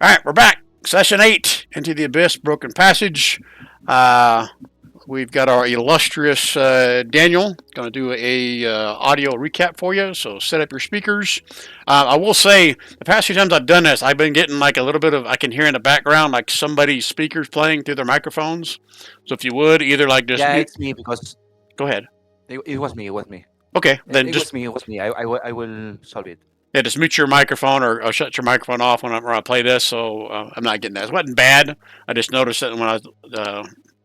All right, we're back. Session 8, Into the Abyss, Broken Passage. We've got our illustrious Daniel going to do a audio recap for you, so set up your speakers. I will say, the past few times I've done this, I've been getting like a little bit of, I can hear in the background like somebody's speakers playing through their microphones. So if you would, either like just... Yeah, it's me because... Go ahead. It was me, Okay, then it was me. I will solve it. Yeah, just mute your microphone or shut your microphone off when I play this, so I'm not getting that. It wasn't bad. I just noticed it when I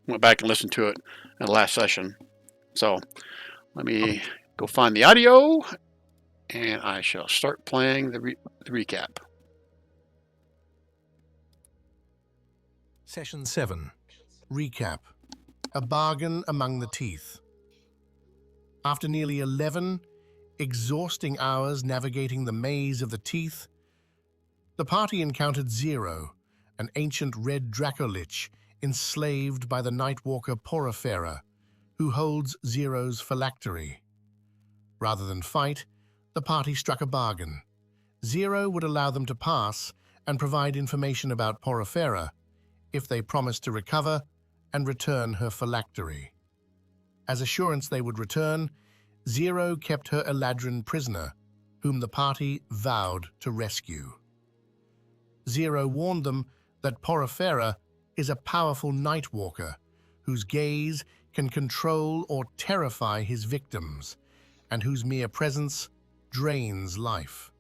went back and listened to it in the last session. So let me go find the audio, and I shall start playing the recap. Session 7. Recap. A bargain among the teeth. After nearly 11 exhausting hours navigating the maze of the teeth, the party encountered Zero, an ancient red Dracolich enslaved by the Nightwalker Porapherah, who holds Zero's phylactery. Rather than fight, the party struck a bargain. Zero would allow them to pass and provide information about Porapherah if they promised to recover and return her phylactery. As assurance they would return, Zero kept her Eladrin prisoner, whom the party vowed to rescue. Zero warned them that Porapherah is a powerful Nightwalker whose gaze can control or terrify his victims, and whose mere presence drains life.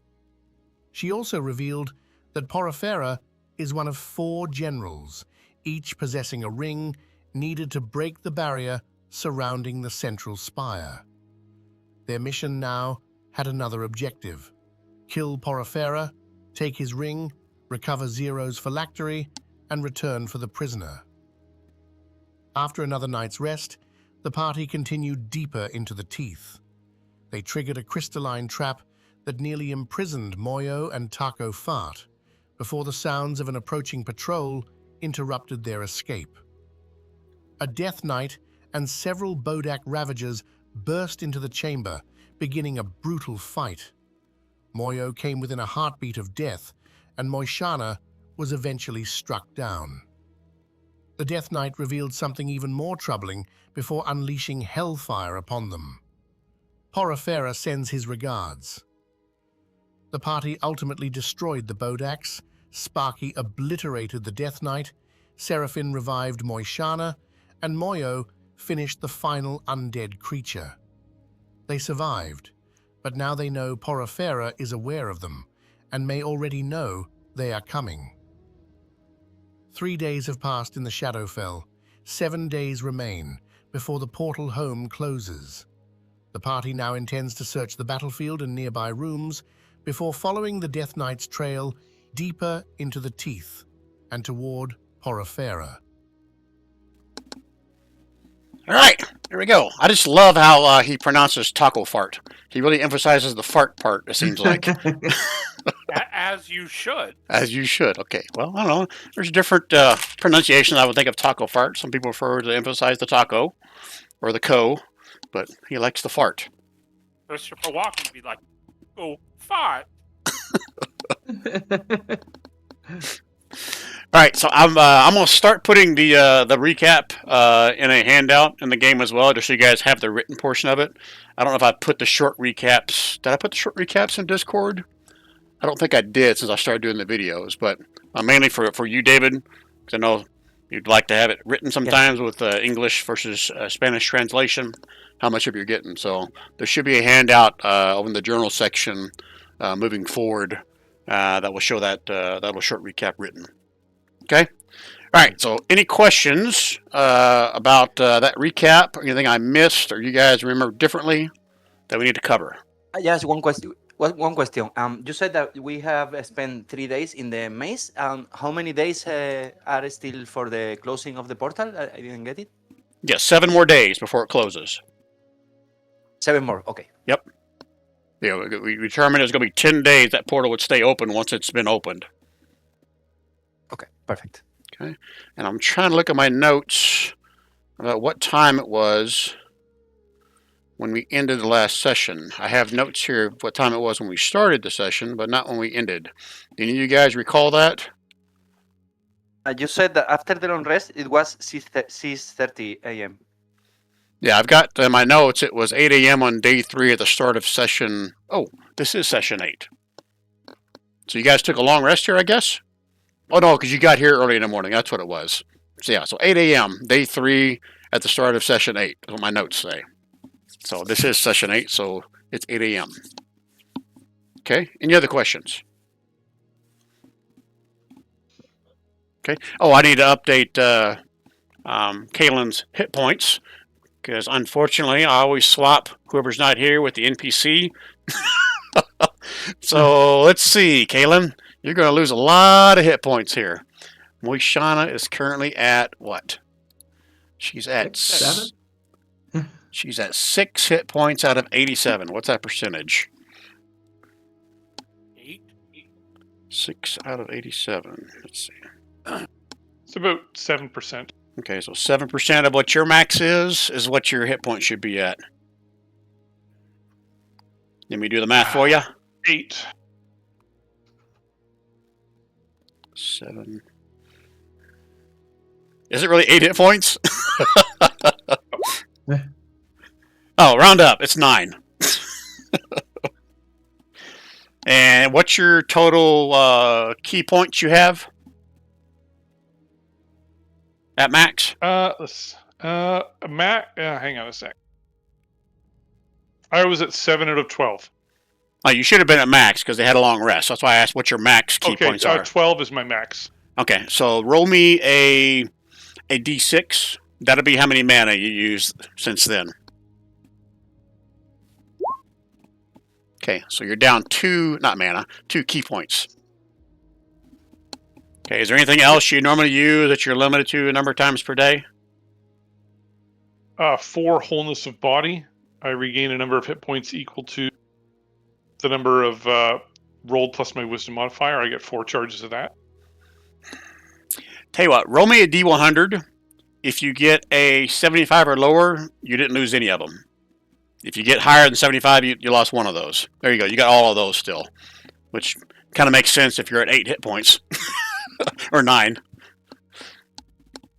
She also revealed that Porapherah is one of 4 generals, each possessing a ring needed to break the barrier surrounding the central spire. Their mission now had another objective: kill Porapherah, take his ring, recover Zero's phylactery, and return for the prisoner. After another night's rest, the party continued deeper into the teeth. They triggered a crystalline trap that nearly imprisoned Moyo and Taco Fart before the sounds of an approaching patrol interrupted their escape. A Death Knight and several Bodak Ravagers burst into the chamber, beginning a brutal fight. Moyo came within a heartbeat of death, and Moishana was eventually struck down. The Death Knight revealed something even more troubling before unleashing hellfire upon them. Porapherah sends his regards. The party ultimately destroyed the Bodaks, Sparky obliterated the Death Knight, Seraphine revived Moishana, and Moyo finished the final undead creature. They survived, but now they know Porapherah is aware of them and may already know they are coming. 3 days have passed in the Shadowfell. 7 days remain before the portal home closes. The party now intends to search the battlefield and nearby rooms before following the Death Knight's trail deeper into the teeth and toward Porapherah. All right, here we go. I just love how he pronounces taco fart. He really emphasizes the fart part, it seems like. As you should. As you should. Okay. Well, I don't know. There's different pronunciations I would think of taco fart. Some people prefer to emphasize the taco or the co, but he likes the fart. Christopher Walken would be like, oh, fart. All right, so I'm gonna start putting the recap in a handout in the game as well, just so you guys have the written portion of it. I don't know if I put the short recaps. Did I put the short recaps in Discord? I don't think I did since I started doing the videos, but mainly for you, David, because I know you'd like to have it written sometimes with English versus Spanish translation, how much of you're getting. So there should be a handout over in the journal section moving forward that will show that little short recap written. Okay. All right. So, any questions about that recap? Or anything I missed, or you guys remember differently that we need to cover? Yes, one question. One question. You said that we have spent 3 days in the maze. How many days are still for the closing of the portal? I didn't get it. Yes, 7 more days before it closes. 7 more. Okay. Yep. Yeah, we determined it's going to be 10 days that portal would stay open once it's been opened. Okay. Perfect. Okay. And I'm trying to look at my notes about what time it was when we ended the last session. I have notes here of what time it was when we started the session, but not when we ended. Do any of you guys recall that? You said that after the long rest, it was 6:30 a.m. Yeah, I've got in my notes it was 8 a.m. on day 3 at the start of session. Oh, this is session 8. So you guys took a long rest here, I guess? Oh, no, because you got here early in the morning. That's what it was. So, yeah, so 8 a.m., day 3 at the start of session 8 is what my notes say. So this is session 8, so it's 8 a.m. Okay, any other questions? Okay. Oh, I need to update Kaylin's hit points because unfortunately I always swap whoever's not here with the NPC. So let's see, Kaylin, you're going to lose a lot of hit points here. Moishana is currently at what? She's at 7? She's at 6 hit points out of 87. What's that percentage? 8. 6 out of 87. Let's see. It's about 7%. Okay, so 7% of what your max is what your hit point should be at. Let me do the math for you. 8. 7. Is it really 8 hit points? Oh, round up. It's 9. And what's your total key points you have at max? Hang on a sec. I was at 7 out of 12. Oh, you should have been at max because they had a long rest. That's why I asked what your max key points are. 12 is my max. Okay, so roll me a d6. That'll be how many mana you used since then. Okay, so you're down 2, not mana, 2 key points. Okay, is there anything else you normally use that you're limited to a number of times per day? 4 wholeness of body. I regain a number of hit points equal to the number of rolled plus my wisdom modifier. I get 4 charges of that. Tell you what, roll me a d100. If you get a 75 or lower, you didn't lose any of them. If you get higher than 75, you lost one of those. There you go. You got all of those still, which kind of makes sense if you're at 8 hit points or 9.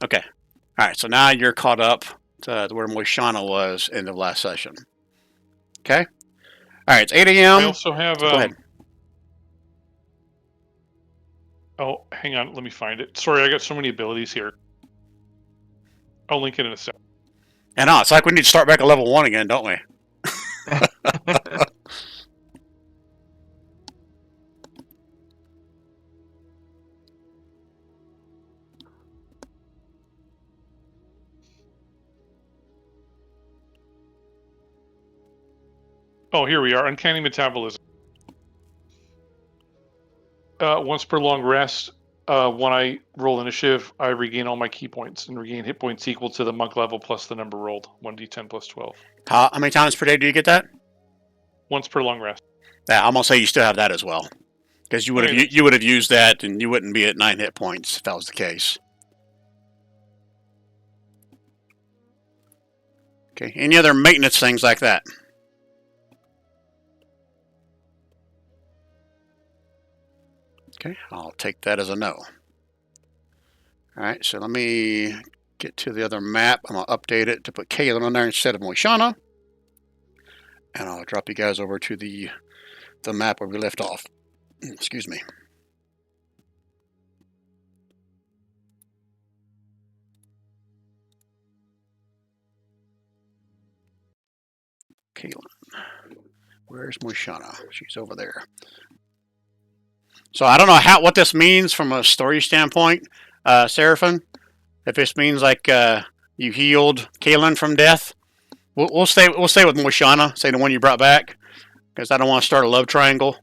Okay. All right. So now you're caught up to where Moishana was in the last session. Okay. All right. It's 8 a.m. I also have. Go ahead. Oh, hang on. Let me find it. Sorry, I got so many abilities here. I'll link it in a sec. And it's like we need to start back at level 1 again, don't we? Oh, here we are. Uncanny metabolism. Once per long rest, when I roll initiative, I regain all my key points and regain hit points equal to the monk level plus the number rolled. 1d10 plus 12. How many times per day do you get that? Once per long rest. Yeah, I'm gonna say you still have that as well, because you would have used that, and you wouldn't be at 9 hit points if that was the case. Okay. Any other maintenance things like that? Okay, I'll take that as a no. All right, so let me get to the other map. I'm going to update it to put Kaylin on there instead of Moishana. And I'll drop you guys over to the map where we left off. Excuse me. Kaylin. Where's Moishana? She's over there. So I don't know what this means from a story standpoint, Seraphim. If this means like you healed Kalen from death, we'll stay with Moshana, say the one you brought back, because I don't want to start a love triangle,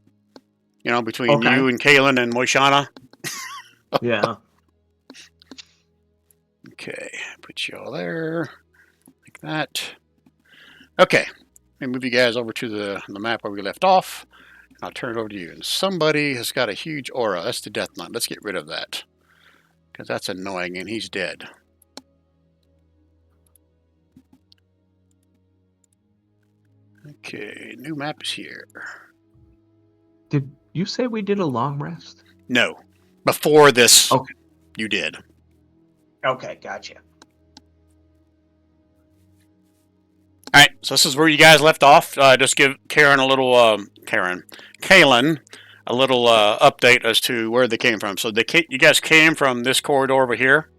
between Okay. you and Kalen and Moshana. Yeah. Okay, put you all there, like that. Okay, let me move you guys over to the map where we left off. I'll turn it over to you. And somebody has got a huge aura. That's the Death Knight. Let's get rid of that, because that's annoying, and he's dead. Okay, new map is here. Did you say we did a long rest? No, before this, Okay. you did. Okay, gotcha. All right, so this is where you guys left off. Just give Kalen a little update as to where they came from. So you guys came from this corridor over here.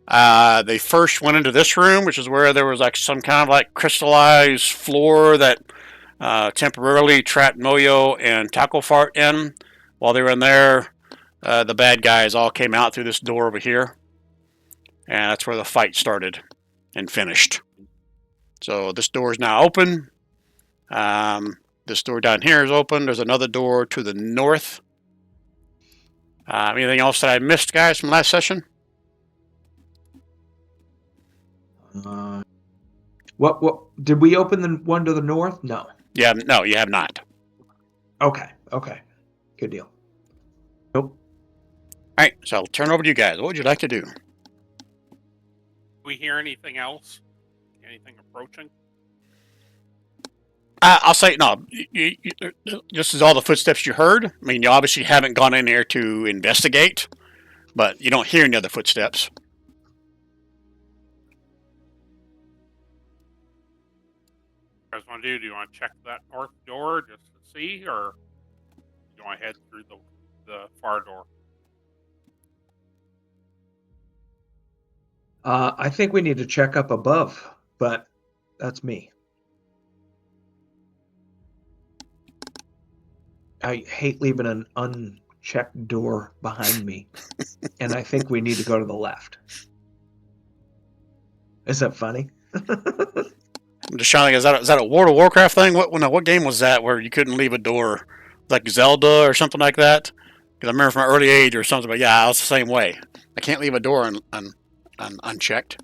They first went into this room, which is where there was like some kind of like crystallized floor that temporarily trapped Moyo and Taco Fart in. While they were in there, the bad guys all came out through this door over here, and that's where the fight started and finished. So this door is now open. This door down here is open. There's another door to the north. Anything else that I missed, guys, from last session? What did we open the one to the north? No. Yeah, no, you have not. Okay. Good deal. Nope. All right, so I'll turn over to you guys. What would you like to do? Do we hear anything else? Anything approaching? I'll say no. This is all the footsteps you heard. I mean, you obviously haven't gone in there to investigate, but you don't hear any other footsteps. What you guys want to do? Do you want to check that north door just to see, or do you want to head through the far door? I think we need to check up above, but that's me. I hate leaving an unchecked door behind me, and I think we need to go to the left. Is that funny? I'm just trying to think, is that a World of Warcraft thing? What game was that where you couldn't leave a door, like Zelda or something like that? Because I remember from an early age or something. But yeah, I was the same way. I can't leave a door unchecked.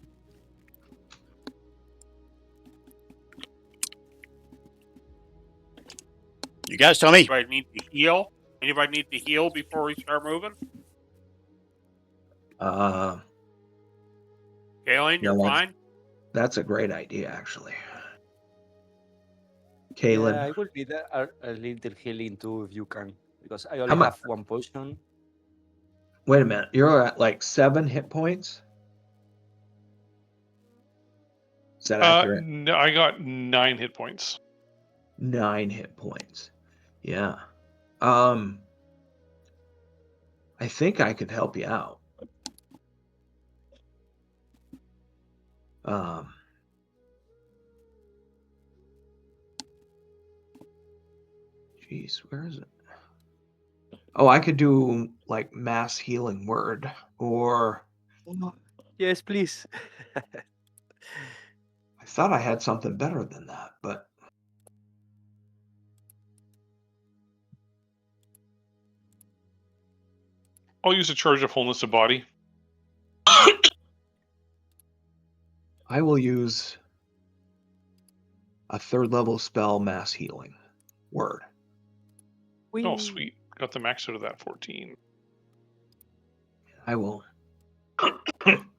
You guys tell me. Anybody need to heal? Anybody need to heal before we start moving? Uh, Kalen, you're well, fine? that's a great idea, actually. Yeah, Kalen, I will be there a little healing too if you can, because I How only mu- have one potion. wait a minute. You're at like 7 hit points? Is that accurate? No, I got 9 hit points. 9 hit points. Yeah. I think I could help you out. Jeez, where is it? Oh, I could do like mass healing word, or Yes, please. I thought I had something better than that, but I'll use a charge of wholeness of body. I will use a 3rd level spell, mass healing word. Oh, sweet. Got the max out of that 14. I will.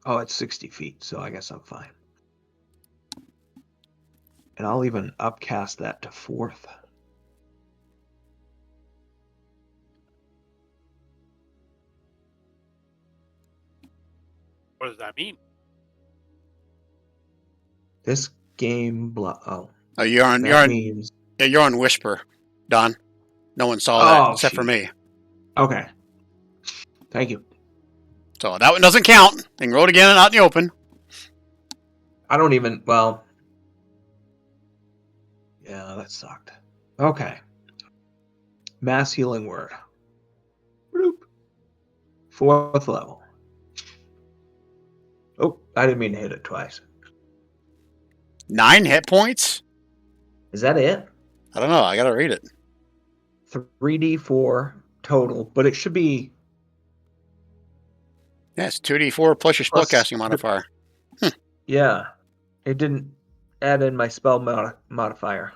Oh, it's 60 feet, so I guess I'm fine. And I'll even upcast that to 4th. What does that mean? This game Oh, you're on means you're on Whisper, Don. No one saw that except for me. Okay. Thank you. So that one doesn't count. They can roll it again and out in the open. I don't even, well, yeah, that sucked. Okay. Mass healing word. 4th level. Oh, I didn't mean to hit it twice. 9 hit points? Is that it? I don't know. I gotta read it. 3d4 total, but it should be Yes, 2d4 plus your Plus- spellcasting modifier. yeah. It didn't add in my spell modifier.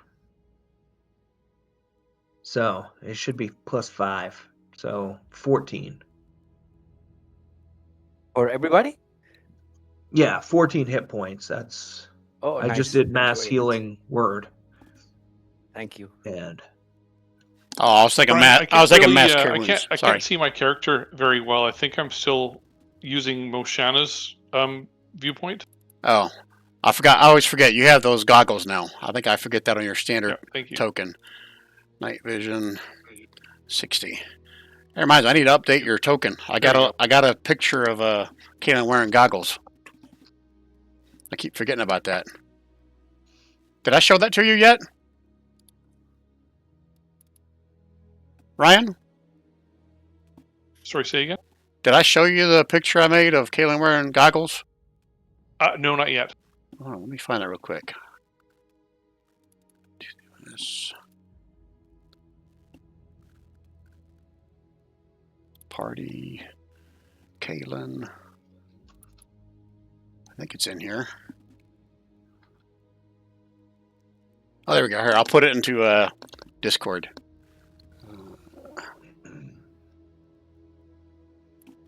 So it should be plus 5. So 14. For everybody? Yeah, 14 hit points. That's Oh, I nice. just did Thank you mass very much. healing word Thank you. and Oh, I was thinking Brian, I was thinking mass cure I wounds. I Sorry. can't see my character very well. I think I'm still using Moshana's viewpoint. Oh, I forgot. I always forget. You have those goggles now. I think I forget that on your standard Yeah, thank you. token. Night vision 60. That reminds me, I need to update your token. I There you got a picture of Kaylin wearing goggles. I keep forgetting about that. Did I show that to you yet? Ryan? Sorry, say again? Did I show you the picture I made of Kaylin wearing goggles? No, not yet. Oh, let me find that real quick. This party, Kaylin. I think it's in here. Oh, there we go. Here, I'll put it into Discord.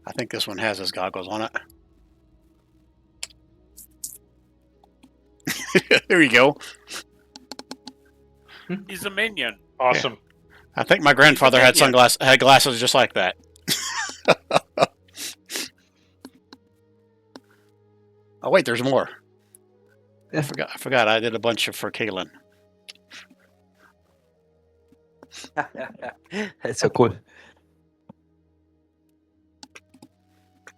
I think this one has his goggles on it. There you go. He's a minion. Awesome. I think my grandfather had glasses just like that. Oh wait, there's more. I forgot. I did a bunch for Kaylin. That's so cool.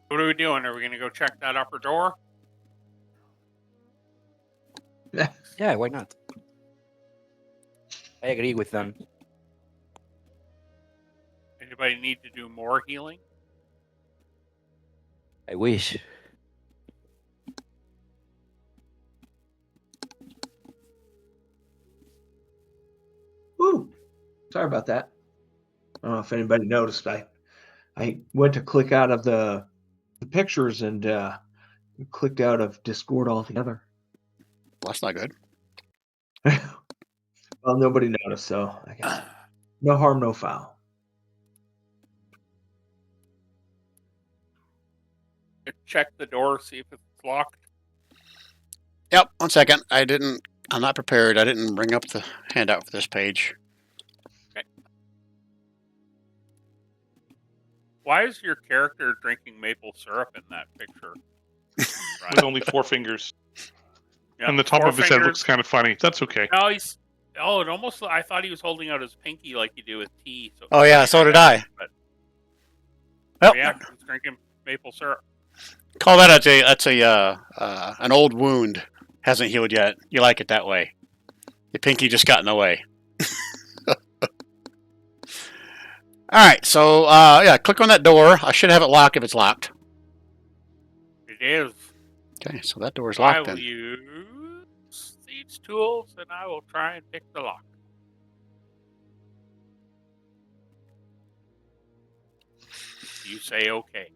What are we doing? Are we going to go check that upper door? Yeah, why not? I agree with them. Anybody need to do more healing? I wish. Woo! Sorry about that. I don't know if anybody noticed. I went to click out of the pictures and clicked out of Discord altogether. Well, that's not good. Well, nobody noticed, so I guess no harm, no foul. Check the door, see if it's locked. Yep. 1 second. I'm not prepared. I didn't bring up the handout for this page. Why is your character drinking maple syrup in that picture? With only 4 fingers. Yeah, And the top 4 of his head fingers. looks kind of funny. That's okay. No, it almost. I thought he was holding out his pinky like you do with tea. So Oh yeah, so did I. But, Well, yeah, he's drinking maple syrup. call that an old wound. Hasn't healed yet. You like it that way. Your pinky just got in the way. All right, so yeah, click on that door. I should have it locked if it's locked. It is. Okay, so that door is I locked will then. use these tools and I will try and pick the lock. You say okay.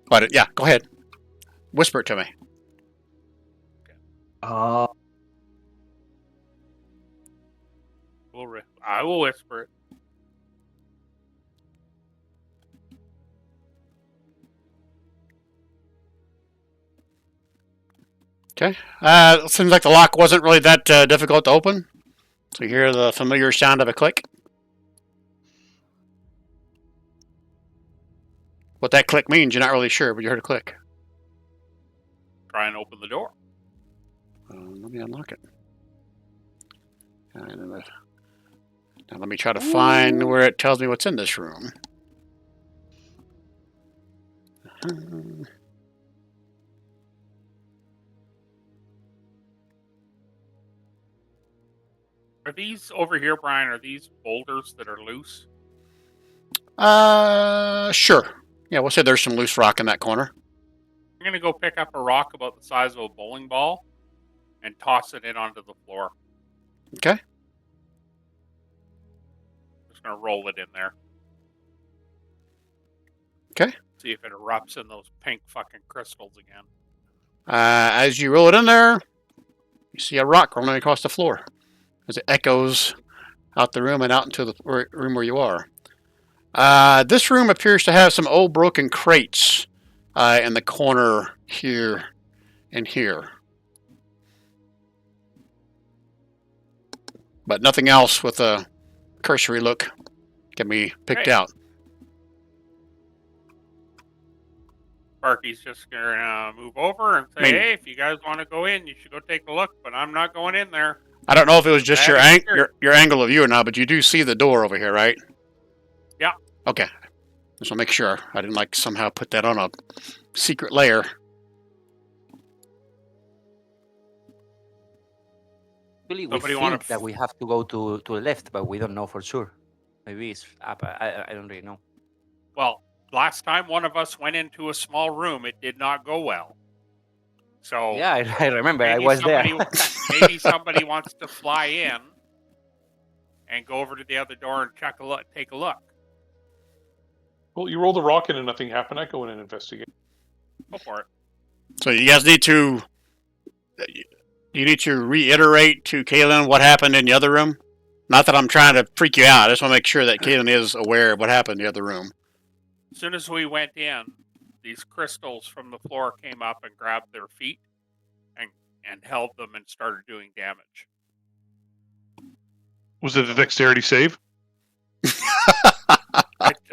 But yeah, go ahead. Whisper it to me. Uh, I will whisper it. Okay. It seems like the lock wasn't really that difficult to open. So you hear the familiar sound of a click. What that click means, you're not really sure, but you heard a click. Try and open the door. Let me unlock it. And now let me try to find where it tells me what's in this room. Are these over here, Brian? Are these boulders that are loose? Sure. Yeah, we'll say there's some loose rock in that corner. I'm gonna go pick up a rock about the size of a bowling ball and toss it in onto the floor. Okay. Just gonna roll it in there. Okay. See if it erupts in those pink fucking crystals again. As you roll it in there, you see a rock rolling across the floor as it echoes out the room and out into the room where you are. This room appears to have some old broken crates in the corner here and here. But nothing else with a cursory look can be picked out. Sparky's just gonna move over and say, "Hey, if you guys want to go in, you should go take a look." But I'm not going in there. I don't know if it was just your That'd be your angle of view or not, but you do see the door over here, right? Yeah. Okay. Just want to make sure. I didn't like somehow put that on a secret layer. Really, we Somebody think wanna that we have to go to the left, but we don't know for sure. Maybe it's up. I don't really know. Well, last time one of us went into a small room, it did not go well. So Yeah, I remember. I maybe was there. maybe somebody wants to fly in and go over to the other door and take a look. Well, you rolled a rock in and nothing happened. I go in and investigate. Go for it. So you guys need to reiterate to Kaylin what happened in the other room. Not that I'm trying to freak you out. I just want to make sure that Kaylin is aware of what happened in the other room. As soon as we went in, these crystals from the floor came up and grabbed their feet and held them and started doing damage. Was it a dexterity save?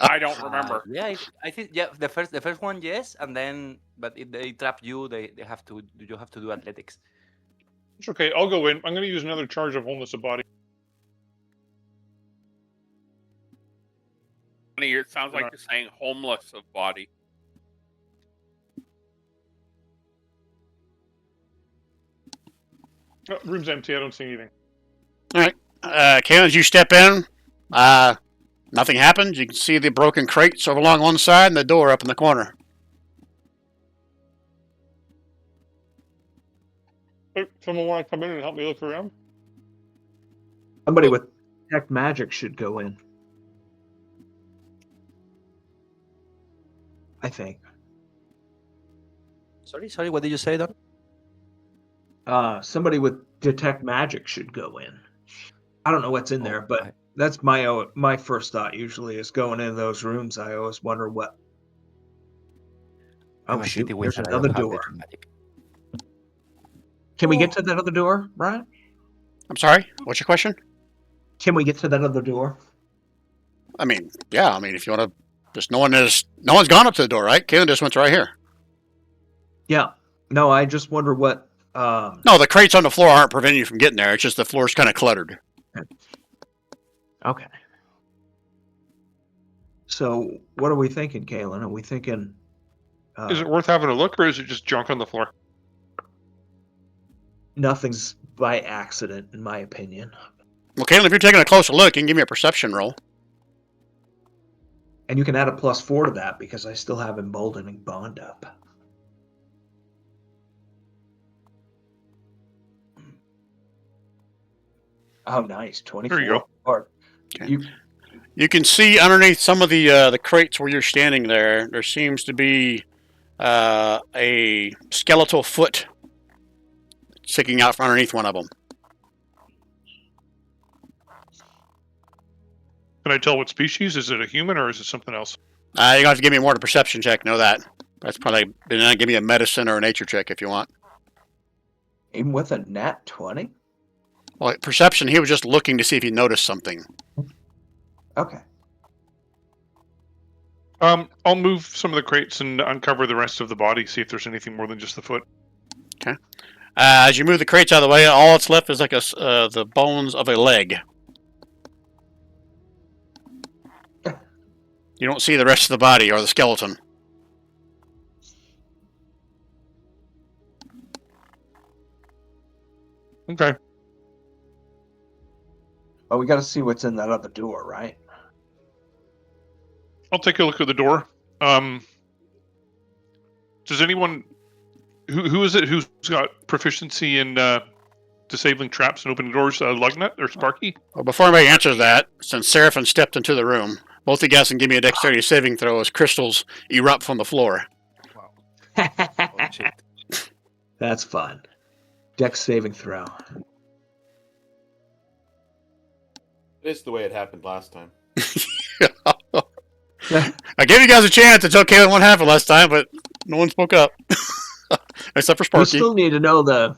I don't remember. Yeah, I think the first one, yes, and then but if they trap you, you have to do athletics. It's okay. I'll go in. I'm going to use another charge of wholeness of body. It sounds like you're saying homeless of body. Oh, room's empty. I don't see anything. All right. Kaylin, as you step in, nothing happens. You can see the broken crates over along one side and the door up in the corner. Someone want to come in and help me look around? Somebody with detect magic should go in. I think. Sorry, what did you say, Don? Somebody with detect magic should go in. I don't know what's in there, but that's my first thought. Usually, is going into those rooms. I always wonder what. Oh shoot! There's another door. Can we get to that other door, Brian? I'm sorry. What's your question? Can we get to that other door? I mean, yeah. I mean, if you want to, just no one's gone up to the door, right? Kaylin just went right here. Yeah. No, I just wonder what. No, the crates on the floor aren't preventing you from getting there. It's just the floor's kind of cluttered. Okay. So, what are we thinking, Kaylin? Are we thinking? Is it worth having a look, or is it just junk on the floor? Nothing's by accident, in my opinion. Well, Kaylin, if you're taking a closer look, you can give me a perception roll. And you can add a +4 to that because I still have emboldening bond up. Oh, nice. 24. There you go. Or, Okay. You can see underneath some of the crates where you're standing there seems to be a skeletal foot sticking out from underneath one of them. Can I tell what species? Is it a human or is it something else? You're going to have to give me more of a perception check, know that. That's probably, then give me a medicine or a nature check if you want. even with a nat 20? Well, perception, he was just looking to see if he noticed something. Okay. I'll move some of the crates and uncover the rest of the body, see if there's anything more than just the foot. Okay. As you move the crates out of the way, all that's left is like the bones of a leg. You don't see the rest of the body or the skeleton. Okay. But we got to see what's in that other door, right? I'll take a look at the door. Does anyone who is it who's got proficiency in disabling traps and opening doors? Lugnut or Sparky? Well, before anybody answers that, since Seraphim stepped into the room, both of you guys can give me a dexterity saving throw as crystals erupt from the floor. Wow. Oh, shit. That's fun. Dex saving throw. It's the way it happened last time. I gave you guys a chance to tell Kaylin what happened last time, but no one spoke up. Except for We Sparky. still need to know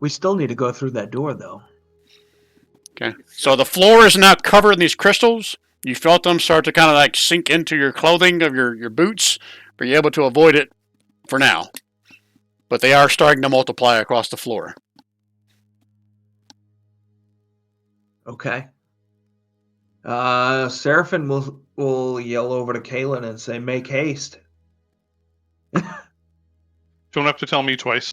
we still need to go through that door, though. Okay. So the floor is now covered in these crystals. You felt them start to kind of like sink into your clothing of your boots, but you're able to avoid it for now. But they are starting to multiply across the floor. Okay. Seraphim will yell over to Kaylin and say, "Make haste." Don't have to tell me twice.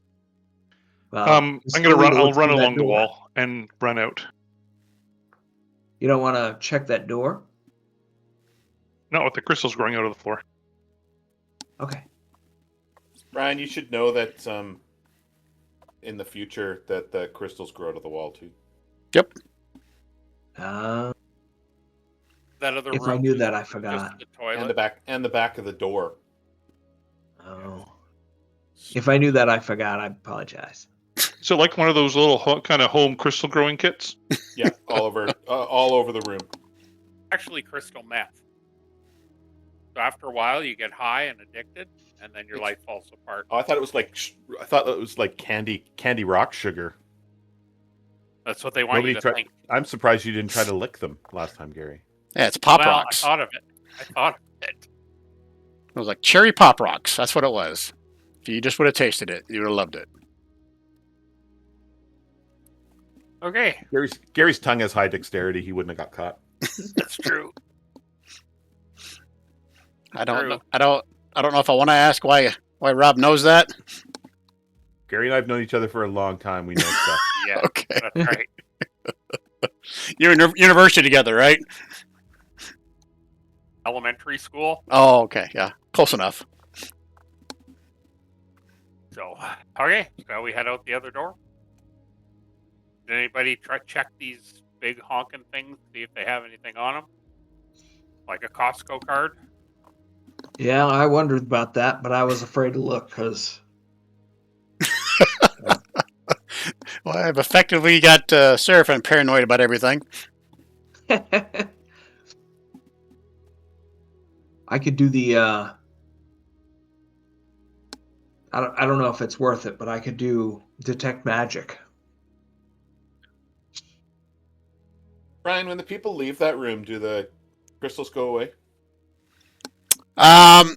We I'm still gonna need run. to I'll look run through that along the door. wall and run out. You don't want to check that door? Not with the crystals growing out of the floor. Okay. Brian, you should know that in the future that the crystals grow to the wall too. Yep. That other If room I knew is that, I just forgot. the toilet. And the back of the door. Oh. If I knew that, I forgot. I apologize. So like one of those little kind of home crystal growing kits. Yeah, all over the room. Actually, crystal meth. So after a while, you get high and addicted, and then your life falls apart. Oh, I thought it was like candy rock sugar. That's what they want you to think. I'm surprised you didn't try to lick them last time, Gary. Yeah, it's Pop Well, Rocks. I thought of it. It was like cherry Pop Rocks. That's what it was. If you just would have tasted it, you would have loved it. Okay, Gary's tongue has high dexterity. He wouldn't have got caught. that's true. I don't know if I want to ask why Rob knows that. Gary and I have known each other for a long time. We know stuff. Yeah, Okay. that's right. You're in university together, right? Elementary school. Oh, okay. Yeah. Close enough. So, okay, so we head out the other door. Did anybody check these big honking things, see if they have anything on them? Like a Costco card? Yeah, I wondered about that, but I was afraid to look because Well, I've effectively got Seraphim paranoid about everything. I could do the. I don't know if it's worth it, but I could do detect magic. Brian, when the people leave that room, do the crystals go away?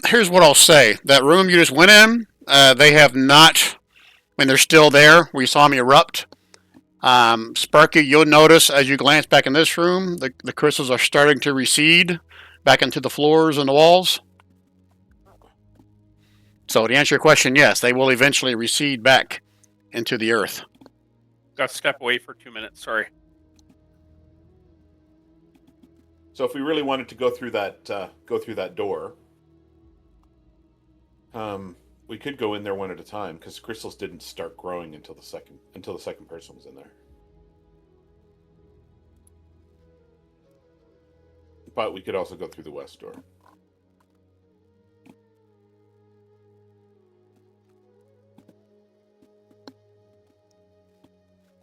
Here's what I'll say. That room you just went in, they have not. I mean, they're still there. We saw them erupt. Sparky, you'll notice as you glance back in this room, the crystals are starting to recede back into the floors and the walls. So to answer your question, yes, they will eventually recede back into the earth. Got to step away for 2 minutes, sorry. So if we really wanted to go through that door, we could go in there one at a time because crystals didn't start growing until the second person was in there. But we could also go through the west door.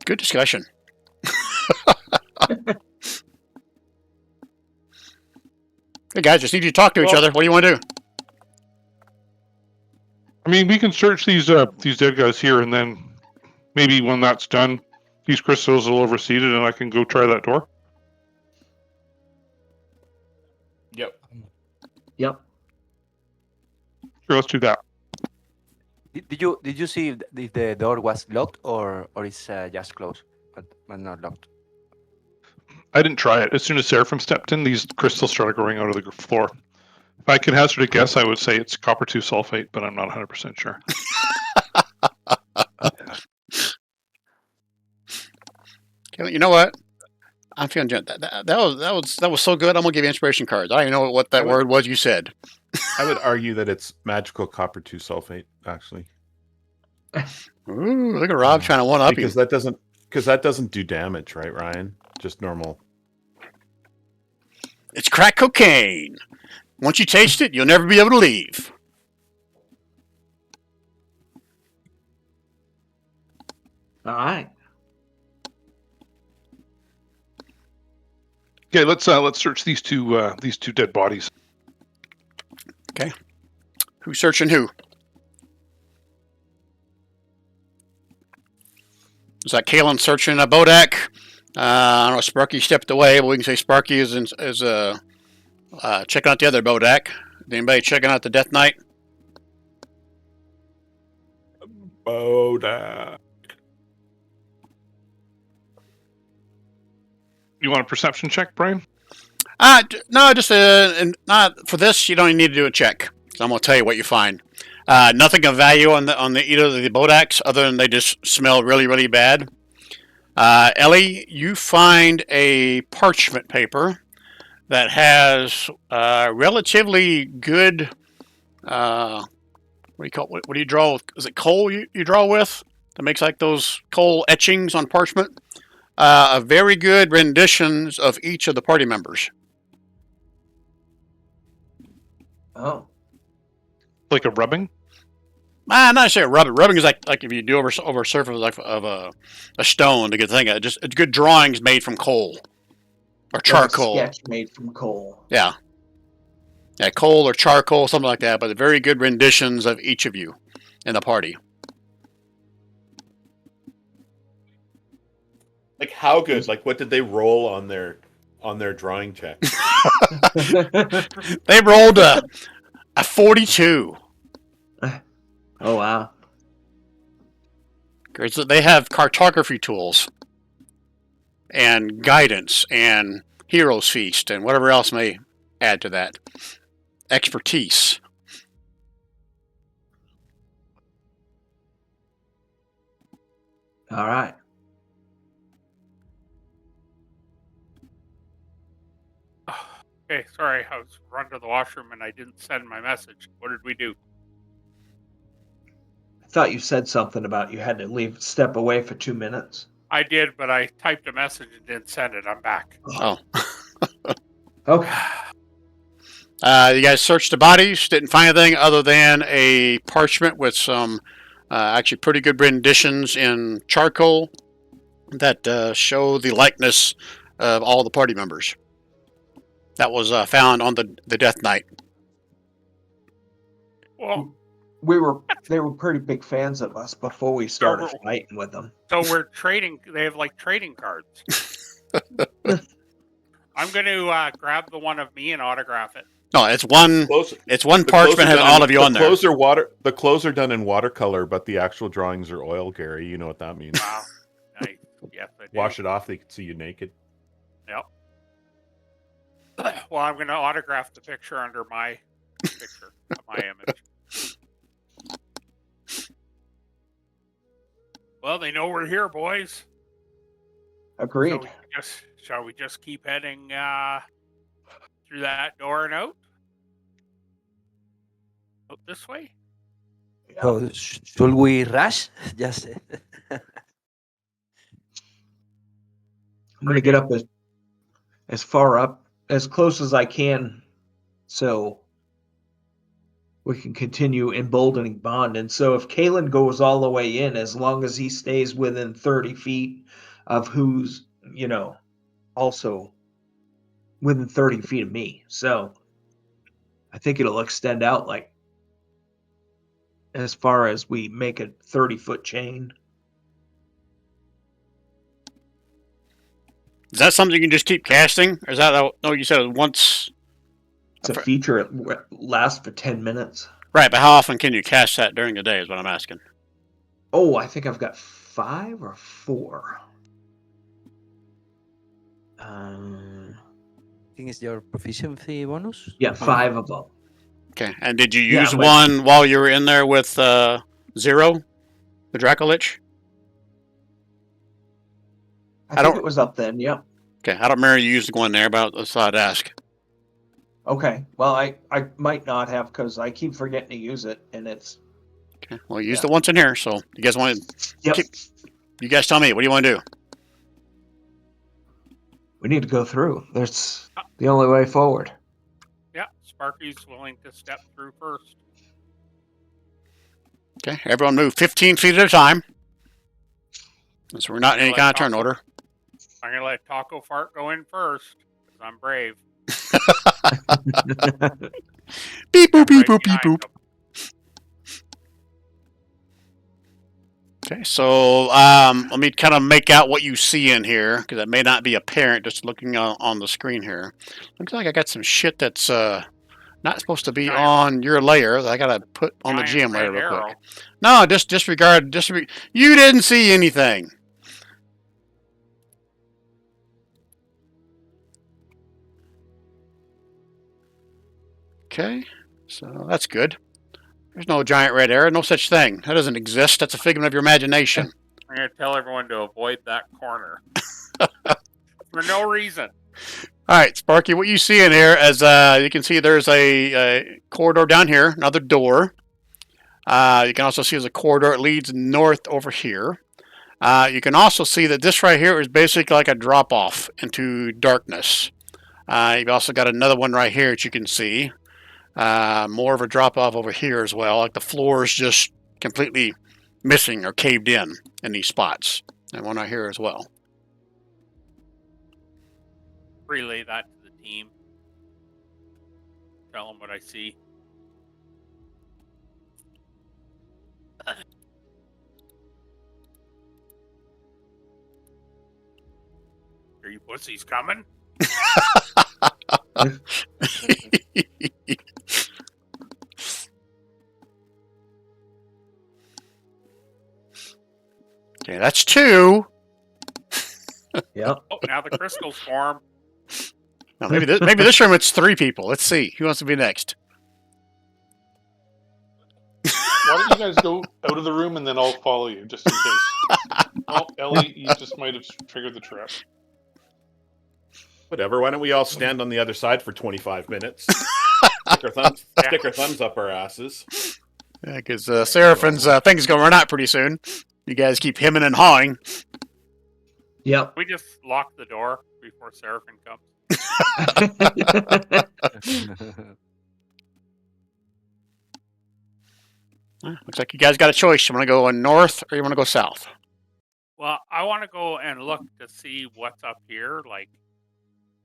Good discussion. Hey guys, just need you to talk to each other. What do you want to do? I mean, we can search these dead guys here, and then maybe when that's done, these crystals will have receded, and I can go try that door. Yep. Yep. Sure, let's do that. Did you see if the door was locked or it's just closed but not locked? I didn't try it. As soon as Seraphim stepped in, these crystals started growing out of the floor. If I could hazard a guess, I would say it's copper 2 sulfate, but I'm not 100% sure. You know what? I'm feeling that was so good. I'm gonna give you inspiration cards. I don't even know what that word was you said. I would argue that it's magical copper 2 sulfate, actually. Ooh, look at Rob trying to one up you. Because that doesn't do damage, right, Ryan? Just normal. It's crack cocaine. Once you taste it, you'll never be able to leave. All right. Okay, let's search these two dead bodies. Okay. Who's searching who? Is that Kalen searching a Bodak? I don't know. Sparky stepped away, but we can say Sparky is checking out the other Bodak. Anybody checking out the Death Knight? Bodak. You want a perception check, Brian? No, just not for this. You don't even need to do a check. So I'm gonna tell you what you find. Nothing of value on either of the Bodaks, other than they just smell really, really bad. Ellie, you find a parchment paper that has relatively good. What do you call? What do you draw with? Is it coal you draw with? That makes like those coal etchings on parchment. A very good renditions of each of the party members. Oh. Like a rubbing? Not necessarily rubbing. Rubbing is like if you do over a surface of a stone to get the thing. Just it's good drawings made from coal or charcoal. Like a sketch made from coal. Yeah, coal or charcoal, something like that. But very good renditions of each of you in the party. Like how good? Like what did they roll on their drawing check? They rolled a 42. Oh wow! They have cartography tools and guidance and heroes feast and whatever else may add to that expertise. All right. Okay, sorry, I was run to the washroom and I didn't send my message. What did we do? I thought you said something about you had to step away for 2 minutes. I did, but I typed a message and didn't send it. I'm back. Oh. Okay. You guys searched the bodies, didn't find anything other than a parchment with some actually pretty good renditions in charcoal that show the likeness of all the party members. That was found on the Death Knight. Well, They were pretty big fans of us before we started fighting with them. so we're trading. They have like trading cards. I'm going to grab the one of me and autograph it. No, it's one. It's one parchment has all of you on there. The clothes are done in watercolor, but the actual drawings are oil, Gary. You know what that means. Wow. Nice. Yes, I do. Wash it off, they can see you naked. Yep. Well, I'm going to autograph the picture under my picture, my image. Well, they know we're here, boys. Agreed. Shall we just keep heading through that door and out? Out this way? So, should we rush? Just I'm going to get up as far up, as close as I can, so we can continue emboldening Bond. And so if Kalen goes all the way in, as long as he stays within 30 feet of who's, also within 30 feet of me. So I think it'll extend out like as far as we make a 30-foot chain. Is that something you can just keep casting? Or is that, no, you said once? It's a feature. It lasts for 10 minutes. Right, but how often can you cast that during the day is what I'm asking. Oh, I think I've got 5 or 4. I think it's your proficiency bonus. Yeah, 5 of them. Okay, and did you use one while you were in there with Zero, the Dracolich? I think it was up then, yep. Okay, I don't remember you used one there, but I thought I'd ask. Okay. Well, I might not have because I keep forgetting to use it, and it's. Okay, well, you used it once in here, so you guys want to Yep. You guys tell me. What do you want to do? We need to go through. That's the only way forward. Yeah, Sparky's willing to step through first. Okay, everyone move 15 feet at a time. So we're not in any kind of turn order. I'm going to let Taco Fart go in first, because I'm brave. Beep boop, I'm beep right boop, beep behind boop. him. Okay, so let me kind of make out what you see in here, because it may not be apparent just looking on the screen here. Looks like I got some shit that's not supposed to be Giant- on your layer that I got to put on the Giant GM layer red real quick. arrow. No, just disregard. You didn't see anything. Okay, so that's good. There's no giant red arrow, no such thing. That doesn't exist. That's a figment of your imagination. I'm going to tell everyone to avoid that corner. For no reason. All right, Sparky, what you see in here, as you can see, there's a corridor down here, another door. You can also see there's a corridor that leads north over here. You can also see that this right here is basically like a drop-off into darkness. You've also got another one right here that you can see. More of a drop-off over here as well. Like the floor is just completely missing or caved in these spots. And one right here as well. Relay that to the team. Tell them what I see. Are you pussies coming? Okay, that's 2. Yep. Oh, now the crystals form. Now, maybe this room it's 3 people. Let's see. Who wants to be next? Why don't you guys go out of the room and then I'll follow you, just in case. Oh, Ellie, you just might have triggered the trap. Whatever. Why don't we all stand on the other side for 25 minutes? Stick our thumbs up our asses. Yeah, because Seraphin's thing's going to run out pretty soon. You guys keep hemming and hawing. Yep. We just lock the door before Seraphin comes. Looks like you guys got a choice. You want to go north or you want to go south? Well, I want to go and look to see what's up here. Like,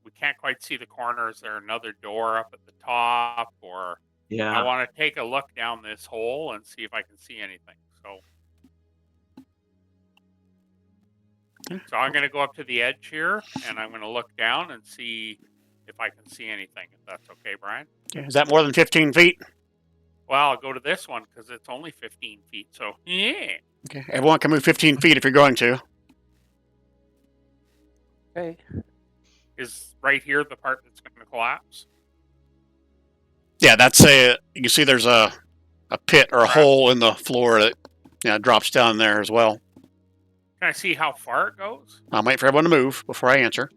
we can't quite see the corner. Is there another door up at the top? Or I Yeah. want to take a look down this hole and see if I can see anything. So I'm going to go up to the edge here, and I'm going to look down and see if I can see anything, if that's okay, Brian. Okay, is that more than 15 feet? Well, I'll go to this one because it's only 15 feet. So, yeah. Okay, everyone can move 15 feet if you're going to. Okay. Is right here the part that's going to collapse? Yeah, that's you can see there's a pit or a hole in the floor that drops down there as well. Can I see how far it goes? I'll wait for everyone to move before I answer.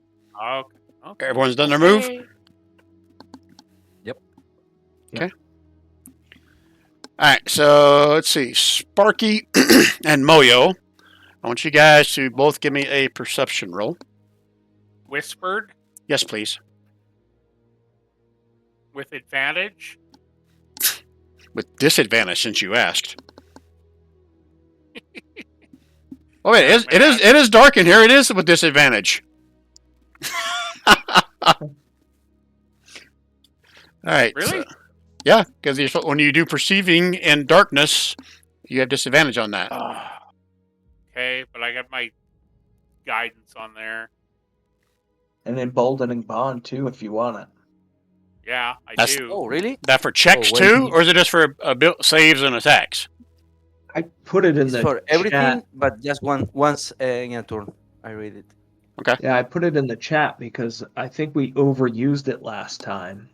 Okay. Everyone's done their move? Yep. Okay. All right, so let's see. Sparky and Moyo, I want you guys to both give me a perception roll. Whispered Yes, please. with advantage. With disadvantage, since you asked. Oh wait, it is dark in here. It is with disadvantage. All right. Really? So, yeah, because when you do perceiving in darkness, you have disadvantage on that. Okay, but I got my guidance on there. And emboldening bond too, if you want it. Yeah, I That's- do. Oh, really? That for checks wait. too, or is it just for saves and attacks? I put it in It's the for everything, chat. but just once in a turn. I read it. Yeah, I put it in the chat because I think we overused it last time.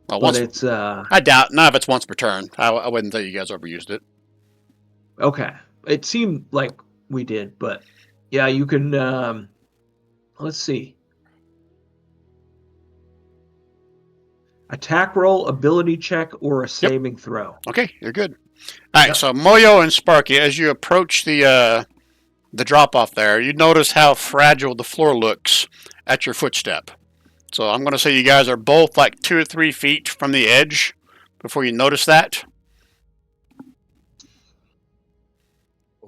Well, But it's I doubt none of it's once per turn. I wouldn't say you guys overused it. okay. It seemed like we did, but yeah, you can let's see. Attack roll, ability check, or a saving throw. Okay, you're good. All right, Yep. so Moyo and Sparky, as you approach the drop off there, you notice how fragile the floor looks at your footstep. So I'm going to say you guys are both like 2 or 3 feet from the edge before you notice that.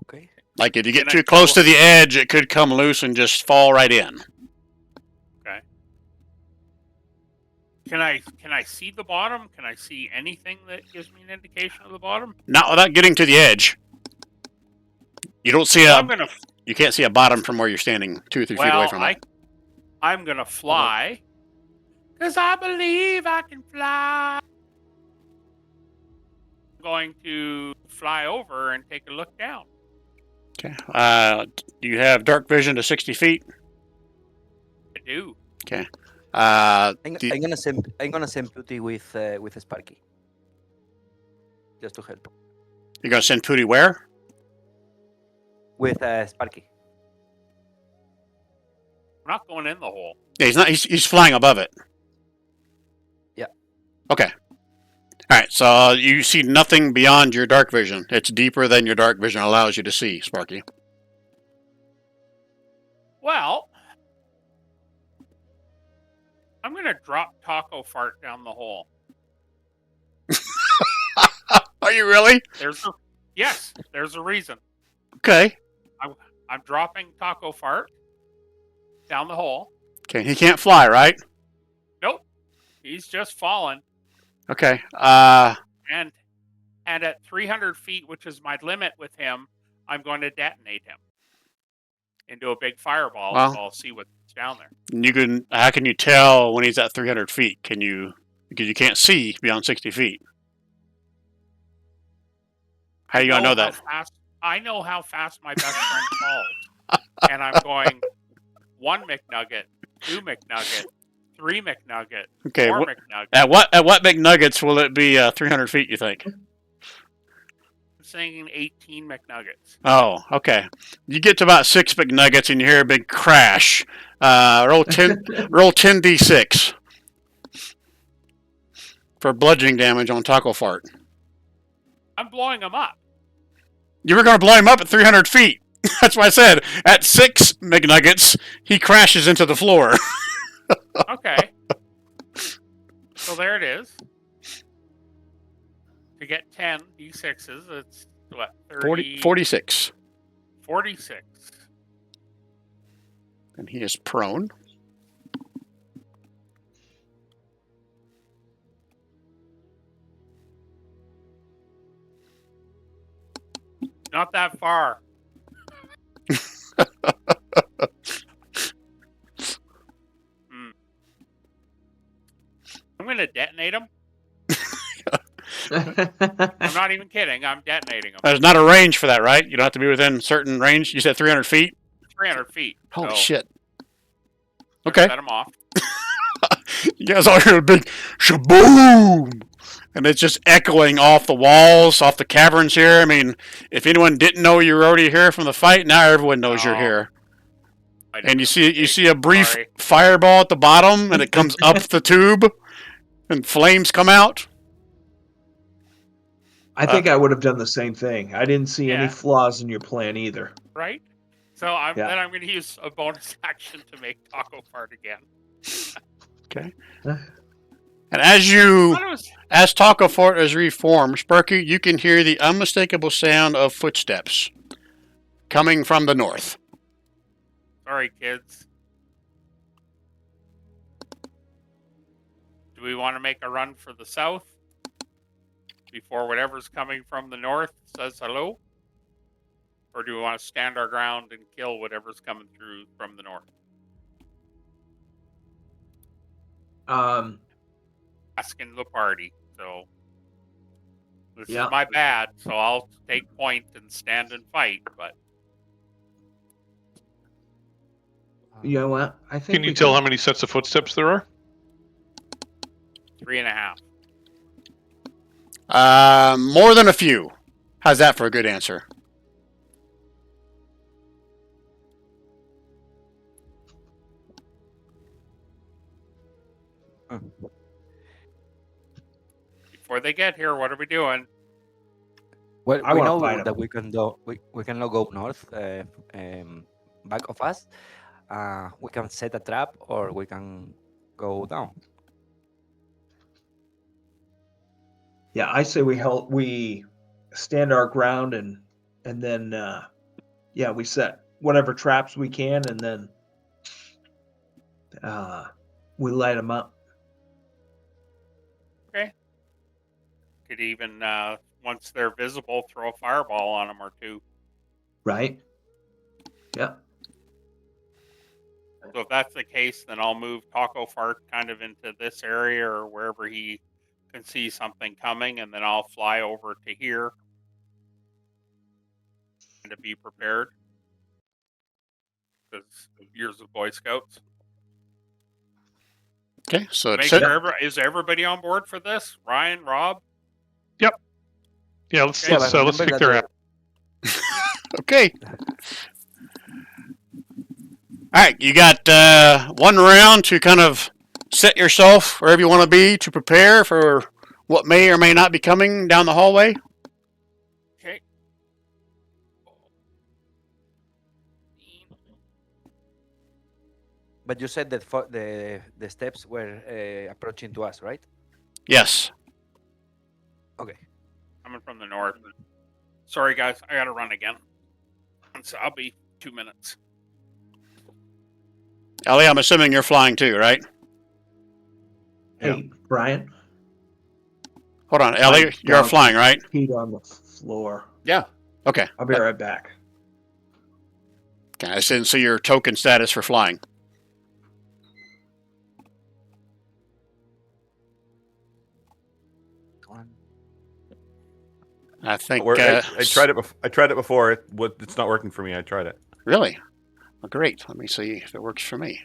Okay. Like if you get Can I too close tell- to the edge, it could come loose and just fall right in. Can I see the bottom? Can I see anything that gives me an indication of the bottom? Not without getting to the edge. You don't see Well, a. I'm gonna. You can't see a bottom from where you're standing 2 or 3 feet away Well, from it. I'm gonna fly, cause I believe I can fly. I'm going to fly over and take a look down. Okay. You have dark vision to 60 feet. I do. Okay. I'm gonna send Putty with Sparky. Just to help. You're going to send Pooty where? With Sparky. I'm not going in the hole. Yeah, he's not. He's flying above it. Yeah. Okay. All right. So you see nothing beyond your dark vision. It's deeper than your dark vision allows you to see, Sparky. Well, I'm gonna drop Taco Fart down the hole. Are you really? There's a reason. Okay. I'm dropping Taco Fart down the hole. Okay. He can't fly, right? Nope. He's just fallen. Okay. And at 300 feet, which is my limit with him, I'm going to detonate him into a big fireball. Well- So I'll see what's down there. You can. How can you tell when he's at 300 feet? Can you? Because you can't see beyond 60 feet. How are you gonna know that? I know how fast my best friend falls, and I'm going 1 McNugget, 2 McNugget, 3 McNugget, Okay. 4 McNugget. At what McNuggets will it be 300 feet? You think? I'm saying 18 McNuggets. Oh, okay. You get to about 6 McNuggets and you hear a big crash. Roll 10d6 for bludgeoning damage on Taco Fart. I'm blowing him up. You were going to blow him up at 300 feet. That's why I said at 6 McNuggets he crashes into the floor. Okay. So there it is. To get 10 d6s, it's what? 46. 46. And he is prone. Not that far. I'm going to detonate him. I'm not even kidding. I'm detonating him. There's not a range for that, right? You don't have to be within certain range. You said 300 feet? 300 feet. Holy so shit. I'm Okay. gonna set him off. You guys all hear a big shaboom! And it's just echoing off the walls, off the caverns here. I mean, if anyone didn't know you were already here from the fight, now everyone knows you're Oh. here. I And you didn't see a brief Sorry. fireball at the bottom, and it comes up the tube, and flames come out. I think I would have done the same thing. I didn't see any Yeah. flaws in your plan either. Right? So Yeah. then I'm going to use a bonus action to make Taco Fart again. And as As Taco Fort is reformed, Sparky, you can hear the unmistakable sound of footsteps coming from the north. Sorry, kids. Do we want to make a run for the south before whatever's coming from the north says hello? Or do we want to stand our ground and kill whatever's coming through from the north? Asking the party. So this Yeah. is my bad, so I'll take point and stand and fight, but You know what? I think. Can you tell how many sets of footsteps there are? 3.5. More than a few. How's that for a good answer? Before they get here, what are we doing? Well, I we wanna know fight 'em. that we cannot go north, back of us. We can set a trap, or we can go down. Yeah, I say we stand our ground and then yeah, we set whatever traps we can and then we light them up. Could even, once they're visible, throw a fireball on them or two. Right? Yeah. So if that's the case, then I'll move Taco Fart kind of into this area or wherever he can see something coming, and then I'll fly over to here and to be prepared. Because years of Boy Scouts. Okay, so Make it's sure is everybody on board for this? Ryan, Rob? Yeah, let's Okay, let's, but let's remember kick that their ass. okay. All right, you got 1 round to kind of set yourself wherever you want to be to prepare for what may or may not be coming down the hallway. Okay. But you said that the steps were approaching to us, right? Yes. Okay. Coming from the north. Sorry, guys, I gotta run again. So I'll be 2 minutes. Ellie, I'm assuming you're flying too, right? Hey, Brian. Hold on, Ellie, you're down. flying, right? Feet on the floor. Yeah. Okay. I'll be right back. Okay, I didn't see your token status for flying. I think. I tried it. I tried it before. It's not working for me. I tried it. Really? Well, great. Let me see if it works for me.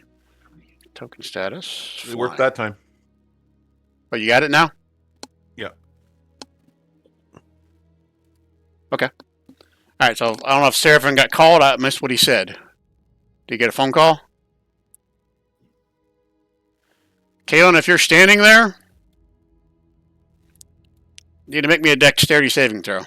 Token status. It worked that time. Oh, you got it now? Yeah. Okay. All right. So I don't know if Seraphim got called. I missed what he said. Did you get a phone call? Kalen, if you're standing there, you need to make me a dexterity saving throw.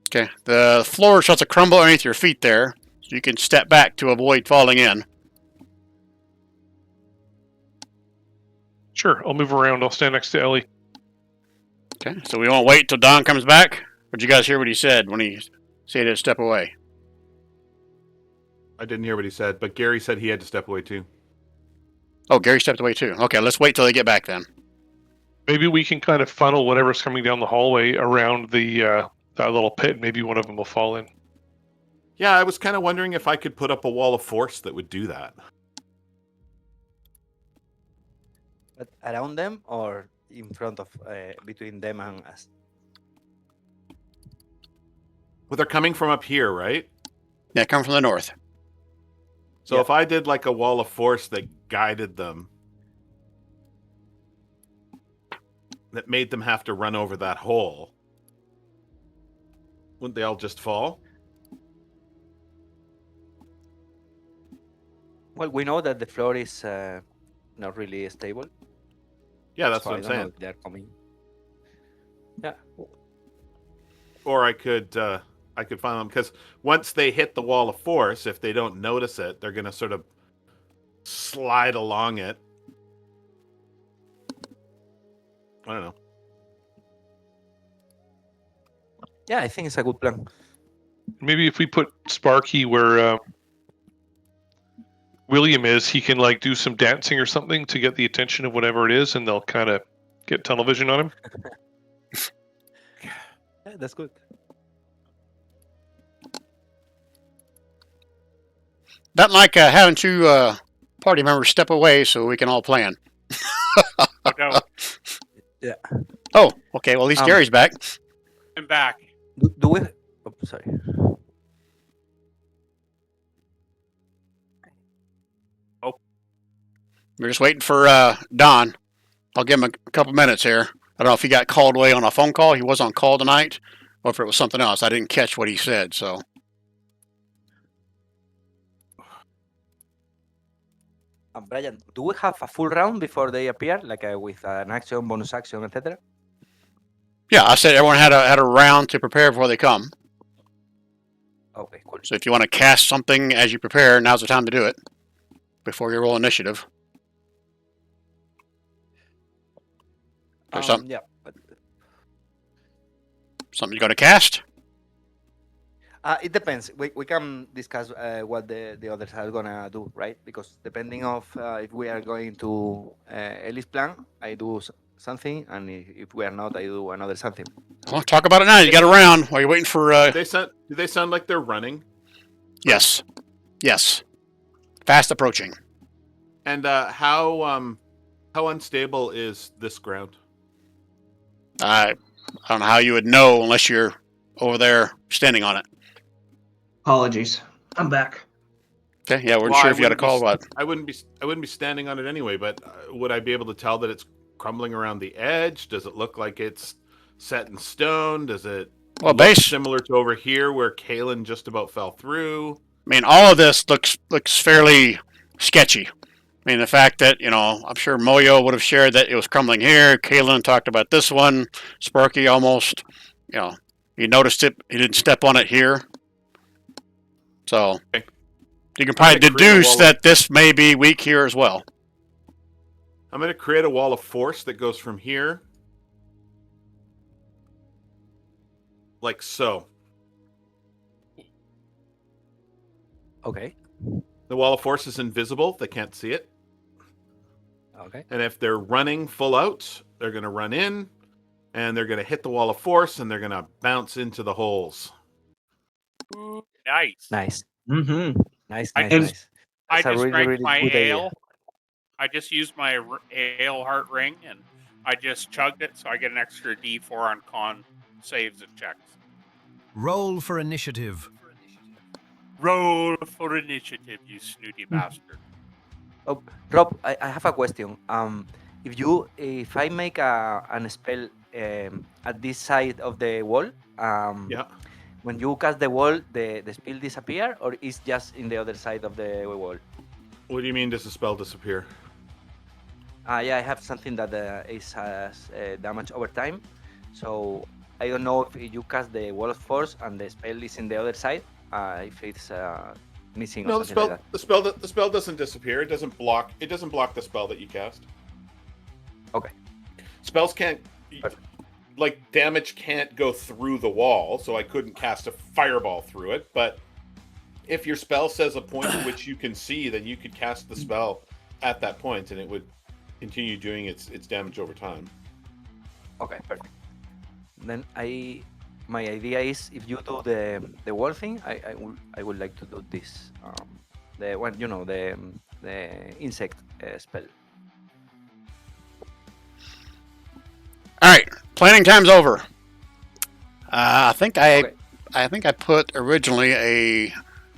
Okay. The floor starts to crumble underneath your feet there, so you can step back to avoid falling in. Sure, I'll move around. I'll stand next to Ellie. Okay. So we won't wait till Don comes back? Or did you guys hear what he said when he said to step away? I didn't hear what he said, but Gary said he had to step away too. Oh, Gary stepped away too. Okay, let's wait till they get back then. Maybe we can kind of funnel whatever's coming down the hallway around that little pit. Maybe one of them will fall in. Yeah, I was kind of wondering if I could put up a wall of force that would do that. But around them or in front of, between them and us? Well, they're coming from up here, right? Yeah, come from the north. So Yeah. if I did like a wall of force that guided them, that made them have to run over that hole, wouldn't they all just fall? Well, we know that the floor is not really stable. Yeah, that's so what I I'm don't know saying. if they're coming. Yeah. Or I could find them, because once they hit the wall of force, if they don't notice it, they're going to sort of slide along it. I don't know. Yeah, I think it's a good plan. Maybe if we put Sparky where William is, he can like do some dancing or something to get the attention of whatever it is, and they'll kind of get tunnel vision on him. Yeah, that's good. Not like having two party members step away so we can all plan. No, Yeah. Oh, okay. Well, at least Gary's back. I'm back. Do we? Oh, sorry. We're just waiting for Don. I'll give him a couple minutes here. I don't know if he got called away on a phone call. He was on call tonight, or if it was something else. I didn't catch what he said. So Brian, do we have a full round before they appear, like with an action, bonus action, etc.? Yeah, I said everyone had a round to prepare before they come. Okay, cool. So if you want to cast something as you prepare, now's the time to do it before you roll initiative. Or something Yeah. But, you're going to cast? it depends. We can discuss what the others are gonna do, right? Because depending of if we are going to Ellie's plan, I do something, and if we are not, I do another something. Well, talk about it now. You got a round while you're waiting for. Do they sound like they're running? Yes. Yes. Fast approaching. And how unstable is this ground? I don't know how you would know unless you're over there standing on it. Apologies. I'm back. Okay, yeah, we're Well, sure I if you got a wouldn't be call. s- What? I wouldn't be standing on it anyway. But would I be able to tell that it's crumbling around the edge? Does it look like it's set in stone? Does it Well, look base. similar to over here where Kalen just about fell through? I mean, all of this looks fairly sketchy. I mean, the fact that, I'm sure Moyo would have shared that it was crumbling here. Kalen talked about this one. Sparky almost, he noticed it. He didn't step on it here. So Okay. you can probably gonna create a deduce wall of- that this may be weak here as well. I'm going to create a wall of force that goes from here, like so. Okay. The wall of force is invisible. They can't see it. Okay. And if they're running full out, they're going to run in, and they're going to hit the wall of force, and they're going to bounce into the holes. Ooh, nice. Nice. Mm-hmm. Nice. I Nice. just- Nice. I That's a just really, drank really my good idea. ale. I just used my ale heart ring, and I just chugged it, so I get an extra D4 on con saves and checks. Roll for initiative. Roll for initiative, you snooty bastard. Oh, Rob, I have a question. If I make an spell at this side of the wall, Yeah. when you cast the wall, the spell disappear, or is just in the other side of the wall? What do you mean, does the spell disappear? Yeah, I have something that is has damage over time, so I don't know if you cast the wall of force and the spell is in the other side, if it's missing No, or the something spell like that. the spell doesn't disappear. It doesn't block the spell that you cast. Okay. Spells can't Perfect. like damage can't go through the wall, so I couldn't cast a fireball through it, but if your spell says a point at which you can see, then you could cast the spell at that point and it would continue doing its damage over time. Okay, perfect. Then my idea is if you do the wall thing, I would like to do this the one the insect spell. All right, planning time's over. I think Okay. I put originally a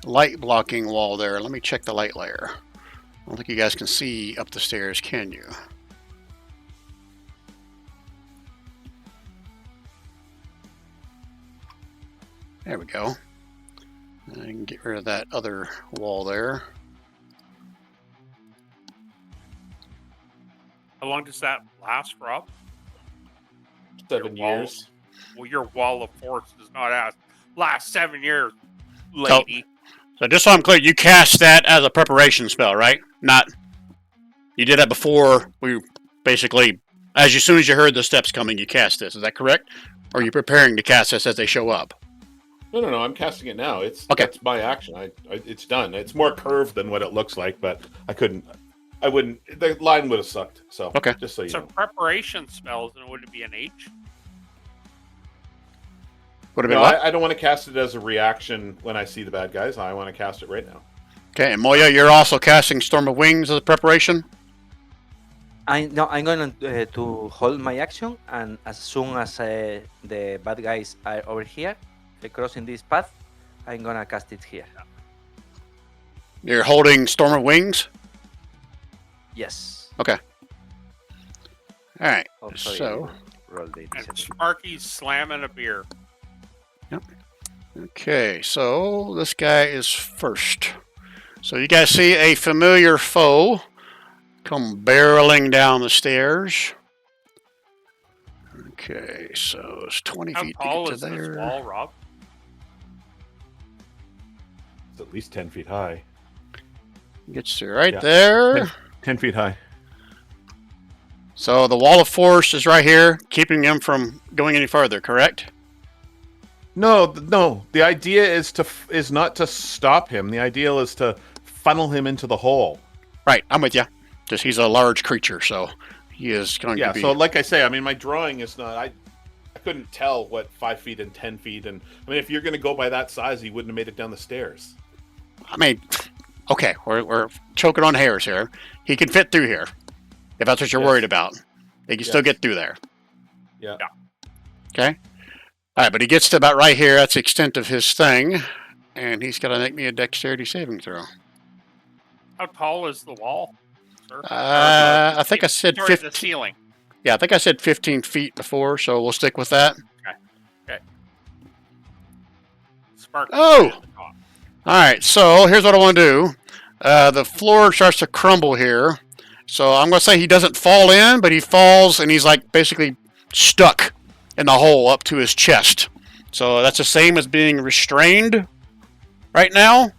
light blocking wall there. Let me check the light layer. I don't think you guys can see up the stairs, can you? There we go. I can get rid of that other wall there. How long does that last, Rob? 7 Your wall- years. Well, your wall of force does not last 7 years, lady. So just so I'm clear, you cast that as a preparation spell, right? Not you did that before we basically, as soon as you heard the steps coming, you cast this. Is that correct? Or are you preparing to cast this as they show up? No, I'm casting it now. It's Okay. That's my action. It's done. It's more curved than what it looks like, but I wouldn't. The line would have sucked. So Okay. just so you So know. preparation spells, and would it be an H? Would have been No, what? I don't want to cast it as a reaction when I see the bad guys. I want to cast it right now. Okay, and Moya, you're also casting Storm of Wings as a preparation? I'm going to hold my action, and as soon as the bad guys are over here, crossing this path, I'm gonna cast it here. You're holding Storm of Wings? Yes. Okay. Alright, Oh, sorry, I so... didn't roll the And initiative. Sparky's slamming a beer. Okay, so this guy is first. So you guys see a familiar foe come barreling down the stairs. Okay, so it's 20 How feet to tall get to is this there. wall, Rob? It's at least 10 feet high. Gets to right Yeah. there. 10 feet high. So the wall of force is right here, keeping him from going any further, correct? No. The idea is not to stop him. The idea is to funnel him into the hole. Right, I'm with you. Just he's a large creature, so he is going to be... So like I say, I mean, my drawing is not... I couldn't tell what 5 feet and 10 feet, and I mean, if you're going to go by that size, he wouldn't have made it down the stairs. I mean, okay, we're choking on hairs here. He can fit through here, if that's what you're worried about. He can still get through there. Yeah. Okay? All right, but he gets to about right here. That's the extent of his thing, and he's got to make me a dexterity saving throw. How tall is the wall? Sir? I think I said Sorry, 15. the ceiling. Yeah, I think I said 15 feet before, so we'll stick with that. Okay. Spark. Oh! All right, so here's what I want to do. The floor starts to crumble here. So I'm going to say he doesn't fall in, but he falls, and he's like basically stuck in the hole up to his chest. So that's the same as being restrained right now.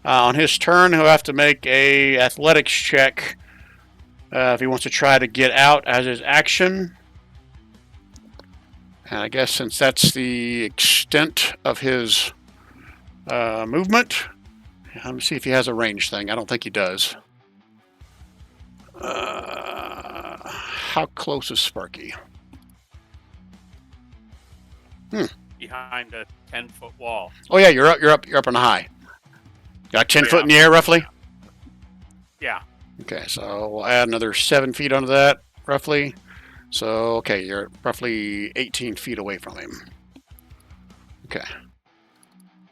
On his turn, he'll have to make a athletics check if he wants to try to get out as his action. And I guess since that's the extent of his movement, let me see if he has a range thing. I don't think he does. How close is Sparky? Behind a 10-foot wall. Oh yeah, you're up on the high. Got 10 foot in the air roughly? Yeah. Okay, so we'll add another 7 feet onto that, roughly. So, okay, you're roughly 18 feet away from him. Okay.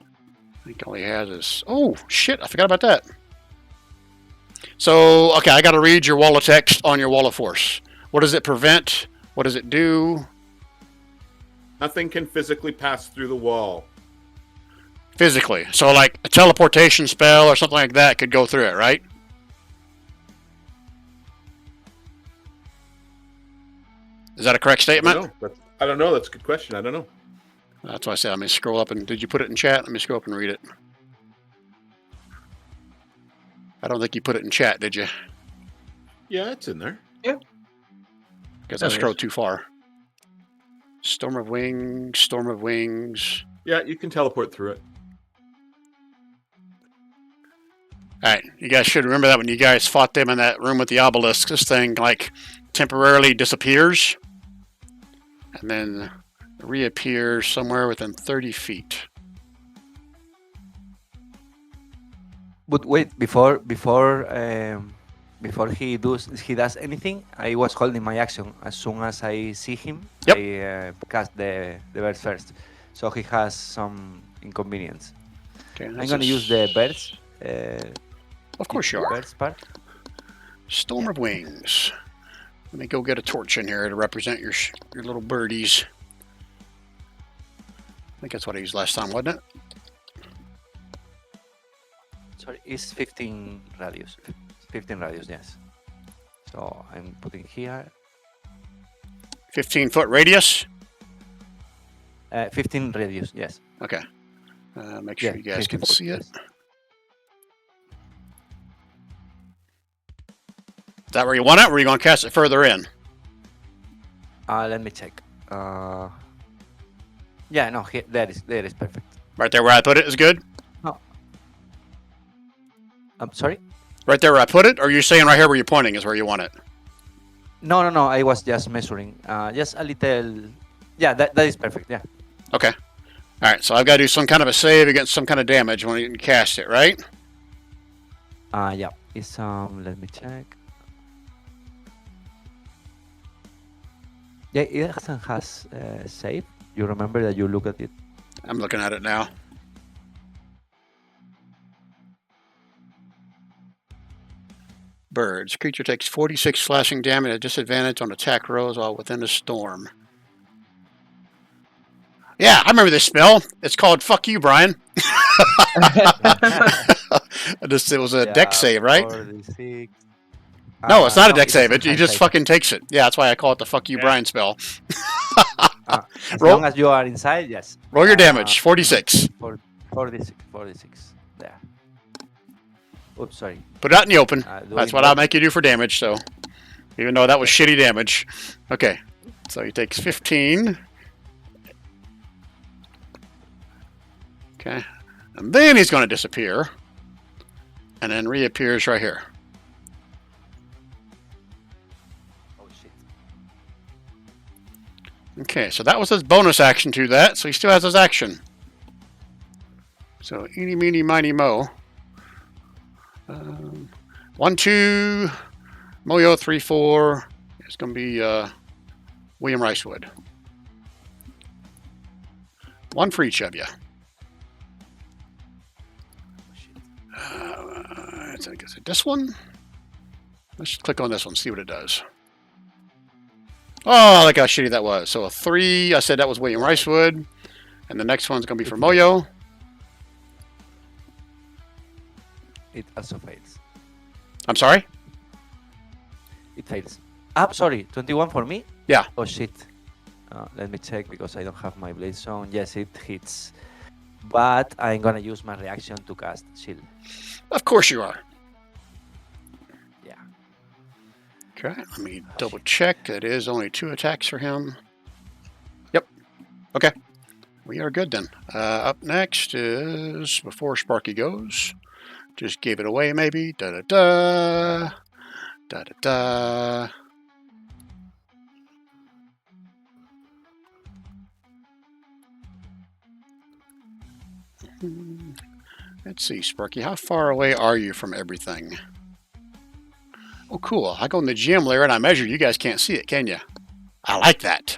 I think all he has is... Oh, shit, I forgot about that. So, okay, I got to read your wall of text on your wall of force. What does it prevent? What does it do? Nothing can physically pass through the wall. Physically. So, like, a teleportation spell or something like that could go through it, right? Is that a correct statement? I don't know. That's a good question. I don't know. That's why I said, let me scroll up and... Did you put it in chat? Let me scroll up and read it. I don't think you put it in chat, did you? Yeah, it's in there. Yeah. Because I scrolled too far. Storm of Wings, Storm of Wings. Yeah, you can teleport through it. Alright, you guys should remember that when you guys fought them in that room with the obelisk, this thing, like, temporarily disappears. And then reappears somewhere within 30 feet. But wait, before he does anything, I was holding my action. As soon as I see him, Yep. I cast the birds first, so he has some inconvenience. Okay, I'm gonna use the birds. Of course you are. Birds part. Storm of Wings. Let me go get a torch in here to represent your little birdies. I think that's what I used last time, wasn't it? Sorry, it's 15 radius. 15 radius, yes. So I'm putting here. 15-foot radius? 15 radius, yes. Okay. Make sure you guys can see it. Is that where you want it, or are you going to cast it further in? Let me check. Yeah, no, there is perfect. Right there where I put it is good? No. I'm sorry? Right there where I put it, or are you saying right here where you're pointing is where you want it? No. I was just measuring. Just a little. Yeah, that is perfect. Yeah. Okay. All right, so I've got to do some kind of a save against some kind of damage when you cast it, right? Yeah. It's Let me check. Yeah, it has save. You remember that you look at it. I'm looking at it now. Birds. Creature takes 46 slashing damage at disadvantage on attack rolls while within a storm. Yeah, I remember this spell. It's called Fuck You, Brian. It was a deck save, right? 46. No, it's not a no, deck it save. doesn't He have just save. fucking takes it. Yeah, that's why I call it the fuck you, Yeah. Brian spell. As Roll- long as you are inside, yes. Roll your damage. 46. 46. There. Oops, sorry. Put it out in the open. Do That's I what I'll invoke? make you do for damage, so. Even though that was shitty damage. Okay. So he takes 15. Okay. And then he's going to disappear. And then reappears right here. Oh shit. Okay, so that was his bonus action to that, so he still has his action. So, eeny, meeny, miny, mo. 1, 2, Moyo, 3, 4. It's going to be William Ricewood. 1 for each of you. I guess this one. Let's just click on this one, see what it does. Oh, look how shitty that was. So a 3, I said that was William Ricewood. And the next one's going to be for Moyo. It also fails. I'm sorry? It fails. Sorry, 21 for me? Yeah. Oh shit. Let me check because I don't have my blade zone. Yes, it hits. But I'm gonna use my reaction to cast shield. Of course you are. Yeah. Okay, let me double check. It is only 2 attacks for him. Yep. Okay. We are good then. Up next is, before Sparky goes, just gave it away maybe. Da-da-da. Da-da-da. Let's see, Sparky, how far away are you from everything? Oh, cool. I go in the gym layer and I measure. You guys can't see it, can you? I like that.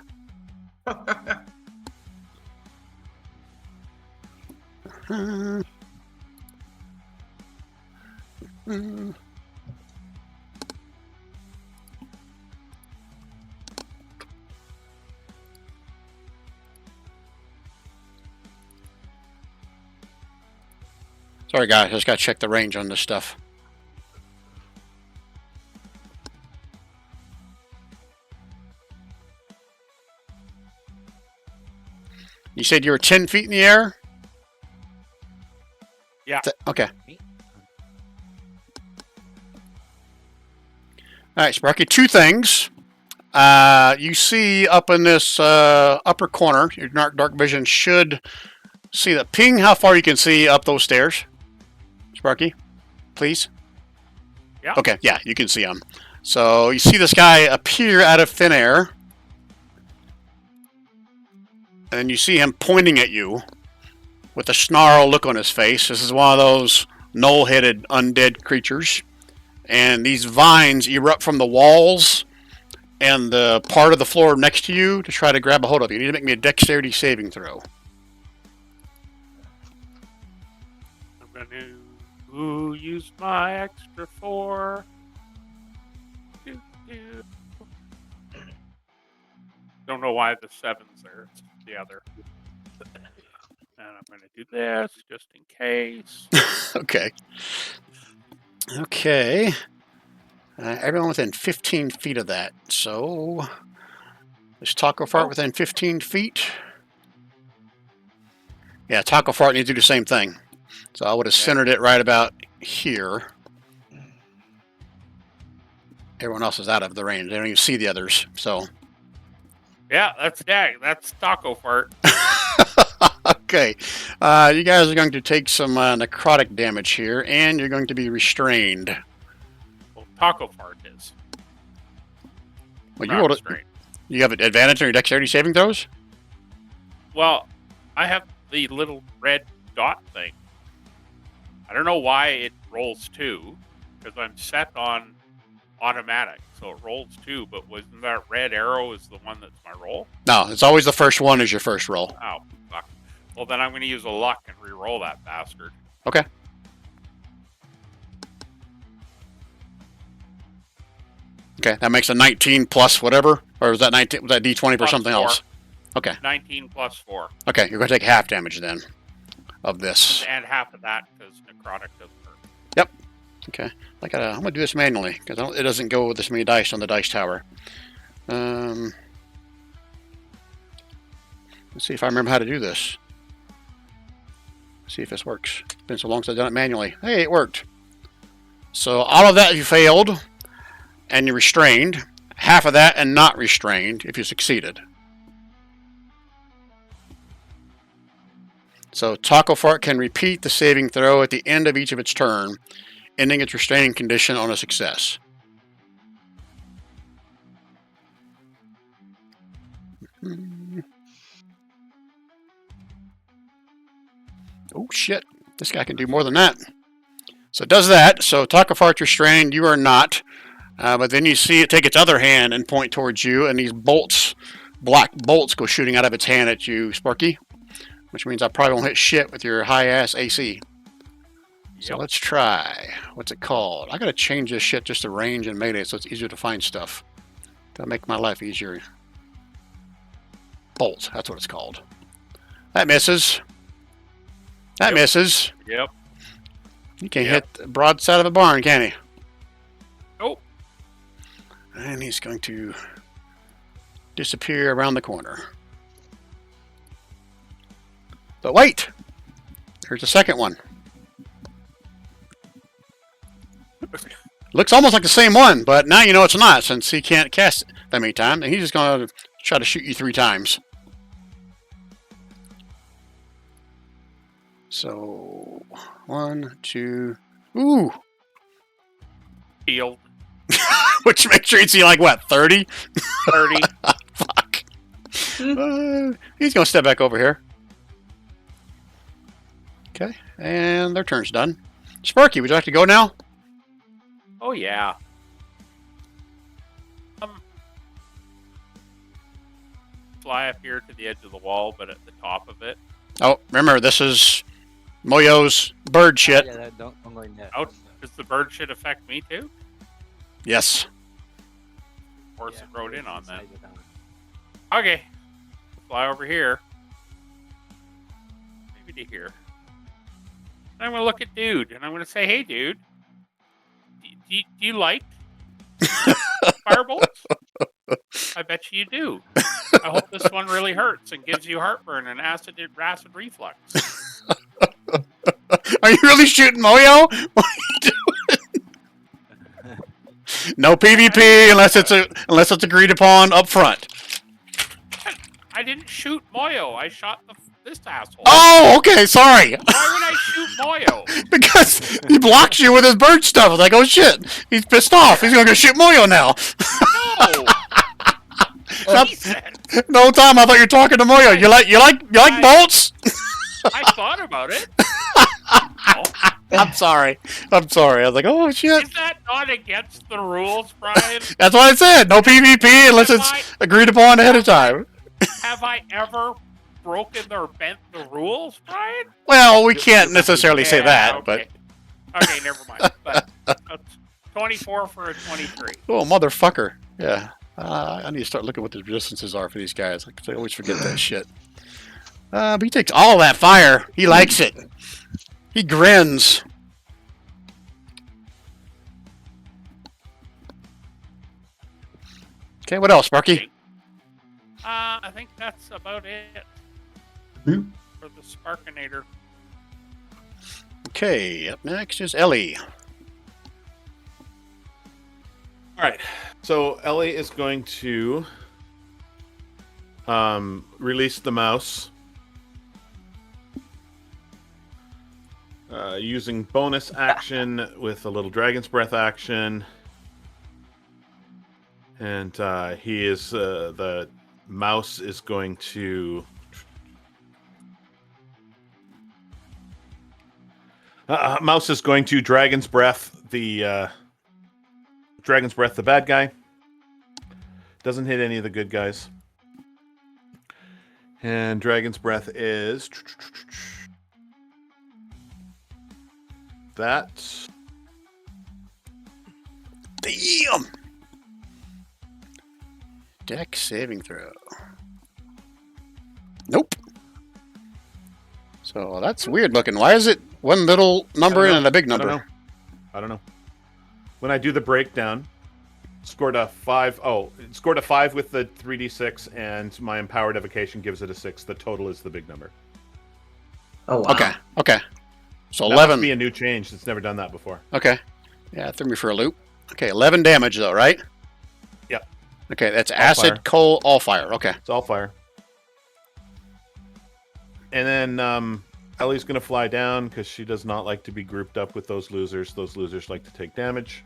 Sorry, guys. I just got to check the range on this stuff. You said you were 10 feet in the air? Yeah. Okay. All right, Sparky, 2 things. You see up in this upper corner, your dark vision should see the ping how far you can see up those stairs. Sparky, please. Yeah. Okay, yeah, you can see him. So you see this guy appear out of thin air. And you see him pointing at you with a snarl look on his face. This is one of those knoll-headed undead creatures. And these vines erupt from the walls and the part of the floor next to you to try to grab a hold of you. You need to make me a dexterity saving throw. I'm going to use my extra 4. Don't know why the 7's there. It's the other. And I'm going to do this just in case. Okay. Okay. Everyone within 15 feet of that. So, is Taco Fart within 15 feet? Yeah, Taco Fart needs to do the same thing. So I would have centered it right about here. Everyone else is out of the range. They don't even see the others. So. Yeah, that's Dag. That's Taco Fart. Okay. You guys are going to take some necrotic damage here, and you're going to be restrained. Well, Taco Fart is. Well, you Not rolled it. straight. You have an advantage on your dexterity saving throws? Well, I have the little red dot thing. I don't know why it rolls 2, because I'm set on automatic, so it rolls 2, but wasn't that red arrow is the one that's my roll? No, it's always the first one is your first roll. Oh, fuck. Well, then I'm going to use a luck and re-roll that bastard. Okay. Okay, that makes a 19 plus whatever, or was that 19? Was that D20 for Plus something 4. else? Okay. 19 plus 4. Okay, you're going to take half damage then of this. And half of that because necrotic doesn't hurt. Yep. Okay, I'm gonna do this manually because it doesn't go with this many dice on the dice tower. Let's see if I remember how to do this. See if this works. It's been so long since I've done it manually. Hey, it worked. So all of that if you failed and you're restrained. Half of that and not restrained if you succeeded. So Taco Fart can repeat the saving throw at the end of each of its turn, ending its restraining condition on a success. Oh shit, this guy can do more than that. So it does that. So Taco Fart's restrained, you are not. But then you see it take its other hand and point towards you, and these bolts, black bolts, go shooting out of its hand at you, Sparky. Which means I probably won't hit shit with your high-ass AC. So let's try. What's it called? I gotta change this shit just to range and melee so it's easier to find stuff. That'll make my life easier. Bolt, that's what it's called. That misses. That misses. Yep. You can't hit the broadside of a barn, can he? Nope. And he's going to disappear around the corner. But wait! Here's the second one. Looks almost like the same one, but now you know it's not, since he can't cast it that many times, and he's just going to try to shoot you 3 times. So, 1, 2... Ooh! Field. Which makes sure you see, like, what, 30? 30. Fuck. He's going to step back over here. Okay, and their turn's done. Sparky, would you like to go now? Oh, yeah. Fly up here to the edge of the wall, but at the top of it. Oh, remember, this is Moyo's bird shit. Yeah, don't go in there. Oh, does the bird shit affect me too? Yes. Of course, it wrote in on that. Slide it down. Okay. Fly over here. Maybe to here. And I'm going to look at dude, and I'm going to say, hey, dude, do you like firebolts? I bet you do. I hope this one really hurts and gives you heartburn and acid reflux. Are you really shooting Moyo? What are you doing? No PvP unless it's agreed upon up front. I didn't shoot Moyo. I shot this asshole. Oh, okay, sorry. Why would I shoot Moyo? Because he blocks you with his bird stuff. I was like, oh shit, he's pissed off. He's gonna go shoot Moyo now. No. Jesus. The whole time I thought you were talking to Moyo. You like bolts? I thought about it. I'm sorry. I was like, oh shit. Is that not against the rules, Brian? That's what I said. No PvP unless it's agreed upon ahead of time. Have I ever broken or bent the rules, Brian? Well, we can't necessarily say that, okay. Okay, never mind. But 24 for a 23. Oh, motherfucker. Yeah. I need to start looking what the resistances are for these guys. I always forget that shit. But he takes all that fire. He likes it. He grins. Okay, what else, Sparky? I think that's about it for the Sparkinator. Okay, up next is Ellie. All right. So Ellie is going to release the mouse using bonus action with a little Dragon's Breath action. And the mouse is going to Dragon's Breath the bad guy. Doesn't hit any of the good guys. And Dragon's Breath is that. Damn! Dex saving throw. Nope. So that's weird looking. Why is it one little number and a big number? I don't know. when I do the breakdown, scored a 5. Oh, it scored a 5 with the 3d6, and my empowered evocation gives it a 6. The total is the big number. Oh wow. Okay. So That 11. must be a new change. It's never done that before. Okay. Yeah, threw me for a loop. Okay, 11 damage though, right? Yep. Okay, that's All acid, fire. coal, all fire. Okay. It's all fire. And then Ellie's going to fly down because she does not like to be grouped up with those losers. Those losers like to take damage.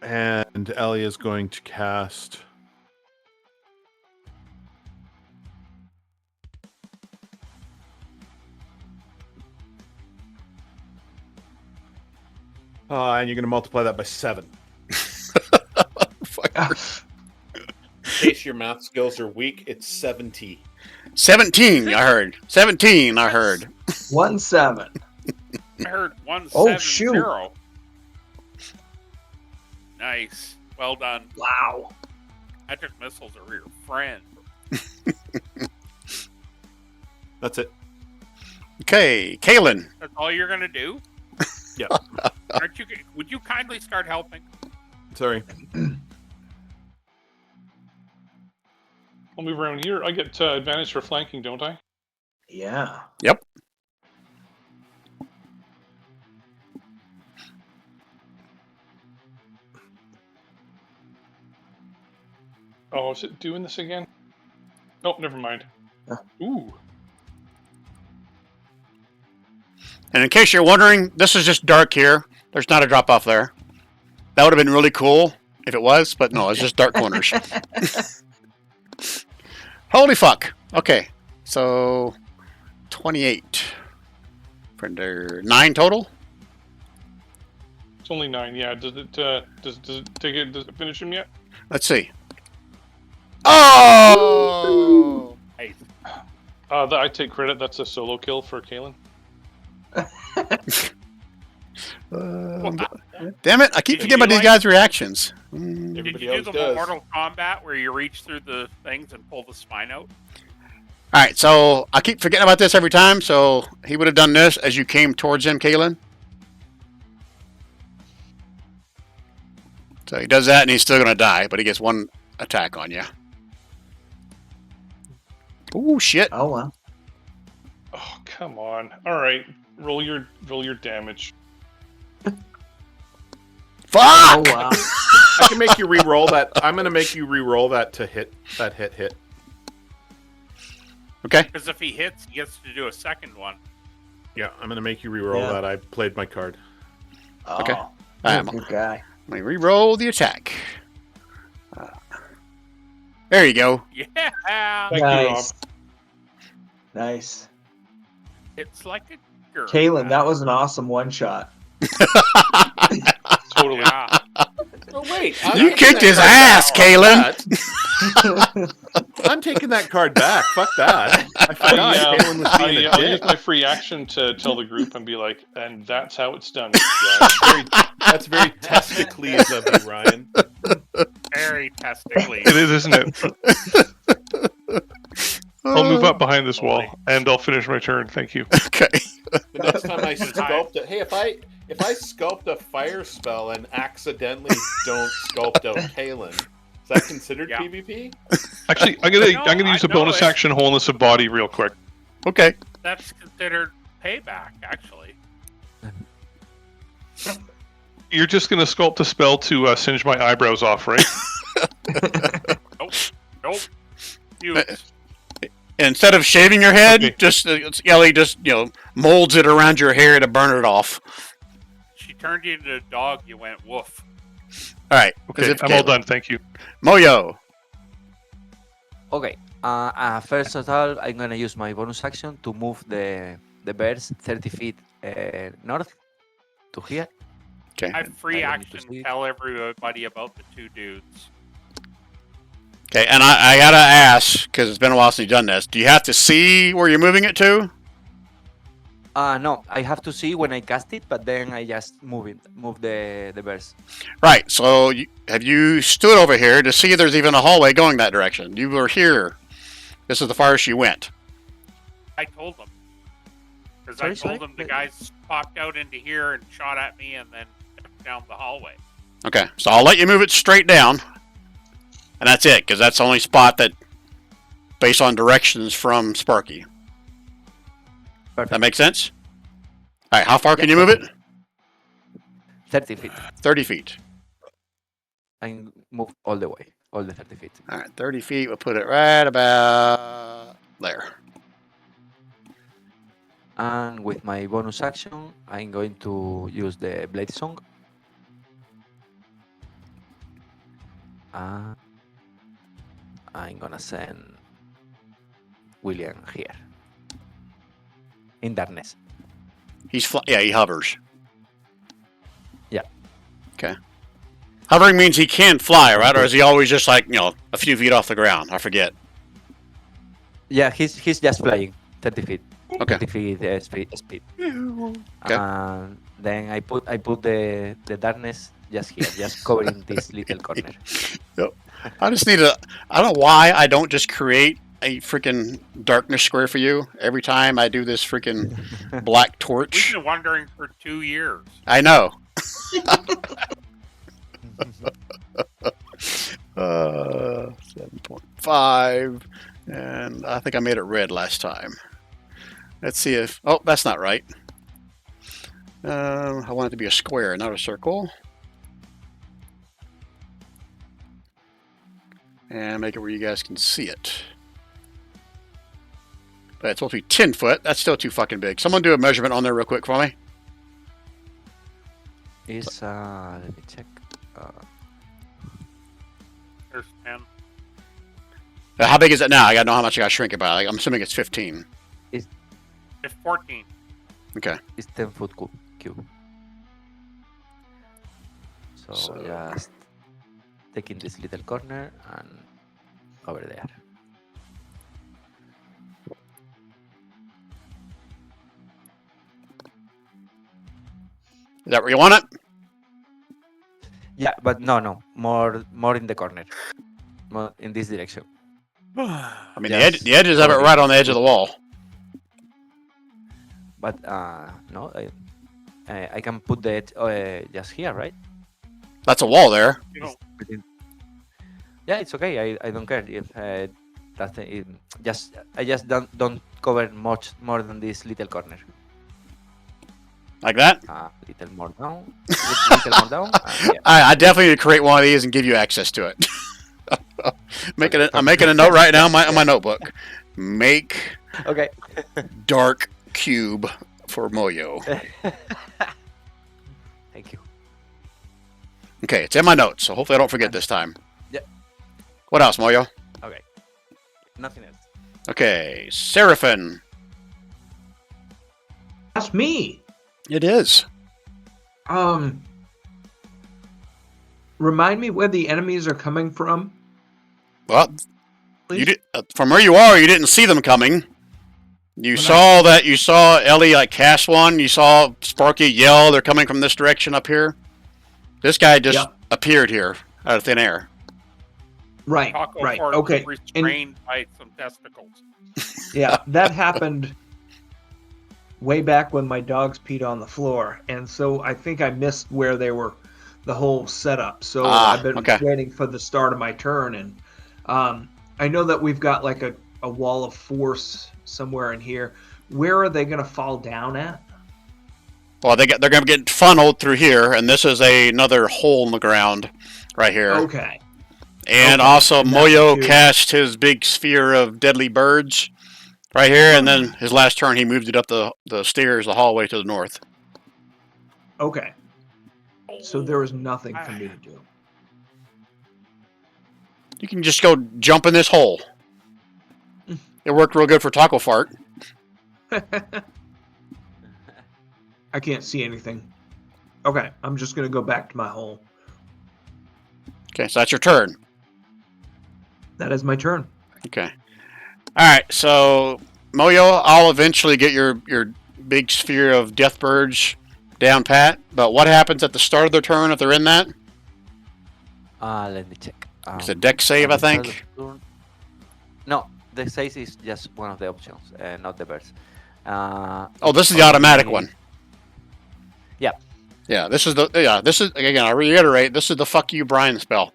And Ellie is going to cast... and you're going to multiply that by 7. In case your math skills are weak, it's 70. 17, I heard. 17, I heard. 1-7. I heard 170. Oh, shoot. Nice. Well done. Wow. Magic missiles are your friend. That's it. Okay, Kalen. That's all you're gonna do? Yeah. Aren't you? Would you kindly start helping? Sorry. I'll move around here. I get advantage for flanking, don't I? Yeah. Yep. Oh, is it doing this again? Oh, never mind. Ooh. And in case you're wondering, this is just dark here. There's not a drop off there. That would have been really cool if it was, but no, it's just dark corners. Holy fuck. Okay, so 28. Printer 9 total? It's only 9, yeah. Does it take it? Does it finish him yet? Let's see. Oh! Hey, I take credit. That's a solo kill for Kalen. Damn it, I keep Did forgetting you about these like- guys' reactions. did Everybody you do else the does. Mortal Kombat where you reach through the things and pull the spine out? Alright, so I keep forgetting about this every time, so he would have done this as you came towards him, Kalen. So he does that and he's still going to die, but he gets 1 attack on you. Ooh, shit. Oh wow. Oh, come on. All right, roll your damage. Fuck! Oh wow. I can make you re-roll that. I'm going to make you re-roll that to hit. That hit. Okay. Because if he hits, he gets to do a second one. Yeah, I'm going to make you re-roll Yeah. that. I played my card. Oh, Okay. you're a I'm good guy. Let me re-roll the attack. There you go. Yeah, Thank you, Rob. Nice. Nice. it's like a girl. Kalen, that was an awesome one shot. Totally. Yeah. Oh wait, You kicked his ass, Kalen. I'm taking that card back. Fuck that. I forgot Kalen was being a I'll dick. use my free action to tell the group and be like, and that's how it's done. guys." That's very testicles of you, Ryan. Very testically. It is, isn't it? I'll move up behind this wall and I'll finish my turn. Thank you. Okay. The next time I sculpt it, hey, if I sculpt a fire spell and accidentally don't sculpt out Kalen, is that considered Yeah. PvP? Actually, I'm gonna use a bonus action wholeness of body real quick. Okay. That's considered payback, actually. You're just gonna sculpt a spell to singe my eyebrows off, right? Nope. You. Instead of shaving your head, Okay. just Ellie just molds it around your hair to burn it off. She turned you into a dog. You went woof. All right. Okay, I'm all done. Thank you. Moyo. Okay. First of all, I'm gonna use my bonus action to move the bears 30 feet north to here. Okay. I free I don't need to action see it. tell everybody about the 2 dudes. Okay, and I gotta ask because it's been a while since you've done this. Do you have to see where you're moving it to? No, I have to see when I cast it, but then I just move the bears. Right. So have you stood over here to see if there's even a hallway going that direction? You were here. This is the farthest you went. I told them. Because Sorry, I told sorry? him the guys popped out into here and shot at me and then down the hallway. Okay, so I'll let you move it straight down, and that's it, because that's the only spot that, based on directions from Sparky. Perfect. That makes sense? All right, how far can you move it? 30 feet. 30 feet. I move all the way, all the 30 feet. All right, 30 feet. We'll put it right about there. And with my bonus action, I'm going to use the Blade Song. And I'm gonna send William here. In darkness. Yeah, he hovers. Yeah. Okay. Hovering means he can fly, right? Or is he always just like, a few feet off the ground? I forget. Yeah, he's just flying 30 feet. Okay. 30 feet speed. Okay. And then I put the darkness just here, just covering this little corner. Yep. I just need I don't know why I don't just create a freaking darkness square for you every time I do this freaking black We've torch. been wondering for 2 years. I know. 7.5, and I think I made it red last time. Let's see if... Oh, that's not right. I want it to be a square, not a circle. And make it where you guys can see it. But it's supposed to be 10 foot. That's still too fucking big. Someone do a measurement on there real quick for me. It's let me check. There's 10. How big is it now? I gotta know how much I gotta shrink it by. I'm assuming it's 15. It's 14. Okay. It's 10 foot cube. So just taking this little corner and over there. Is that where you want it? Yeah, but no, more in the corner, more in this direction. I mean, Yes. the edges of it right on the edge of the wall. But no, I can put the edge just here, right? That's a wall there. You know, Yeah, it's okay. I don't care if that I just don't cover much more than this little corner. Like that? Little more down. Little more down. Yeah. I definitely need to create one of these and give you access to it. I'm making a note right now on my notebook. Make Okay. dark cube for Moyo. Thank you. Okay, it's in my notes, so hopefully I don't forget this time. Yeah. What else, Moyo? Okay. Nothing else. Okay, Seraphin. That's me. It is. Remind me where the enemies are coming from. Well, Please? you did, from where you are, you didn't see them coming. You saw Ellie like cast one. You saw Sparky yell. They're coming from this direction up here. This guy just appeared here out of thin air. Right, Taco right, Fort okay. was restrained by some testicles. Yeah, that happened way back when my dogs peed on the floor, and so I think I missed where they were, the whole setup. So I've been waiting for the start of my turn, and I know that we've got like a wall of force somewhere in here. Where are they going to fall down at? Well, they're going to get funneled through here, and this is another hole in the ground right here. Okay. And Okay. also, And Moyo that's cast his big sphere of deadly birds right here, and then his last turn he moved it up the stairs, the hallway to the north. Okay. So there was nothing for me to do. You can just go jump in this hole. It worked real good for Taco Fart. I can't see anything. Okay, I'm just going to go back to my hole. Okay, so that's your turn. That is my turn. Okay. All right, so Moyo, I'll eventually get your big sphere of death birds down pat. But what happens at the start of their turn if they're in that? Let me check. It's a deck save, I at the start think. of turn- No, the save is just one of the options, not the birds. Oh, this is the automatic one. Yeah. Yeah, this is again. I reiterate, this is the fuck you, Brian spell.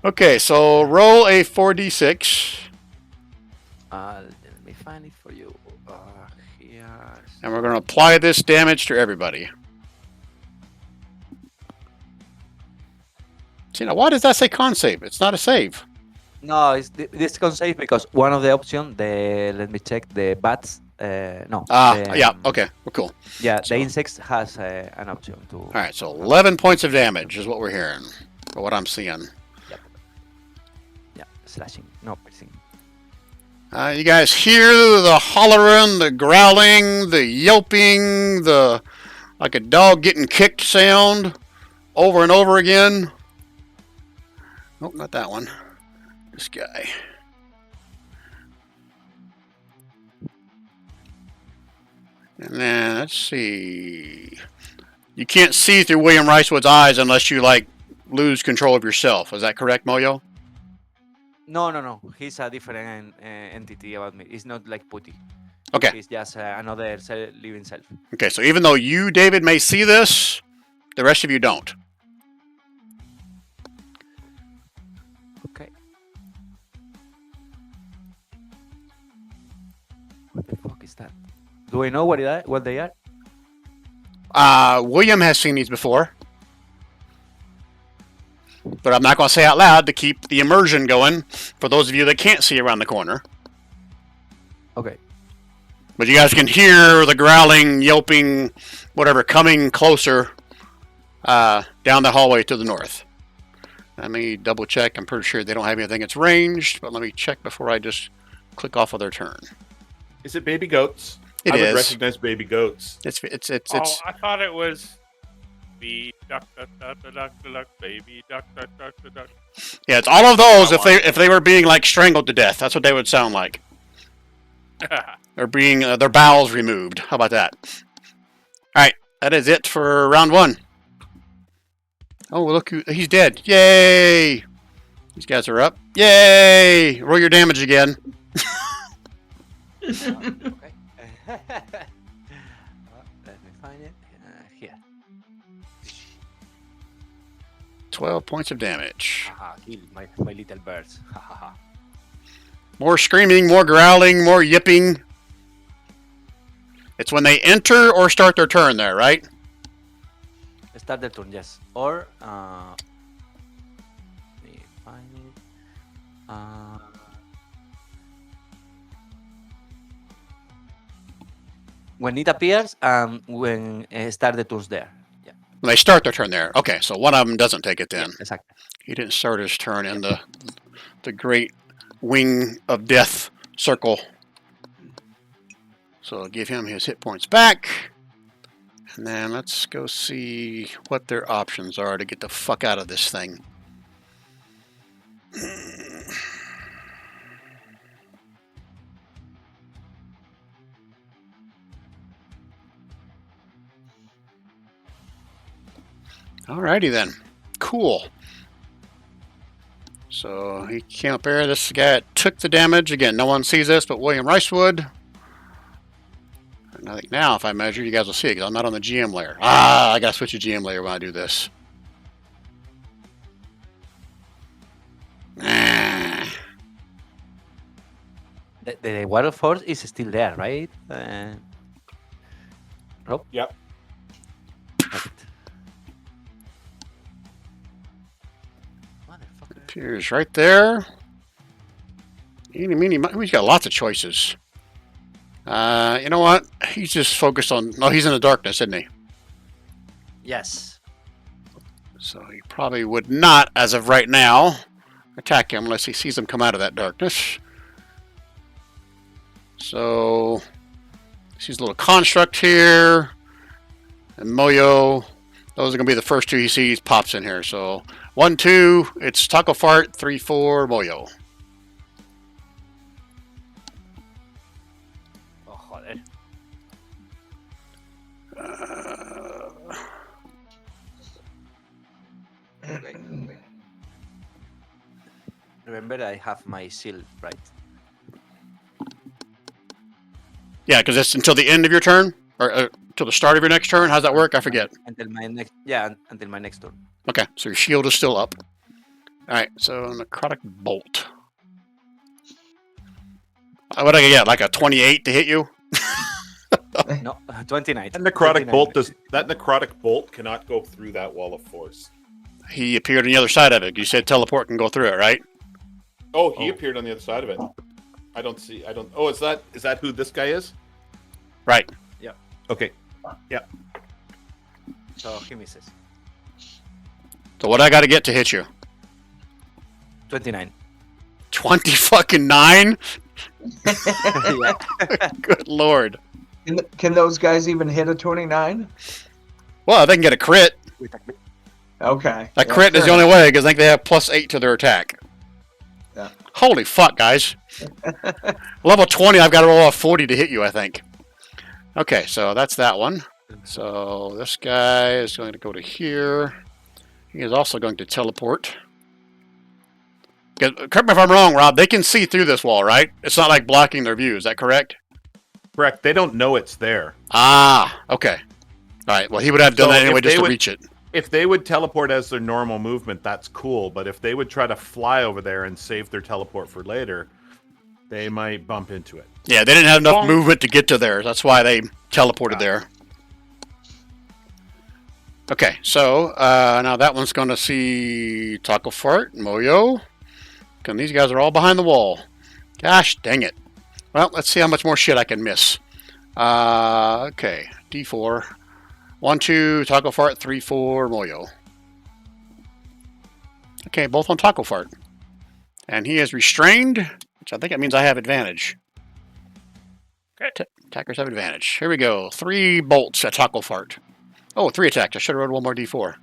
Okay, so roll a 4d6, Let me find it for you. Here. and we're going to apply this damage to everybody. See, now why does that say con save? It's not a save. No, this con save because one of the options, let me check the bats. No. Yeah, okay, well, cool. Yeah, So- the insects has an option to. All right, so 11 points of damage is what we're hearing, or what I'm seeing. Yeah, slashing, no piercing. You guys hear the hollering, the growling, the yelping, the like a dog getting kicked sound over and over again. Nope, not that one. This guy. And then, let's see. You can't see through William Ricewood's eyes unless you, like, lose control of yourself. Is that correct, Moyo? No. He's a different entity about me. It's not like Putty. Okay. He's just another living self. Okay, so even though you, David, may see this, the rest of you don't. Okay. What the fuck is that? Do I know what they are? William has seen these before. But I'm not going to say out loud to keep the immersion going for those of you that can't see around the corner. Okay. But you guys can hear the growling, yelping, whatever, coming closer down the hallway to the north. Let me double check. I'm pretty sure they don't have anything that's ranged, but let me check before I just click off of their turn. Is it baby goats? It I is. would recognize baby goats. It's Oh, I thought it was the duck, baby duck, duck. yeah, it's all of those if they were being like strangled to death. That's what they would sound like. They're being their bowels removed. How about that? All right, that is it for round one. Oh, look, he's dead. Yay! These guys are up. Yay! Roll your damage again. Okay. Let me find it. Here. 12 points of damage. Haha, kill my little birds. Hahaha. More screaming, more growling, more yipping. It's when they enter or start their turn there, right? Start the turn, yes. Or let me find it. When it appears and when start the turns there. Yeah. When they start their turn there. Okay, so one of them doesn't take it then. Yeah, exactly. He didn't start his turn in the great wing of death circle. So I'll give him his hit points back. And then let's go see what their options are to get the fuck out of this thing. Alrighty then. Cool. So he can't bear this guy that took the damage. Again, no one sees this but William Ricewood. And I think now if I measure, you guys will see it because I'm not on the GM layer. I gotta switch to GM layer when I do this. The water force is still there, right? Rob? Yep. Perfect. Motherfucker. Appears right there. Eeny, meeny, he's got lots of choices. You know what? He's just focused on... No, he's in the darkness, isn't he? Yes. So he probably would not, as of right now, attack him unless he sees him come out of that darkness. So... sees a little construct here. And Moyo. Those are going to be the first two he sees. Pops in here. So 1, 2. It's Taco Fart. 3, 4. Moyo. Oh, joder. Okay. Remember, I have my shield, right? Yeah, because it's until the end of your turn, or until the start of your next turn. How's that work? I forget. Until my next turn. Okay, so your shield is still up. All right, so necrotic bolt. What I get? Like a 28 to hit you? No, 29. That necrotic 29. bolt cannot go through that wall of force. He appeared on the other side of it. You said teleport can go through it, right? Oh, he appeared on the other side of it. I don't. Oh, is that who this guy is? Right. Yeah. Okay. Yeah. So he misses. So what I got to get to hit you? 29. 20 fucking 9? Yeah. Good lord. Can those guys even hit a 29? Well, they can get a crit. Okay. A crit is the only way because I think they have +8 to their attack. Yeah. Holy fuck, guys. Level 20, I've got to roll a 40 to hit you, I think. Okay, so that's that one. So this guy is going to go to here. He is also going to teleport. Correct me if I'm wrong, Rob. They can see through this wall, right? It's not like blocking their view. Is that correct? Correct. They don't know it's there. Ah, okay. All right. Well, he would have done that anyway just to reach it. If they would teleport as their normal movement, that's cool. But if they would try to fly over there and save their teleport for later, they might bump into it. Yeah, they didn't have enough movement to get to there. That's why they teleported there. Okay, so now that one's going to see Taco Fart, Moyo. And these guys are all behind the wall. Gosh dang it. Well, let's see how much more shit I can miss. Okay, D4. 1, 2, Taco Fart, 3, 4, Moyo. Okay, both on Taco Fart. And he is restrained, which I think that means I have advantage. Okay. Attackers have advantage. Here we go. 3 bolts at Taco Fart. Oh, 3 attacks. I should have rolled one more D4.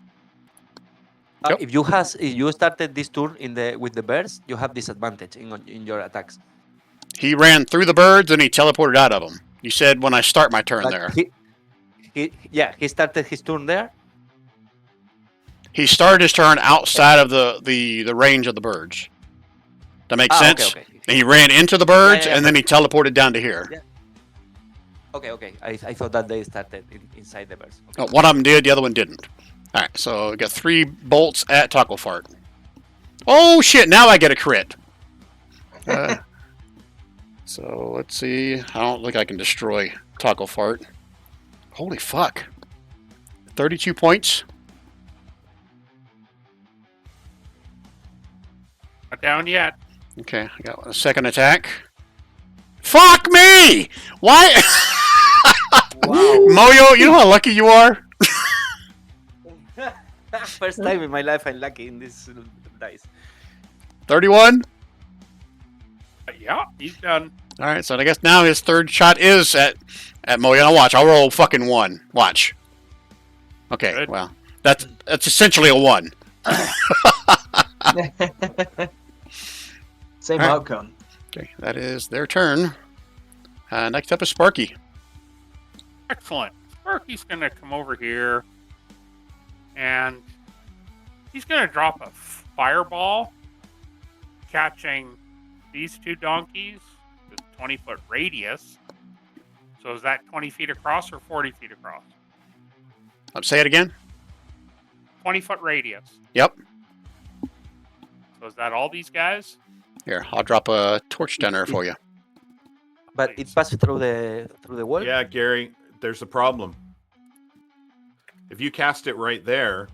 Yep. If you started this turn with the bears, you have disadvantage in your attacks. He ran through the birds and he teleported out of them. You said when I start my turn But there. He started his turn there. He started his turn outside of the range of the birds. That makes sense? Okay. And he ran into the birds Yeah, and then he teleported down to here. Yeah. Okay. I thought that they started inside the bears. Okay. Oh, one of them did, the other one didn't. All right, so we got 3 bolts at Taco Fart. Oh shit! Now I get a crit. So let's see. I don't think I can destroy Taco Fart. Holy fuck! 32 points. Not down yet. Okay, I got a second attack. Fuck me! Why? Wow. Moyo, you know how lucky you are? First time in my life I'm lucky in this dice. 31? Yeah, he's done. All right, so I guess now his third shot is at Moyo. Now watch, I'll roll fucking 1. Watch. Okay, Good. well, that's essentially a 1. Same All right. outcome. Okay, that is their turn. Next up is Sparky. Excellent. Sparky's going to come over here, and he's going to drop a fireball, catching these 2 donkeys with 20-foot radius. So is that 20 feet across or 40 feet across? Say it again. 20-foot radius. Yep. So is that all these guys? Here, I'll drop a torch down there for you. But it passed through the wall. Yeah, Gary, there's a problem. If you cast it right there,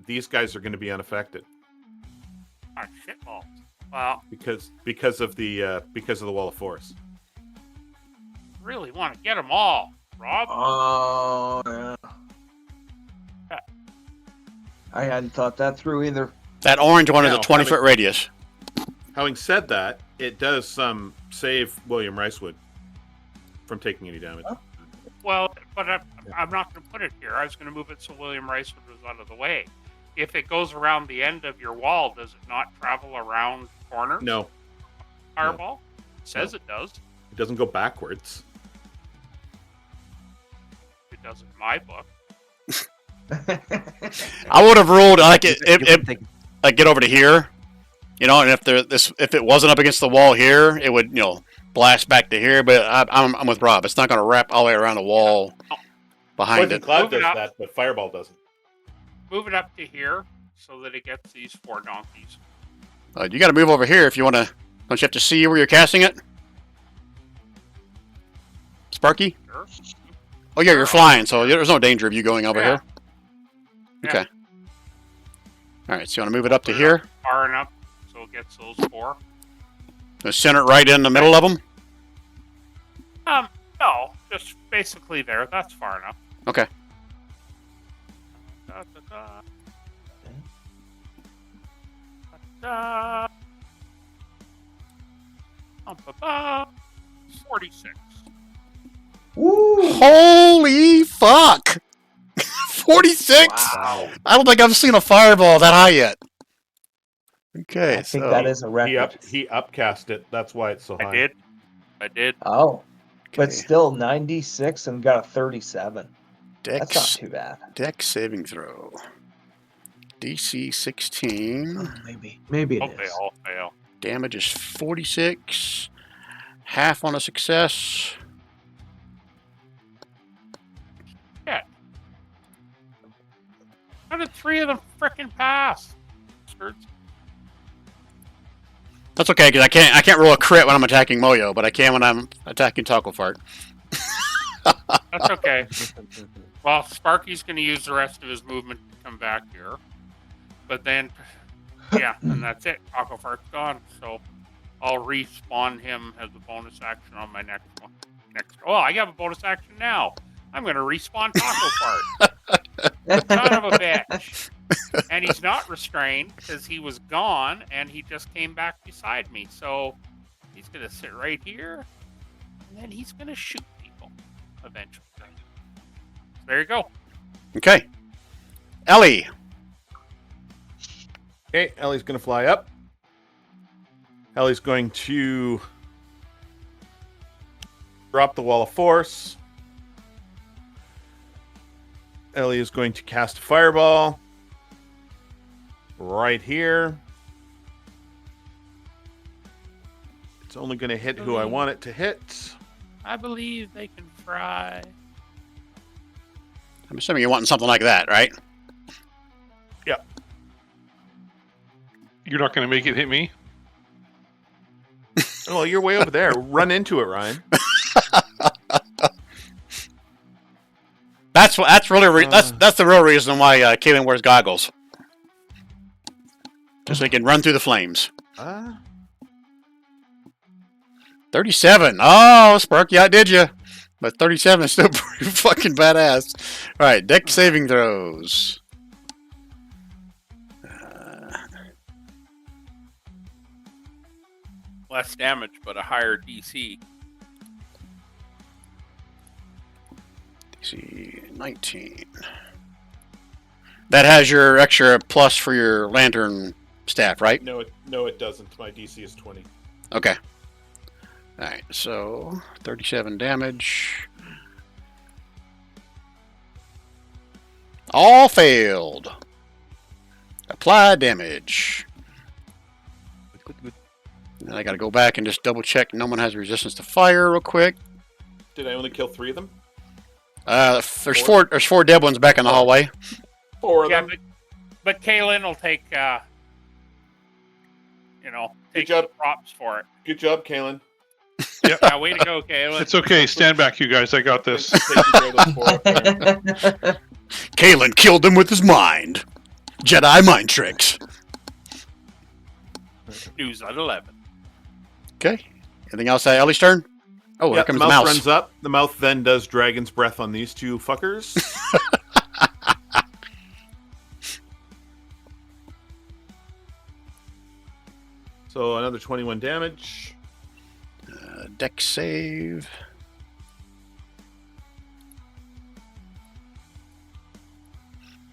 these guys are going to be unaffected Ah, shitballs. Well, because of the wall of force. really want to get them all, Rob. Oh, yeah. I hadn't thought that through either. That orange one is a Now, 20-foot radius. Having said that, it does save William Ricewood from taking any damage. Well, but I'm not going to put it here. I was going to move it so William Ricewood was out of the way. If it goes around the end of your wall, does it not travel around corners? No, Fireball? It says it does. it doesn't go backwards. It does in my book. I would have ruled like like get over to here, and if it wasn't up against the wall here, it would blast back to here, but I'm with Rob. It's not going to wrap all the way around the wall behind Poison it. Cloud Move it does up. that, but Fireball doesn't. Move it up to here so that it gets these 4 donkeys. You got to move over here if you want to. Don't you have to see where you're casting it? Sparky? Sure. Oh, yeah, you're flying, so there's no danger of you going over Yeah. here. Okay. All right, so you want to move it up to here? Far enough so it gets those 4. Center it right in the middle of them? No, just basically there. That's far enough. Okay. Da, da, da. Da, da. 46. Woo! Holy fuck! 46? Wow. I don't think I've seen a fireball that high yet. Okay, I think so that is a record. He upcast it. That's why it's so high. I did. Oh, but okay. still 96 and got a 37. That's not Dex, too bad. Dex saving throw. DC 16. Maybe it Hope they is. all fail. Damage is 46. Half on a success. How did 3 of them frickin' pass? Skirts. That's okay, because I can't roll a crit when I'm attacking Moyo, but I can when I'm attacking Taco Fart. That's okay. Well, Sparky's going to use the rest of his movement to come back here. But then, yeah, and that's it. Taco Fart's gone. So I'll respawn him as a bonus action on my next one. Oh, I have a bonus action now. I'm going to respawn Taco Fart. Son of a bitch. And he's not restrained because he was gone and he just came back beside me. So he's going to sit right here and then he's going to shoot people eventually. So there you go. Okay. Ellie. Okay, Ellie's going to fly up. Ellie's going to drop the Wall of Force. Ellie is going to cast a Fireball right here. It's only going to hit who I want it to hit. I believe they can fry. I'm assuming you're wanting something like that, right? Yep. You're not going to make it hit me? Oh, you're way over there. Run into it, Ryan. That's really that's the real reason why Kaylin wears goggles, just so he can run through the flames. 37. Oh, Sparky outdid you, but 37 is still pretty fucking badass. All right, deck saving throws. Less damage, but a higher DC. DC 19. That has your extra plus for your lantern staff, right? No, it doesn't. My DC is 20. Okay. All right, so 37 damage. All failed. Apply damage. Good. And I got to go back and just double check no one has resistance to fire real quick. Did I only kill 3 of them? There's four dead ones back in the hallway. 4 of Yeah, them. but Kaylin will take, take job. the props for it. Good job, Kaylin. Yeah, way to go, Kaylin. It's okay. Stand back, you guys. I got this. Taking care of those 4 up there. Kaylin killed him with his mind. Jedi mind tricks. News at 11. Okay. Anything else at Ellie's turn? Oh, here Yeah, comes the the mouth mouse. runs up. The mouth then does Dragon's Breath on these 2 fuckers. So another 21 damage. Deck save.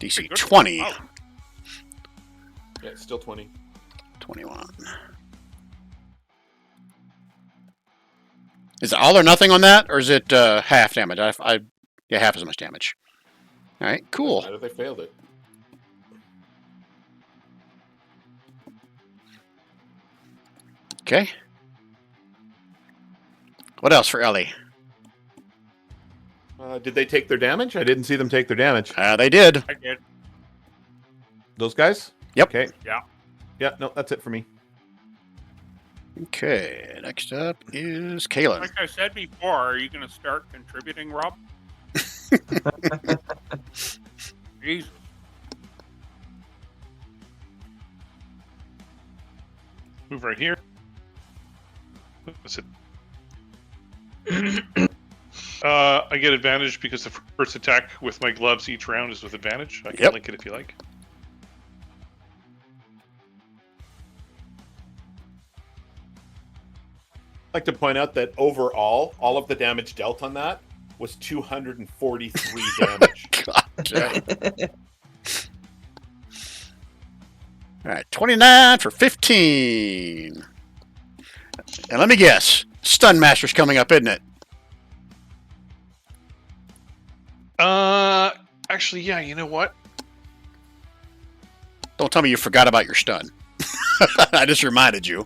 DC Good. 20. Oh. Yeah, it's still 20. 21. Is it all or nothing on that, or is it half damage? Yeah, half as much damage. All right, cool. Doesn't matter if they failed it. Okay. What else for Ellie? Did they take their damage? I didn't see them take their damage. They did. I did. Those guys? Yep. Okay. Yeah. Yeah, no, that's it for me. Okay, next up is Kalen. Like I said before, are you going to start contributing, Rob? Jesus. Move right here. What's it? I get advantage because the first attack with my gloves each round is with advantage. I can link it if you like. I'd like to point out that overall, all of the damage dealt on that was 243 damage. God dang. All right, 29 for 15. And let me guess, Stun Master's coming up, isn't it? Actually, yeah, you know what? Don't tell me you forgot about your stun. I just reminded you.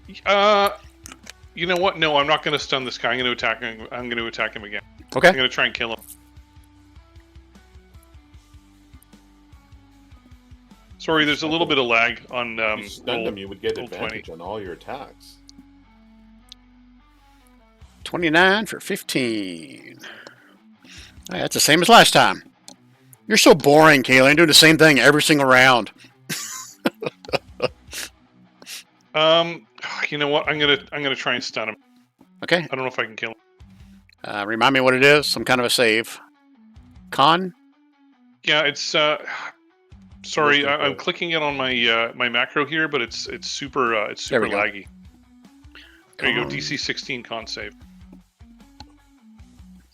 You know what? No, I'm not going to stun this guy. I'm going to attack him. I'm going to attack him again. Okay. I'm going to try and kill him. Sorry, there's a little bit of lag on If you stunned him, you would get roll advantage on all your attacks. 29 for 15. All right, that's the same as last time. You're so boring, Kayla. Doing the same thing every single round. You know what? I'm gonna try and stun him. Okay. I don't know if I can kill him. Remind me what it is. Some kind of a save. Con? Yeah, it's sorry, I'm clicking it on my my macro here, but it's super we go. laggy. There you go, Con. DC 16 con save.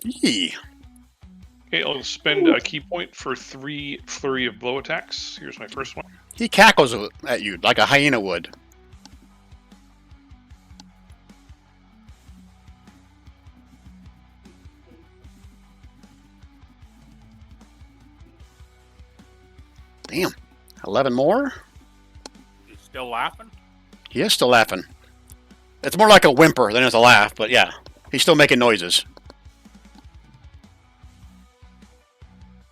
Yee. Okay, I'll spend a key point for 3 flurry of blow attacks. Here's my first one. He cackles at you like a hyena would. Damn. 11 more? He's still laughing? He is still laughing. It's more like a whimper than it's a laugh, but yeah. He's still making noises.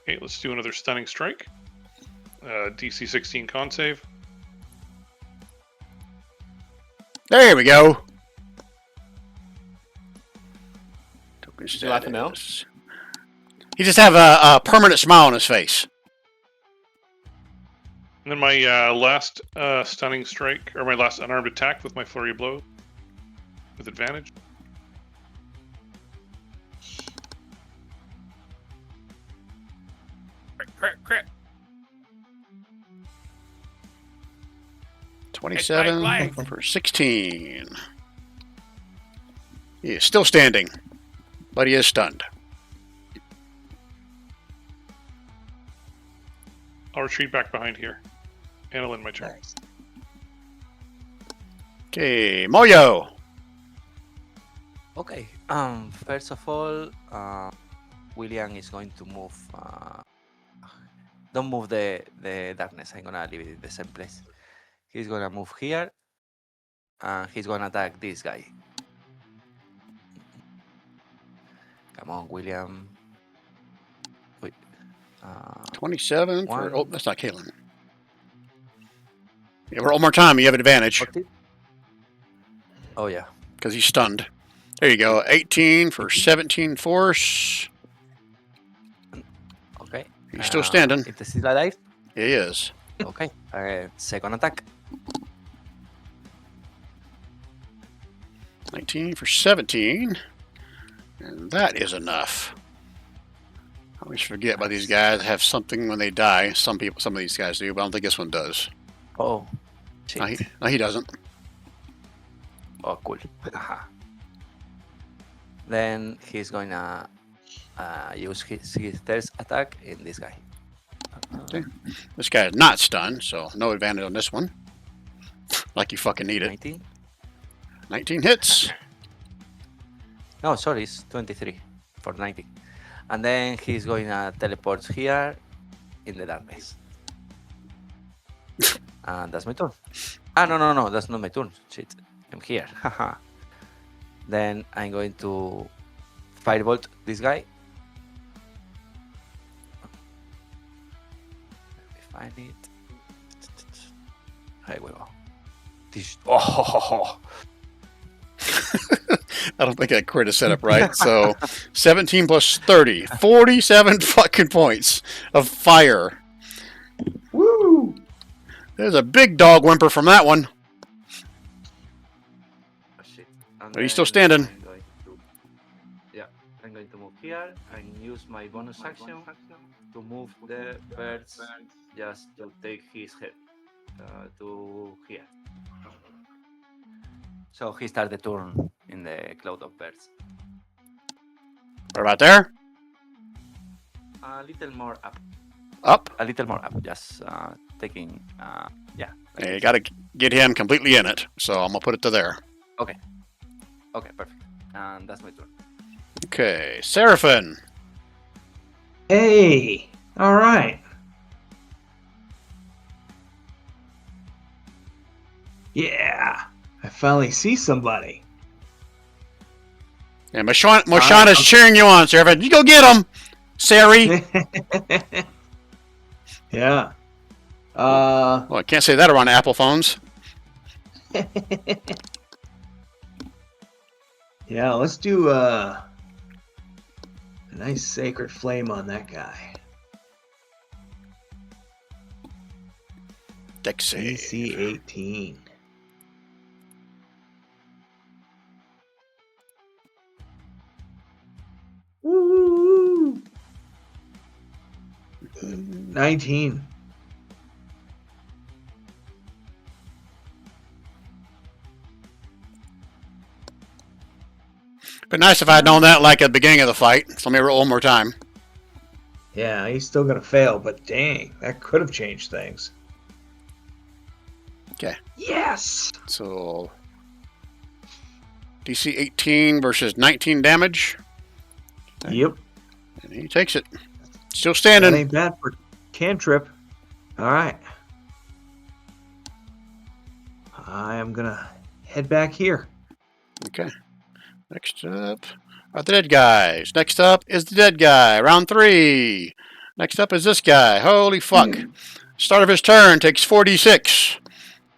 Okay, let's do another stunning strike. DC 16 con save. There we go. Is he laughing now? He just have a permanent smile on his face. And then my last stunning strike, or my last unarmed attack with my flurry of blow with advantage. Crit. 27 Blank. for 16. He is still standing, but he is stunned. I'll retreat back behind here. And I'll end my turn. Okay, Moyo. Okay. First of all, William is going to move. Don't move the darkness. I'm gonna leave it in the same place. He's gonna move here, and he's gonna attack this guy. Come on, William. Wait. 27 for... One. Oh, that's not Caitlin. Yeah, one more time, you have advantage. 40? Oh, yeah. Because he's stunned. There you go. 18 for 17 force. Okay. He's still standing. Is he still alive? He is. Okay. Second attack. 19 for 17. And that is enough. I always forget about these guys have something when they die. Some of these guys do, but I don't think this one does. Oh, shit. No, he doesn't. Oh, cool. Then he's gonna use his third attack in this guy. Okay. This guy is not stunned, so no advantage on this one. Like you fucking need it. 19? 19 hits. No, sorry, it's 23 for 19. And then he's going to teleport here in the darkness. And that's my turn. No, that's not my turn. Shit, I'm here. Haha. Then I'm going to firebolt this guy. Let me find it. Here we go. Oh, I don't think that crit is set up right. So 17 plus 30. 47 fucking points of fire. Woo! There's a big dog whimper from that one. shit. And Are you still then standing? I'm going to move here and use my bonus action to move the birds just to take his head to here. So he starts the turn in the cloud of birds. Right about there. A little more up. Up. A little more up. Just taking. Yeah. And you got to get him completely in it. So I'm going to put it to there. Okay, perfect. And that's my turn. Okay. Seraphin. Hey! All right. Yeah! I finally see somebody. And Moshana's cheering you on, Seraphin. You go get him, Sari. Yeah. Well, I can't say that around Apple phones. Yeah, let's do a nice sacred flame on that guy. Dex save. DC 18. Woo! 19. But nice if I had known that like at the beginning of the fight. So let me roll one more time. Yeah, he's still gonna fail, but dang, that could have changed things. Okay. Yes! So DC 18 versus 19 damage. Yep. And he takes it. Still That standing. ain't bad for cantrip. Alright. I am gonna head back here. Okay. Next up are the dead guys. Next up is the dead guy. Round 3. Next up is this guy. Holy fuck. Start of his turn takes 4d6.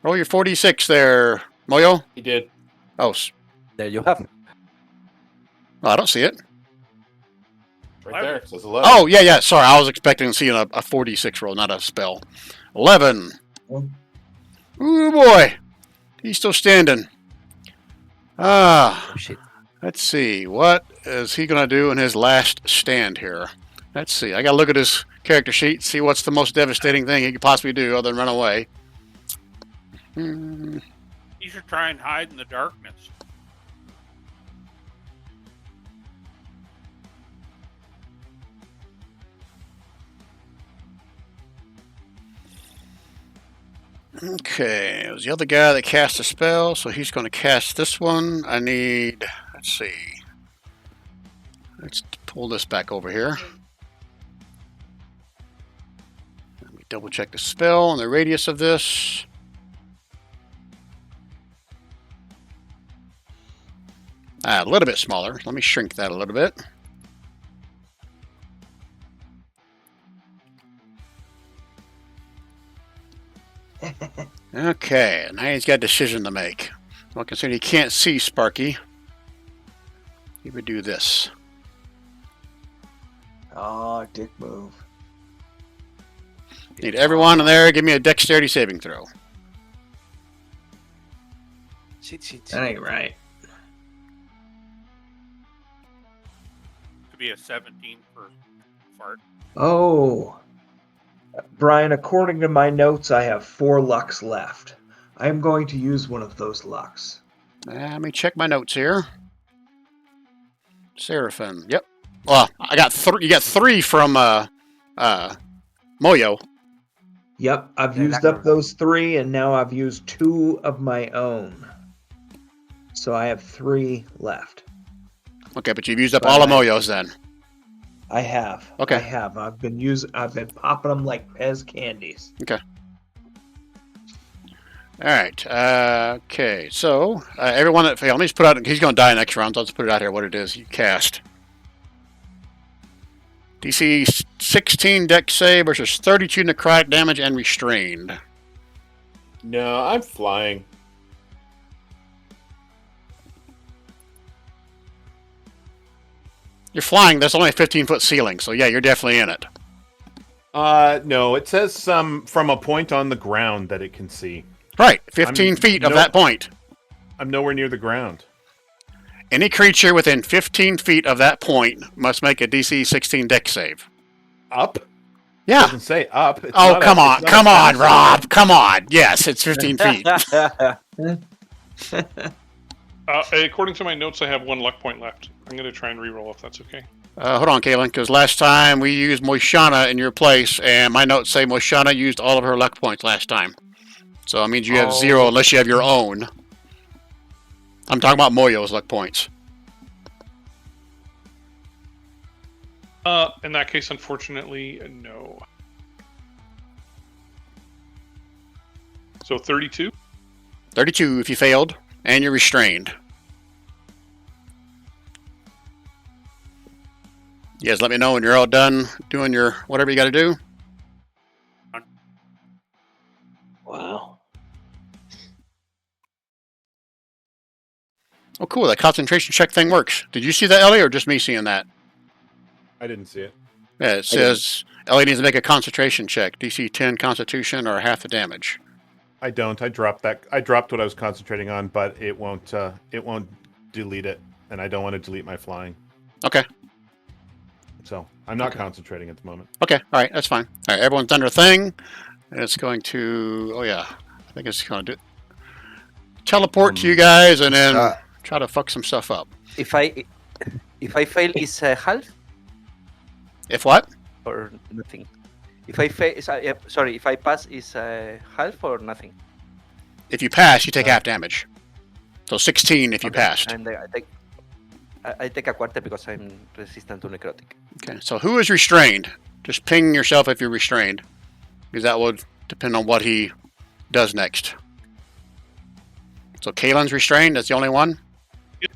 Roll your 4d6 there, Moyo. He did. Oh, There you have it. I don't see it. Right there. It says 11. Oh, yeah. Sorry, I was expecting to see a 4d6 roll, not a spell. 11. Ooh, boy. He's still standing. Oh shit. Let's see. What is he going to do in his last stand here? Let's see. I got to look at his character sheet, see what's the most devastating thing he could possibly do other than run away. You should try and hide in the darkness. Okay, it was the other guy that cast a spell, so he's going to cast this one. I need, let's see. Let's pull this back over here. Let me double check the spell and the radius of this. A little bit smaller. Let me shrink that a little bit. Okay, now he's got a decision to make. Well, considering he can't see Sparky, he would do this. Oh, dick move. Need everyone in there, give me a dexterity saving throw. Shit. That ain't right. Could be a 17 for fart. Oh. Brian, according to my notes, I have 4 lucks left. I am going to use one of those lucks. Let me check my notes here. Seraphin. Yep. Well, I got 3. You got 3 from Moyo. Yep, I've Yeah, used that up those 3, and now I've used 2 of my own. So I have 3 left. Okay, but you've used up all of Moyo's then. I have. Okay. I have. I've been popping them like Pez candies. Okay. All right. Okay. So everyone that failed, let me just put out. He's going to die next round. So I'll just put it out here. What it is? You cast DC 16 Dex save versus 32 necrotic damage and restrained. No, I'm flying. You're flying. That's only a 15-foot ceiling. So yeah, you're definitely in it. No, it says some from a point on the ground that it can see. Right. 15 feet of that point. I'm nowhere near the ground. Any creature within 15 feet of that point must make a DC 16 Dex save. Up? It Yeah. doesn't say up. It's Oh, not come a- on. it's not Come a on, fast Rob. Come on. Yes, it's 15 feet. According to my notes, I have 1 luck point left. I'm going to try and reroll if that's okay. Hold on, Kaylin, because last time we used Moishana in your place, and my notes say Moishana used all of her luck points last time. So that means you have 0 unless you have your own. I'm talking about Moyo's luck points. In that case, unfortunately, no. So 32? 32 if you failed, and you're restrained. You guys let me know when you're all done doing your whatever you got to do. Wow. Oh, cool. That concentration check thing works. Did you see that, Ellie, or just me seeing that? I didn't see it. Yeah, it says Ellie needs to make a concentration check. DC 10 Constitution or half the damage. I don't. I dropped that. I dropped what I was concentrating on, but it won't. It won't delete it, and I don't want to delete my flying. Okay. So I'm not concentrating at the moment. Okay. All right. That's fine. All right. Everyone's done their thing. And it's going to. Oh yeah. I think it's going to do. Teleport to you guys and then try to fuck some stuff up. If I fail, is half If what? or nothing? If I fail, sorry. If I pass, is half or nothing? If you pass, you take half damage. So 16 if you passed. And I take a quarter because I'm resistant to necrotic. Okay. So who is restrained? Just ping yourself if you're restrained, because that would depend on what he does next. So Kalen's restrained. That's the only one. Yep.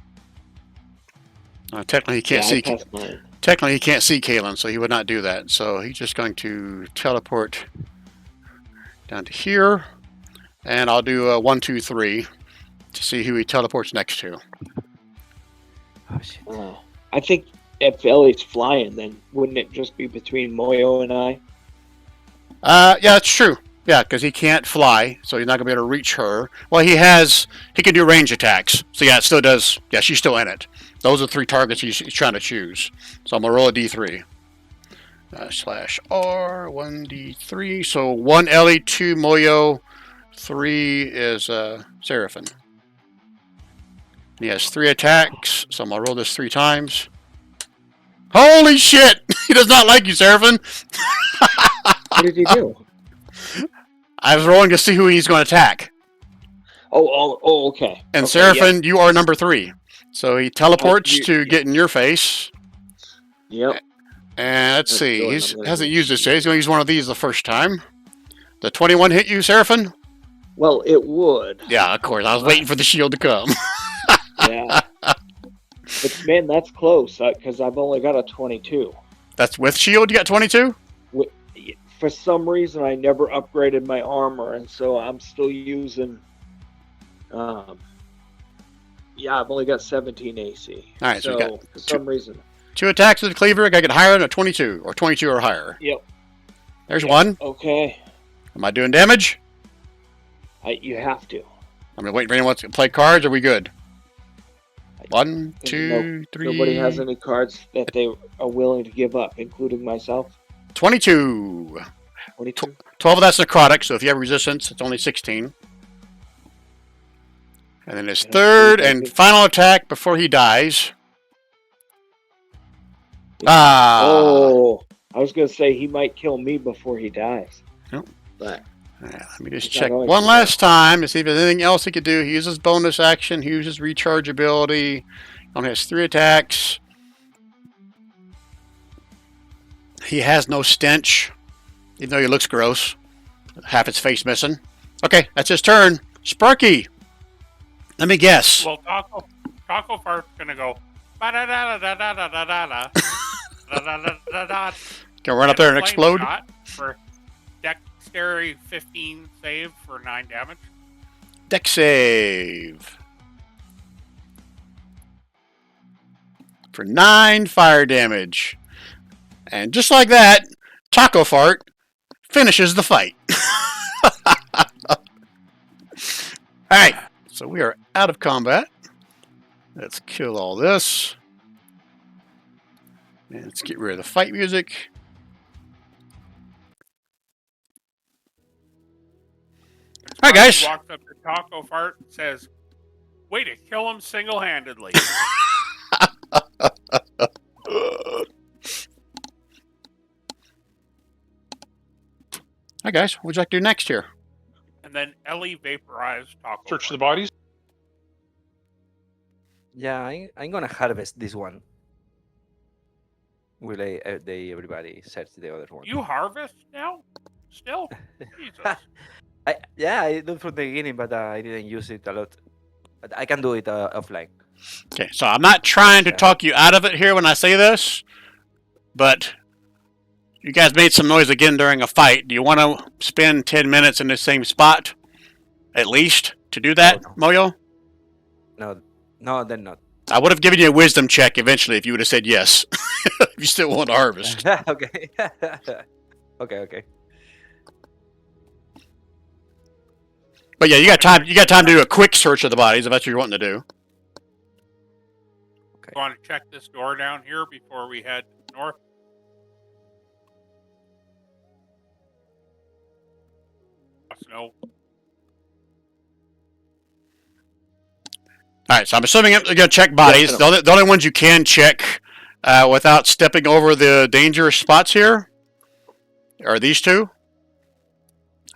Technically, he can't see. passed mine. Technically, he can't see Kalen, so he would not do that. So he's just going to teleport down to here, and I'll do a 1, 2, 3 to see who he teleports next to. Oh shit. I think if Ellie's flying, then wouldn't it just be between Moyo and I? Yeah, it's true. Yeah, because he can't fly, so he's not gonna be able to reach her. Well, he can do range attacks. So yeah, it still does. Yeah, she's still in it. Those are 3 targets he's trying to choose. So I'm gonna roll a d3. /R 1d3. So 1 Ellie, 2 Moyo, 3 is Seraphim. He has 3 attacks, so I'm gonna roll this 3 times. Holy shit! He does not like you, Seraphim. What did he do? I was rolling to see who he's going to attack. Oh, okay. And okay, Seraphim, you are number 3. So he teleports to get in your face. Yep. And let's That's see, good. he I'm gonna hasn't use used this yet. He's going to use one of these the first time. The 21 hit you, Seraphim? Well, it would. Yeah, of course. I was waiting for the shield to come. Yeah. But man, that's close because I've only got a 22. That's with shield. You got 22? For some reason, I never upgraded my armor, and so I'm still using. Yeah, I've only got 17 AC. All right, so you got for some reason. 2 attacks with the cleaver. I got to get higher than a 22, or 22 or higher. Yep. There's 1. Okay. Am I doing damage? You have to. I'm waiting for anyone to play cards. Are we good? 1, 2, 3. Nobody has any cards that they are willing to give up, including myself. 22. 22. 12 of that's necrotic, so if you have resistance, it's only 16. And then his third and final attack before he dies. Oh, I was going to say he might kill me before he dies. Nope. But Let me just He's not check going one to, last time to see if there's anything else he could do. He uses bonus action. He uses recharge ability. Only has 3 attacks. He has no stench, even though he looks gross. Half his face missing. Okay, that's his turn. Sparky, let me guess. Well, Taco Fart's gonna go. Ba-da-da-da-da-da-da-da-da. Da-da-da-da-da. Can run up there and Flame explode? Shot for Dexterity 15 save for 9 damage. Deck save. For 9 fire damage. And just like that, Taco Fart finishes the fight. Alright, so we are out of combat. Let's kill all this. And let's get rid of the fight music. Alright, guys. He walks up to Taco Fart and says, "Way to kill him single-handedly." Hi guys, what would you like to do next here? And then Ellie vaporized Taco Search the Fart. bodies. Yeah, I'm gonna harvest this one. Will everybody search the other one? You harvest now? Still? Jesus. I do from the beginning, but I didn't use it a lot. But I can do it offline. Okay, so I'm not trying to talk you out of it here when I say this, but you guys made some noise again during a fight. Do you want to spend 10 minutes in the same spot, at least, to do that, Moyo? No, then not. I would have given you a wisdom check eventually if you would have said yes. If you still want to harvest. Okay. Okay. But yeah, you got time. You got time to do a quick search of the bodies if that's what you're wanting to do. You want to check this door down here before we head north? No. All right, so I'm assuming you're going to check bodies. The only ones you can check without stepping over the dangerous spots here are these two.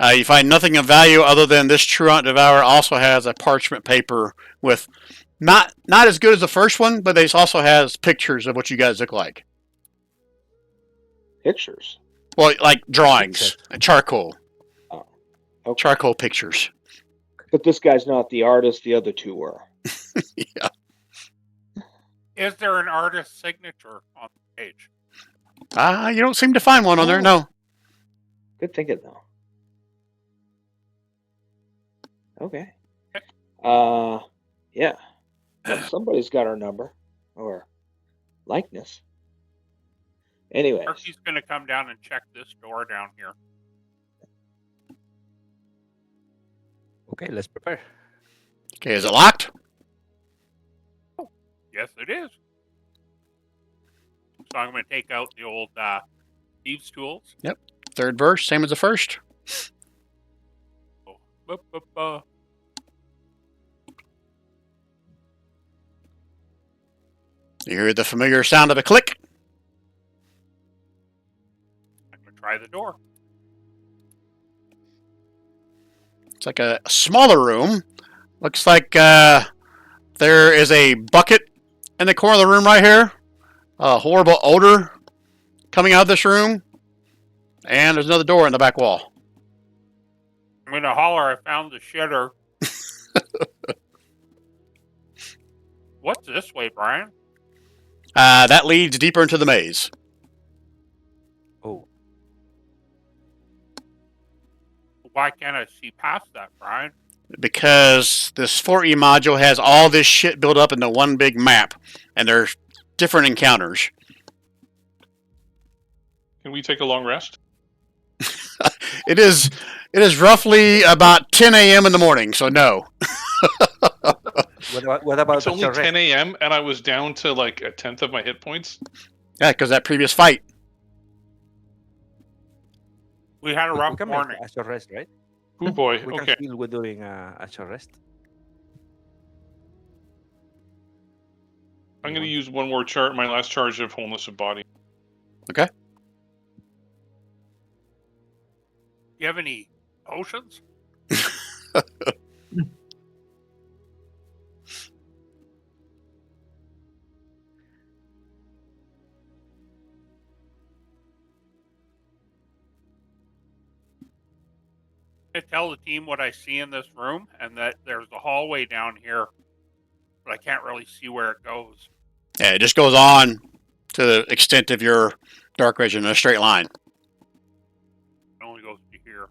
You find nothing of value other than this Truant Devourer also has a parchment paper with not as good as the first one, but it also has pictures of what you guys look like. Pictures. Well, like drawings, charcoal. Oh, okay. Charcoal pictures. But this guy's not the artist. The other two were. Yeah. Is there an artist's signature on the page? You don't seem to find one on there, no. Good thinking, though. Okay. Yeah. Well, somebody's got our number or likeness. Anyway. Archie's going to come down and check this door down here. Okay, let's prepare. Okay, is it locked? Yes, it is. So I'm going to take out the old thieves' tools. Yep. Third verse, same as the first. You hear the familiar sound of a click. I'm going to try the door. It's like a smaller room. Looks like there is a bucket in the corner of the room right here. A horrible odor coming out of this room. And there's another door in the back wall. I'm going to holler, I found the shitter. What's this way, Brian? That leads deeper into the maze. Oh. Why can't I see past that, Brian? Because this 4E module has all this shit built up into one big map. And there's different encounters. Can we take a long rest? It is roughly about 10 a.m. in the morning, so no. What about It's only 10 a.m. and I was down to like a tenth of my hit points. Yeah, because that previous fight. We had a We rough can make morning. a short rest, right? Oh boy. We Okay. can heal with doing a short rest. I'm going to use one more chart, my last charge of wholeness of body. Okay. You have any potions? to tell the team what I see in this room, and that there's a hallway down here, but I can't really see where it goes. Yeah, it just goes on to the extent of your dark vision in a straight line. It only goes to here.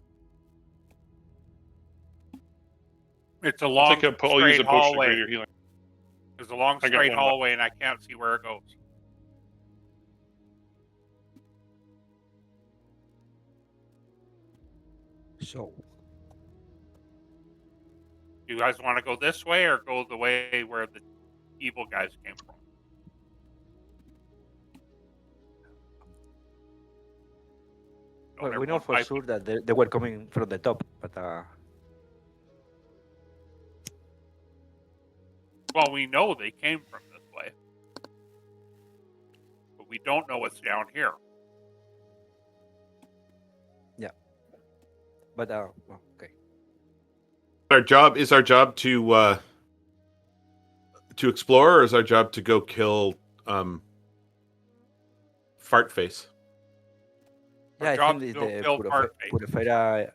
It's a long, I'll use straight a potion to hallway. greater your healing. There's a long, I got straight one left. hallway, and I can't see where it goes. So, You guys want to go this way or go the way where the evil guys came from? well, we know everyone for might sure that they were coming from the top, but Well, we know they came from this way, but we don't know what's down here. well, okay. Our job to explore, or is our job to go kill Fart Face? Yeah, I job think to the kill Porapherahs. Porapherahs.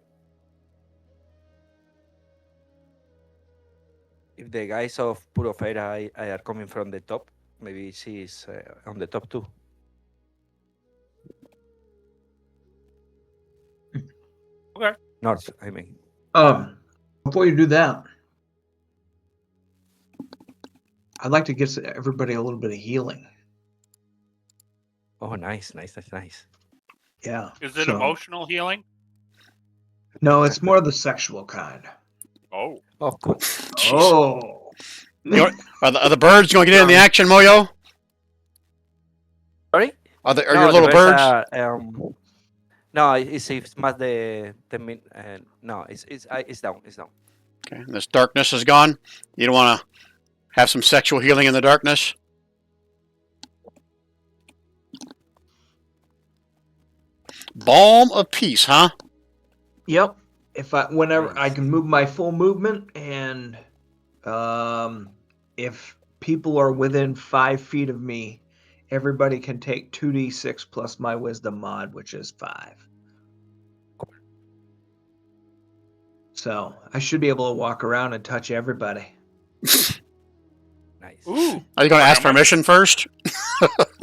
If the guys of Porapherahs are coming from the top, maybe she's on the top too. Okay. North, I mean. Before you do that, I'd like to give everybody a little bit of healing. Oh, nice. Yeah. Is it so- emotional healing? No, it's more the sexual kind. Oh. Oh, cool. Oh. Are the birds going to get in the action, Moyo? Sorry? Are No, your the little birds? No, it's más the no, it's down. Okay, this darkness is gone. You don't want to have some sexual healing in the darkness? Balm of peace, huh? Yep. Whenever I Nice. can move my full movement, and if people are within 5 feet of me, everybody can take 2d6 plus my wisdom mod, which is 5. So I should be able to walk around and touch everybody. Nice. Ooh. Are you going to ask permission first?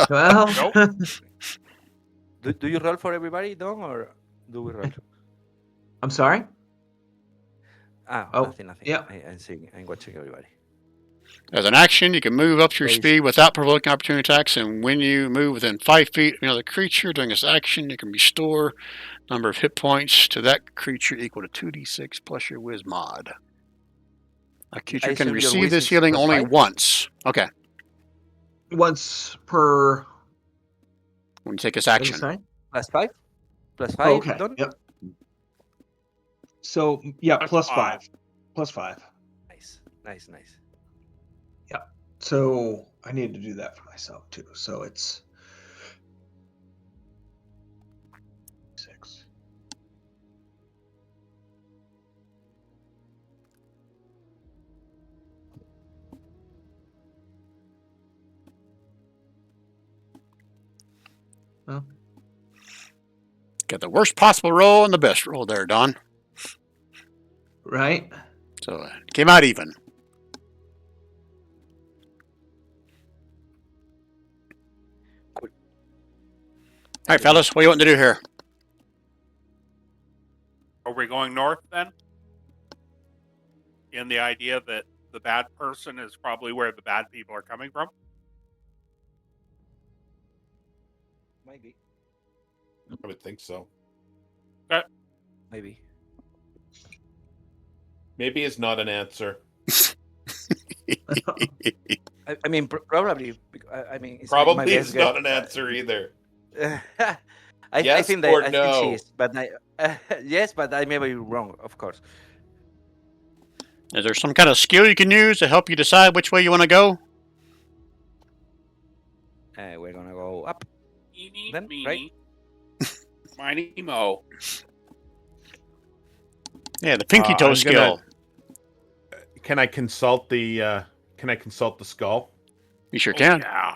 Well, Nope. Do you roll for everybody, Don, or do we roll? I'm sorry. Oh, Nothing. yeah. I'm watching everybody. As an action, you can move up to your Nice. speed without provoking opportunity attacks, and when you move within 5 feet of another creature during this action, you can restore number of hit points to that creature equal to 2d6 plus your whiz mod. A creature can assume your receive whiz this is healing plus only 5? once. Okay, Once per. when you take this What did you action. say? +5? +5, Oh, okay. Don? Yep. So yeah, Plus plus 5. 5. Plus 5. Nice. So I need to do that for myself too. So it's 6. Well, Got the worst possible roll and the best roll there, Don. right. So it came out even. Cool. All right, fellas, what do you want to do here? Are we going north then? In the idea that the bad person is probably where the bad people are coming from? Maybe. I would think so. Maybe. Maybe is not an answer. I mean, probably. I mean, it's Probably my is best not guess. an answer either. I Yes think or I no? think she is, but yes, but I may be wrong, of course. Is there some kind of skill you can use to help you decide which way you want to go? We're gonna go up. Eeny, Then, meeny, miny, mo. Yeah, the pinky toe I'm skill. gonna- Can I consult the skull? You sure Oh, can. yeah.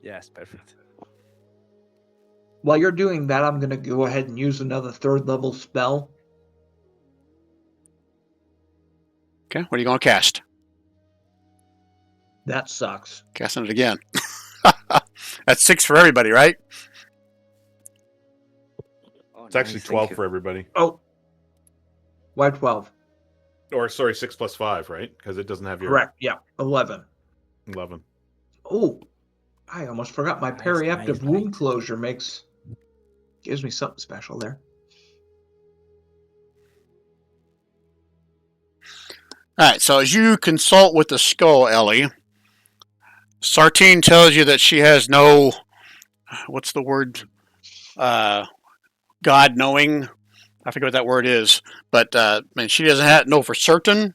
Yes, perfect. While you're doing that, I'm going to go ahead and use another 3rd level spell. Okay, what are you going to cast? That sucks. Casting it again. That's 6 for everybody, right? Oh, It's actually nice, thank 12 you. for everybody. Oh. Why 12? Or sorry, 6 plus 5, right? Because it doesn't have your Correct. Yeah. 11. 11. Oh, I almost forgot my Nice, periaptive nice, wound nice. closure gives me something special there. All right, so as you consult with the skull, Ellie, Sartine tells you that she has no, what's the word? God knowing. I forget what that word is, but she doesn't know for certain,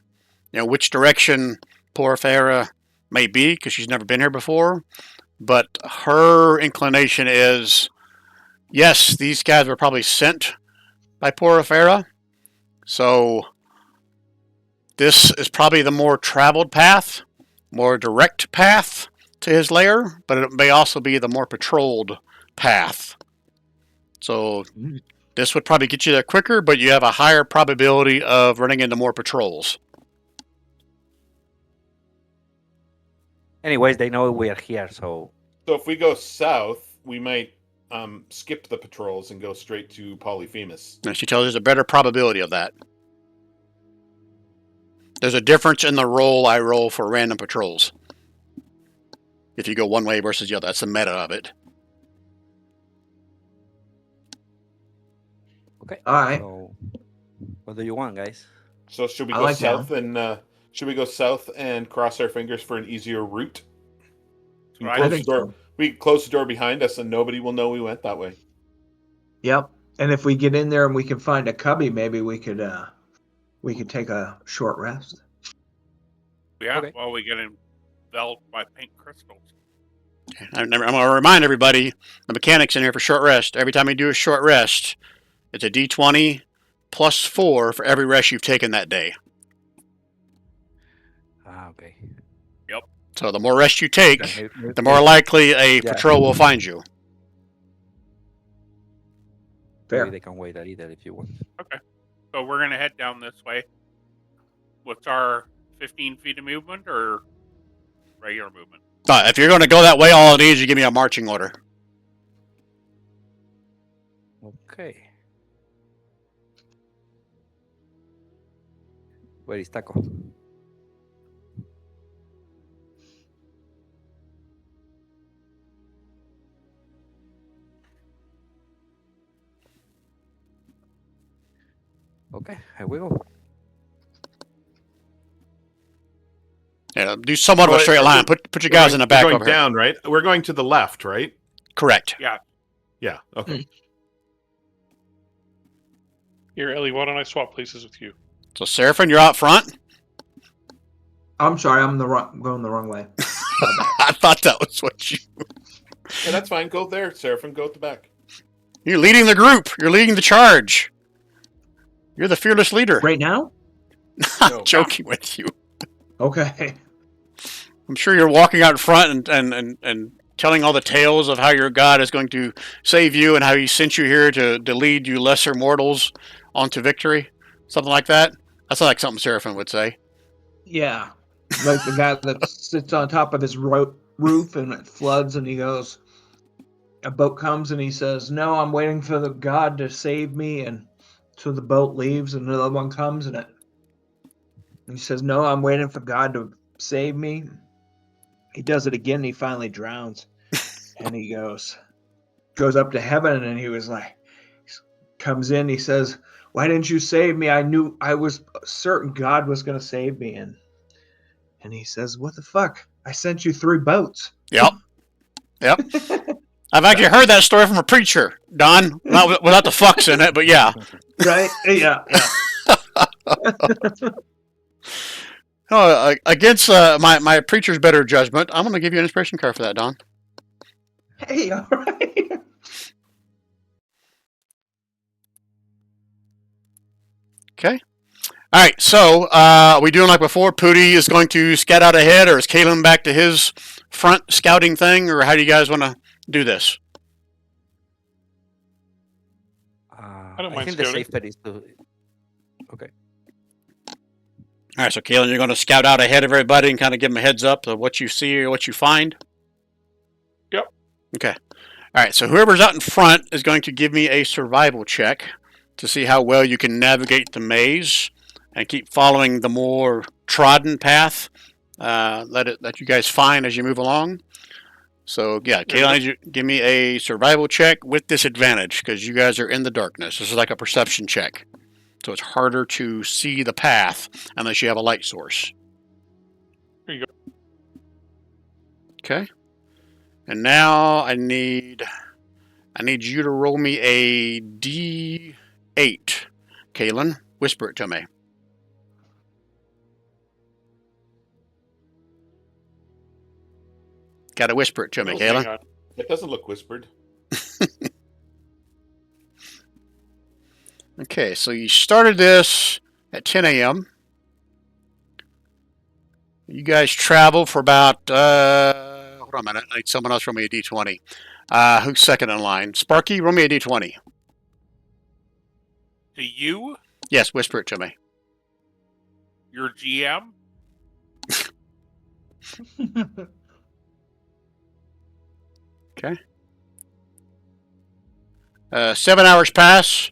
which direction Porapherah may be because she's never been here before. But her inclination is, yes, these guys were probably sent by Porapherah, so this is probably the more traveled path, more direct path to his lair, but it may also be the more patrolled path. So this would probably get you there quicker, but you have a higher probability of running into more patrols. Anyways, they know we are here, so So if we go south, we might skip the patrols and go straight to Polyphemus. And she tells you there's a better probability of that. There's a difference in the roll I roll for random patrols. If you go one way versus the other, that's the meta of it. okay. All right. So, what do you want, guys? So should we I go like that south and cross our fingers for an easier route? We Right. can I close think the door. so. We can close the door behind us, and nobody will know we went that way. Yep. And if we get in there and we can find a cubby, maybe we could take a short rest. Yeah, Okay. while we get enveloped by pink crystals. I'm going to remind everybody, the mechanics in here for short rest. Every time you do a short rest, it's a d20 plus 4 for every rest you've taken that day. Okay. So the more rest you take, Maybe- the more likely a Yeah. patrol will find you. Fair. Maybe they can wait a little if you want. So we're going to head down this way. What's our 15 feet of movement or regular movement? If you're going to go that way, all it needs is you give me a marching order. Okay. Where is Taco? Okay, here we go. Yeah, do somewhat of a Well, straight line. Put your guys in the back We're over going here. down, right? We're going to the left, right? Correct. Yeah. Yeah. Okay. Here, Ellie, why don't I swap places with you? So, Seraphim, you're out front. I'm sorry, I'm going the wrong way. My bad. I thought that was what you... Yeah, that's fine. Go there, Seraphim. Go at the back. You're leading the group. You're leading the charge. You're the fearless leader. Right now? I'm No. joking with you. Okay. I'm sure you're walking out front and telling all the tales of how your God is going to save you and how he sent you here to lead you lesser mortals onto victory. Something like that. That's like something Seraphim would say. Yeah. Like the guy that sits on top of his roof and it floods and he goes, a boat comes and he says, no, I'm waiting for the God to save me. And so the boat leaves and another one comes and he says, no, I'm waiting for God to save me. He does it again and he finally drowns. And he goes up to heaven and he was like, comes in, he says, why didn't you save me? I was certain God was going to save me. And he says, what the fuck? I sent you 3 boats. Yep. I've actually heard that story from a preacher, Don. Not without the fucks in it, but yeah. Right? Yeah. Against my preacher's better judgment, I'm going to give you an inspiration card for that, Don. Hey, all right. Okay. All right. So, are we doing like before? Pooty is going to scout out ahead, or is Kalen back to his front scouting thing, or how do you guys want to do this? don't I mind think the scouting. safe bet is to. Okay. All right, so Kalen, you're going to scout out ahead of everybody and kind of give them a heads up of what you see or what you find? Yep. Okay. All right, so whoever's out in front is going to give me a survival check to see how well you can navigate the maze and keep following the more trodden path that you guys find as you move along. So, yeah, Kalen, give me a survival check with disadvantage because you guys are in the darkness. This is like a perception check. So it's harder to see the path unless you have a light source. There you go. Okay. And now I need you to roll me a D8. Kalen, whisper it to me. Gotta whisper it to me, Oh, hang Kalen. on. It doesn't look whispered. Okay, so you started this at 10 a.m. You guys travel for about, hold on a minute, I need someone else roll me a D20. Who's second in line? Sparky, roll me a D20. To you, Yes, whisper it to me. your GM, Okay. 7 hours pass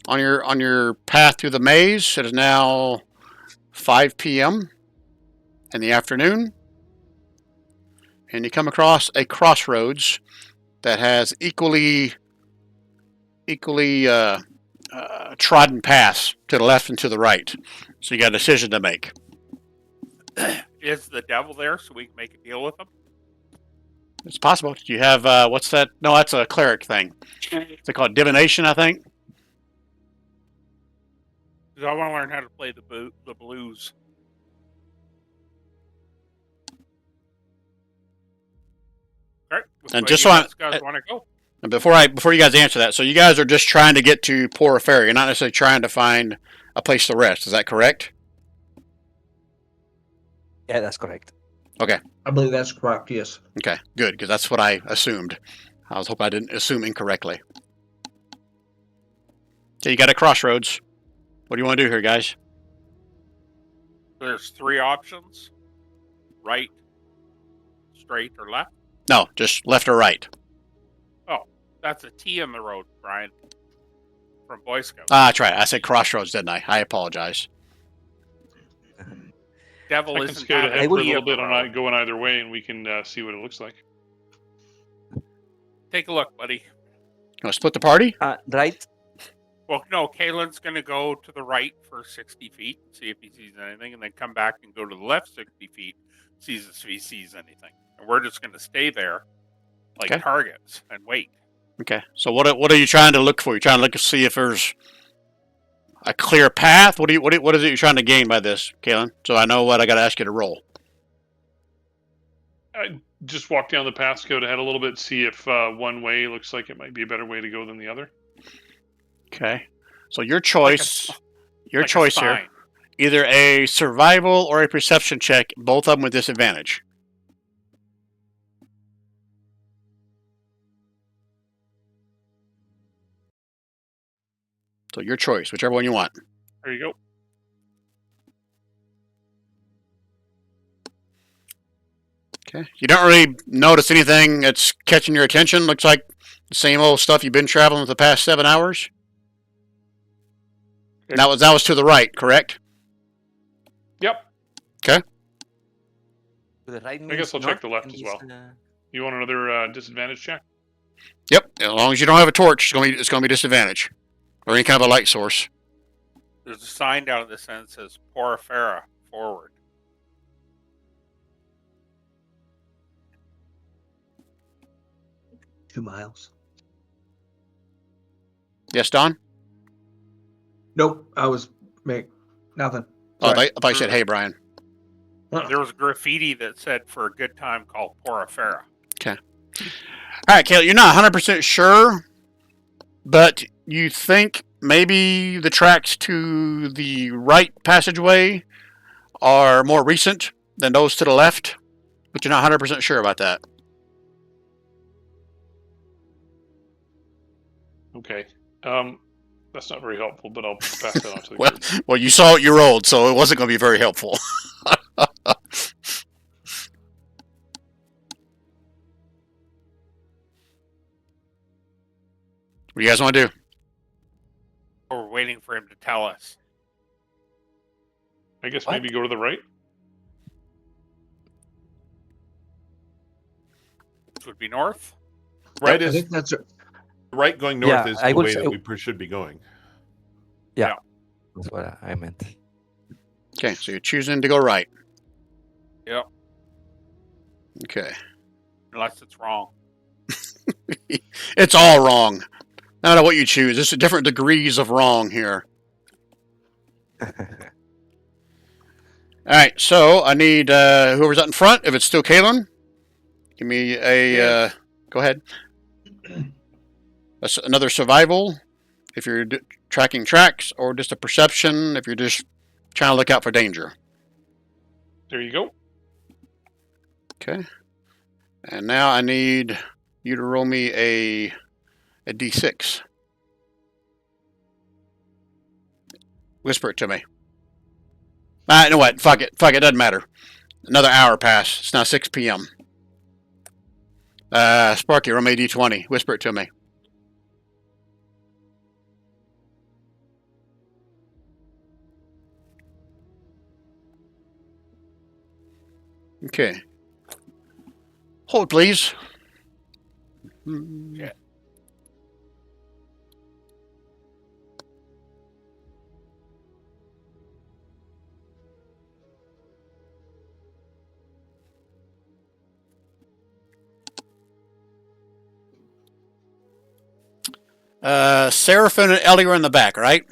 on your path through the maze. It is now 5 p.m. in the afternoon, and you come across a crossroads that has equally trodden paths to the left and to the right. So you got a decision to make. is the devil there so we can make a deal with him? It's possible. You have what's that? No, that's a cleric thing. It's called divination, I think. Because I want to learn how to play the blues. All right. And just so guys want to go. And before you guys answer that, so you guys are just trying to get to Porapherahs. You're not necessarily trying to find a place to rest. Is that correct? Yeah, that's correct. Okay. I believe that's correct, yes. Okay. Good, because that's what I assumed. I was hoping I didn't assume incorrectly. So you got a crossroads. What do you want to do here, guys? There's 3 options: right, straight, or left. No, just left or right. Oh, that's a T in the road, Brian. From Boy Scouts. Ah, that's right. I said crossroads, didn't I? I apologize. Devil I can isn't scout that ahead for a T little in the bit road. on going either way, and we can see what it looks like. Take a look, buddy. You want to split the party? Right. Well, no, Kalen's going to go to the right for 60 feet, see if he sees anything, and then come back and go to the left 60 feet, sees if he sees anything. And we're just going to stay there like Okay. targets and wait. Okay. So what are you trying to look for? You're trying to look to see if there's a clear path. What is it you're trying to gain by this, Kalen? So I know what I got to ask you to roll. I just walk down the path, scout ahead a little bit, see if one way looks like it might be a better way to go than the other. Okay. So your choice, Like a here, sign. either a survival or a perception check, both of them with disadvantage. So your choice, whichever one you want. There you go. Okay. You don't really notice anything that's catching your attention. Looks like the same old stuff you've been traveling for the past 7 hours. Okay. That was to the right, correct? Yep. To the right I guess I'll means check the left north as well. and You want another disadvantage check? Yep. As long as you don't have a torch, it's going to be disadvantage, or any kind of a light source. There's a sign down at this end that says Porapherahs forward. – 2 miles. Yes, Don? Nope, I was nothing. Oh, Sorry. I thought you said, "Hey, Brian." There was graffiti that said for a good time called Porapherahs. All right, Caleb, you're not 100% sure, but you think maybe the tracks to the right passageway are more recent than those to the left, but you're not 100% sure about that. Okay. That's not very helpful, but I'll pass that on to the Well, group. well, you saw what you rolled, so it wasn't going to be very helpful. What do you guys want to do? We're waiting for him to tell us. I guess What? maybe go to the right. Which would be north. Right I is think that's right. Going north Yeah, is I the would way say- that we should be going. That's what I meant. Okay, so you're choosing to go right. Yep. Okay. Unless it's wrong. It's all wrong. No matter what you choose, there's different degrees of wrong here. All right, so I need whoever's out in front, if it's still Kalen, give me a, Yes. go ahead. That's another survival, if you're tracking tracks, or just a perception, if you're just trying to look out for danger. There you go. Okay. And now I need you to roll me a D6. Whisper it to me. You know what? Fuck it. Fuck it. Doesn't matter. Another hour passed. It's now 6 p.m. Sparky, roll me a D20. Whisper it to me. Okay. Hold, please. Yeah. Seraphin and Ellie are in the back, right?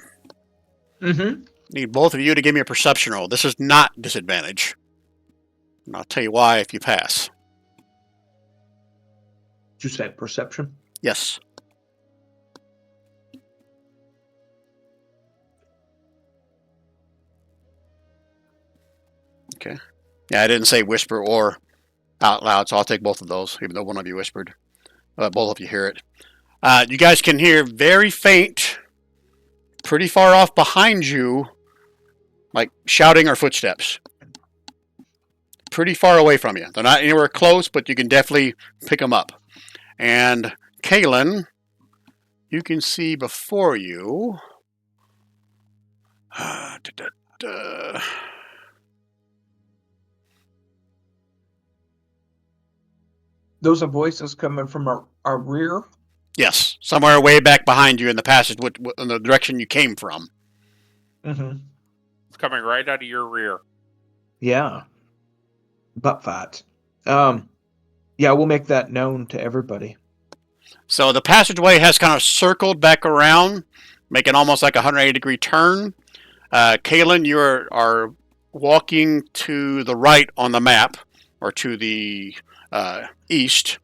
Mm-hmm. Need both of you to give me a perception roll. This is not disadvantage. And I'll tell you why if you pass. Did you say perception? Yes. Okay. Yeah, I didn't say whisper or out loud, so I'll take both of those, even though one of you whispered. Both of you hear it. You guys can hear very faint, pretty far off behind you, like shouting or footsteps. Pretty far away from you. They're not anywhere close, but you can definitely pick them up. And Kalen, you can see before you. Those are voices coming from our rear. Yes, somewhere way back behind you in the passage, in the direction you came from. Mm-hmm. It's coming right out of your rear. Yeah. Butt fat. Yeah, we'll make that known to everybody. So the passageway has kind of circled back around, making almost like a 180-degree turn. Kalen, you are walking to the right on the map, or to the east,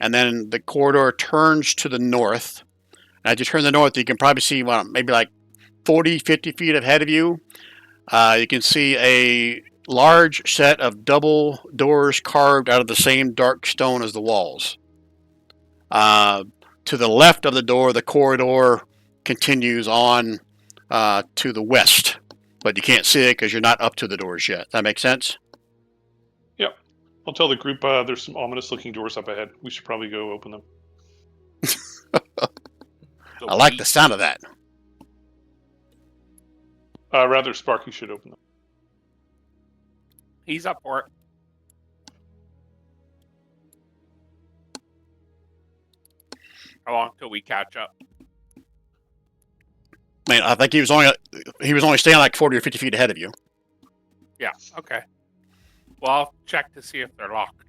and then the corridor turns to the north. And as you turn to the north, you can probably see maybe like 40, 50 feet ahead of you. You can see a large set of double doors carved out of the same dark stone as the walls. To the left of the door, the corridor continues on to the west, but you can't see it because you're not up to the doors yet. That make sense? Yep. I'll tell the group there's some ominous-looking doors up ahead. We should probably go open them. So I like the sound of that. Rather, Sparky should open them. He's up for it. How long till we catch up? Man, I think he was only staying like 40 or 50 feet ahead of you. Yeah. Okay. Well, I'll check to see if they're locked.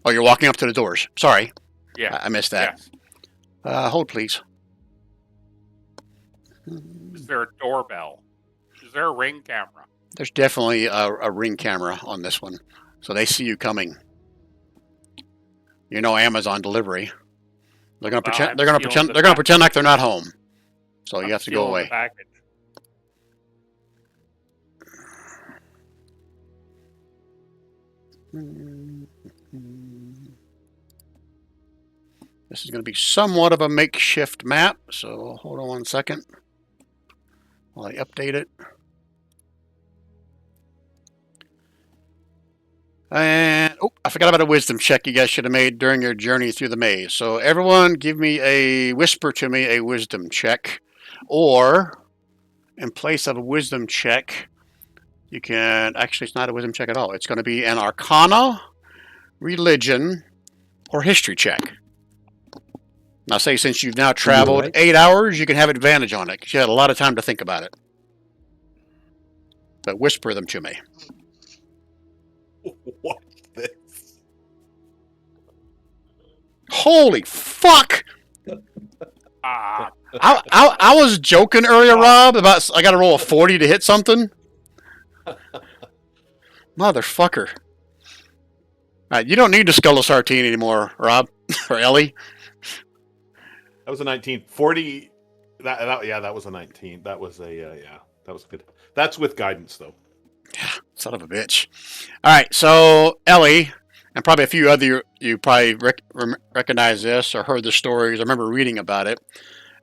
Oh, you're walking up to the doors. Sorry, Yeah. I missed that. Yes. Hold, please. Is there a doorbell? Is there a ring camera? There's definitely a ring camera on this one, so they see you coming. You know, Amazon delivery. They're gonna pretend. I'm They're gonna stealing pretend. the They're gonna package. pretend like they're not home. So I'm you have to go stealing the away. package. This is going to be somewhat of a makeshift map, so hold on one second. While I update it. And I forgot about a wisdom check you guys should have made during your journey through the maze. So everyone, whisper to me a wisdom check, or in place of a wisdom check, you can actually it's not a wisdom check at all. It's going to be an Arcana, Religion, or History check. Now, say since you've now traveled 8 hours, you can have advantage on it because you had a lot of time to think about it. But whisper them to me. What's this? Holy fuck! Ah, I was joking earlier, Rob, about I got to roll a 40 to hit something. Motherfucker. All right, you don't need to Skull of Sartine anymore, Rob or Ellie. That was a 19. 40. That was a 19. That was a that was good. That's with guidance though. Son of a bitch. All right, so Ellie, and probably a few other you probably recognize this or heard the stories. I remember reading about it.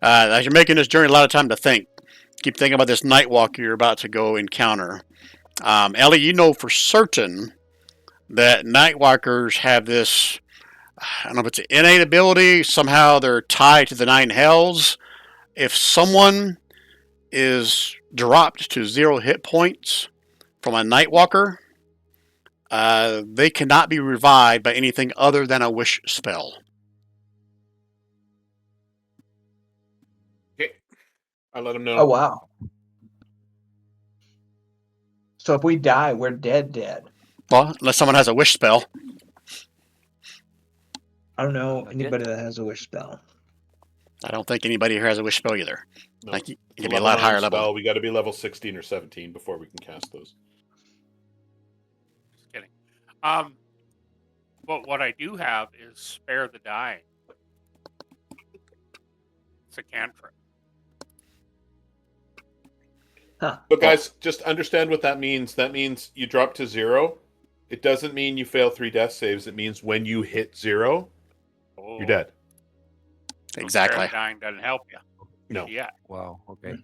As you're making this journey, a lot of time to think. Keep thinking about this night walk you're about to go encounter. Ellie, you know for certain that Nightwalkers have this, I don't know if it's an innate ability, somehow they're tied to the 9 hells. If someone is dropped to 0 hit points from a Nightwalker, they cannot be revived by anything other than a wish spell. Okay. I let him know. Oh, wow. So if we die, we're dead. Well, unless someone has a wish spell. I don't know anybody that has a wish spell. I don't think anybody here has a wish spell either. No. Like, you It's can be a lot higher 9 level. spell. We got to be level 16 or 17 before we can cast those. just kidding. But what I do have is Spare the Dying. It's a cantrip. Huh. But guys, just understand what that means. That means you drop to 0. It doesn't mean you fail 3 death saves. It means when you hit 0, you're dead. So Exactly. Spare the Dying doesn't help you. No. Yeah. Wow. Okay.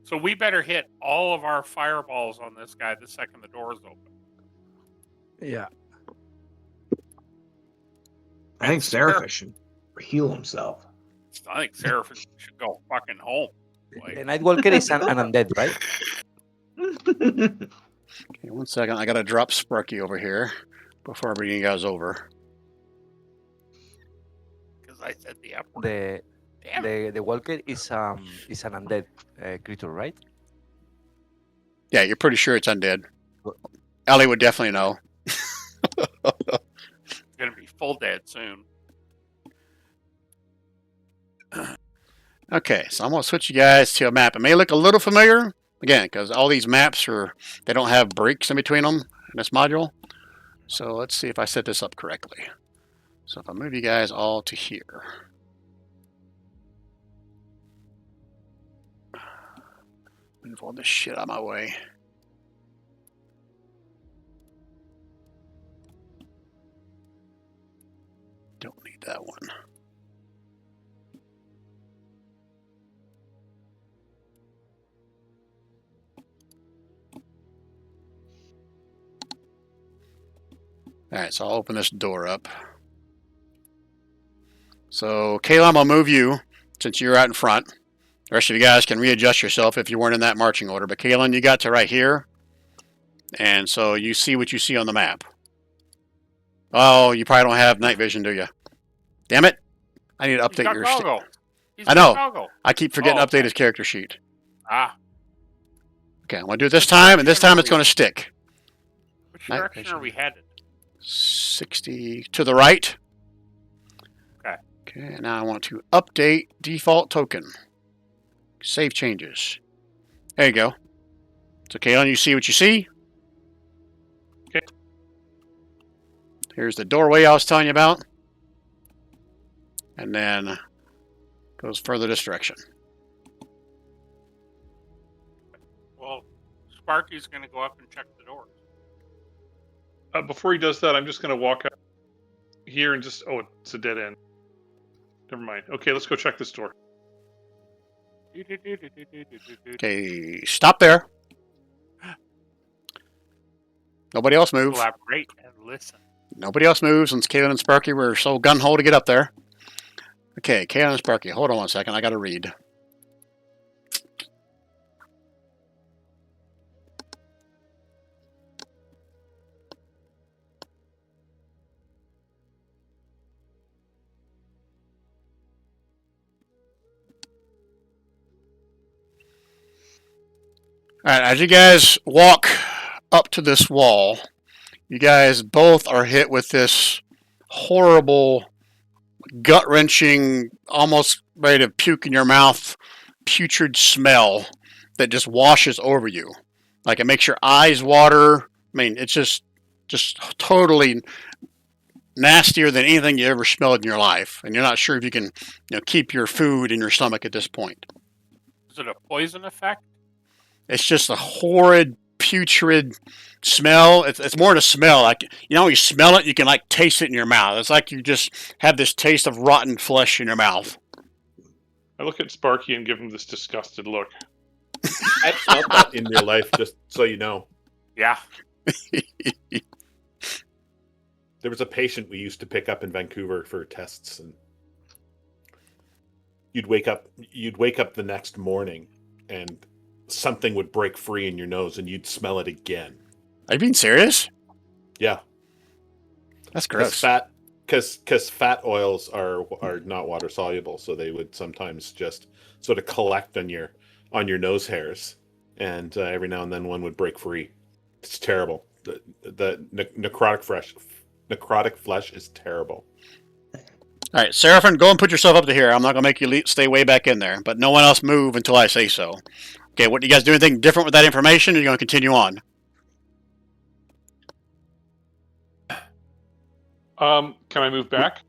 So we better hit all of our fireballs on this guy the second the door's open. Yeah. I think Seraphis should heal himself. I think Seraphim should go fucking home. Like, The Nightwalker is an undead, right? Okay, 1 second. I got to drop Sparky over here before I bring you guys over. because I said the upward. The Damn it. the Walker is an undead creature, right? Yeah, you're pretty sure it's undead. Ellie would definitely know. It's going to be full dead soon. Okay, so I'm going to switch you guys to a map. It may look a little familiar, again, because all these maps they don't have breaks in between them in this module. So let's see if I set this up correctly. So if I move you guys all to here. Move all this shit out of my way. Don't need that one. All right, so I'll open this door up. So, Caleb, I'll move you since you're out in front. The rest of you guys can readjust yourself if you weren't in that marching order. But, Kalen, you got to right here. And so you see what you see on the map. Oh, you probably don't have night vision, do you? Damn it. I need to He's update got your... goggle. He's I got know. goggle. I keep forgetting Oh, to update okay. his character sheet. Ah, Okay, I'm going to do it this time, and this time it's going to stick. which Night direction vision. are we headed? 60 to the right. Okay. Okay, and now I want to update default token. Save changes. There you go. So, Kalen, you see what you see? Okay. Here's the doorway I was telling you about. And then goes further this direction. Well, Sparky's going to go up and check the doors. Before he does that, I'm just going to walk out here and just... Oh, it's a dead end. Never mind. Okay, let's go check this door. Okay, stop there. Nobody else move. Collaborate and listen. Nobody else moves since Kaylin and Sparky were so gun-ho to get up there. Okay, Kaylin and Sparky, hold on one second. I got to read. All right, as you guys walk up to this wall, you guys both are hit with this horrible, gut-wrenching, almost ready to puke in your mouth, putrid smell that just washes over you. Like it makes your eyes water. I mean, it's just totally nastier than anything you ever smelled in your life, and you're not sure if you can, keep your food in your stomach at this point. Is it a poison effect? It's just a horrid, putrid smell. It's more than a smell. Like, when you smell it, you can like taste it in your mouth. It's like you just have this taste of rotten flesh in your mouth. I look at Sparky and give him this disgusted look. I've smelled that in real life, just so you know. Yeah. There was a patient we used to pick up in Vancouver for tests, and you'd wake up the next morning, and something would break free in your nose, and you'd smell it again. Are you being serious? Yeah, that's gross. Because fat oils are not water soluble, so they would sometimes just sort of collect on your nose hairs, and every now and then one would break free. It's terrible. The necrotic flesh is terrible. All right, Seraphim, go and put yourself up to here. I'm not going to make you stay way back in there, but no one else move until I say so. Okay, what do you guys do? Anything different with that information, or are you going to continue on? Can I move back?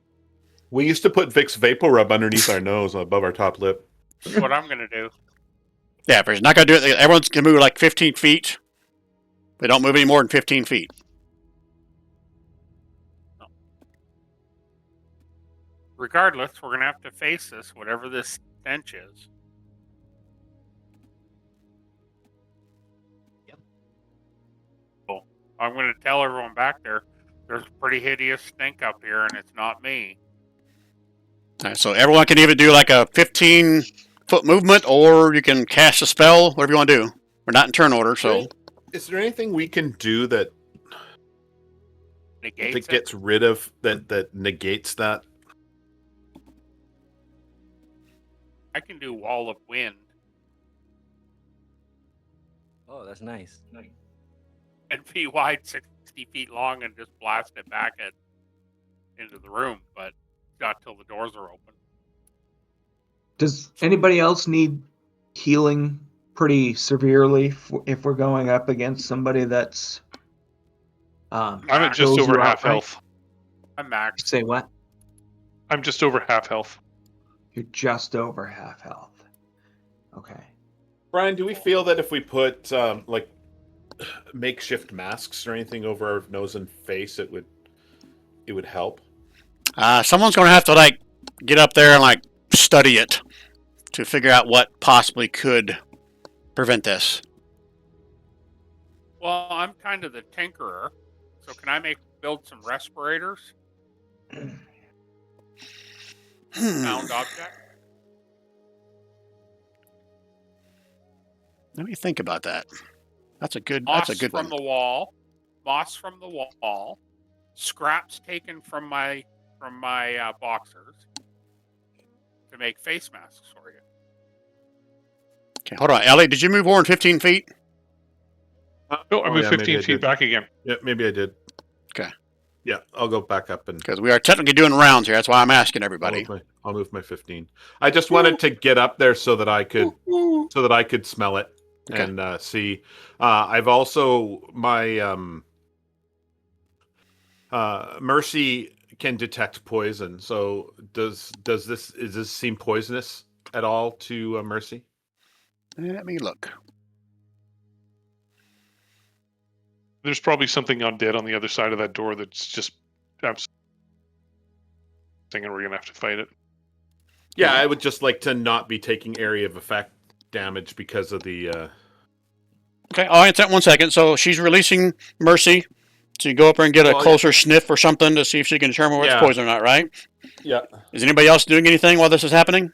We used to put Vicks Vapor Rub underneath our nose, above our top lip. That's what I'm going to do. Yeah, if he's not going to do it, everyone's going to move like 15 feet. They don't move any more than 15 feet. Regardless, we're going to have to face this, whatever this stench is. Yep. So I'm going to tell everyone back there, there's a pretty hideous stink up here, and it's not me. All right, so everyone can either do like a 15-foot movement, or you can cast a spell, whatever you want to do. We're not in turn order, so... Is there anything we can do that Negates gets rid of that negates that? I can do Wall of Wind. Oh, that's nice. And be wide, 60 feet long, and just blast it back into the room, but not till the doors are open. Does anybody else need healing pretty severely if we're going up against somebody that's I'm at just kills over you half outright? health. I'm max. Say what? I'm just over half health. You're just over half health. Okay. Brian, do we feel that if we put like makeshift masks or anything over our nose and face, it would help? Someone's going to have to like get up there and like study it to figure out what possibly could prevent this. Well, I'm kind of the tinkerer, so can I build some respirators? Found object. Let me think about that. That's a good Moss one. from the wall. Moss from the wall. Scraps taken from my boxers to make face masks for you. Okay, hold on. Ellie, did you move more than 15 feet? No, I moved yeah, 15 maybe I feet did. back again. Yeah, maybe I did. Okay. Yeah, I'll go back up and Because we are technically doing rounds here. That's why I'm asking everybody. I'll move my 15. I just wanted to get up there so that I could smell it Okay. and see. I've also my Mercy can detect poison. So does this seem poisonous at all to Mercy? Let me look. There's probably something undead on the other side of that door that's just absolutely, and we're gonna have to fight it. Yeah, I would just like to not be taking area of effect damage because of the. Okay, I'll answer that 1 second. So she's releasing Mercy. So you go up there and get a Well, closer sniff or something to see if she can determine whether it's poison or not, right? Yeah. Is anybody else doing anything while this is happening?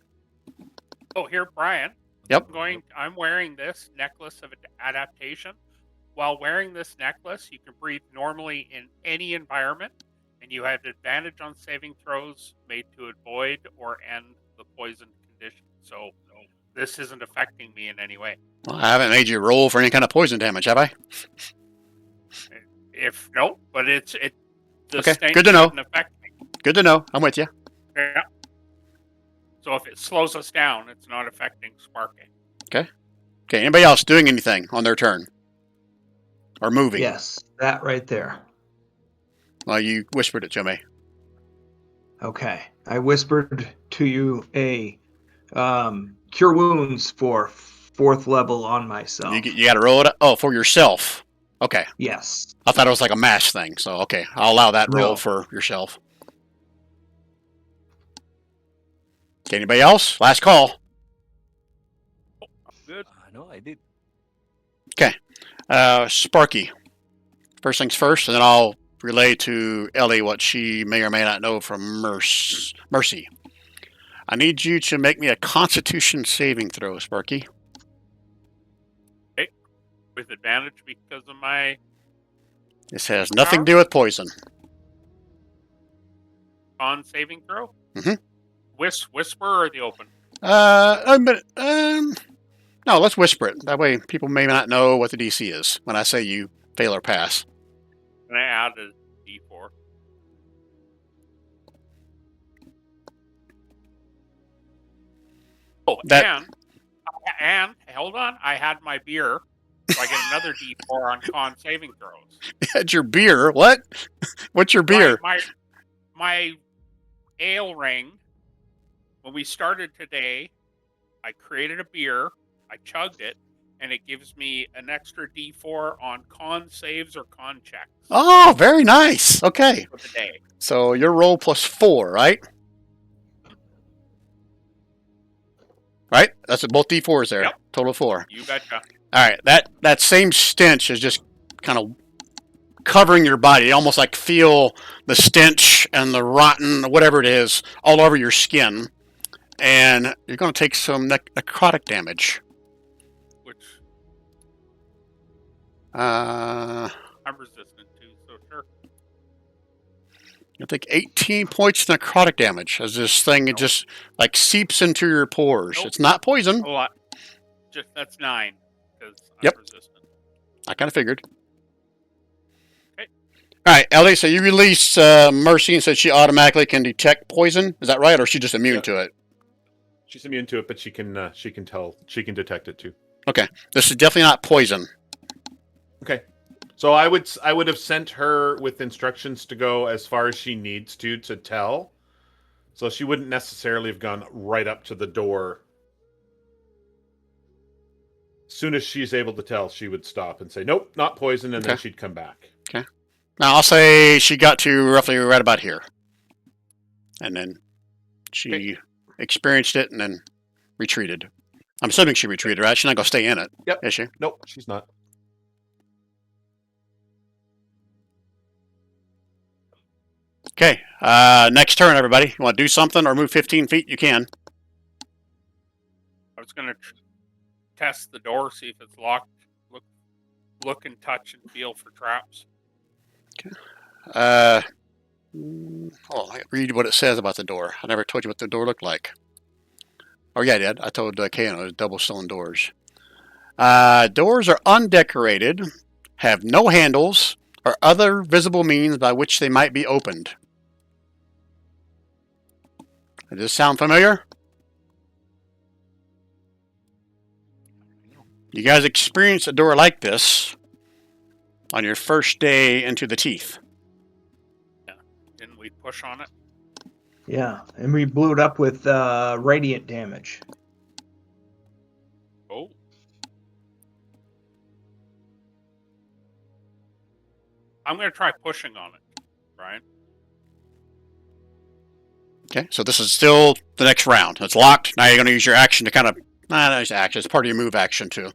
Oh, here, Brian. Yep. I'm wearing this necklace of adaptation. While wearing this necklace, you can breathe normally in any environment, and you have advantage on saving throws made to avoid or end the poison condition. So this isn't affecting me in any way. Well, I haven't made you roll for any kind of poison damage, have I? If no, but the Okay, stench good to know. shouldn't affect me. Good to know. I'm with you. Yeah. So if it slows us down, it's not affecting Sparky. Okay. Anybody else doing anything on their turn? Or moving? Yes, that right there. Well, you whispered it to me. Okay. I whispered to you a cure wounds for 4th level on myself. You got to roll it up? Oh, for yourself. Okay. Yes. I thought it was like a mash thing. So, okay. I'll allow that roll No. for yourself. Okay, anybody else? Last call. Good. No, I did. Sparky. First things first, and then I'll relay to Ellie what she may or may not know from Mercy. I need you to make me a Constitution saving throw, Sparky. Okay. With advantage because of my This has nothing to do with poison. con saving throw. Mhm. Whisper or the open? No, let's whisper it. That way people may not know what the DC is when I say you fail or pass. Can I add a D4? Oh, and hold on, I had my beer, so I get another D4 on con saving throws. Had your beer? What? What's your beer? My ale ring. When we started today, I created a beer, I chugged it, and it gives me an extra D4 on con saves or con checks Oh, very nice. Okay. for the day. So your roll plus 4, right? Right? That's both D4s there. Yep. Total 4. You betcha. All right. That same stench is just kind of covering your body. You almost like feel the stench and the rotten, whatever it is, all over your skin. And you're going to take some necrotic damage. Which Uh, I'm resistant to, so sure. You'll take 18 points of necrotic damage as this thing it just like seeps into your pores. Nope. It's not poison. Oh, that's 9 because I'm Yep. resistant. I kind of figured. Okay. All right, Ellie. So you release Mercy and said she automatically can detect poison. Is that right, or is she just immune to it? She's immune to it, but she can detect it too. Okay, this is definitely not poison. Okay. So I would have sent her with instructions to go as far as she needs to tell. So she wouldn't necessarily have gone right up to the door. As soon as she's able to tell, she would stop and say, "Nope, not poison," and then she'd come back. Okay. Now I'll say she got to roughly right about here, and then she experienced it and then retreated. I'm assuming she retreated, right? She's not gonna stay in it. Yep. Is she? Nope, she's not. Okay. Next turn, everybody. You want to do something or move 15 feet? You can. I was going to test the door, see if it's locked. Look and touch and feel for traps. Read what it says about the door. I never told you what the door looked like. Oh, yeah, I did. I told Kano it was double stone doors. Doors are undecorated, have no handles, or other visible means by which they might be opened. Does this sound familiar? You guys experienced a door like this on your first day into the teeth. Yeah. Didn't we push on it? Yeah, and we blew it up with radiant damage. Oh. I'm going to try pushing on it, Brian. Okay, so this is still the next round. It's locked. Now you're going to use your action to kind of... not use action. It's part of your move action to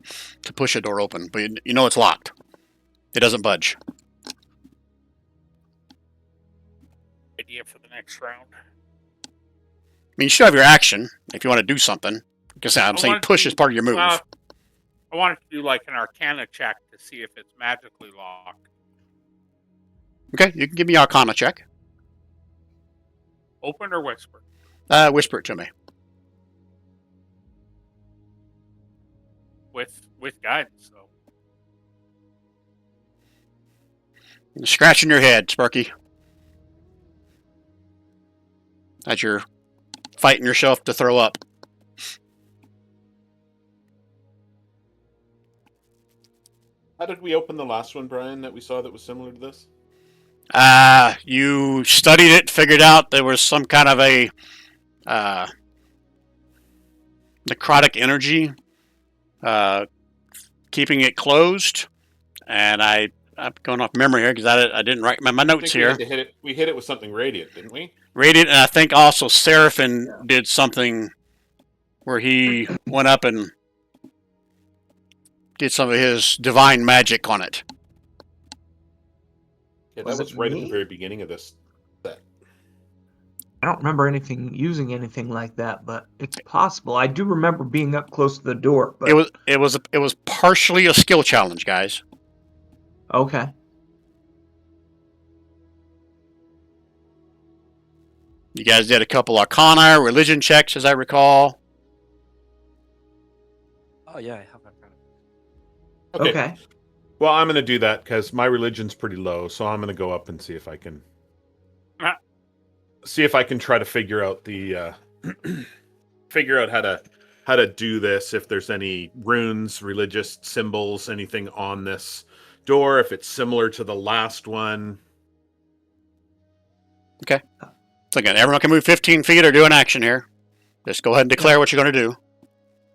push a door open. But you know it's locked. It doesn't budge. Idea for the next round. I mean, you still have your action if you want to do something. Because I'm saying want push to- is part of your move. I wanted to do like an Arcana check to see if it's magically locked. Okay, you can give me an Arcana check. Open or whisper? Whisper it to me. With guidance, though. You're scratching your head, Sparky. As you're fighting yourself to throw up. How did we open the last one, Brian, that we saw that was similar to this? You studied it, figured out there was some kind of a necrotic energy keeping it closed, and I'm going off memory here because I didn't write my notes here. We hit it with something radiant, didn't we? Radiant, and I think also Seraphin did something where he went up and did some of his divine magic on it. Yeah, Was that was it right at me? the very beginning of this set. I don't remember using anything like that, but it's possible. I do remember being up close to the door. But It was partially a skill challenge, guys. okay. You guys did a couple Arcana, religion checks, as I recall. Oh yeah, I have Arcana. Okay. Well, I'm going to do that because my religion's pretty low, so I'm going to go up and see if I can try to figure out the figure out how to do this. If there's any runes, religious symbols, anything on this door, if it's similar to the last one. Okay. So again, everyone can move 15 feet or do an action here. Just go ahead and declare what you're going to do.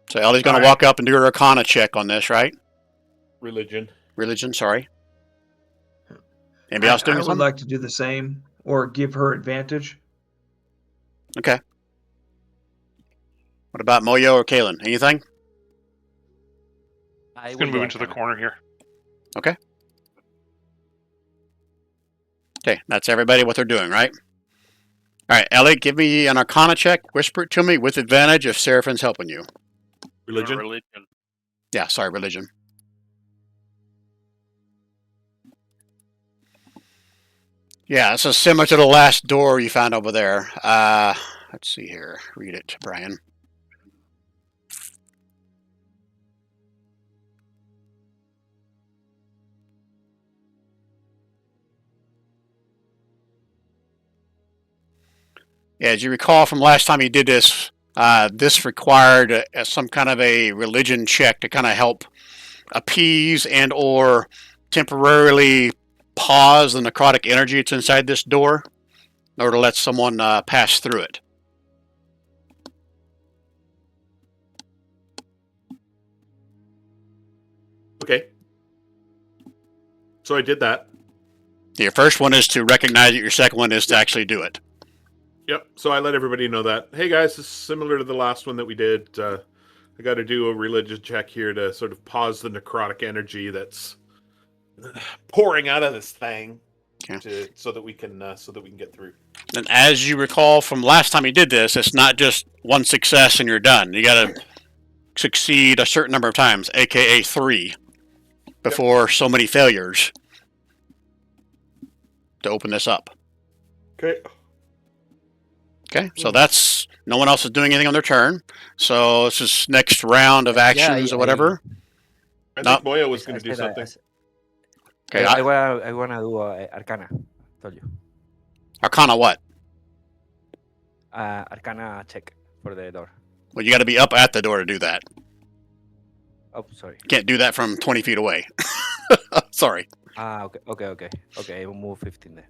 So Ellie's going to walk up and do her Arcana check on this, right? Religion, sorry. Anybody else doing I would something? like to do the same or give her advantage. Okay. What about Moyo or Kalen? Anything? I It's will going to do move into the Arcana. corner here. Okay, that's everybody what they're doing, right? All right, Ellie, give me an Arcana check. Whisper it to me with advantage if Seraphin's helping you. Religion? Religion. Yeah, sorry, religion. Yeah, this is similar to the last door you found over there. Let's see here. Read it, Brian. Yeah, as you recall from last time you did this, this required some kind of a religion check to kind of help appease and or temporarily pause the necrotic energy that's inside this door in order to let someone pass through it. Okay. So I did that. Your first one is to recognize it. Your second one is to actually do it. Yep. So I let everybody know that. Hey guys, this is similar to the last one that we did. I got to do a religion check here to sort of pause the necrotic energy that's pouring out of this thing, so that we can get through. And as you recall from last time you did this, it's not just one success and you're done. You got to succeed a certain number of times, aka 3, before so many failures to open this up. Okay. Okay, so that's no one else is doing anything on their turn. So this is next round of actions or whatever. I No. think Moya was going to do I said, something. Okay, I wanna do Arcana. Told you. Arcana what? Arcana check for the door. Well, you got to be up at the door to do that. Oh, sorry. You can't do that from 20 feet away. Sorry. Okay. I will move 15 there.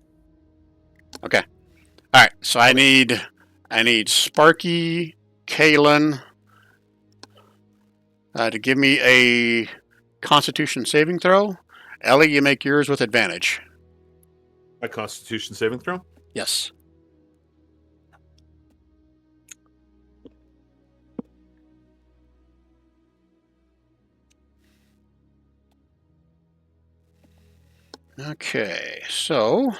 Okay. All right. So I need Sparky, Kalen, to give me a Constitution saving throw. Ellie, you make yours with advantage. A Constitution saving throw. Yes. Okay, so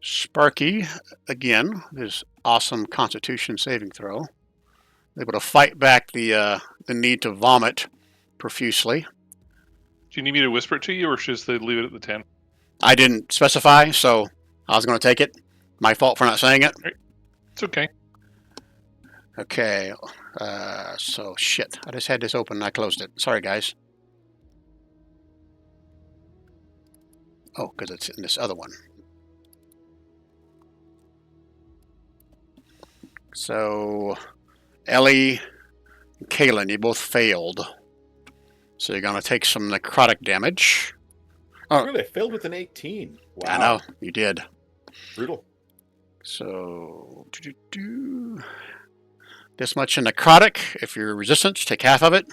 Sparky, again, his awesome Constitution saving throw, able to fight back the need to vomit profusely. Do you need me to whisper it to you, or should they leave it at the 10? I didn't specify, so I was going to take it. My fault for not saying it. It's okay. Okay, so shit. I just had this open and I closed it. Sorry, guys. Oh, because it's in this other one. So, Ellie and Kaylin, you both failed. So you're going to take some necrotic damage. Oh. Really, I failed with an 18. Wow. I know, you did. Brutal. So, this much in necrotic. If you're resistant, take half of it.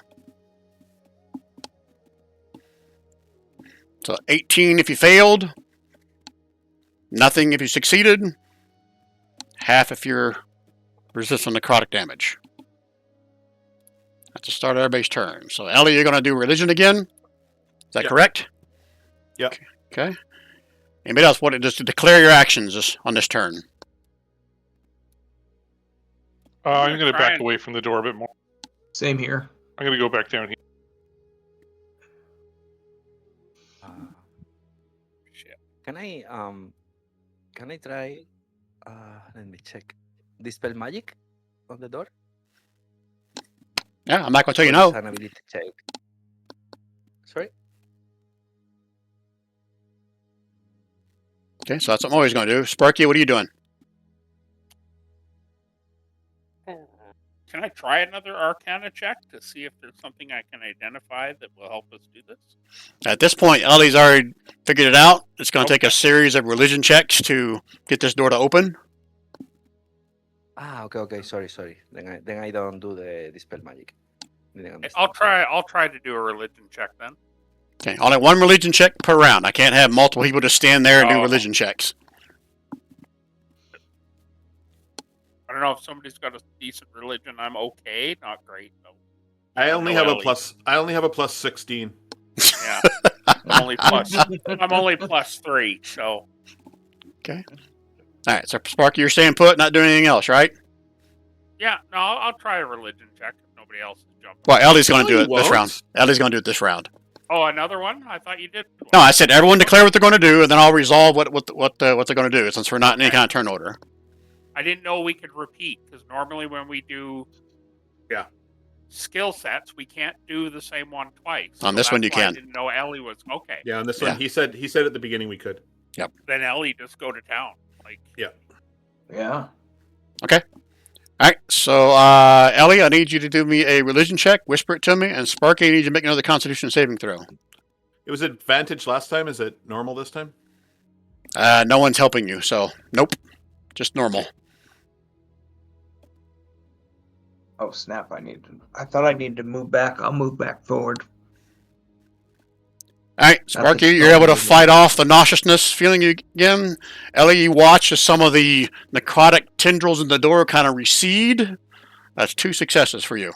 So 18 if you failed. Nothing if you succeeded. Half if you're resistant necrotic damage. That's the start of everybody's turn. So Ellie, you're going to do religion again. Is that Yep. correct? Yep. Okay. Anybody else want to just declare your actions on this turn? I'm going to back and- away from the door a bit more. Same here. I'm going to go back down here. Shit. Can I try? Let me check. Dispel magic on the door. Yeah, I'm not going to tell you Or no. is an ability check? Sorry. Okay, so that's what I'm always going to do. Sparky, what are you doing? Can I try another Arcana check to see if there's something I can identify that will help us do this? At this point, Ellie's already figured it out. It's going to take a Okay. series of religion checks to get this door to open. Okay. Sorry. Then I don't do the dispel magic. Then I I'll understand. try to do a religion check then. Okay, only one religion check per round. I can't have multiple people just stand there and do Oh. religion checks. I don't know if somebody's got a decent religion. I'm okay, not great though. I only No have a Ellie. plus. I only have a plus 16. Yeah, I'm only plus 3. So All right, so Sparky, you're staying put, not doing anything else, right? yeah, no, I'll try a religion check if nobody else is jumping. Well, Ellie's going No, to do you it this won't. round. Ellie's going to do it this round. Oh, another one? I thought you did. No, I said everyone declare what they're going to do, and then I'll resolve what they're going to do, since we're not in any kind of turn order. I didn't know we could repeat because normally when we do Yeah. skill sets, we can't do the same one twice. On this one, you that's why can. I didn't know Ellie was okay. Yeah, on this Yeah. one, he said at the beginning we could. Then Ellie just go to town. Like Yeah. All right, so Ellie, I need you to do me a religion check, whisper it to me, and Sparky, I need you to make another Constitution saving throw. It was advantage last time. Is it normal this time? No one's helping you, so nope, just normal. Oh snap! I thought I needed to move back. I'll move back forward. All right, Sparky, you're able to fight off the nauseousness feeling again. Ellie, you watch as some of the necrotic tendrils in the door kind of recede. That's 2 successes for you.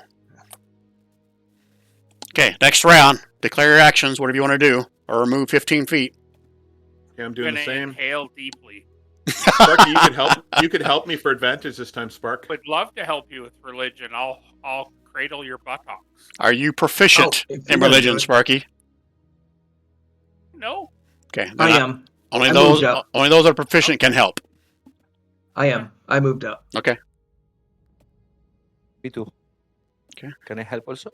Okay, next round. Declare your actions, whatever you want to do, or move 15 feet. Okay, I'm I'm doing the gonna same. inhale deeply. Sparky, you could help. You could help me for advantage this time, Spark. Would love to help you with religion. I'll cradle your buttocks. Are you proficient if you're in gonna do religion, it. Sparky? No, Okay, I then am. only I those moved up. only those that are proficient can help. I am. I moved up. Okay. Me too. Okay. Can I help also?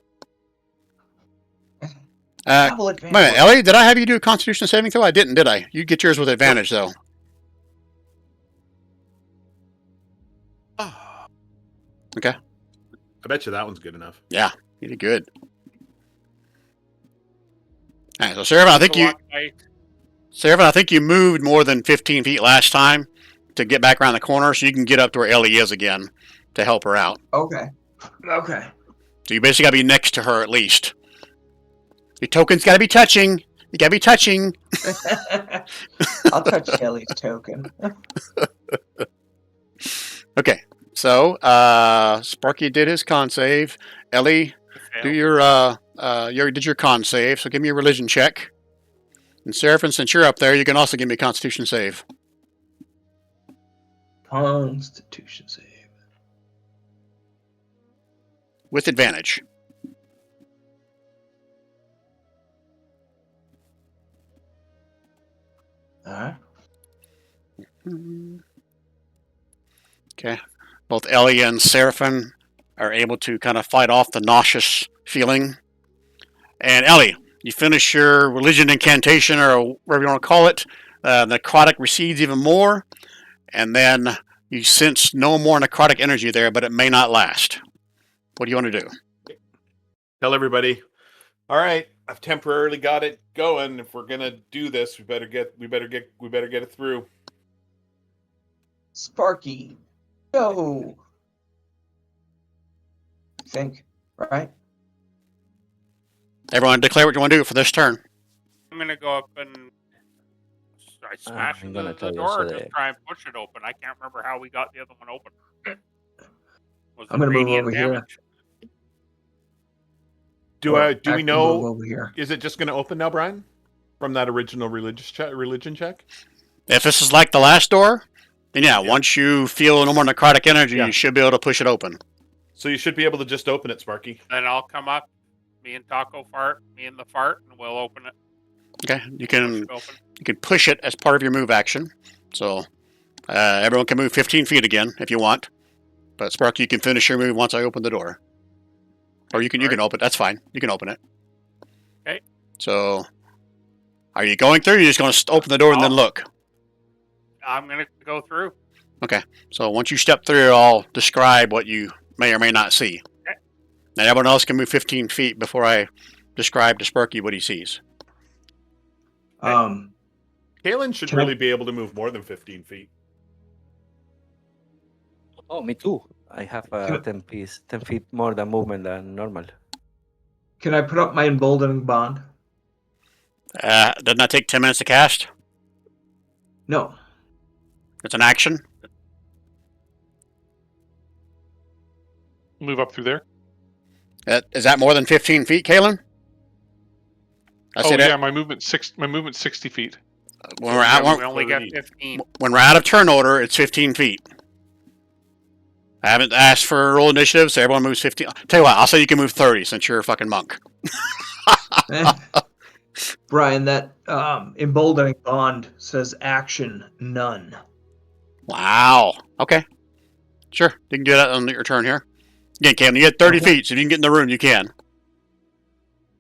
Double Wait a advantage. minute, Ellie, did I have you do a Constitution saving throw? I didn't, did I? You get yours with advantage, though. Oh. Okay. I bet you that one's good enough. You did good. All right, so Seraphim, I think you moved more than 15 feet last time to get back around the corner, so you can get up to where Ellie is again to help her out. Okay. Okay. So you basically got to be next to her at least. Your token's got to be touching. You got to be touching. I'll touch Kelly's token. Okay, so Sparky did his con save. Ellie, do your did your con save. So give me a religion check. And Seraphin, since you're up there, you can also give me a Constitution save. Constitution save. With advantage. All right. Okay. Both Ellie and Seraphin are able to kind of fight off the nauseous feeling. And Ellie, you finish your religion incantation, or whatever you want to call it. The necrotic recedes even more, and then you sense no more necrotic energy there, but it may not last. What do you want to do? Tell everybody. All right, I've temporarily got it going. If we're gonna do this, we better get it through. Sparky. Go. I think, right? Everyone declare what you want to do for this turn. I'm gonna go up and I smash I'm into gonna the tell you door and so just try and push it open. I can't remember how we got the other one open. Was I'm it gonna move radiant over here. damage? Do Or we actually know? move over here? Is it just gonna open now, Brian? From that original religion check? If this is like the last door, then yeah, Yeah. once you feel no more necrotic energy, Yeah. you should be able to push it open. So you should be able to just open it, Sparky. Then I'll come up, me and Taco fart, me and the fart, and we'll open it. Okay, you Push can it open. push it as part of your move action. So everyone can move 15 feet again if you want. But Sparky, you can finish your move once I open the door. Or you can open it. That's fine. You can open it. Okay. So, are you going through? Or you're just going to open the door and then look. I'm gonna go through. Okay. So once you step through, I'll describe what you may or may not see. Okay. Now everyone else can move 15 feet before I describe to Sparky what he sees. Kalen should Can I- really be able to move more than 15 feet. Oh, me too. I have 10 feet more than movement than normal. Can I put up my emboldening bond? Doesn't that take 10 minutes to cast? No. It's an action. Move up through there. Is that more than 15 feet, Kalen? Oh yeah, my movement's 60 feet. When we're out, We only got 15. when we're out of turn order, it's 15 feet. I haven't asked for roll initiative, so everyone moves 15. Tell you what, I'll say you can move 30 since you're a fucking monk. Brian, that emboldening bond says action none. Wow. Okay. Sure. You can do that on your turn here. Again, Cam, you get 30 Okay. feet, so if you can get in the room, you can.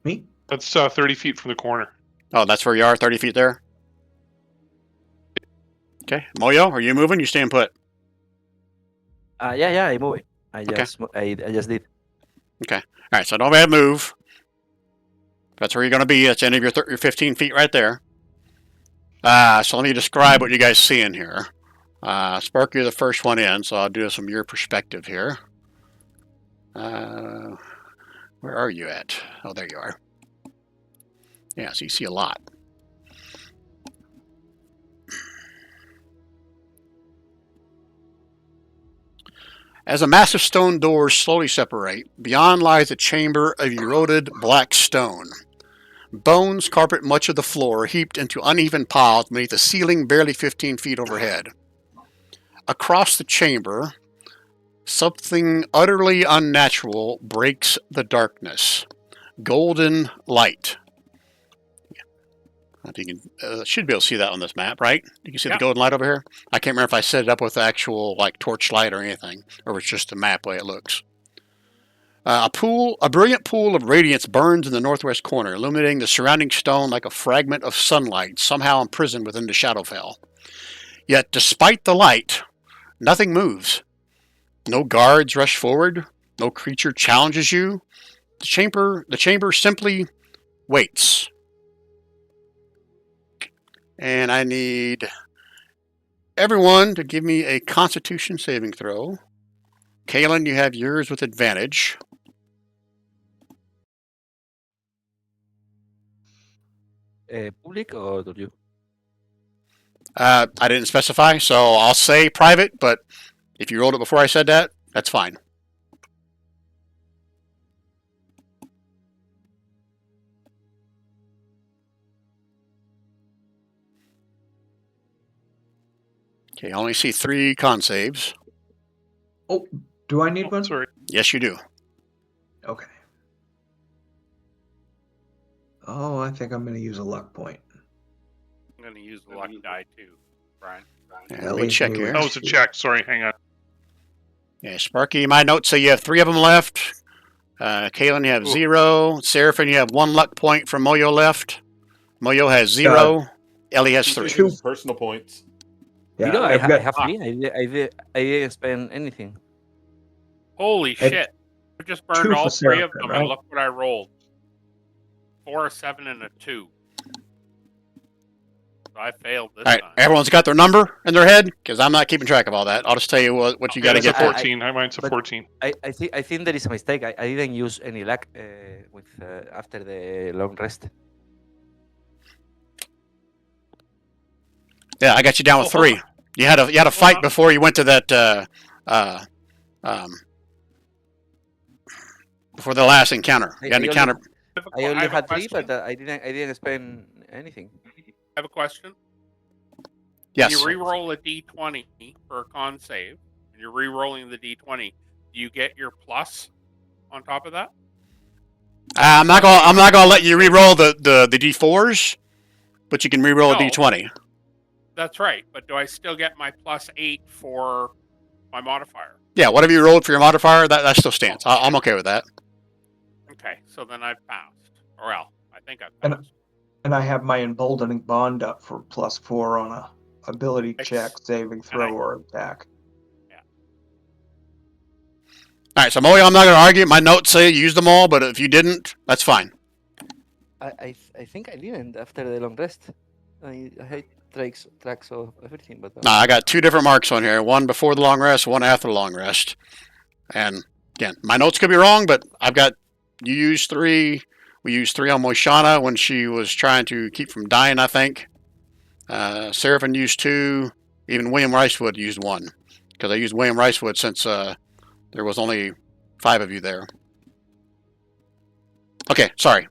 Me? That's 30 feet from the corner. Oh, that's where you are, 30 feet there? Okay. Moyo, are you moving? You staying put? Yeah, I move it. I Okay. just did. All right, so don't have move. That's where you're going to be. That's the end of your 15 feet right there. So let me describe what you guys see in here. Spark, you're the first one in, so I'll do this from your perspective here. Where are you at? Oh, there you are. Yeah, so you see a lot. As the massive stone doors slowly separate, beyond lies a chamber of eroded black stone. Bones carpet much of the floor, heaped into uneven piles beneath a ceiling barely 15 feet overhead. Across the chamber, something utterly unnatural breaks the darkness. Golden light. I think you can, should be able to see that on this map, right? You can see the golden light over here. I can't remember if I set it up with actual like torch light or anything, or it's just the map way it looks. A brilliant pool of radiance burns in the northwest corner, illuminating the surrounding stone like a fragment of sunlight, somehow imprisoned within the Shadowfell. Yet, despite the light, nothing moves. No guards rush forward. No creature challenges you. The chamber simply waits. And I need everyone to give me a Constitution saving throw. Kalen, you have yours with advantage. Public or do you? I didn't specify, so I'll say private, but if you rolled it before I said that, that's fine. Okay, I only see 3 con saves. Oh, do I need one? Sorry. Yes, you do. Okay. Oh, I think I'm going to use a luck point. I'm going to use the luck die too, Brian. Yeah, At let me least check we here. were- That was a check. Sorry, hang on. Yeah, Sparky, my notes say you have 3 of them left. Kalen, you have Ooh. 0. Seraphim, you have 1 luck point from Moyo left. Moyo has 0. Ellie has He's 3. using his personal points. Yeah, You know, I I've got have 3. I didn't spend anything. Holy Hey, shit. I just 2 burned all for 3 of Seraphim, them, right? and look what I rolled. 4, a 7, and a 2. So I failed this All right, time. everyone's got their number in their head? Because I'm not keeping track of all that. I'll just tell you what you got to It's a get through. 14. Mine's a but- 14. I think there is a mistake. I didn't use any luck with after the long rest. Yeah, I got you down with Oh, hold 3. You had a fight on. before you went to that before the last encounter. You got an encounter. I only have a had 3, question. but I didn't spend anything. I have a question. Yes. You re-roll a d20 for a con save, and you're re-rolling the d20. Do you get your plus on top of that? I'm not gonna let you re-roll the d4s, but you can re-roll a No. d20. That's right, but do I still get my plus 8 for my modifier? Yeah, whatever you rolled for your modifier, that still stands. I'm okay with that. Okay, so then I've passed. Or well, I think I've And- passed. And I have my emboldening bond up for +4 on a ability Nice. check, saving throw, or attack. All right, so Moyo, I'm not gonna argue. My notes say you used them all, but if you didn't, that's fine. I think I didn't after the long rest. I had tracks of everything, but No, I got 2 different marks on here. One before the long rest, one after the long rest. And again, my notes could be wrong, but I've got you used 3. We used 3 on Moishana when she was trying to keep from dying, I think. Seraphim used 2. Even William Ricewood used 1. Because I used William Ricewood since there was only 5 of you there. Okay, sorry.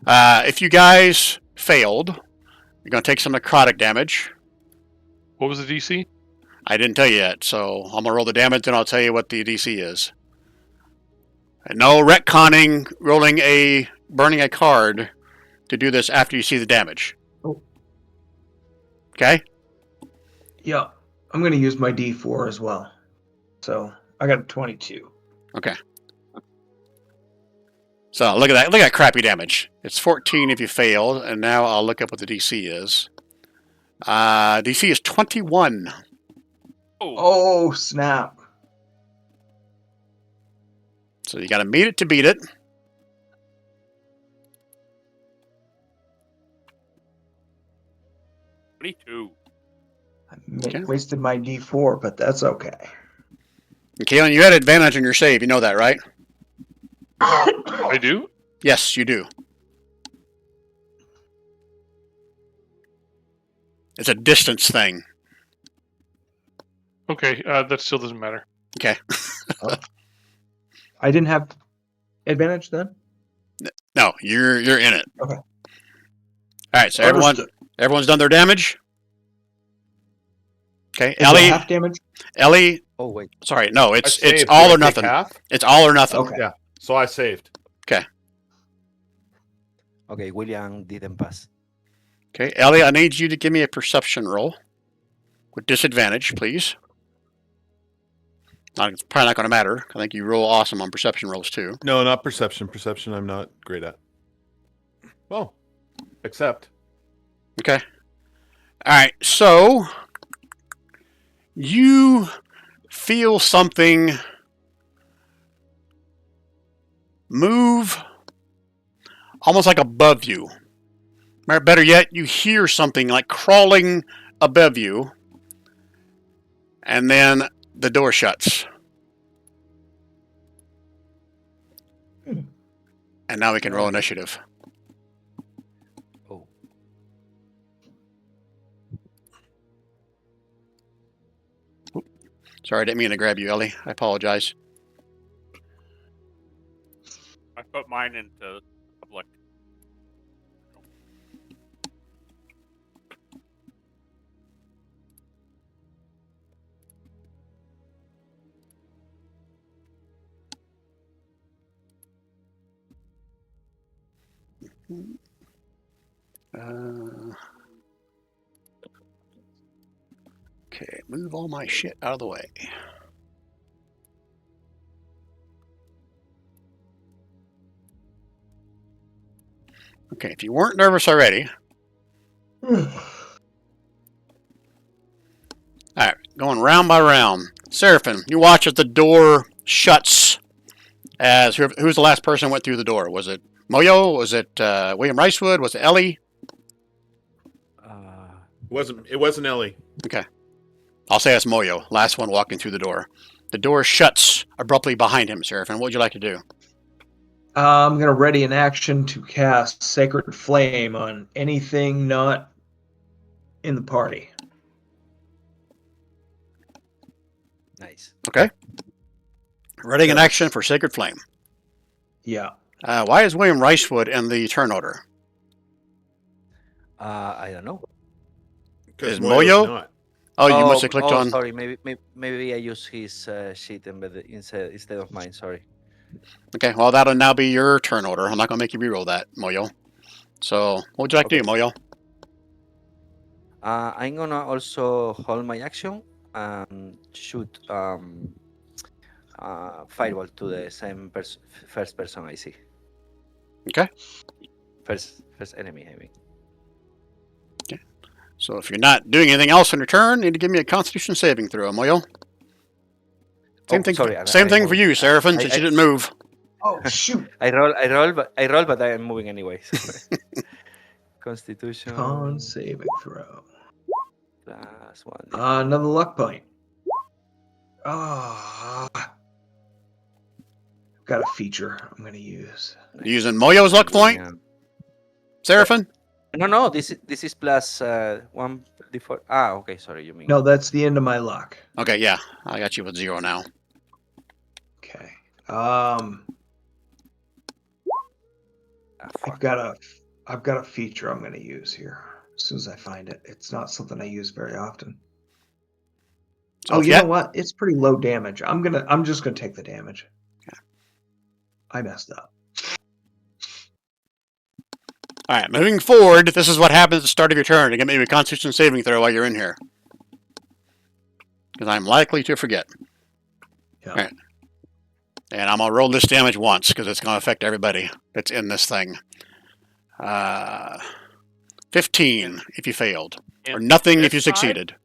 If you guys failed, you're going to take some necrotic damage. What was the DC? I didn't tell you yet, so I'm going to roll the damage and I'll tell you what the DC is. And no retconning, burning a card to do this after you see the damage. Oh. Okay? Yeah, I'm going to use my D4 as well. So I got a 22. Okay. So look at that. Look at that crappy damage. It's 14 if you fail, and now I'll look up what the DC is. DC is 21. Oh, snap. So you got to meet it to beat it. $22. Okay. Wasted my D4, but that's okay. And Kalen, you had advantage on your save. You know that, right? I do? Yes, you do. It's a distance thing. Okay, that still doesn't matter. Okay. I didn't have advantage then? No, you're in it. Okay. All right, so Understood. everyone's done their damage. Okay, Is it Ellie. half damage? Ellie. Oh wait. Sorry, no, I it's saved. all Do I or take nothing. half? It's all or nothing. Okay. Yeah. So I saved. Okay, William didn't pass. Okay, Ellie, I need you to give me a perception roll with disadvantage, please. It's probably not going to matter. I think you roll awesome on perception rolls too. No, not perception. Perception I'm not great at. Well, except Okay. All right, so you feel something move almost like above you. Or better yet, you hear something like crawling above you, and then the door shuts. And now we can roll initiative. Oh. Sorry, I didn't mean to grab you, Ellie. I apologize. I put mine into public. Okay, move all my shit out of the way. Okay, if you weren't nervous already. Alright, going round by round. Seraphim, you watch as the door shuts. As who's the last person who went through the door? Was it Moyo? Was it William Ricewood? Was it Ellie? It wasn't Ellie. Okay. I'll say it's Moyo, last one walking through the door. The door shuts abruptly behind him, Seraphim. What would you like to do? I'm going to ready an action to cast Sacred Flame on anything not in the party. Nice. Okay. Readying an action for Sacred Flame. Yeah. Why is William Ricewood in the turn order? I don't know. Is Moyo? Not. Oh, you must have clicked on. Sorry, maybe I use his sheet instead of mine. Sorry. Okay, well, that'll now be your turn order. I'm not going to make you reroll that, Moyo. So, what would you like to do, Moyo? I'm gonna also hold my action and shoot fireball to the same first person I see. Okay. First enemy, I mean. Okay. So, if you're not doing anything else on your turn, you need to give me a Constitution saving throw, Moyo. Same thing. Sorry, same thing for you, Seraphim, since you didn't move. Oh, shoot. I roll, but I am moving anyway. Constitution. Con saving throw. Plus 1. Another luck point. Ah. Got a feature I'm going to use. Using Moyo's luck point, Yeah. Seraphim? No. This is plus 1 d4. Okay. Sorry, you mean. No, that's the end of my luck. Okay, yeah. I got you with 0 now. Okay. Fuck. I've got a feature I'm going to use here as soon as I find it. It's not something I use very often. So You know what? It's pretty low damage. I'm just gonna take the damage. Yeah. I messed up. All right, moving forward, this is what happens at the start of your turn. You get maybe a Constitution saving throw while you're in here, because I'm likely to forget. Yeah. All right. And I'm gonna roll this damage once because it's gonna affect everybody that's in this thing. 15 if you failed, or nothing if you this side? succeeded.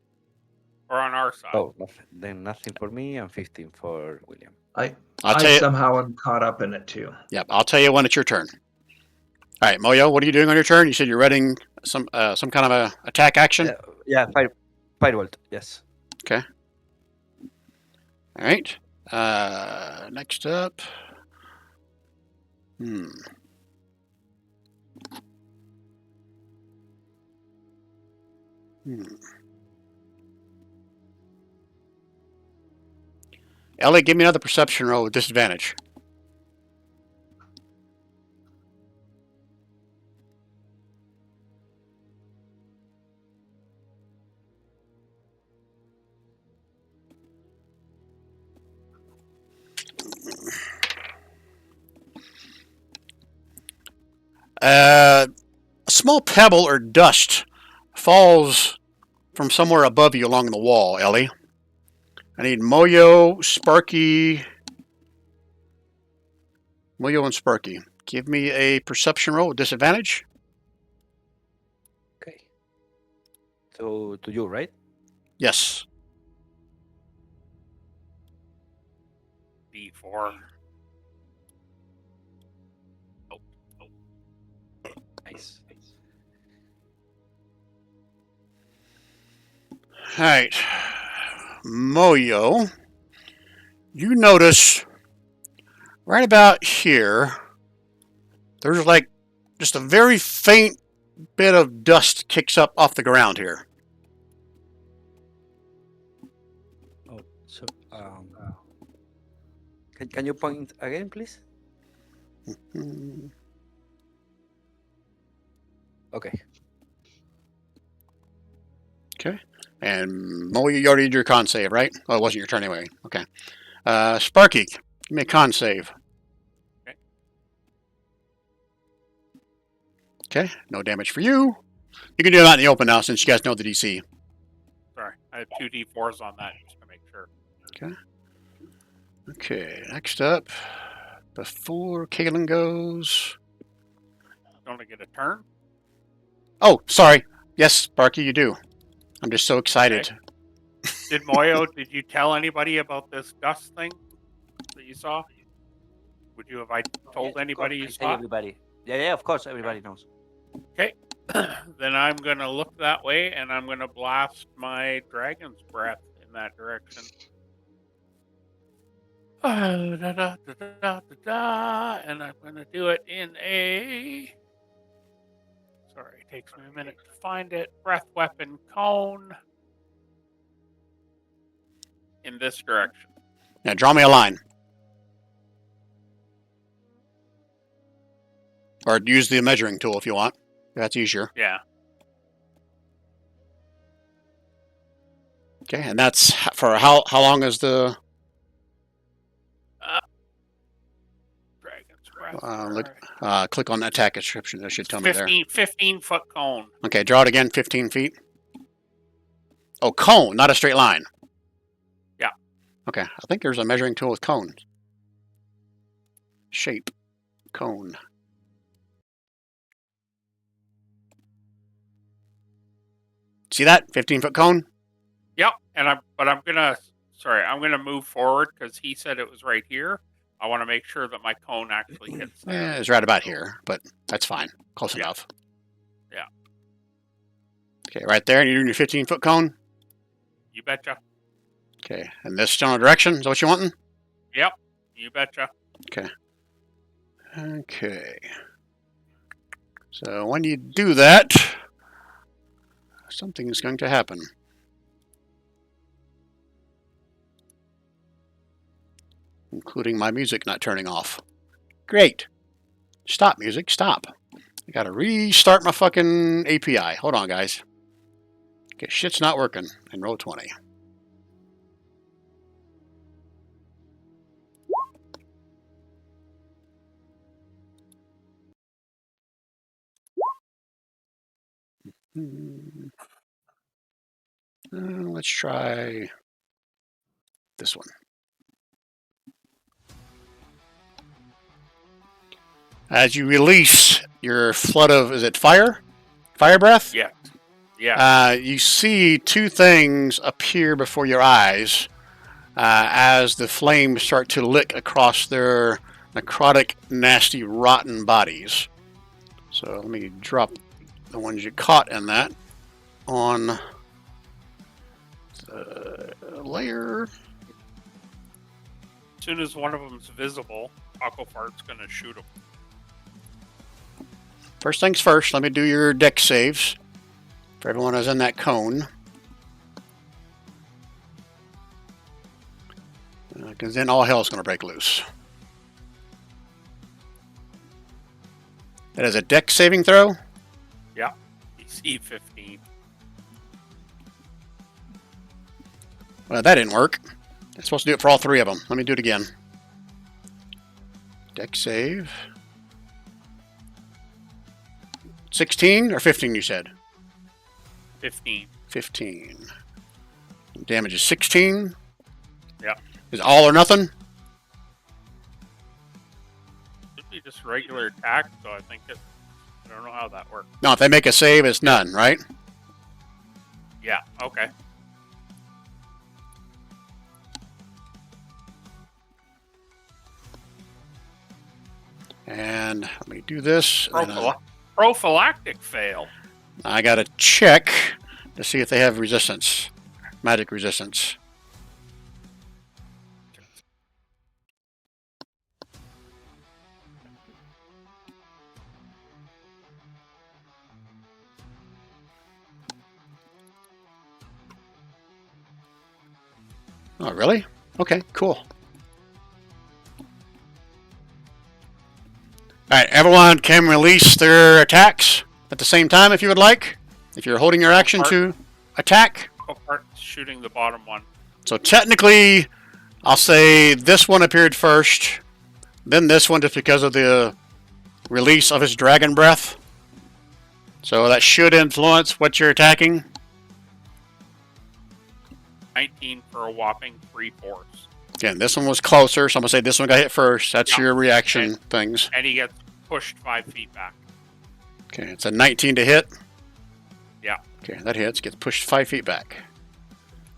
Or on our side? Oh, then nothing for me and 15 for William. I'll I tell you. somehow am caught up in it too. Yep, I'll tell you when it's your turn. All right, Moyo, what are you doing on your turn? You said you're readying some kind of a attack action. Yeah, firebolt. Yes. Okay. All right. Next up. Ellie, give me another perception roll with disadvantage. A small pebble or dust falls from somewhere above you along the wall, Ellie. I need Moyo, Sparky. Moyo and Sparky. Give me a perception roll with disadvantage. Okay. So to you, right? Yes. B4. Nice. All right. Moyo, you notice right about here, there's like just a very faint bit of dust kicks up off the ground here. Oh, so can you point again, please? Okay. Okay. And Moyo, you already did your con save, right? Oh, it wasn't your turn anyway. Okay. Sparky, give me a con save. Okay. Okay, no damage for you. You can do that in the open now since you guys know the DC. Sorry, I have 2d4s on that just to make sure. Okay. Okay, next up, before Kalen goes. Don't I get a turn? Oh, sorry. Yes, Sparky, you do. I'm just so excited. Okay. Did Moyo, did you tell anybody about this dust thing that you saw? Would you have told anybody you I say saw? everybody. Yeah, of course, everybody knows. Okay. Then I'm going to look that way, and I'm going to blast my dragon's breath in that direction. And I'm going to do it in a... Sorry, it takes me a minute to find it. Breath weapon cone. In this direction. Now draw me a line. Or use the measuring tool if you want. That's easier. Yeah. Okay, and that's for how long is the... Dragon's breath. click on the attack description. That should tell me there. 15-foot cone. Okay, draw it again, 15 feet. Oh, cone, not a straight line. Yeah. Okay, I think there's a measuring tool with cones. Shape, cone. See that? 15-foot cone? Yep, I'm gonna move forward because he said it was right here. I want to make sure that my cone actually hits there. Yeah, it's right about here, but that's fine. Close enough. Yeah. Okay, right there, and you're doing your 15-foot cone? You betcha. Okay, and this general direction, is that what you're wanting? Yep, you betcha. Okay. Okay. So when you do that, something is going to happen. Including my music not turning off. Great. Stop, music, stop. I gotta restart my fucking API. Hold on, guys. Okay, shit's not working in row 20. Let's try this one. As you release your flood of, is it fire? Fire breath? Yeah. Yeah. You see two things appear before your eyes as the flames start to lick across their necrotic, nasty, rotten bodies. So let me drop the ones you caught in that on the layer. As soon as one of them's visible, Taco Fart's gonna shoot him. First things first, let me do your deck saves for everyone who's in that cone. Because then all hell's going to break loose. That is a deck saving throw? Yeah. DC 15. Well, that didn't work. I'm supposed to do it for all three of them. Let me do it again. Deck save. 16 or 15 you said? 15. 15. Damage is 16. Yeah. Is all or nothing? Should be just regular attack, so I think I don't know how that works. No, if they make a save, it's none, right? Yeah, okay. And let me do this. Prophylactic fail. I gotta check to see if they have resistance. Magic resistance. Oh, really? Okay, cool. Alright, everyone can release their attacks at the same time if you would like. If you're holding your action to attack. Taco Fart's shooting the bottom one. So technically, I'll say this one appeared first, then this one just because of the release of his dragon breath. So that should influence what you're attacking. 19 for a whopping 3/4. Again, this one was closer, so I'm going to say this one got hit first. That's Yeah. your reaction things. And he gets pushed 5 feet back. Okay, it's a 19 to hit. Yeah. Okay, that hits. Gets pushed 5 feet back.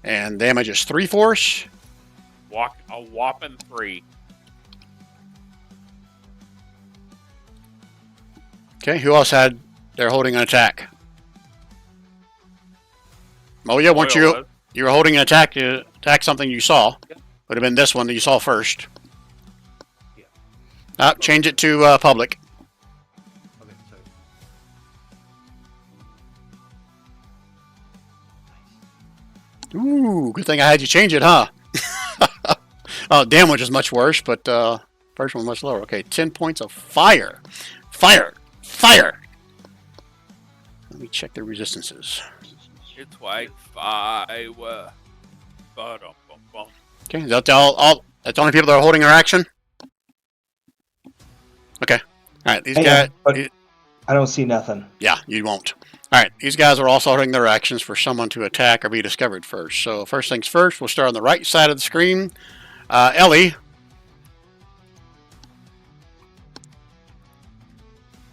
And damage is 3 force. A whopping 3. Okay, who else had... They're holding an attack. Oh, yeah, once Oil you were holding an attack, you attack something you saw. Would have been this one that you saw first. Yeah. Change it to public. Okay, sorry. Ooh, good thing I had you change it, huh? Damage is much worse, but first one much lower. Okay, 10 points of fire. Fire! Fire! Let me check the resistances. It's like 5. Ba-dum-bum-bum. Okay, is that that's the only people that are holding their action? Okay. Alright, these Hang guys... on, but I don't see nothing. Yeah, you won't. Alright, these guys are also holding their actions for someone to attack or be discovered first. So first things first, we'll start on the right side of the screen. Ellie.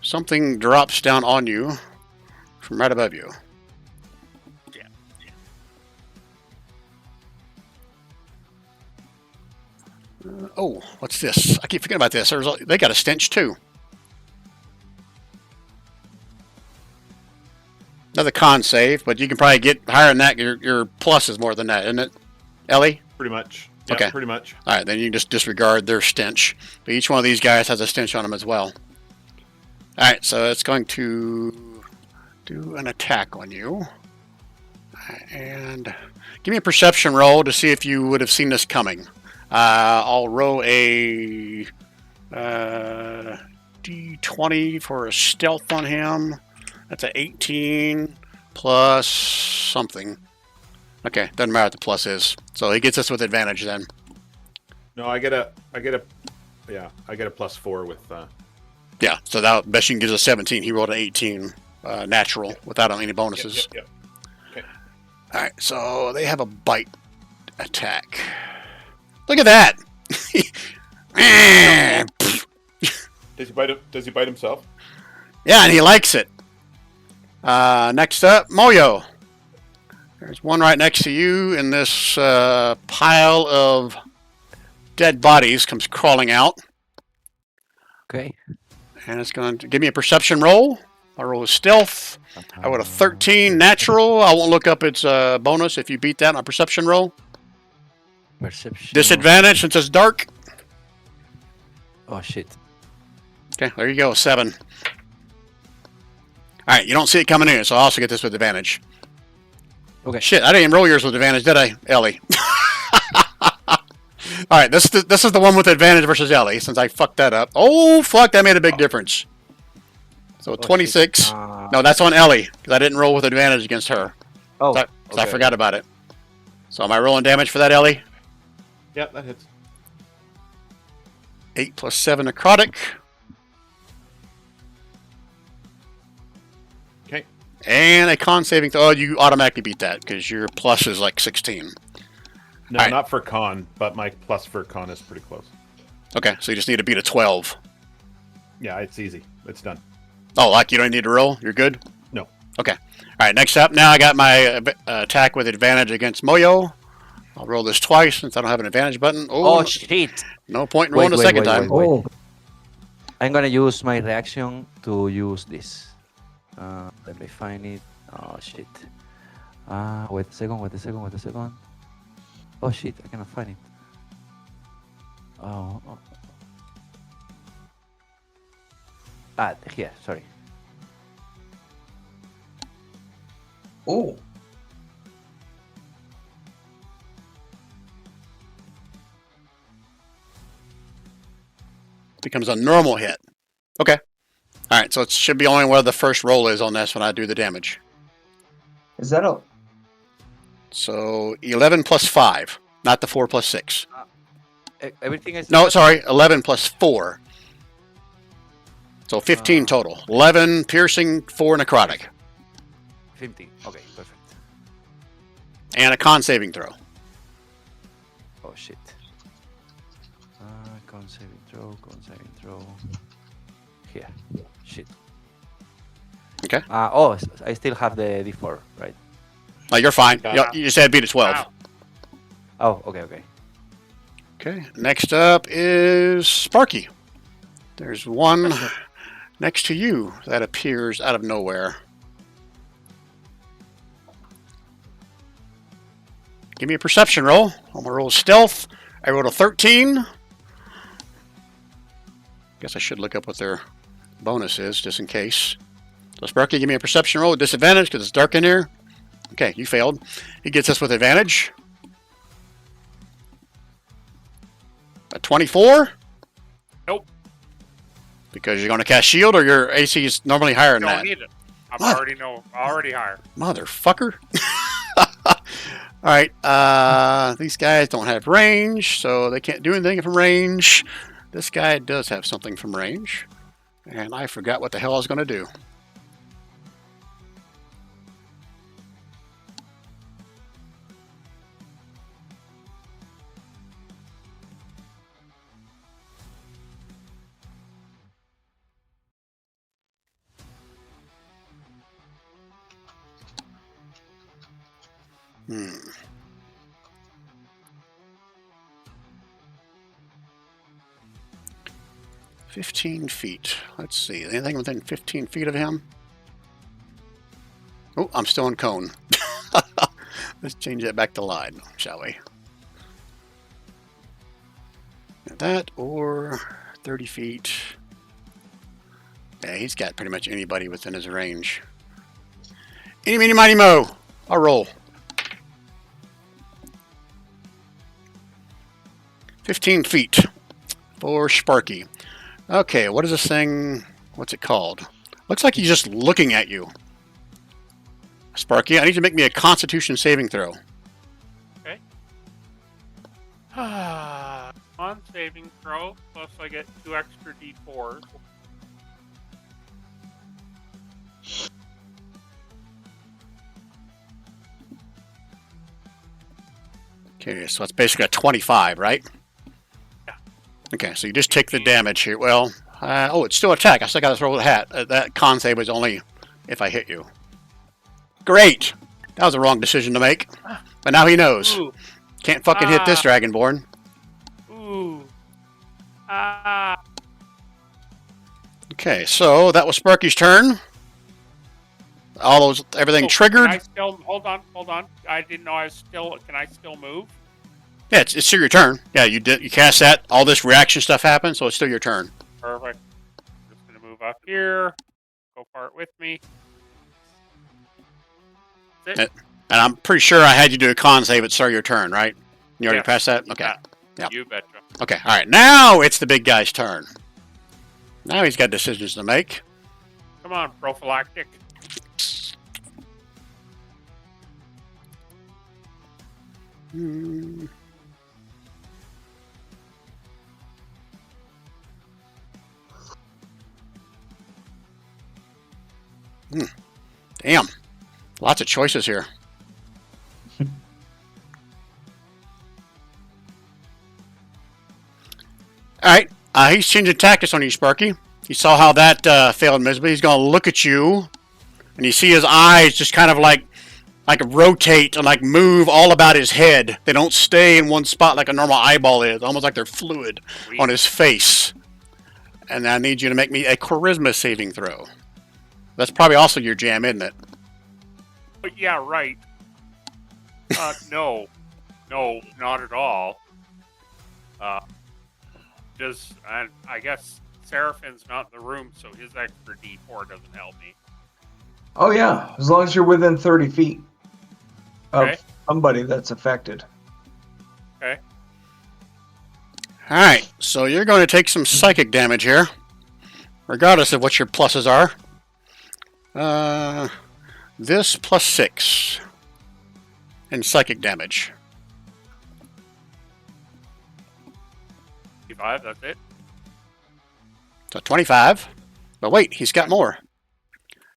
Something drops down on you from right above you. Oh, what's this? I keep forgetting about this. They got a stench too. Another con save, but you can probably get higher than that. Your plus is more than that, isn't it, Ellie? Pretty much. Yeah, Okay. pretty much. All right, then you can just disregard their stench. But each one of these guys has a stench on them as well. All right, so it's going to do an attack on you. And give me a perception roll to see if you would have seen this coming. I'll roll a d20 for a stealth on him. That's an 18 plus something. Okay, doesn't matter what the plus is. So he gets us with advantage then. No, I get a +4 with. Yeah, so that best you can get is a 17. He rolled an 18 natural without any bonuses. Yep. Okay. All right, so they have a bite attack. Look at that. Does he bite? Does he bite himself? Yeah, and he likes it. Next up, Moyo. There's one right next to you, and this pile of dead bodies comes crawling out. Okay. And it's going to give me a perception roll. My roll is stealth. I got a 13 natural. I won't look up its bonus if you beat that on a perception roll. Perception. Disadvantage since it's dark. Oh shit. Okay, there you go, 7. All right, you don't see it coming in, so I'll also get this with advantage. Okay. Shit, I didn't even roll yours with advantage, did I, Ellie? All right, this is the one with advantage versus Ellie, since I fucked that up. Oh, fuck, that made a big difference. So 26. Shit. No, that's on Ellie, because I didn't roll with advantage against her. Oh. So I forgot about it. So am I rolling damage for that, Ellie? Yeah, that hits. 8 plus 7 necrotic. Okay. And a con saving throw. Oh, you automatically beat that, because your plus is like 16. No, All right. not for con, but my plus for con is pretty close. Okay, so you just need to beat a 12. Yeah, it's easy. It's done. Oh, like you don't need to roll? You're good? No. Okay. All right, next up, now I got my attack with advantage against Moyo. I'll roll this twice since I don't have an advantage button. Oh shit. No point in rolling a second time. wait. Oh, I'm gonna use my reaction to use this. Let me find it. Oh shit. Wait a second. Oh shit, I cannot find it. Oh. Here, sorry. oh. Becomes a normal hit. Okay. All right, so it should be only where the first roll is on this when I do the damage. Is that a? So 11 plus 5, not the 4 plus 6. Everything is. No, sorry, 11 plus 4. So 15 total. 11 piercing, 4 necrotic. 15. Okay, perfect. And a con saving throw. Oh shit. Con saving throw. Here. Shit. Okay. I still have the D4, right? No, you're fine. Yeah. You said beat a 12. Wow. Oh, okay. Okay. Next up is Sparky. There's one next to you that appears out of nowhere. Give me a perception roll. I'm going to roll stealth. I rolled a 13. Guess I should look up what their bonus is, just in case. So Sparky, give me a perception roll with disadvantage because it's dark in here. Okay, you failed. He gets us with advantage. A 24? Nope. Because you're going to cast shield, or your AC is normally higher than Don't that? need it. I'm What? already higher. Motherfucker. Alright, these guys don't have range, so they can't do anything from range. This guy does have something from range. And I forgot what the hell I was going to do. Hmm. "15 feet. Let's see. Anything within 15 feet of him? Oh, I'm still in cone. Let's change that back to line, shall we? That or 30 feet. Yeah, he's got pretty much anybody within his range. Eeny, meeny, miny, mo. I'll roll. 15 feet for Sparky. Okay, what is this thing? What's it called? Looks like he's just looking at you. Sparky, I need you to make me a Constitution saving throw. Okay. On saving throw, plus I get 2 extra D4s. Okay, so it's basically a 25, right? Yeah. Okay, so you just take the damage here. Well, it's still attack. I still got to throw the hat. That con save was only if I hit you. Great! That was the wrong decision to make. But now he knows. Ooh. Can't fucking hit this Dragonborn. Ooh. Okay, so that was Sparky's turn. Everything triggered. Can I still, hold on. I didn't know I was still. Can I still move? Yeah, it's still your turn. Yeah, you cast that. All this reaction stuff happened, so it's still your turn. Perfect. Just gonna move up here. Go far it with me. That's it. And I'm pretty sure I had you do a con save at the start of your turn, right? You already Yes. passed that? Okay. Yeah. Yep. You betcha. Okay, all right. Now it's the big guy's turn. Now he's got decisions to make. Come on, prophylactic. Hmm. Damn. Lots of choices here. Alright. He's changing tactics on you, Sparky. He saw how that failed miserably. He's going to look at you, and you see his eyes just kind of like rotate and like move all about his head. They don't stay in one spot like a normal eyeball is. Almost like they're fluid on his face. And I need you to make me a charisma saving throw. That's probably also your jam, isn't it? But yeah, right. No, not at all. I guess Seraphin's not in the room, so his extra D4 doesn't help me. Oh yeah, as long as you're within 30 feet of Okay. somebody that's affected. Okay. Alright, so you're going to take some psychic damage here. Regardless of what your pluses are. This plus 6 in psychic damage. 55, that's it. So 25. But wait, he's got more.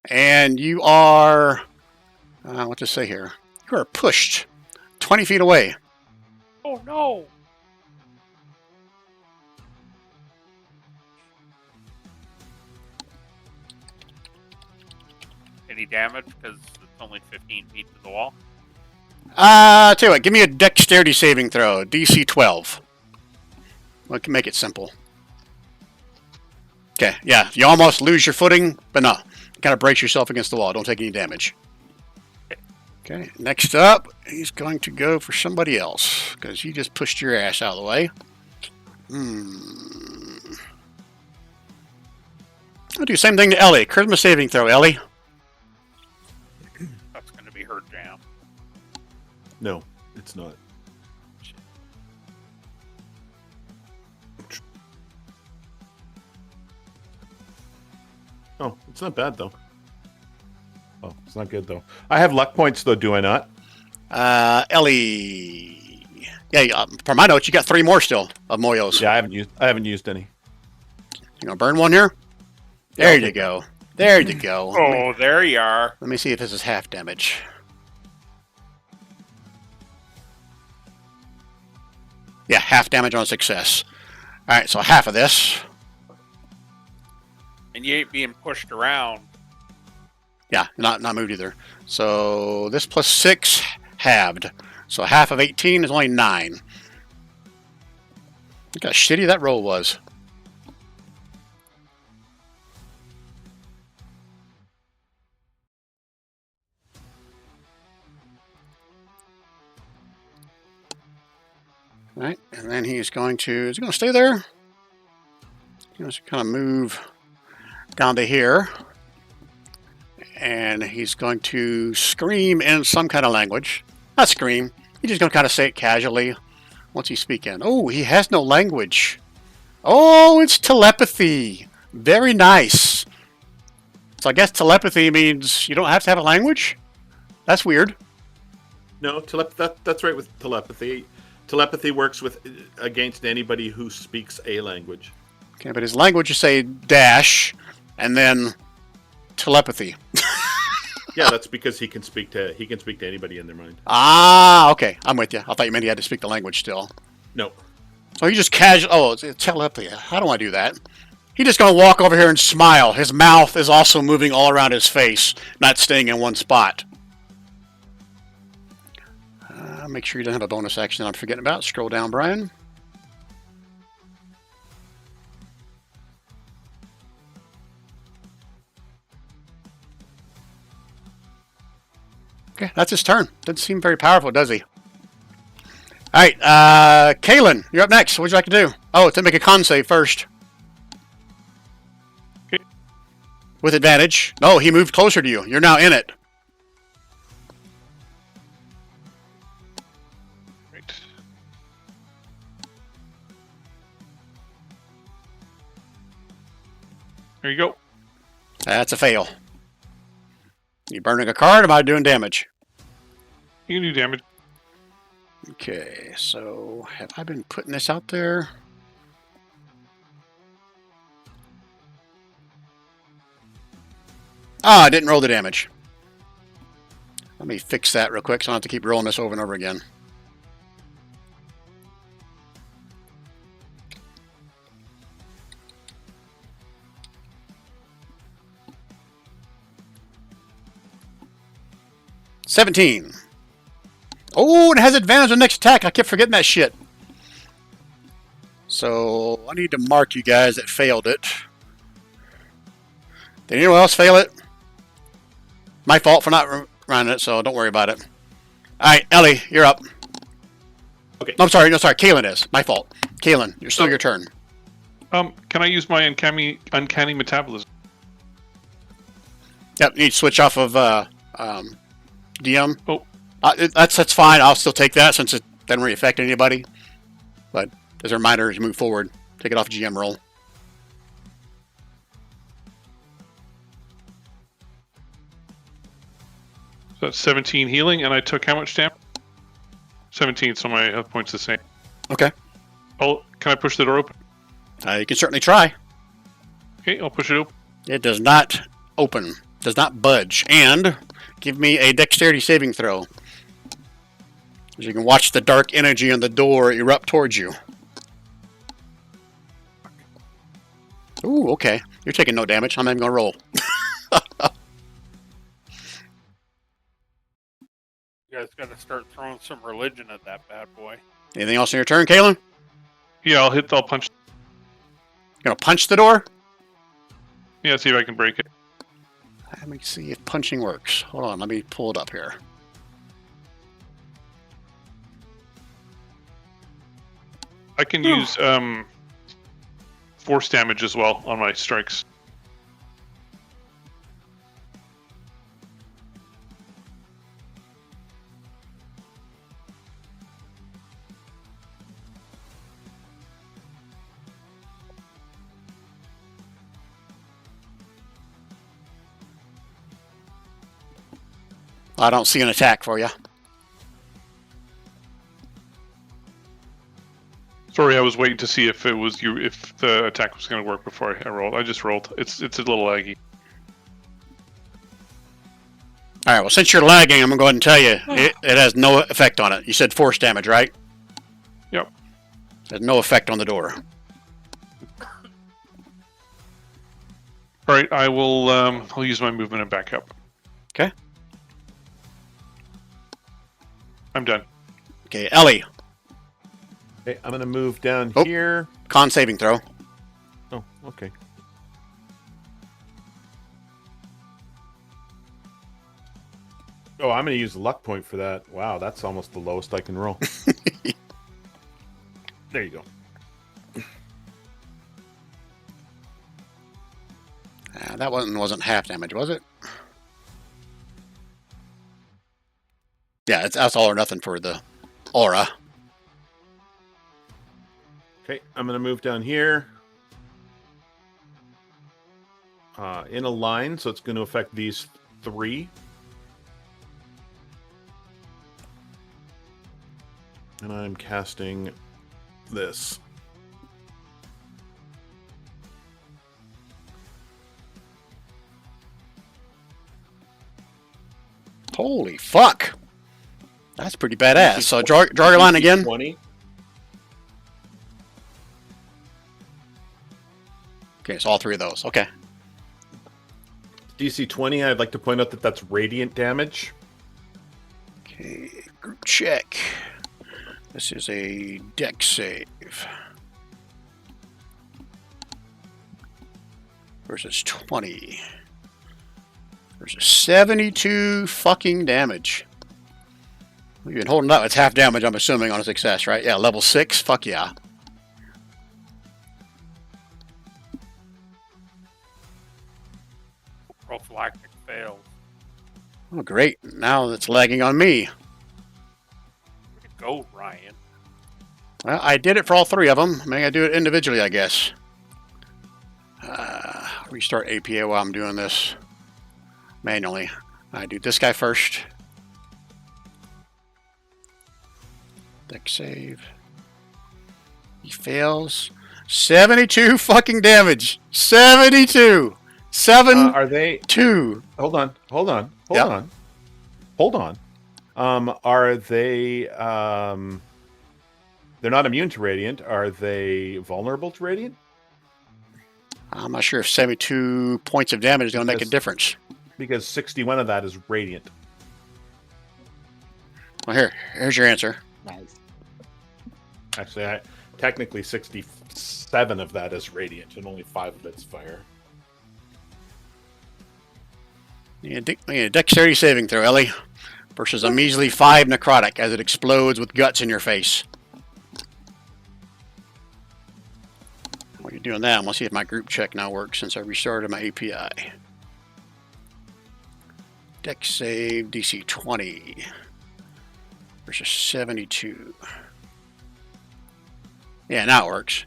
And you are, what to say here? You are pushed 20 feet away. Oh no! Any damage because it's only 15 feet to the wall? Tell you what, give me a dexterity saving throw, DC 12. We can make it simple. Okay, yeah, you almost lose your footing, but no. You kind of brace yourself against the wall. Don't take any damage. Okay, next up, he's going to go for somebody else, because you just pushed your ass out of the way. I'll do the same thing to Ellie. Charisma saving throw, Ellie. That's going to be her jam. No, it's not. Oh, it's not bad though. Oh, it's not good though. I have luck points though, do I not? Ellie. Yeah, for my notes, you got 3 more still of Moyos. Yeah, I haven't used any. You gonna burn one here? There you go. There you go. Oh, there you are. Let me see if this is half damage. Yeah, half damage on success. All right, so half of this. And you ain't being pushed around. Yeah, not moved either. So this plus 6 halved. So half of 18 is only 9. Look how shitty that roll was. All right, and then he's going to stay there? He's going to kind of move down to here. And he's going to scream in some kind of language. Not scream. He's just going to kind of say it casually. What's he speaking? Oh, he has no language. Oh, it's telepathy. Very nice. So I guess telepathy means you don't have to have a language? That's weird. No, that's right with telepathy. Telepathy works against anybody who speaks a language. Okay, but his language, you say dash, and then telepathy. Yeah, that's because he can speak to anybody in their mind. Ah, okay. I'm with you. I thought you meant he had to speak the language still. No. So he just casual. Oh, it's telepathy. How do I do that? He's just going to walk over here and smile. His mouth is also moving all around his face, not staying in one spot. Make sure you don't have a bonus action that I'm forgetting about. Scroll down, Brian. Okay, that's his turn. Doesn't seem very powerful, does he? All right, Kalen, you're up next. What would you like to do? Oh, to make a con save first. Okay. With advantage. No, he moved closer to you. You're now in it. Right. There you go. That's a fail. You burning a card? Or am I doing damage? You can do damage. Okay, so have I been putting this out there? Ah, I didn't roll the damage. Let me fix that real quick so I don't have to keep rolling this over and over again. $17. Oh, it has advantage on next attack. I kept forgetting that shit. So I need to mark you guys that failed it. Did anyone else fail it? My fault for not running it, so don't worry about it. All right, Ellie, you're up. Okay. No, I'm sorry. No, sorry. Kalen is. My fault. Kalen, you're still your turn. Can I use my uncanny metabolism? Yep, you need to switch off of DM. Oh. That's fine. I'll still take that since it doesn't really affect anybody. But as a reminder, as you move forward, take it off GM roll. So that's 17 healing, and I took how much damage? 17, so my health points the same. Okay. Oh, can I push the door open? You can certainly try. Okay, I'll push it open. It does not open, does not budge, and give me a dexterity saving throw. As you can watch the dark energy on the door erupt towards you. Ooh, okay. You're taking no damage. I'm not even going to roll. You guys got to start throwing some religion at that bad boy. Anything else in your turn, Kalen? Yeah, I'll punch. Gonna punch the door? Yeah, see if I can break it. Let me see if punching works. Hold on, let me pull it up here. I can use force damage as well on my strikes. I don't see an attack for you. Sorry, I was waiting to see if the attack was going to work before I rolled. I just rolled. It's a little laggy. All right, well, since you're lagging, I'm going to go ahead and tell you it has no effect on it. You said force damage, right? Yep. It has no effect on the door. All right, I'll use my movement and back up. Okay. I'm done. Okay, Ellie. Okay, I'm gonna move down Oh. here. Con saving throw. Oh, okay. Oh, I'm gonna use a luck point for that. Wow, that's almost the lowest I can roll. There you go. That wasn't half damage, was it? Yeah, that's all or nothing for the aura. Okay, I'm gonna move down here. In a line, so it's going to affect these three. And I'm casting this. Holy fuck! That's pretty badass. So draw your line again. 20. Okay, so all three of those. Okay. DC 20, I'd like to point out that that's radiant damage. Okay, group check. This is a dex save. Versus 20. Versus 72 fucking damage. We've been holding up. It's half damage, I'm assuming, on a success, right? Yeah, level 6. Fuck yeah. Prophylactic fails. Oh, great. Now it's lagging on me. Way to go, Ryan. Well, I did it for all three of them. May I do it individually, I guess. Restart APA while I'm doing this manually. I do this guy first. Dex save. He fails. 72 fucking damage. 72. 7. Are they 2. Hold on. Yep. Hold on. Are they they're not immune to radiant. Are they vulnerable to radiant? I'm not sure if 72 points of damage is going to make a difference. Because 61 of that is radiant. Well, here's your answer. Nice. Actually, technically 67 of that is radiant, and only 5 of it's fire. Yeah, dexterity saving throw, Ellie. Versus a measly 5 necrotic as it explodes with guts in your face. While you're doing that, I'm going to see if my group check now works since I restarted my API. Dex save DC 20 versus 72. Yeah, now it works.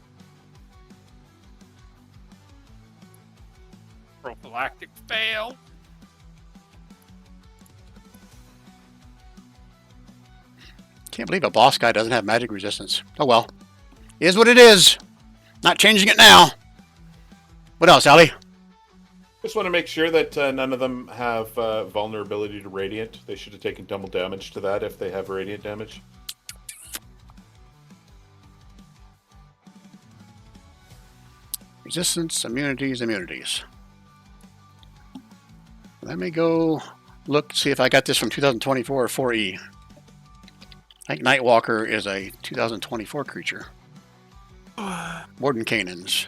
Prophylactic fail. Can't believe a boss guy doesn't have magic resistance. Oh well. Is what it is. Not changing it now. What else, Allie? Just want to make sure that none of them have vulnerability to radiant. They should have taken double damage to that if they have radiant damage. Resistance, immunities, immunities. Let me go look, see if I got this from 2024 or 4E. I think Nightwalker is a 2024 creature. Warden Canaans.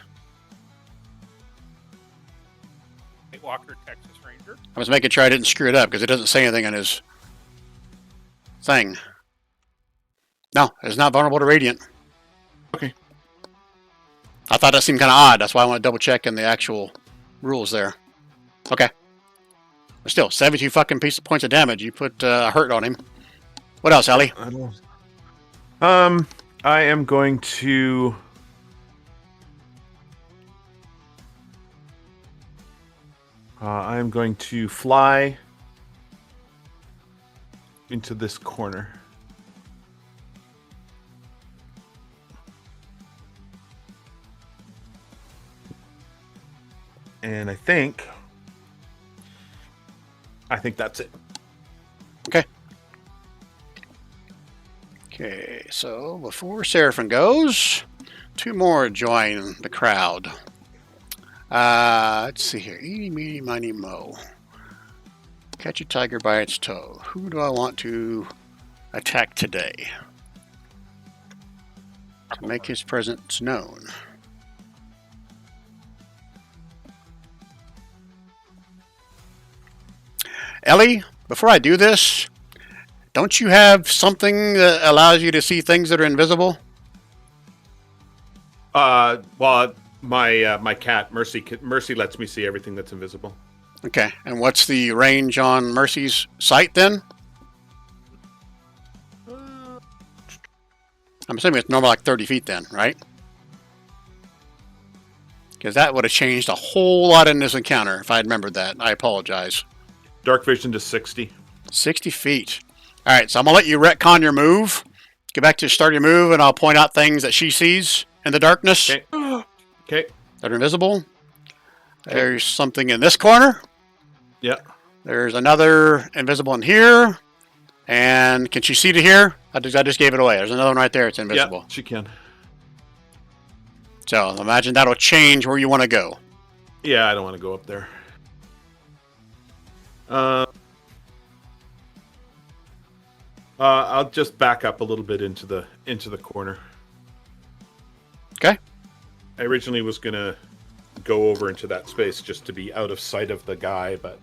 Walker, Texas Ranger. I was making sure I didn't screw it up because it doesn't say anything on his thing. No, it's not vulnerable to radiant. Okay. I thought that seemed kind of odd. That's why I want to double check in the actual rules there. Okay. But still, 72 fucking points of damage. You put a hurt on him. What else, Ellie? I am going to. I am going to fly into this corner. And I think that's it. Okay. Okay, so before Seraphim goes, two more join the crowd. Let's see here. Eeny, meeny, miny, mo. Catch a tiger by its toe. Who do I want to attack today? To make his presence known. Ellie, before I do this, don't you have something that allows you to see things that are invisible? Well, my cat Mercy lets me see everything that's invisible. Okay, and what's the range on Mercy's sight then? I'm assuming it's normal like 30 feet then, right? Because that would have changed a whole lot in this encounter if I had remembered that. I apologize. Dark vision to 60. 60 feet. All right, so I'm going to let you retcon your move. Get back to start your move, and I'll point out things that she sees in the darkness. Okay. Okay. That are invisible. There's something in this corner. Yeah. There's another invisible in here. And can she see to here? I just gave it away. There's another one right there. It's invisible. Yeah, she can. So imagine that'll change where you want to go. Yeah, I don't want to go up there. I'll just back up a little bit into the corner. Okay. I originally was gonna go over into that space just to be out of sight of the guy, but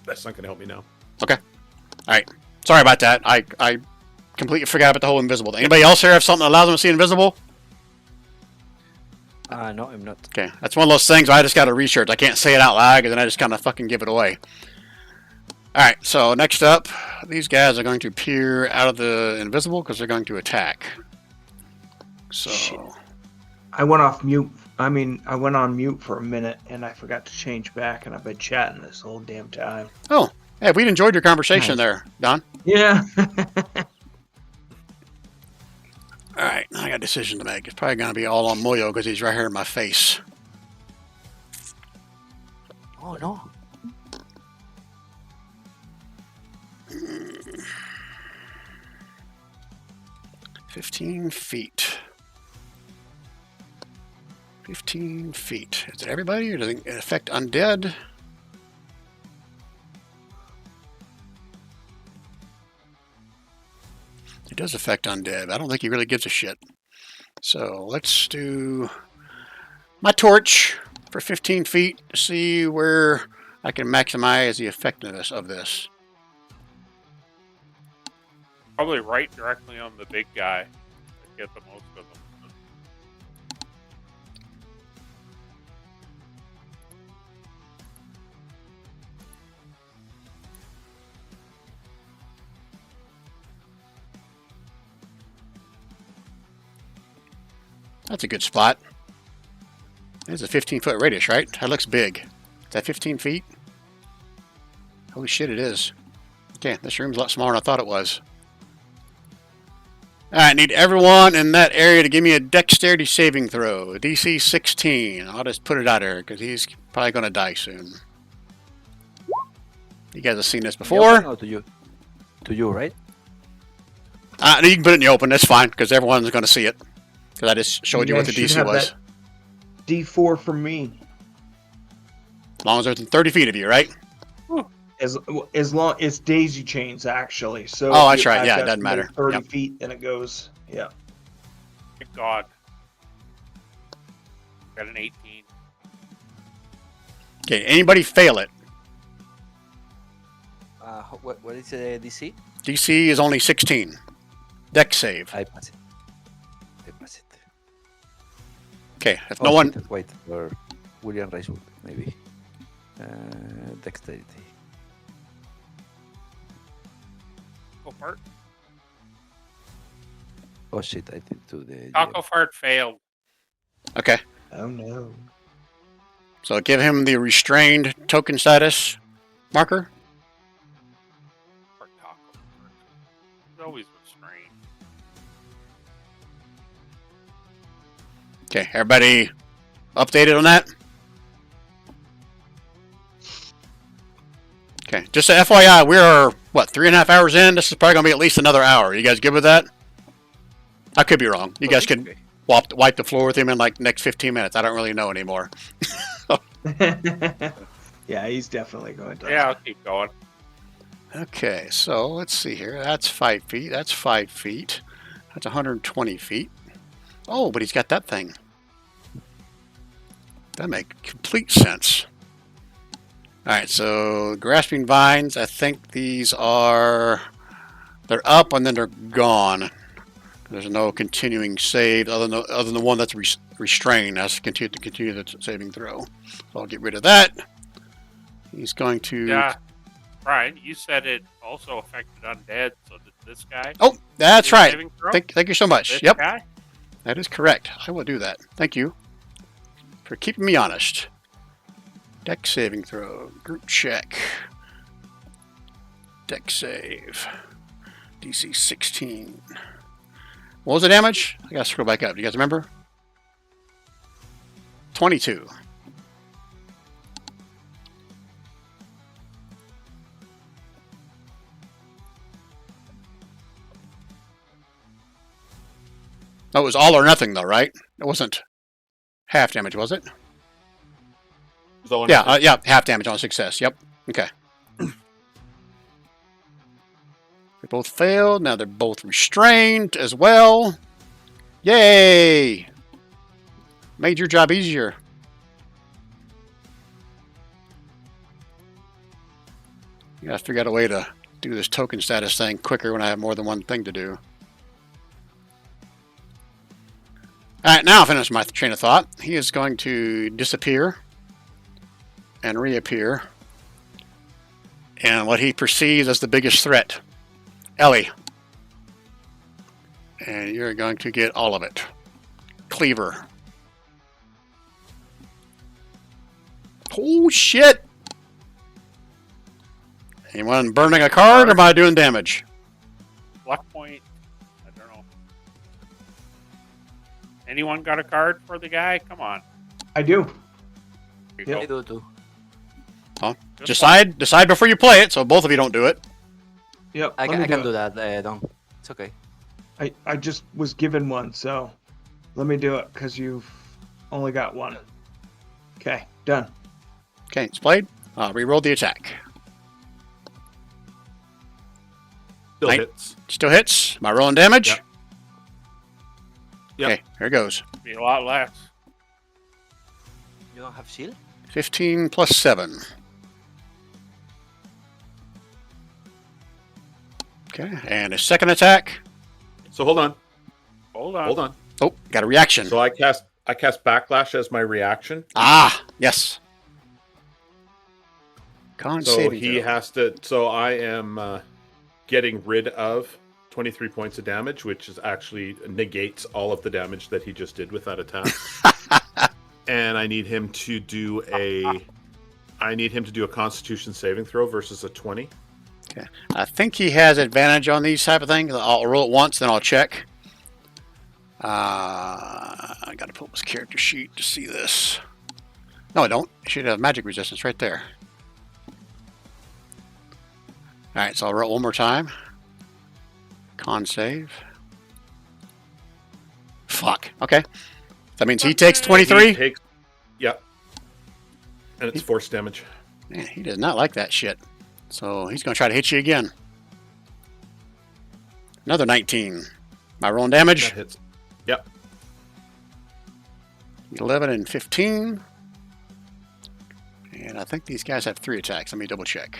that's not gonna help me now. Okay. All right. Sorry about that. I completely forgot about the whole invisible thing. Anybody else here have something that allows them to see invisible? No, I'm not. Okay. That's one of those things where I just got to research. I can't say it out loud because then I just kind of fucking give it away. All right. So next up, these guys are going to peer out of the invisible because they're going to attack. So. Shit. I went off mute. I went on mute for a minute and I forgot to change back, and I've been chatting this whole damn time. Oh, hey, we'd enjoyed your conversation there, Don. Yeah. All right, I got a decision to make. It's probably going to be all on Moyo because he's right here in my face. Oh, no. Hmm. 15 feet. 15 feet. Is it everybody, or does it affect undead? It does affect undead. I don't think he really gives a shit. So let's do my torch for 15 feet to see where I can maximize the effectiveness of this. Probably right directly on the big guy to get the most of them. That's a good spot. There's a 15-foot radius, right? That looks big. Is that 15 feet? Holy shit, it is. Okay, this room's a lot smaller than I thought it was. Alright, I need everyone in that area to give me a dexterity saving throw. DC 16. I'll just put it out there because he's Probably going to die soon. You guys have seen this In the before. open or to you? To you, right? You can put it in the open. That's fine because everyone's going to see it. Because I just showed you what the guys should DC have was. that D4 for me. As long as they're within 30 feet of you, right? As long it's daisy chains actually. So Oh, if that's right. I've Yeah, it got doesn't somebody matter. 30 Yep. feet, then it goes. Yeah. Good God. Got an 18. Okay, anybody fail it? What is the DC? DC is only 16. Deck save. I pass it. I pass it. Okay, if Oh, no one... shit, wait, or William Ricewood, maybe. Dexterity. Taco fart. Oh shit, I did to the. Taco fart failed. Okay, Oh no. so give him the restrained token status marker. Or taco fart. It's always restrained. Okay, everybody updated on that? Okay, just a FYI, we are, what, 3.5 hours in? This is probably going to be at least another hour. You guys good with that? I could be wrong. You guys can wipe the floor with him in like next 15 minutes. I don't really know anymore. Yeah, he's definitely going to. Yeah, I'll keep going. Okay, so let's see here. That's 5 feet. That's 5 feet. That's 120 feet. Oh, but he's got that thing. That makes complete sense. All right, so grasping vines. I think these are, they're up and then they're gone. There's no continuing save other than the one that's restrained. Has to continue the saving throw. So I'll get rid of that. He's going to. Yeah. Brian, you said it also affected undead, so did this guy? Oh, that's do a right. saving throw? Thank you so much. This Yep, guy? that is correct. I will do that. Thank you for keeping me honest. Deck saving throw. Group check. Deck save. DC 16. What was the damage? I gotta scroll back up. Do you guys remember? 22. That was all or nothing, though, right? It wasn't half damage, was it? Yeah, yeah, half damage on success. Yep. Okay. They both failed. Now they're both restrained as well. Yay! Made your job easier. You gotta figure out a way to do this token status thing quicker when I have more than one thing to do. Alright, now I'll finish my train of thought. He is going to disappear and reappear. And what he perceives as the biggest threat. Ellie. And you're going to get all of it. Cleaver. Oh, shit! Anyone burning a card or am I doing damage? Luck point. I don't know. Anyone got a card for the guy? Come on. I do. Here you I go. do too. Just one. Decide before you play it, so both of you don't do it. Yep. I let me can it. do that, Don. It's okay. I just was given one, so let me do it because you've only got one. Okay, done. Okay, it's played. Reroll the attack. Still Right. hits. Still hits. Am I rolling damage? Yep. Yep. Okay, here it goes. Be a lot less. You don't have shield? 15 plus 7. Okay, and a second attack. So hold on. Hold on. Hold on. Oh, got a reaction. So I cast backlash as my reaction. Ah, yes. Con So saving he throw. has to. So I am getting rid of 23 points of damage, which is actually negates all of the damage that he just did with that attack. And I need him to do a. I need him to do a Constitution saving throw versus a 20. Okay. I think he has advantage on these type of things. I'll roll it once, then I'll check. I got to pull up his character sheet to see this. No, I don't. It should have magic resistance right there. Alright, so I'll roll one more time. Con save. Fuck. Okay. That means he takes 23? He takes, yep. And it's force damage. Man, he does not like that shit. So he's going to try to hit you again. Another 19. My rolling damage? That hits. Yep. 11 and 15. And I think these guys have 3 attacks. Let me double check.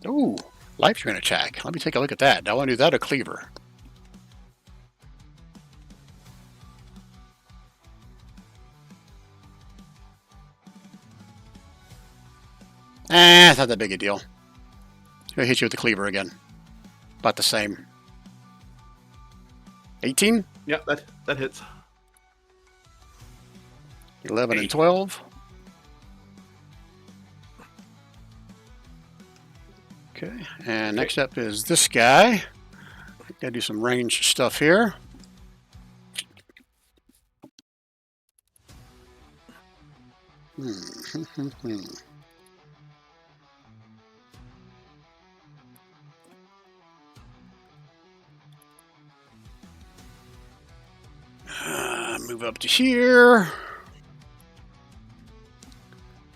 Ooh, life drain attack. Let me take a look at that. Do I want to do that or cleaver? It's not that big a deal. I'll hit you with the cleaver again. About the same. 18? Yep, that hits. 11 and 12. Okay, and next up is this guy. Gotta do some range stuff here. Move up to here.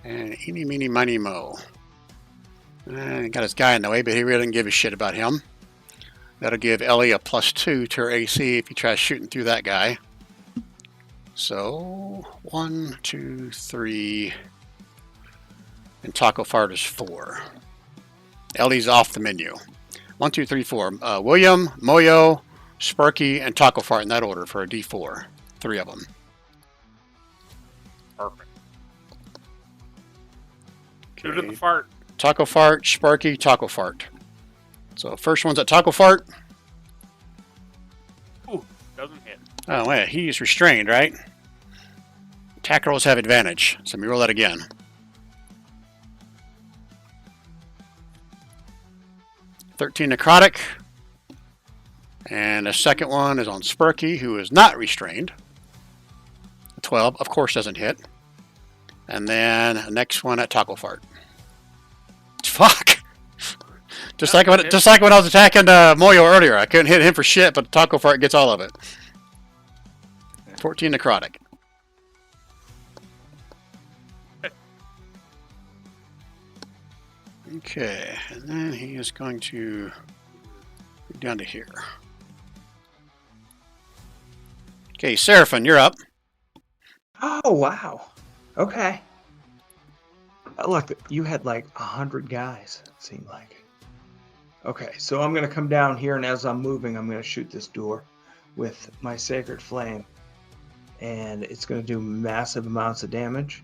And eeny, meeny, miny, mo. Got his guy in the way, but he really didn't give a shit about him. That'll give Ellie a +2 to her AC if he tries shooting through that guy. So, 1, 2, 3. And Taco Fart is 4. Ellie's off the menu. 1, 2, 3, 4. William, Moyo, Sparky, and Taco Fart in that order for a D4. 3 of them. Perfect. Shoot at the fart. Taco Fart, Sparky, Taco Fart. So first one's at Taco Fart. Ooh, doesn't hit. Oh, wait, he's restrained, right? Attack rolls have advantage. So let me roll that again. $13 necrotic. And the second one is on Sparky, who is not restrained. 12, of course, doesn't hit. And then the next one at Taco Fart. Fuck! Just like when I was attacking Moyo earlier, I couldn't hit him for shit, but Taco Fart gets all of it. 14 necrotic. Okay, and then he is going to go down to here. Okay, Seraphim, you're up. Oh, wow. Okay. Look, you had like 100 guys, it seemed like. Okay, so I'm going to come down here, and as I'm moving, I'm going to shoot this door with my Sacred Flame. And it's going to do massive amounts of damage.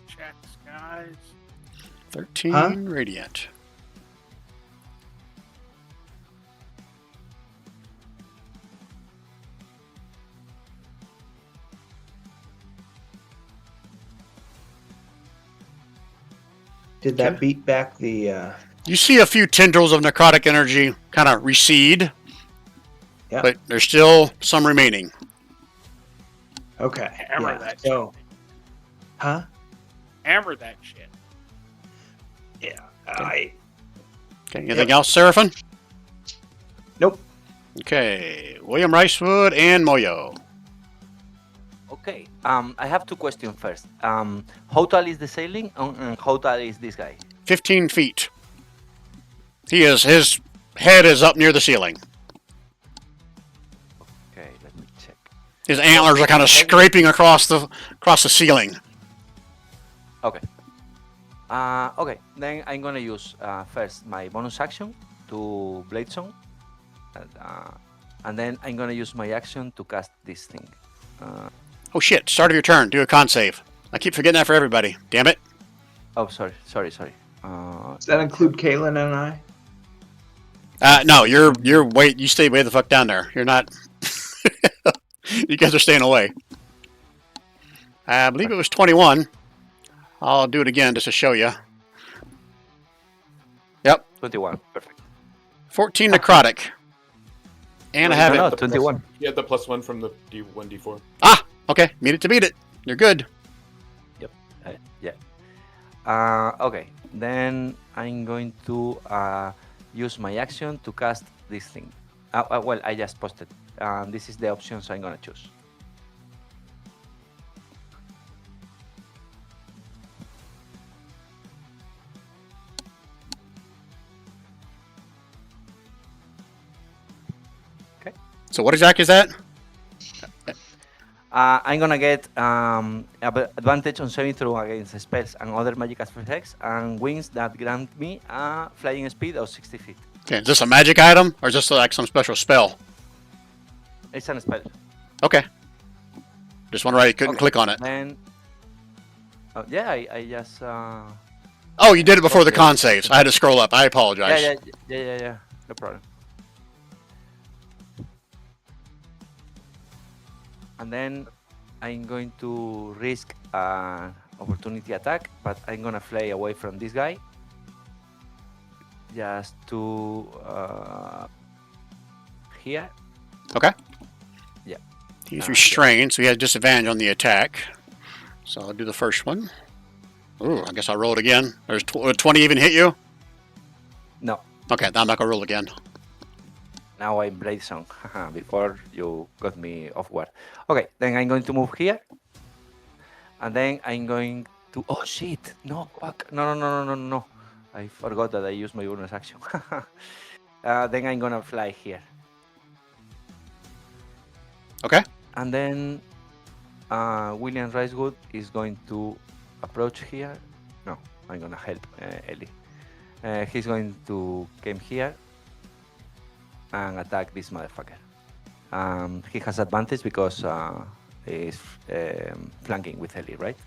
Checks, guys. 13 radiant. Did that beat back the... You see a few tendrils of necrotic energy kind of recede. Yeah. But there's still some remaining. Okay. Hammer that shit. So, huh? Hammer that shit. Yeah. Okay, anything else, Seraphim? Nope. Okay, William Ricewood and Moyo. Okay. I have 2 questions first. How tall is the ceiling, and how tall is this guy? 15 feet. His head is up near the ceiling. Okay, let me check. His antlers are kind of scraping across the ceiling. Okay. Okay. Then I'm gonna use first my bonus action to Blade Song, and then I'm gonna use my action to cast this thing. Oh shit! Start of your turn. Do a con save. I keep forgetting that for everybody. Damn it. Oh, sorry. Does that include Kaylin and I? No, you stay way the fuck down there. You're not. You guys are staying away. I believe it was 21. I'll do it again just to show you. Yep. 21. Perfect. 14 necrotic. And I No, have no, it. no, 21. You had the +1 from the D1, D4. Ah, okay. Meet it to beat it. You're good. Yep. Yeah. Okay. Then I'm going to use my action to cast this thing. Well, I just posted. This is the options I'm gonna choose. So what exactly is that? I'm gonna get advantage on saving throw against spells and other magic effects and wings that grant me a flying speed of 60 feet. Okay, is this a magic item or is this like some special spell? It's a spell. Okay. Just wonder why you couldn't Okay, click on it. Then, yeah, I just. Oh, you did it before the okay. con saves. I had to scroll up. I apologize. Yeah. No problem. And then I'm going to risk an opportunity attack, but I'm gonna fly away from this guy. Just to here. Okay. Yeah. He's restrained, so he has disadvantage on the attack. So I'll do the first one. Ooh, I guess I'll roll it again. There's 20 even hit you? No. Okay, I'm not gonna roll again. Now I'm Blade Song. Before you got me off guard. Okay, then I'm going to move here. And then I'm going to... Oh, shit. No, fuck. No. I forgot that I used my bonus action. Then I'm going to fly here. Okay. And then William Ricewood is going to approach here. No, I'm going to help Ellie. He's going to come here and attack this motherfucker. He has advantage because he's flanking with Ellie, right?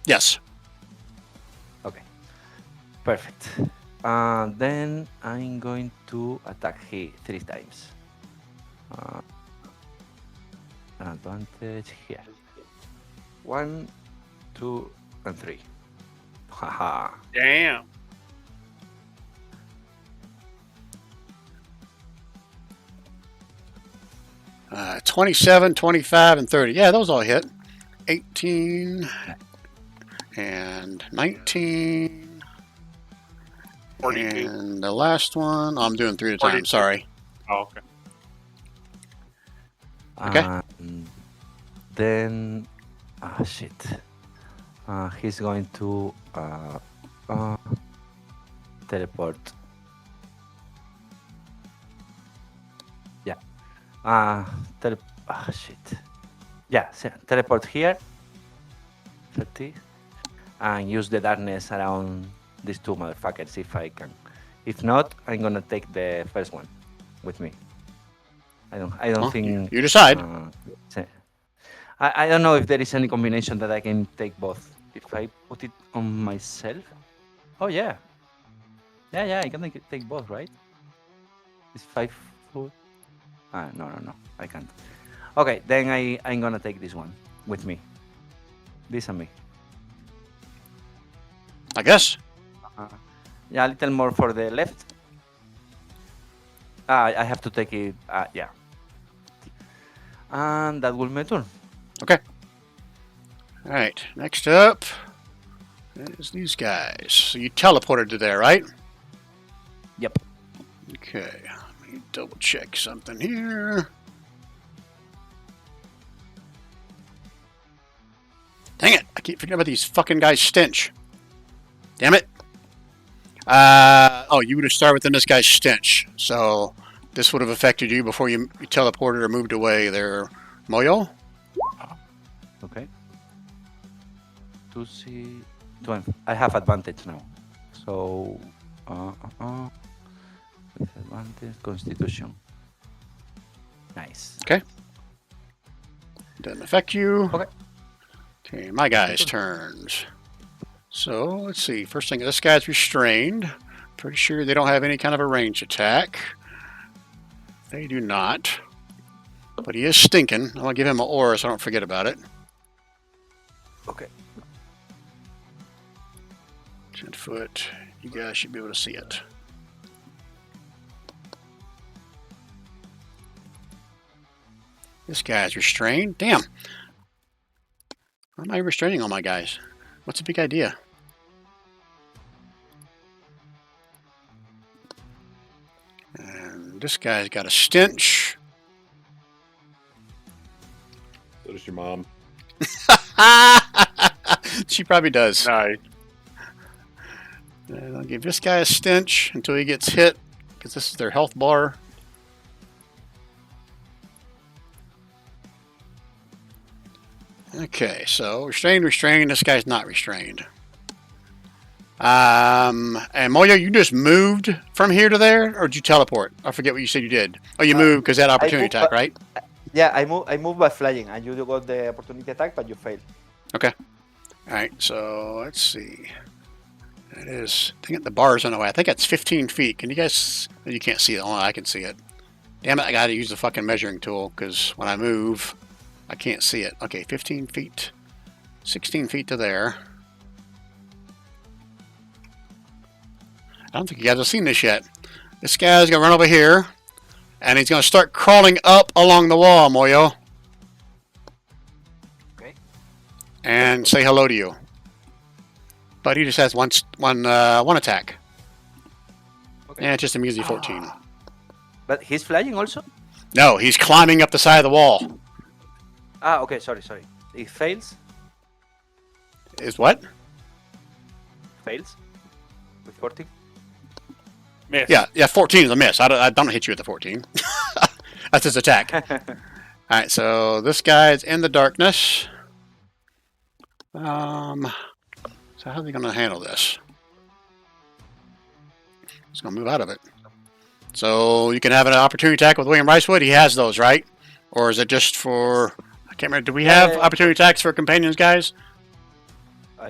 Yes. Okay. Perfect. Then I'm going to attack he 3 times. Advantage here. 1, 2, and 3. Haha. Damn. Uh, 27, 25, and 30. Yeah, those all hit. 18 and 19. 42. And the last one, I'm doing 3 at a time. 42. Sorry. Oh, okay. Okay. Then, shit. He's going to teleport. Yeah. Shit. Yeah, teleport here. 30. And use the darkness around these 2 motherfuckers if I can. If not, I'm gonna take the first one with me. I don't Well, think you decide. I don't know if there is any combination that I can take both. If I put it on myself. Oh yeah. Yeah, I can take both, right? It's 5 foot. No, I can't. Okay, then I'm gonna take this one with me. This and me. I guess. Yeah, a little more for the left. I have to take it. Yeah. And that will be my turn. Okay. All right. Next up is these guys. So you teleported to there, right? Yep. Okay. Let me double check something here. Dang it. I keep forgetting about these fucking guys' stench. Damn it. Oh, you would have started within this guy's stench. So this would have affected you before you teleported or moved away there, Moyo. Okay. I have advantage now. So, with advantage, Constitution. Nice. Okay. Doesn't affect you. Okay. Okay, my guys' turns. So, let's see. First thing, this guy's restrained. Pretty sure they don't have any kind of a range attack. They do not. But he is stinking. I'm going to give him an aura so I don't forget about it. Okay. 10 foot. You guys should be able to see it. This guy's restrained. Damn. Why am I restraining all my guys? What's the big idea? And this guy's got a stench. So does your mom. She probably does. Nice. And I'll give this guy a stench until he gets hit, because this is their health bar. Okay, so restrained. This guy's not restrained. And Moyo, you just moved from here to there, or did you teleport? I forget what you said you did. Oh, you moved because that opportunity moved, attack, right? Yeah, I moved by flying, and you got the opportunity attack, but you failed. Okay. All right, so let's see. It is. I think the bar's on the way. I think that's 15 feet. Can you guys? You can't see it. Only I can see it. Damn it! I got to use the fucking measuring tool because when I move, I can't see it. Okay, 15 feet, 16 feet to there. I don't think you guys have seen this yet. This guy's gonna run over here, and he's gonna start crawling up along the wall, Moyo. Okay. And say hello to you. But he just has one attack. Okay. And it's just a measly 14. But he's flying also? No, he's climbing up the side of the wall. Ah, okay, sorry. It fails? Is what? Fails? With 14? Miss. Yeah, 14 is a miss. I don't hit you with the 14. That's his attack. Alright, so this guy's in the darkness. So how's he going to handle this? He's going to move out of it. So you can have an opportunity attack with William Ricewood. He has those, right? Or is it just for... I can't remember. Do we have opportunity attacks for companions, guys?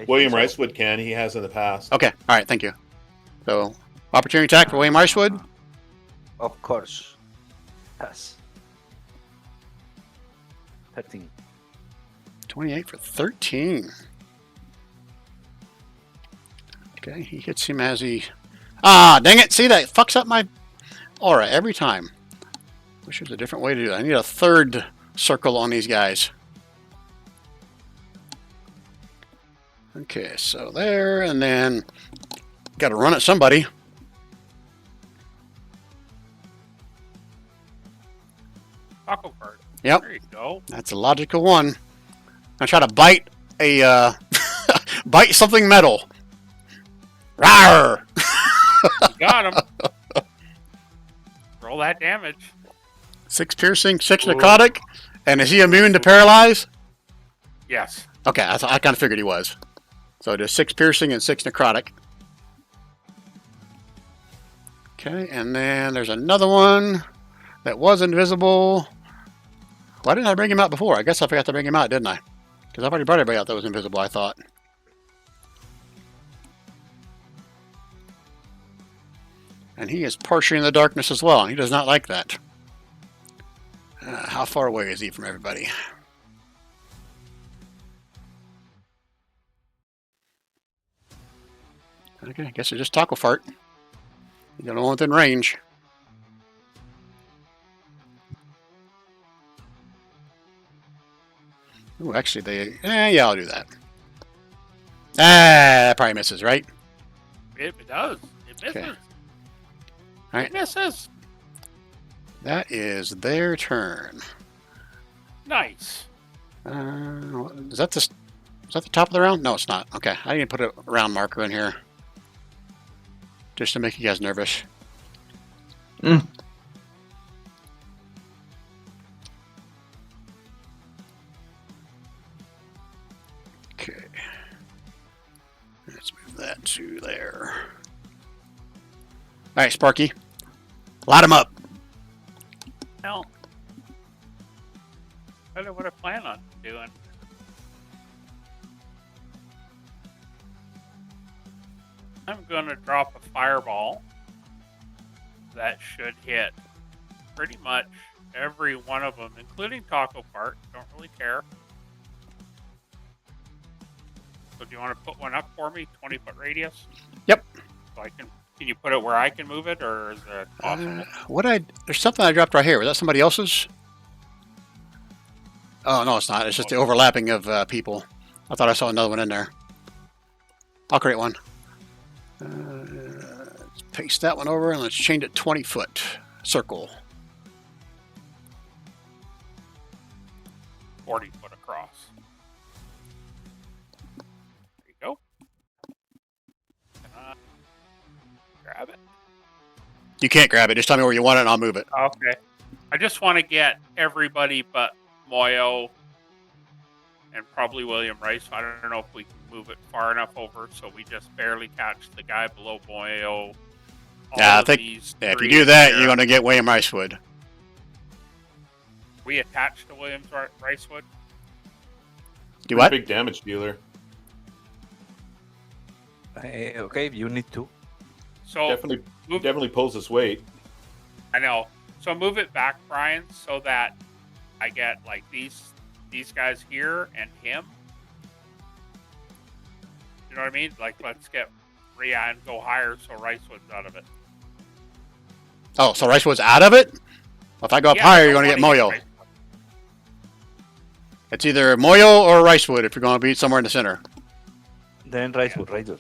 William Ricewood can. He has in the past. Okay. All right. Thank you. So opportunity attack for William Ricewood? Of course. Pass. 13. 28 for 13. Okay, he hits him as he... Ah, dang it! See, that fucks up my aura every time. Wish there's a different way to do it. I need a third circle on these guys. Okay, so there, and then... Got to run at somebody. Taco card. Yep. There you go. That's a logical one. I try to bite a... bite something metal. Rawr! You got him. Roll that damage. 6 piercing, 6 necrotic. And is he immune to paralyze? Yes. Okay, I kind of figured he was. So there's 6 piercing and 6 necrotic. Okay, and then there's another one that was invisible. Why didn't I bring him out before? I guess I forgot to bring him out, didn't I? Because I've already brought everybody out that was invisible, I thought. And he is partially in the darkness as well, and he does not like that. How far away is he from everybody? Okay, I guess it's just Taco Fart. You got one within range. Ooh, actually, yeah, I'll do that. That probably misses, right? It does. It misses. Okay. All right. It misses. That is their turn. Nice. Is that the top of the round? No, it's not. Okay, I need to put a round marker in here. Just to make you guys nervous. Okay. Let's move that to there. Alright, Sparky. Light him up. Well, I don't know what I plan on doing. I'm going to drop a fireball that should hit pretty much every one of them, including Taco Part. Don't really care. So do you want to put one up for me? 20-foot radius? Yep. So I can you put it where I can move it, or is it possible? There's something I dropped right here. Was that somebody else's? Oh, no, it's not. It's just the overlapping of people. I thought I saw another one in there. I'll create one. Let's paste that one over and let's change it 20 foot circle. 40 foot across. There you go. Grab it. You can't grab it. Just tell me where you want it and I'll move it. Okay. I just want to get everybody but Moyo and probably William Rice. I don't know if we can move it far enough over so we just barely catch the guy below Moyo. Yeah, I think if you do that, you're going to get William Ricewood. We attached to Williams Ricewood. Do what? Big damage dealer. Okay, you need to. So Definitely pulls his weight. I know. So move it back, Brian, so that I get like these guys here and him. You know what I mean? Like, let's get Rhea and go higher so Ricewood's out of it. Oh, so Ricewood's out of it? Well, if I go up higher, you're going to get Moyo. It's either Moyo or Ricewood if you're going to be somewhere in the center. Then Ricewood.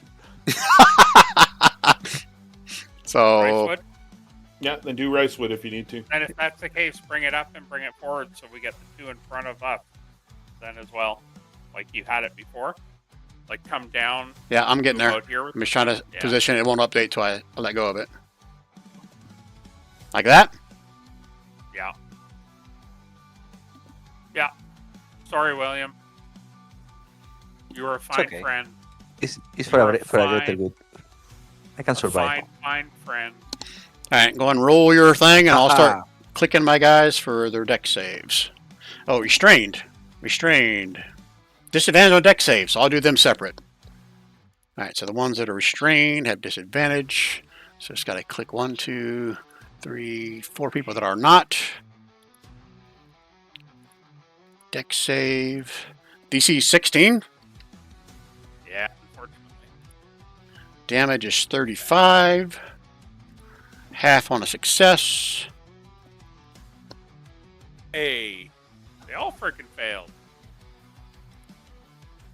So, Ricewood? Yeah, then do Ricewood if you need to. And if that's the case, bring it up and bring it forward so we get the two in front of us then as well. Like you had it before. Like come down. yeah, I'm getting there. Out here with I'm just trying to yeah. position it. It won't update till I let go of it. Like that? Yeah. Yeah. Sorry, William. You were a fine okay. friend. It's You for are a little bit. I can survive. Fine friend. All right, go and roll your thing, and I'll start clicking my guys for their deck saves. Oh, restrained. Disadvantage on deck saves, so I'll do them separate. All right, so the ones that are restrained have disadvantage. So just got to click 1, 2, 3, 4 people that are not. Deck save. DC 16. Yeah, unfortunately. Damage is 35. Half on a success. Hey, they all freaking failed.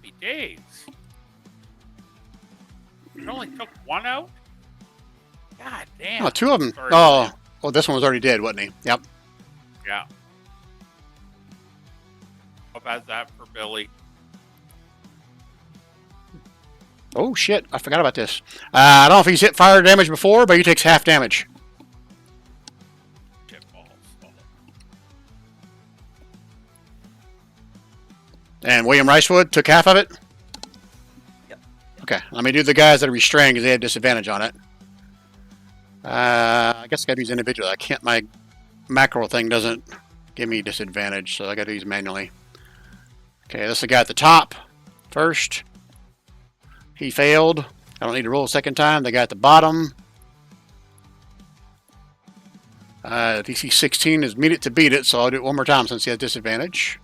Be days. You only took one out? God damn. Oh, 2 of them. Sorry, Oh, William. well, this one was already dead, wasn't he? Yep. Yeah. How bad's that for Billy? Oh, shit. I forgot about this. I don't know if he's hit fire damage before, but he takes half damage. Shit balls. And William Ricewood took half of it? Yep. Okay, let me do the guys that are restrained because they have disadvantage on it. I guess I gotta use individual. I can't, my macro thing doesn't give me disadvantage, so I gotta use manually. Okay, this is the guy at the top first. He failed. I don't need to roll a second time. The guy at the bottom. DC 16 is meet it to beat it, so I'll do it one more time since he has disadvantage.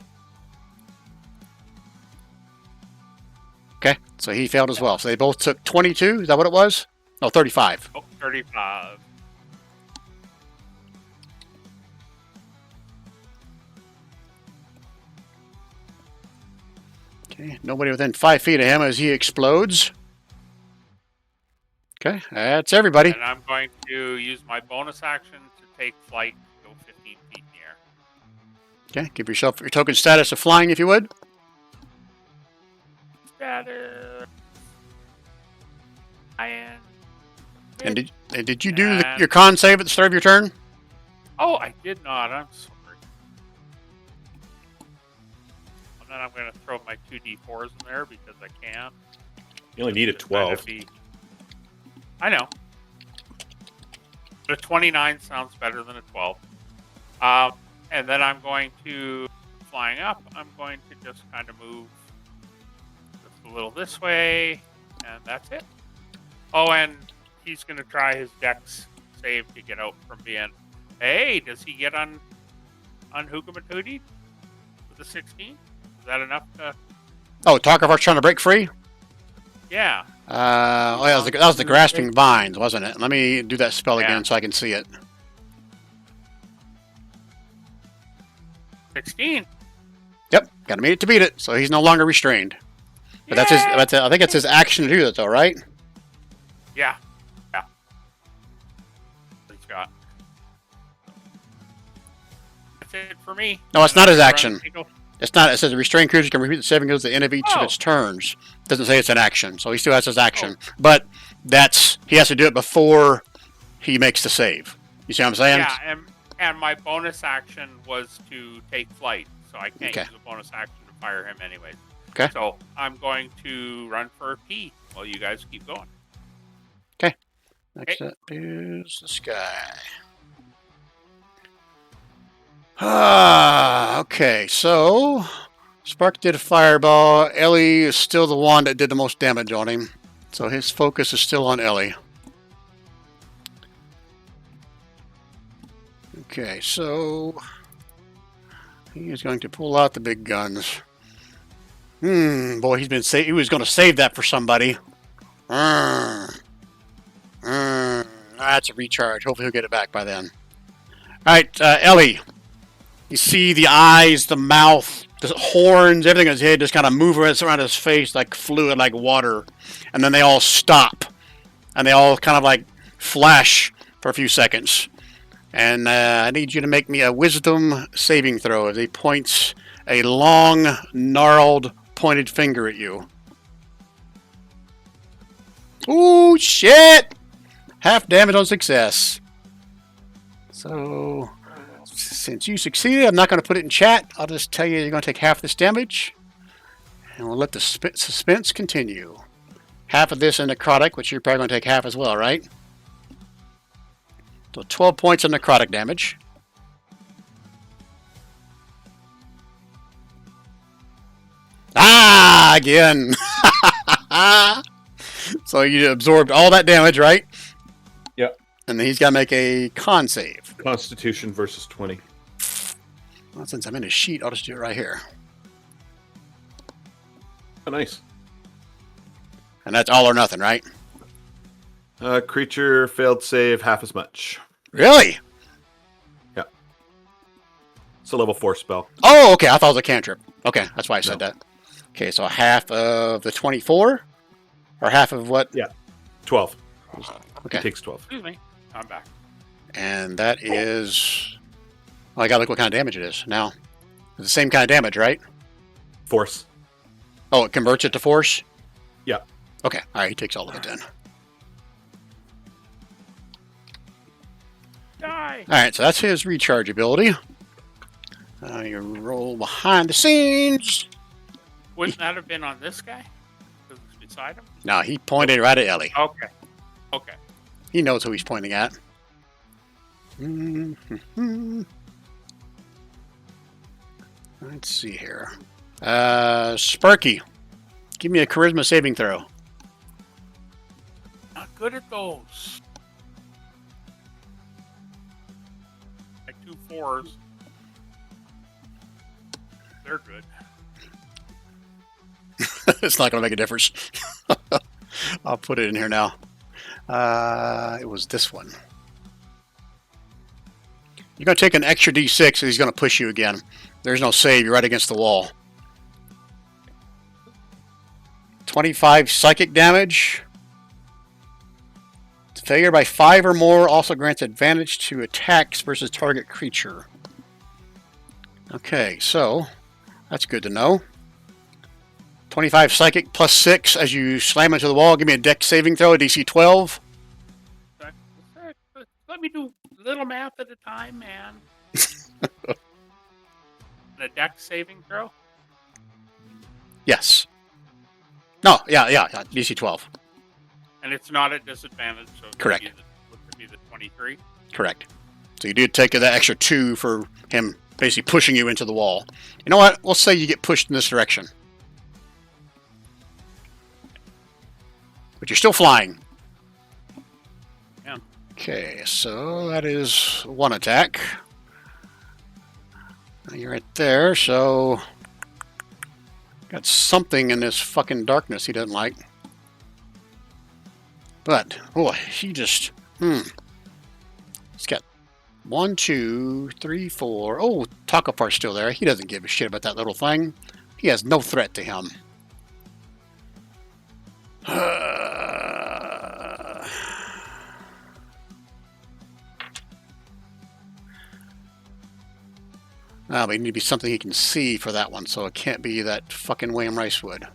Okay, so he failed as well. So they both took 22. Is that what it was? No, 35. Oh, 35. Okay, nobody within 5 feet of him as he explodes. Okay, that's everybody. And I'm going to use my bonus action to take flight, go 15 feet in the air. Okay, give yourself your token status of flying if you would. Status. And did you do your con save at the start of your turn? Oh, I did not. I'm sorry. And then I'm going to throw my 2d4s in there because I can. You only need a 12. I know. But a 29 sounds better than a 12. And then I'm going to, flying up, I'm going to just kind of move just a little this way, and that's it. Oh, and he's going to try his dex save to get out from being... Hey, does he get on Hookamatootie with a 16? Is that enough to... Oh, Tarkavar's trying to break free? Yeah. Oh, yeah, that was the grasping vines, wasn't it? Let me do that spell Yeah. again so I can see it. 16. Yep, got to meet it to beat it. So he's no longer restrained. But that's his. I think it's his action to do that, though, right? Yeah. He's got. That's it for me. No, it's not his action. Run, It's not. It says the restrained creature can repeat the saving throws at the end of each of Oh. its turns. Doesn't say it's an action, so he still has his action. But he has to do it before he makes the save. You see what I'm saying? Yeah, and my bonus action was to take flight, so I can't Okay. use a bonus action to fire him anyways. Okay. So I'm going to run for a pee while you guys keep going. Next up is this guy. Okay, so Spark did a fireball. Ellie is still the one that did the most damage on him. So his focus is still on Ellie. Okay, so he is going to pull out the big guns. Boy, he was going to save that for somebody. That's a recharge. Hopefully he'll get it back by then. Alright, Ellie. You see the eyes, the mouth, the horns, everything in his head just kind of move around his face like fluid, like water. And then they all stop. And they all kind of like flash for a few seconds. And I need you to make me a wisdom saving throw as he points a long, gnarled, pointed finger at you. Ooh, shit! Half damage on success. So, since you succeeded, I'm not going to put it in chat. I'll just tell you you're going to take half this damage. And we'll let the suspense continue. Half of this in necrotic, which you're probably going to take half as well, right? So 12 points of necrotic damage. Again. So you absorbed all that damage, right? Yep. And then he's got to make a con save. Constitution versus 20. Well, since I'm in his sheet, I'll just do it right here. Oh, nice. And that's all or nothing, right? Creature failed save half as much. Really? Yeah. It's a level 4 spell. Oh, okay. I thought it was a cantrip. Okay, that's why I said No. that. Okay, so half of the 24? Or half of what? Yeah. 12. Okay. He takes 12. Excuse me. I'm back. And that is... Well, I gotta look what kind of damage it is now. It's the same kind of damage, right? Force. Oh, it converts it to force? Yeah. Okay, alright, he takes all of it then. Die. Alright, so that's his recharge ability. You roll behind the scenes. Wouldn't that have been on this guy? Because it's beside him? No, he pointed right at Ellie. Okay. Okay. He knows who he's pointing at. Let's see here. Sparky, give me a charisma saving throw. Not good at those. Like 2 4s. They're good. It's not going to make a difference. I'll put it in here now. It was this one. You're going to take an extra D6 and he's going to push you again. There's no save. You're right against the wall. 25 psychic damage. Failure by 5 or more also grants advantage to attacks versus target creature. Okay, so that's good to know. 25 psychic plus 6 as you slam into the wall. Give me a dex saving throw, a DC 12. Let me do little math at a time, man. And a dex saving throw? Yes. No, yeah, DC 12. And it's not at disadvantage, so it Correct. would be the 23. Correct. So you do take that extra 2 for him basically pushing you into the wall. You know what? We'll say you get pushed in this direction. But you're still flying. Yeah. Okay, so that is one attack. You're right there, so... Got something in this fucking darkness he doesn't like. But, boy, he just... He's got 1, 2, 3, 4. Oh, Taco Part's still there. He doesn't give a shit about that little thing. He has no threat to him. But it need to be something he can see for that one, so it can't be that fucking William Ricewood.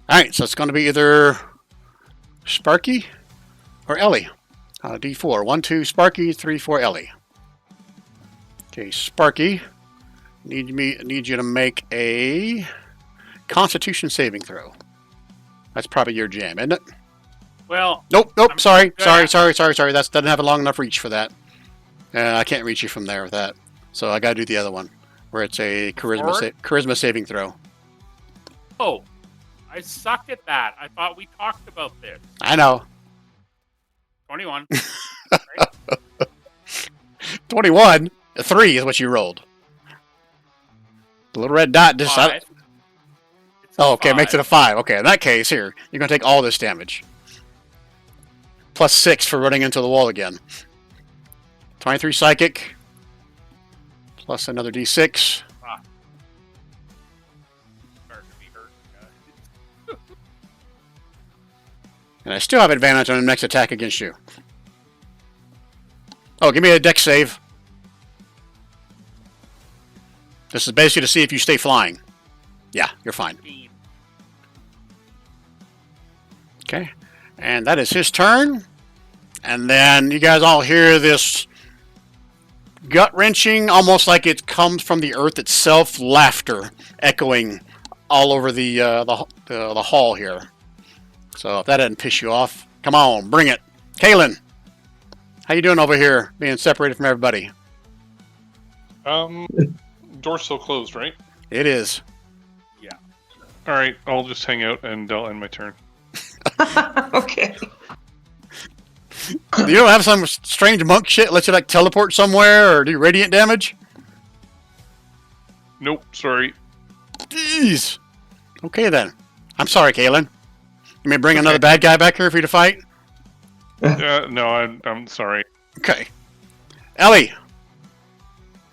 Alright, so it's going to be either Sparky or Ellie. D4. 1, 2, Sparky, 3, 4, Ellie. Okay, Sparky. Need you to make a Constitution saving throw. That's probably your jam, isn't it? Well, Nope. I'm Sorry. gonna- That doesn't have a long enough reach for that. I can't reach you from there with that. So I gotta do the other one, where it's a charisma saving throw. Oh, I suck at that. I thought we talked about this. I know. 21. 21. A 3 is what you rolled. The little red dot just. 5. It's a Oh, okay. It makes it a 5. 5. Okay, in that case, here you're gonna take all this damage. Plus 6 for running into the wall again. 23 psychic. Plus another d6. Starting to be hurt, guys. And I still have advantage on the next attack against you. Oh, give me a dex save. This is basically to see if you stay flying. Yeah, you're fine. 15. Okay. And that is his turn. And then you guys all hear this gut-wrenching, almost like it comes from the earth itself, laughter echoing all over the hall here. So if that doesn't piss you off, come on, bring it. Kaylin, how you doing over here, being separated from everybody? Door's still closed, right? It is. All right, I'll just hang out and I'll end my turn. Okay. You don't have some strange monk shit lets you like teleport somewhere or do radiant damage? Nope, sorry. Jeez. Okay then. I'm sorry, Kaylin. You may bring another bad guy back here for you to fight? No, I'm sorry. Okay. Ellie.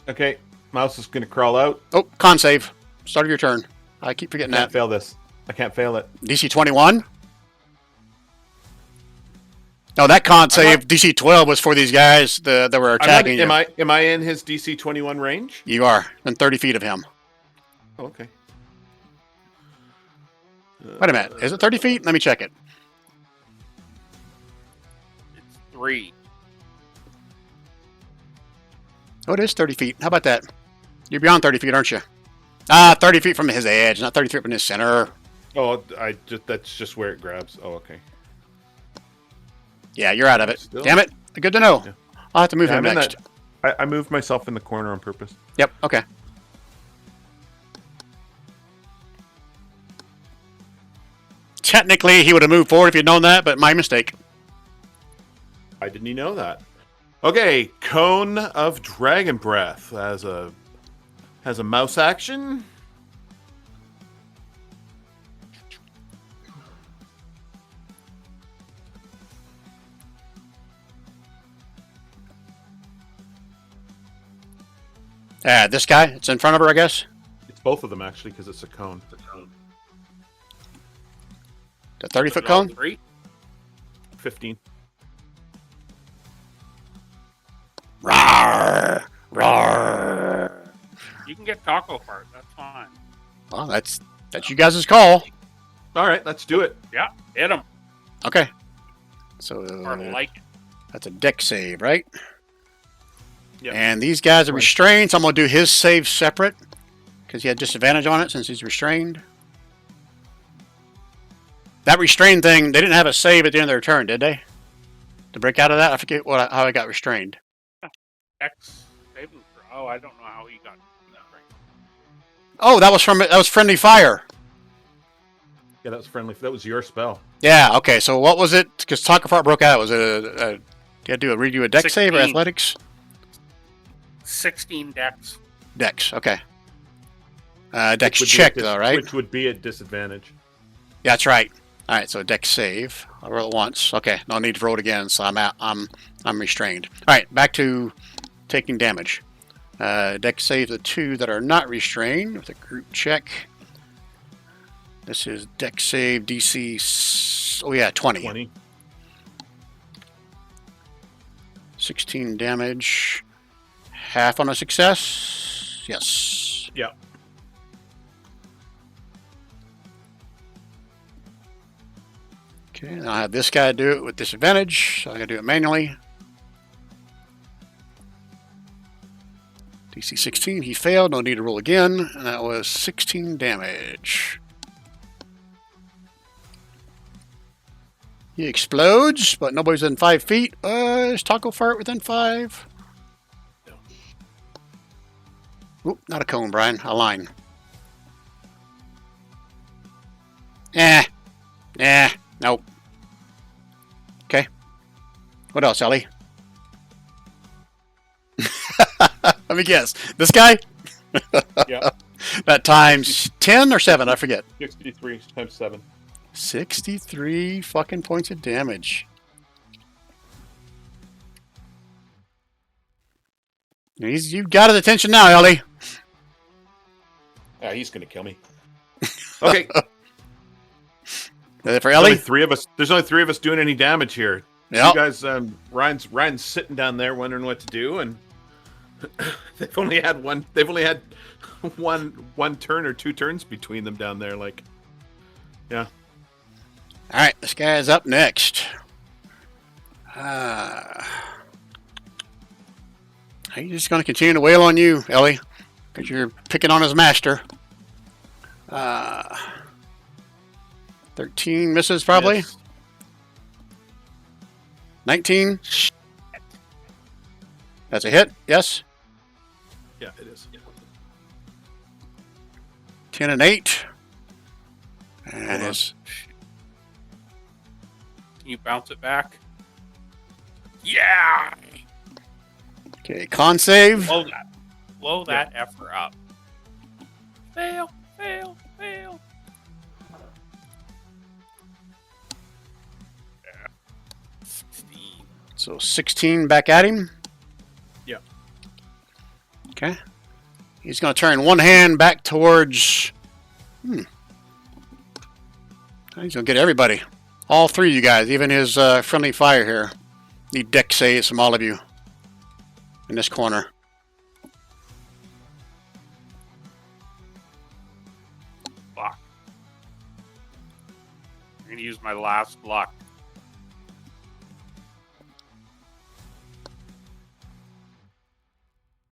Okay, mouse is going to crawl out. Oh, con save. Start of your turn. I keep forgetting Can't that. fail this. I can't fail it. DC 21? No, that con save, DC 12 was for these guys that were attacking you. Am I in his DC 21 range? You are. Within 30 feet of him. Oh, okay. Wait a minute. Is it 30 feet? Let me check it. It's 3. Oh, it is 30 feet. How about that? You're beyond 30 feet, aren't you? Ah, 30 feet from his edge, not 30 feet from his center. Oh, that's just where it grabs. Oh, okay. Yeah, you're out of it. Still? Damn it. Good to know. Yeah. I'll have to move Yeah, him I'm in next. I moved myself in the corner on purpose. Yep, okay. Technically, he would have moved forward if you'd known that, but my mistake. I didn't know that. Okay, Cone of Dragon Breath has a mouse action. This guy, it's in front of her, I guess. It's both of them actually because it's a cone. The 30-foot cone? 3. 15. Rawr, rawr. You can get taco part. That's fine. Well, that's you guys' call. All right, let's do it. Yeah, hit him. Okay. So Or like it. that's a deck save, right? Yep. And these guys are restrained, so I'm going to do his save separate because he had disadvantage on it since he's restrained. That restrained thing, they didn't have a save at the end of their turn, did they? To break out of that? I forget how I got restrained. X saving throw. Oh, I don't know how he got that right. Oh, that was friendly fire. Yeah, that was friendly. That was your spell. Yeah, okay, so what was it? Because Talk Apart broke out. Was it you had to redo a deck save or 16. athletics? 16 decks. Dex, okay. Dex Which would be check, at though, right? Which would be at disadvantage. Yeah, that's right. All right, so deck save. I roll it once. Okay, no need to roll it again, so I'm restrained. All right, back to taking damage. Deck save the 2 that are not restrained with a group check. This is deck save DC. Oh yeah, 20. 20. 16 damage. Half on a success. Yes. Yeah. Okay, now I have this guy do it with disadvantage, so I'm going to do it manually. DC 16, he failed, no need to roll again, and that was 16 damage. He explodes, but nobody's within 5 feet. Is Taco Fart within 5? Oop, not a cone, Brian, a line. Nope. Okay. What else, Ellie? Let me guess. This guy? Yeah. That times 10 or 7, I forget. 63 times 7. 63 fucking points of damage. You've got his attention now, Ellie. Yeah, he's going to kill me. Okay. Is it for There's only Ellie? 3 of us. There's only 3 of us doing any damage here. Yep. You guys, Ryan's sitting down there wondering what to do, and they've only had one. They've only had one turn or 2 turns between them down there. Like, yeah. All right, this guy's up next. He's just going to continue to wail on you, Ellie, because you're picking on his master. 13 misses, probably. Yes. 19. That's a hit, yes. Yeah, it is. Yeah. 10 and 8. And Hold on. his Can you bounce it back? Yeah! okay, con save. Blow that. Blow that effort up. Fail, fail, fail. Yeah. 16. So 16 back at him. Yeah. Okay. He's going to turn one hand back towards... He's going to get everybody. All 3 of you guys, even his friendly fire here. Need deck saves from all of you in this corner. Fuck. I'm going to use my last luck.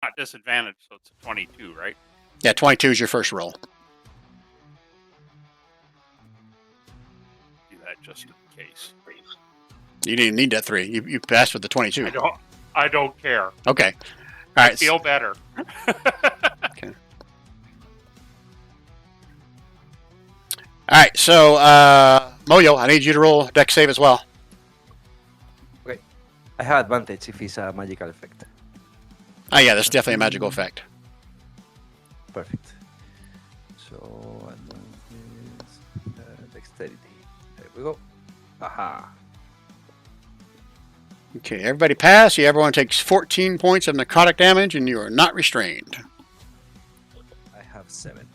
Not disadvantage, so it's a 22, right? Yeah, 22 is your first roll. Do that just in case. You didn't need that 3. You passed with the 22. I don't care. Okay. All I right. feel better. Okay. All right. So, Moyo, I need you to roll deck save as well. I have advantage if it's a magical effect. Oh, yeah, that's definitely a magical effect. Perfect. So, advantage, dexterity. There we go. Aha. Okay, everybody pass. Yeah, everyone takes 14 points of necrotic damage, and you are not restrained. I have 7.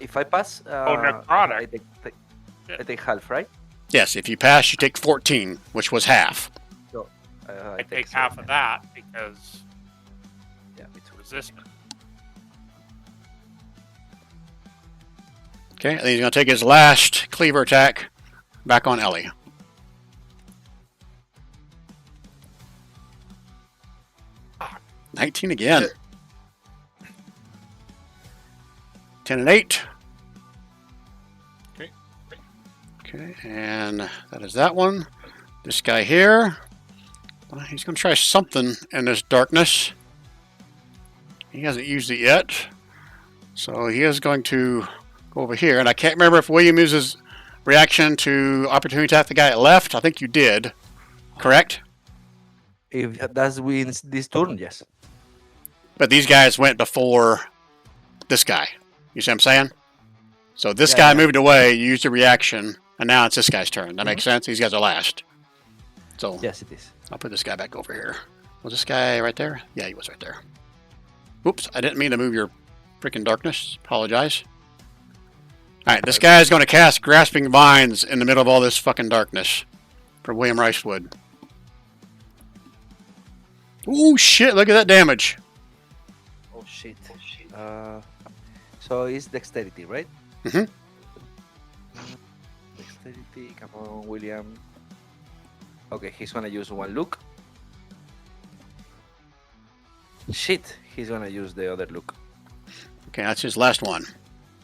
If I pass, necrotic. I take half, right? Yes, if you pass, you take 14, which was half. So I take half of that because it's resistant. Okay, and he's going to take his last cleaver attack back on Ellie. Ah. 19 again. 10 and 8. Okay. Okay, and that is that one. This guy here. He's going to try something in this darkness. He hasn't used it yet. So he is going to go over here. And I can't remember if William uses reaction to opportunity attack the guy at left. I think you did. Correct? If that wins this turn, yes. But these guys went before this guy. You see what I'm saying? So this Yeah, guy yeah. moved away, used a reaction, and now it's this guy's turn. That makes sense? These guys are last. So Yes, it is. I'll put this guy back over here. Was this guy right there? Yeah, he was right there. Oops, I didn't mean to move your freaking darkness. Apologize. Alright, this guy's going to cast Grasping Vines in the middle of all this fucking darkness for William Ricewood. Ooh, shit, look at that damage. Oh shit. So it's dexterity, right? Mhm. Dexterity. Come on, William. Okay, he's gonna use one look. Shit, he's gonna use the other look. Okay, that's his last one.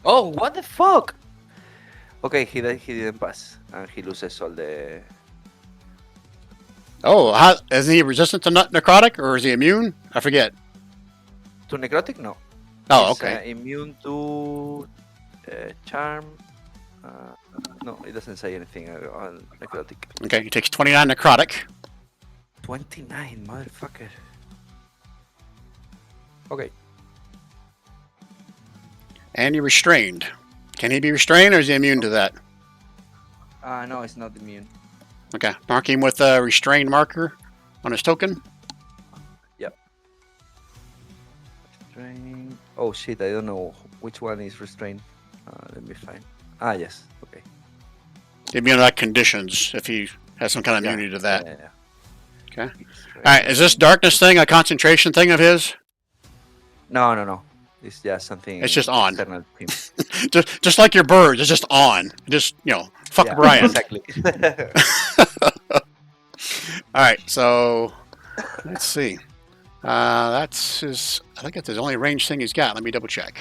Oh, what the fuck? Okay, he didn't pass, and he loses all the. Oh, isn't he resistant to necrotic, or is he immune? I forget. To necrotic, no. Oh, He's, okay. immune to charm. No, it doesn't say anything on necrotic. Okay, he takes 29 necrotic. 29, motherfucker. Okay. And you're restrained. Can he be restrained, or is he immune to that? No, it's not immune. Okay, mark him with a restrained marker on his token. Restrain. Oh shit, I don't know which one is restrained. Let me find. Ah, yes. Okay. Immune to that conditions, if he has some kind of Yeah, immunity to that. Yeah. Okay. Alright, is this darkness thing a concentration thing of his? No. It's just something. It's just on. external to him. just like your birds, it's just on. Just, fuck Yeah, Brian. Exactly. Alright, so let's see. That's his. I think that's his only range thing he's got. Let me double check.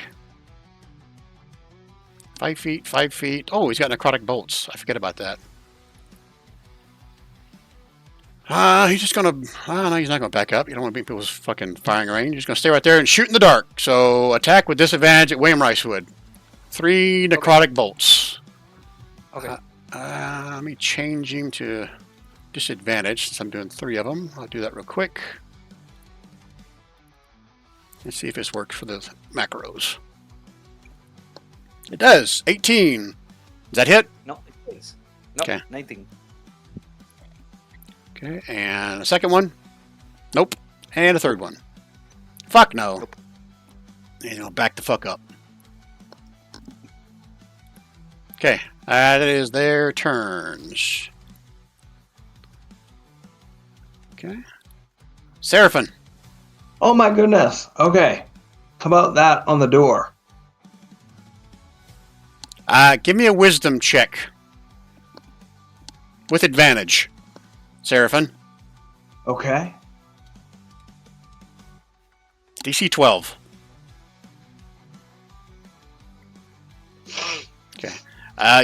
5 feet, 5 feet. Oh, he's got necrotic bolts. I forget about that. He's just gonna. No, he's not gonna back up. You don't want to be in people's fucking firing range. He's gonna stay right there and shoot in the dark. So attack with disadvantage at William Ricewood. 3 necrotic bolts. Okay. Let me change him to disadvantage since I'm doing 3 of them. I'll do that real quick. Let's see if this works for the macros. It does. 18. Does that hit? No, it is. No, Okay. 19. Okay, and a second one? Nope. And a third one. Fuck no. Nope. Back the fuck up. Okay, that is their turns. Okay. Seraphim. Oh my goodness. Okay. How about that on the door? Give me a wisdom check. With advantage. Seraphim. Okay. DC 12. Okay.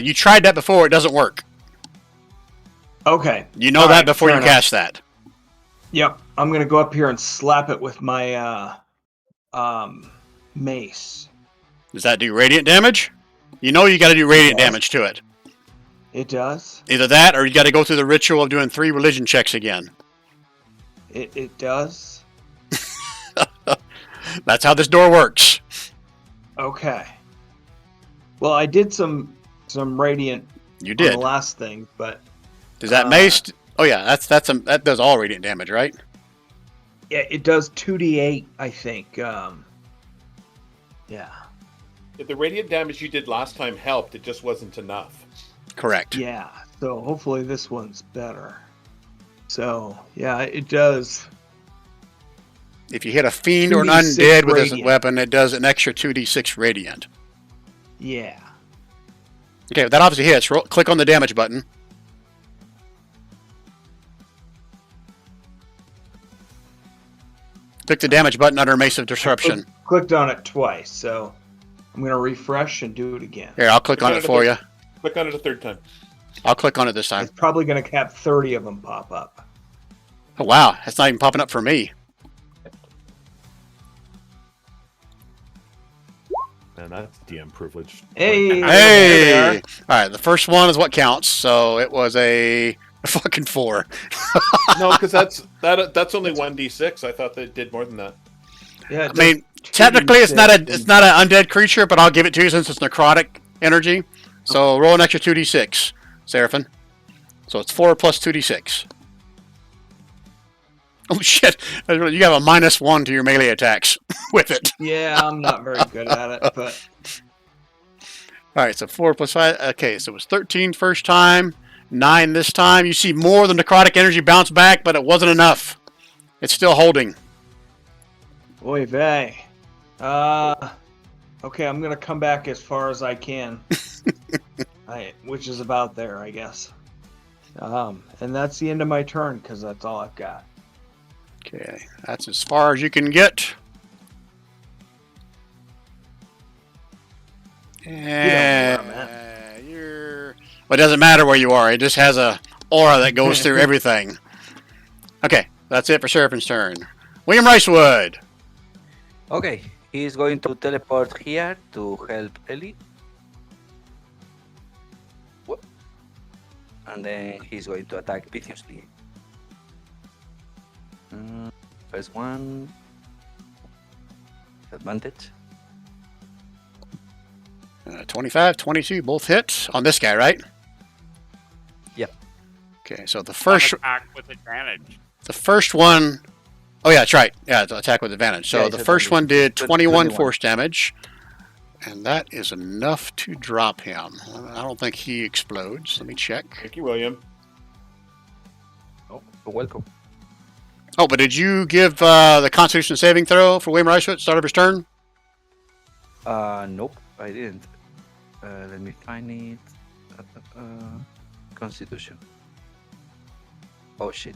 You tried that before. It doesn't work. Okay. You know All that right, before you fair enough. cast that. Yep. I'm gonna go up here and slap it with my mace. Does that do radiant damage? You know you got to do radiant Yes. damage to it. It does. Either that, or you got to go through the ritual of doing 3 religion checks again. It does. That's how this door works. Okay. Well, I did some radiant You on did. the last thing, but Does that mace? Oh yeah, that does all radiant damage, right? yeah, it does 2d8, I think. Yeah. If the radiant damage you did last time helped, it just wasn't enough. Correct. Yeah. So hopefully this one's better. So yeah, it does. If you hit a fiend or an 2d6 undead with this radiant. weapon, it does an extra 2d6 radiant. Yeah. Okay, that obviously hits. Click on the damage button. Click the damage button under Mace of Disruption. Clicked on it twice, so I'm gonna refresh and do it again. Here, I'll click on it for you. Click on it a third time. I'll click on it this time. It's probably gonna have 30 of them pop up. Oh wow, that's not even popping up for me. Man, that's DM privilege. Hey. Hey! There they are. Alright, the first one is what counts, so it was a fucking 4. No, because that's only 1d6. I thought they did more than that. Yeah. I mean, technically it's not an undead creature, but I'll give it to you since it's necrotic. energy. So roll an extra 2d6, Seraphim. So it's 4 plus 2d6. Oh shit! You have a -1 to your melee attacks with it. Yeah, I'm not very good at it, but All right, so 4 plus 5. Okay, so it was 13 first time, 9 this time. You see more than necrotic energy bounce back, but it wasn't enough. It's still holding. oy vey. Okay, I'm gonna come back as far as I can. Which is about there, I guess. And that's the end of my turn because that's all I've got. Okay, that's as far as you can get. where I'm And you're. Well, it doesn't matter where you are. It just has a aura that goes through everything. Okay, that's it for Seraphim's turn. William Ricewood. Okay, he's going to teleport here to help Ellie. And then he's going to attack viciously. First one. Advantage. 25, 22, both hit on this guy, right? Yep. Okay, so the first attack with advantage. one. Oh yeah, that's right. Yeah, it's attack with advantage. So Yeah, the it's first one did 21 21. force damage, and that is enough to drop him. I don't think he explodes. Let me check. Thank you, William. Oh, you're welcome. Oh, but did you give the Constitution saving throw for William Ricewood at the start of his turn? Nope, I didn't. Let me find it. Constitution. Oh shit.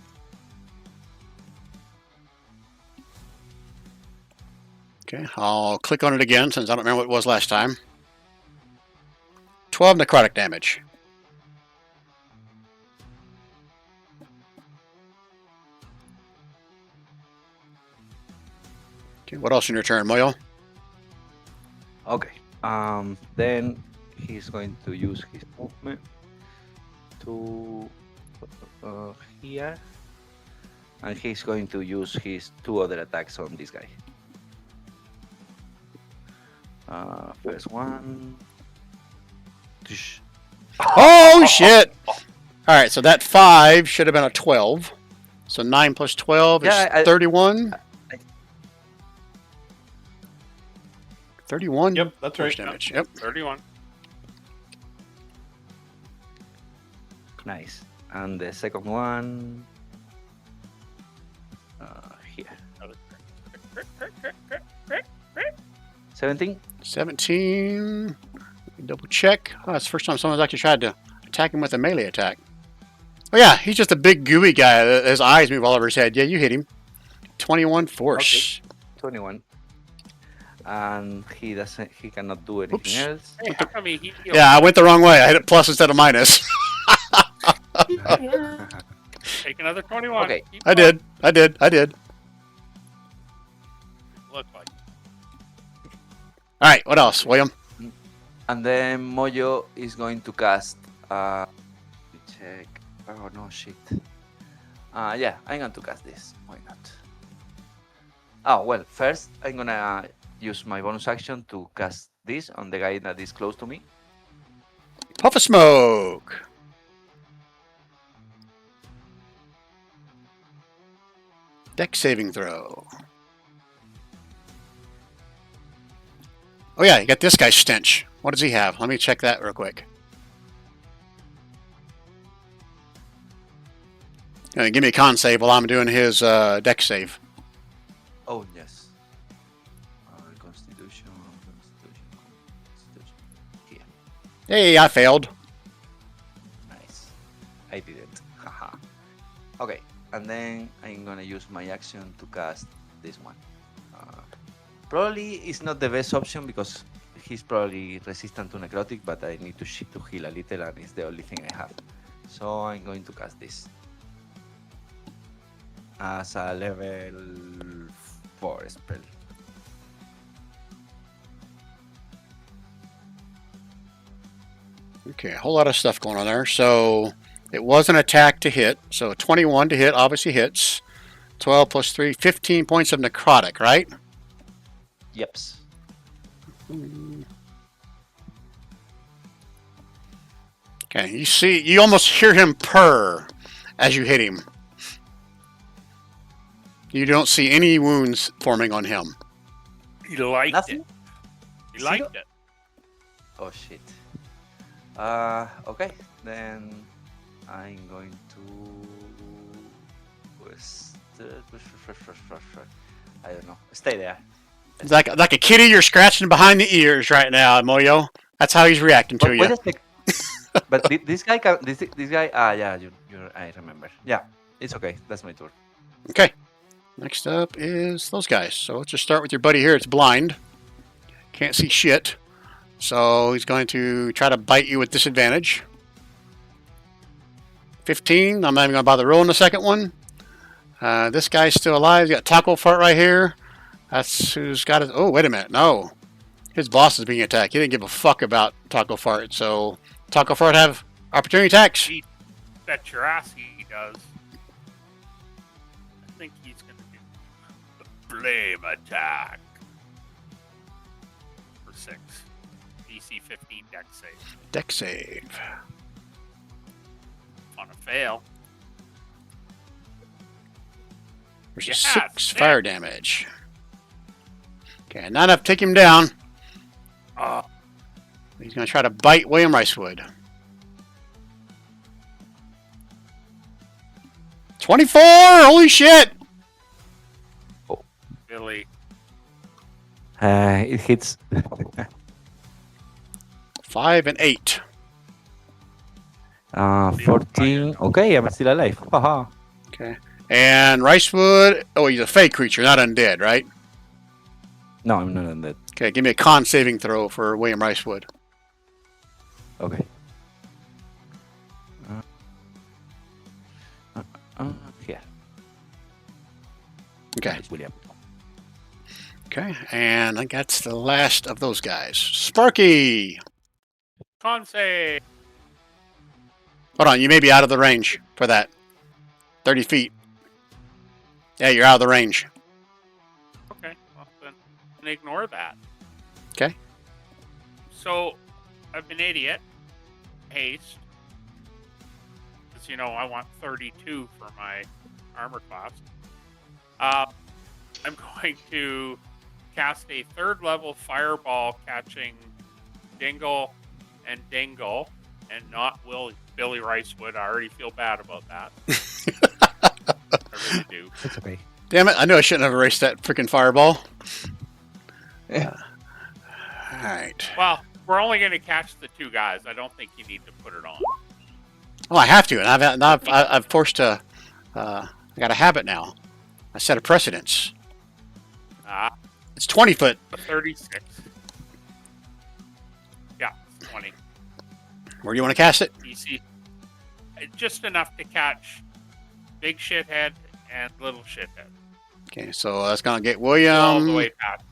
Okay, I'll click on it again since I don't remember what it was last time. 12 necrotic damage. Okay, what else in your turn, Moyo? Okay. Then he's going to use his movement to here, and he's going to use his 2 other attacks on this guy. First one. Oh, shit! Alright, so that 5 should have been a 12. So 9 plus 12 is Yeah, 31. 31? Yep, that's force right. damage. Yep. 31. Nice. And the second one. Here. 17. 17. Let me double check. Oh, that's the first time someone's actually tried to attack him with a melee attack. Oh, yeah, he's just a big gooey guy. His eyes move all over his head. Yeah, you hit him. 21 force. Okay. 21. And he cannot do anything Oops. else. Hey, how come he healed? Yeah, I went the wrong way. I hit it plus instead of minus. Take another 21. Okay. Keep I going. did. Look like. All right, what else, William? And then Mojo is going to cast. Let me check. Oh no, shit. Yeah, I'm going to cast this. Why not? Oh well, first I'm gonna use my bonus action to cast this on the guy that is close to me. Puff of smoke. Deck saving throw. Oh yeah, you got this guy's stench. What does he have? Let me check that real quick. Give me a con save while I'm doing his deck save. Oh yes. Constitution. Here. Hey, I failed. Nice. I didn't. Haha. Okay, and then I'm gonna use my action to cast this one. Probably it's not the best option because he's probably resistant to necrotic, but I need to heal a little, and it's the only thing I have. So I'm going to cast this as a level 4 spell. Okay, a whole lot of stuff going on there. So it was an attack to hit. So 21 to hit obviously hits. 12 plus 3, 15 points of necrotic, right? Yeps. Okay, you almost hear him purr as you hit him. You don't see any wounds forming on him. He liked Nothing? it. He liked Zero? it. Oh shit. Okay, then I'm going to. I don't know. Stay there. It's like a kitty you're scratching behind the ears right now, Moyo. That's how he's reacting to Wait you. a sec. But this guy can. This guy. Yeah. I remember. Yeah. It's okay. That's my turn. Okay. Next up is those guys. So let's just start with your buddy here. It's blind. Can't see shit. So he's going to try to bite you with disadvantage. 15. I'm not even going to bother rolling the second one. This guy's still alive. He's got Taco Fart right here. That's who's got it. Oh, wait a minute. No. His boss is being attacked. He didn't give a fuck about Taco Fart. So Taco Fart have opportunity attacks. He bet your ass he does. I think he's going to do the flame attack. For 6. DC 15 deck save. Deck save. On a fail. There's Yeah, 6 sick. fire damage. Okay, not enough to take him down. He's going to try to bite William Ricewood. 24! Holy shit! Billy. It hits. 5 and 8. 14. Okay, I'm still alive. Haha. Okay. And Ricewood, oh, he's a fake creature, not undead, right? No, I'm not on that. Okay, give me a con saving throw for William Ricewood. Okay. Here. Okay. Nice, William. Okay, and I think that's the last of those guys. Sparky! Con save. Hold on, you may be out of the range for that. 30 feet. Yeah, you're out of the range. Okay, well then ignore that. Okay. So, I've been idiot. Haste. Because, I want 32 for my armor class. I'm going to cast a 3rd level fireball catching Dingle and Dingle, and not Billy Ricewood. I already feel bad about that. I really do. It's okay. Damn it, I knew I shouldn't have erased that freaking fireball. Yeah. Alright. Well, we're only going to catch the 2 guys. I don't think you need to put it on. Oh, I have to, and I've forced a... I got a habit now. I set a precedence. It's 20 foot. 36. Yeah, 20. Where do you want to cast it? DC. Just enough to catch big shithead and little shithead. Okay, so that's going to get All the William. way past.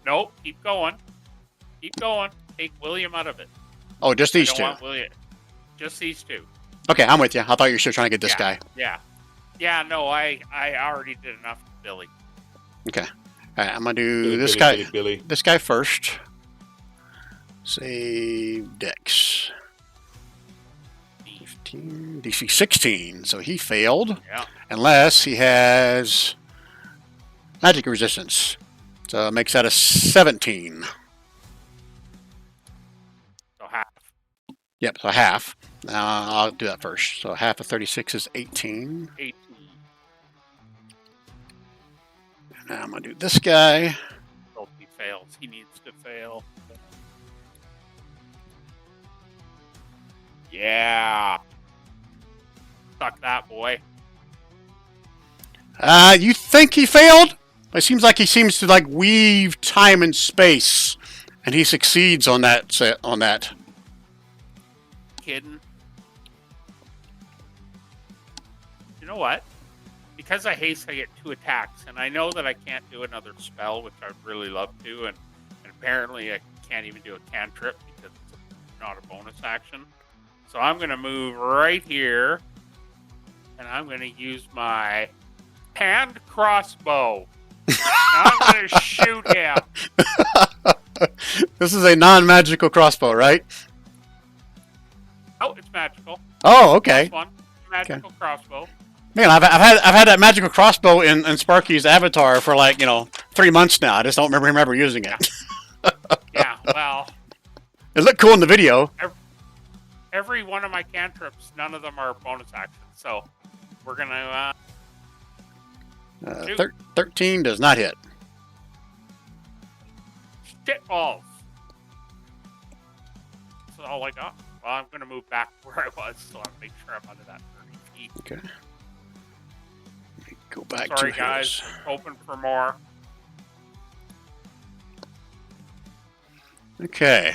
Nope, keep going. Keep going. Take William out of it. Oh, just I these don't 2. want William. Just these 2. Okay, I'm with you. I thought you were still trying to get this guy. Yeah. Yeah, no, I already did enough to Billy. Okay. Alright, I'm going to do Billy, this Billy, guy. Billy, Billy. This guy first. Save Dex. 15, DC 16. So he failed. Yeah. Unless he has magic resistance. So it makes that a 17. So half. Yep, so half. I'll do that first. So half of 36 is 18. 18. Now I'm going to do this guy. Hope he fails. He needs to fail. Yeah. Suck that, boy. You think he failed? It seems like he seems to weave time and space, and he succeeds on that. Kidding. You know what? Because I haste, I get 2 attacks, and I know that I can't do another spell, which I'd really love to, and apparently I can't even do a cantrip because it's not a bonus action. So I'm going to move right here, and I'm going to use my hand crossbow. I'm going to shoot him. This is a non-magical crossbow, right? Oh, it's magical. Oh, okay. Plus 1 magical crossbow. Man, I've had that magical crossbow in Sparky's avatar for like 3 months now. I just don't remember him ever using it. Yeah, well, It looked cool in the video. every one of my cantrips, none of them are bonus actions. So we're gonna 13 does not hit. shit balls. That's all I got. Well, I'm gonna move back where I was, so I'll make sure I'm under that 30 feet. Okay. Let me go back Sorry, to guys. his. Open for more. Okay.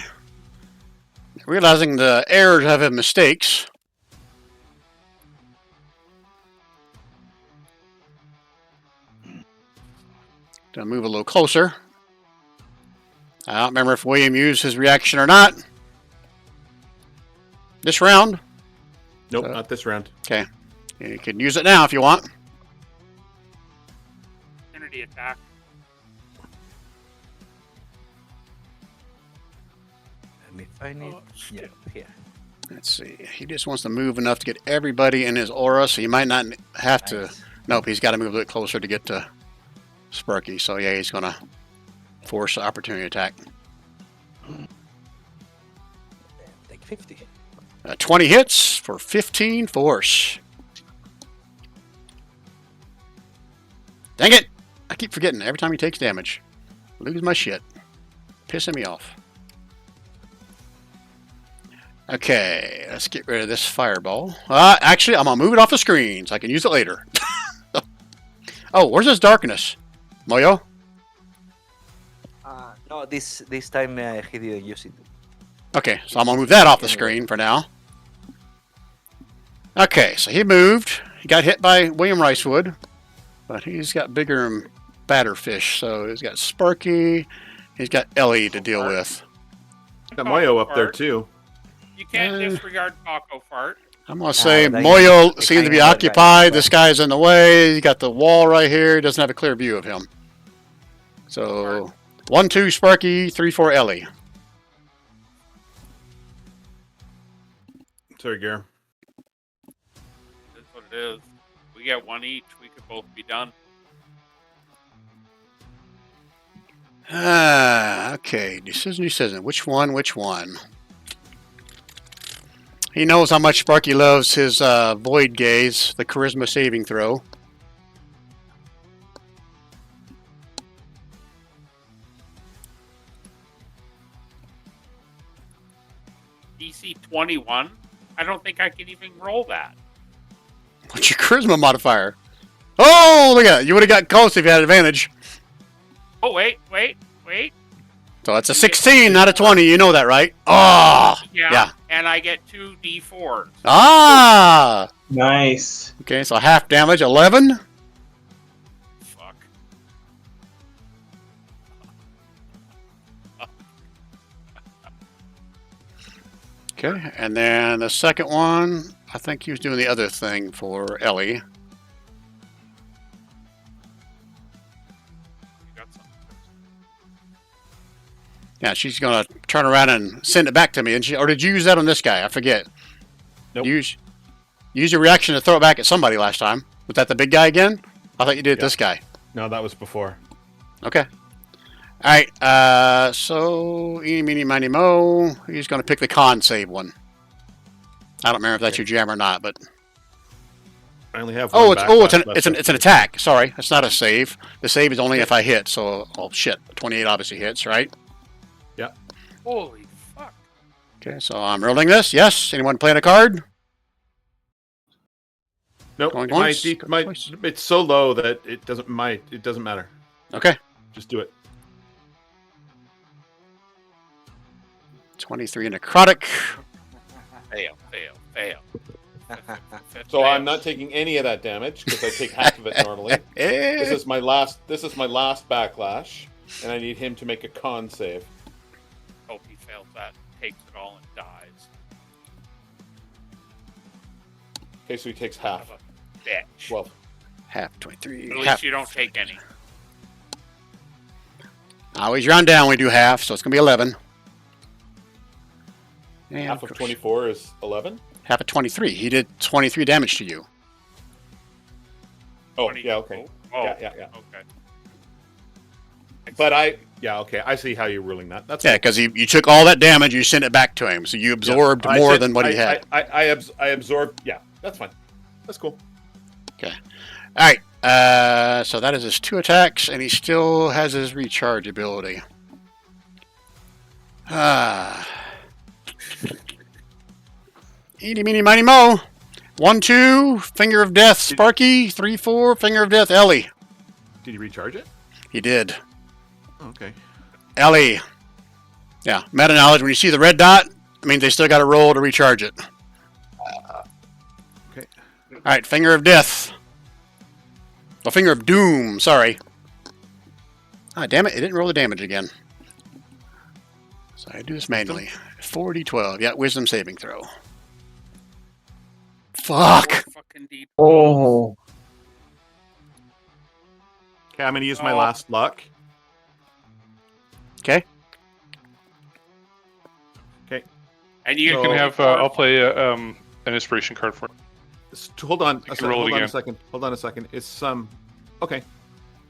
Realizing the errors have been mistakes. Gonna move a little closer. I don't remember if William used his reaction or not. This round. Nope, not this round. Okay. You can use it now if you want. Opportunity attack. Let me find it. Oh, Yeah, shit. here. Let's see. He just wants to move enough to get everybody in his aura, so he might not have to. Nice. Nope, he's got to move a bit closer to get to Sparky. So yeah, he's gonna force the opportunity attack. Take 50. 20 hits for 15 force. Dang it! I keep forgetting every time he takes damage. Lose my shit. Pissing me off. Okay, let's get rid of this fireball. Actually, I'm gonna move it off the screen so I can use it later. Oh, where's this darkness? Moyo? No, this time he didn't use it. Okay, so I'm gonna move that off the screen for now. Okay, so he moved. He got hit by William Ricewood, but he's got bigger and badder fish. So he's got Sparky. He's got Ellie to deal with. Got Moyo up there too. You can't disregard Taco Fart. I'm gonna say they- Moyo they seems to be hang out occupied. right. This guy's in the way. He's got the wall right here. He doesn't have a clear view of him. So 1, 2 Sparky, 3, 4 Ellie. Sorry, Gare. That's what it is. We get one each. We could both be done. Okay. Decision. Which one? He knows how much Sparky loves his Void Gaze, the Charisma saving throw. DC 21? I don't think I can even roll that. What's your Charisma modifier? Oh, look at that. You would have got close if you had advantage. Oh, wait. So it's a 16, not a 20. You know that, right? Oh, yeah. And I get 2 D4s. Ah! Nice. Okay, so half damage, 11. Fuck. Okay, and then the second one, I think he was doing the other thing for Ellie. You got something. Yeah, she's gonna turn around and send it back to me. Or did you use that on this guy? I forget. Nope. Use your reaction to throw it back at somebody last time. Was that the big guy again? I thought you did this guy. No, that was before. Okay. All right. So eeny, meeny, miny, mo. He's gonna pick the con save one. I don't remember if that's your jam or not, but I only have. oh, one it's an attack. Sorry, it's not a save. The save is only if I hit. So oh shit, 28 obviously hits, right? Holy fuck. Okay, so I'm rolling this. Yes. Anyone playing a card? Nope. Going My, once, D, going my twice. it's so low that it doesn't matter. Okay. Just do it. 23 necrotic. Fail. So I'm not taking any of that damage because I take half of it normally. This is my last backlash, and I need him to make a con save. Hope he fails that, takes it all, and dies. Okay, so he takes half. Son of a bitch. 12. Half 23. At least Half. you don't take any. I always round down when we do half, so it's gonna be 11. And Half of 24 is 11. Half of 23. He did 23 damage to you. Oh, yeah, okay. Oh, Yeah. Okay. But okay, I see how you're ruling that. That's Yeah, fine. because you took all that damage, you sent it back to him, so you absorbed I more said- than what he had. I absorbed. Yeah, that's fine. That's cool. Okay. All right. So that is his 2 attacks, and he still has his recharge ability. Eeny, meeny, miny, mo. 1, 2, Finger of Death, Sparky. 3, 4, Finger of Death, Ellie. Did you recharge it? He did. Okay. Ellie. Yeah, meta knowledge. When you see the red dot, it means they still got to roll to recharge it. Okay. All right, Finger of Death. The Finger of Doom. Sorry. Ah, damn it! It didn't roll the damage again. So I do this manually. 4d12. Yeah, Wisdom saving throw. Fuck. Fucking D12. Oh. Okay, I'm going to use my Oh. last luck. Okay. And you So- You can have. I'll play an inspiration card for it. Hold on. You can roll it Hold on a again. second. Hold on a second. It's some. Okay.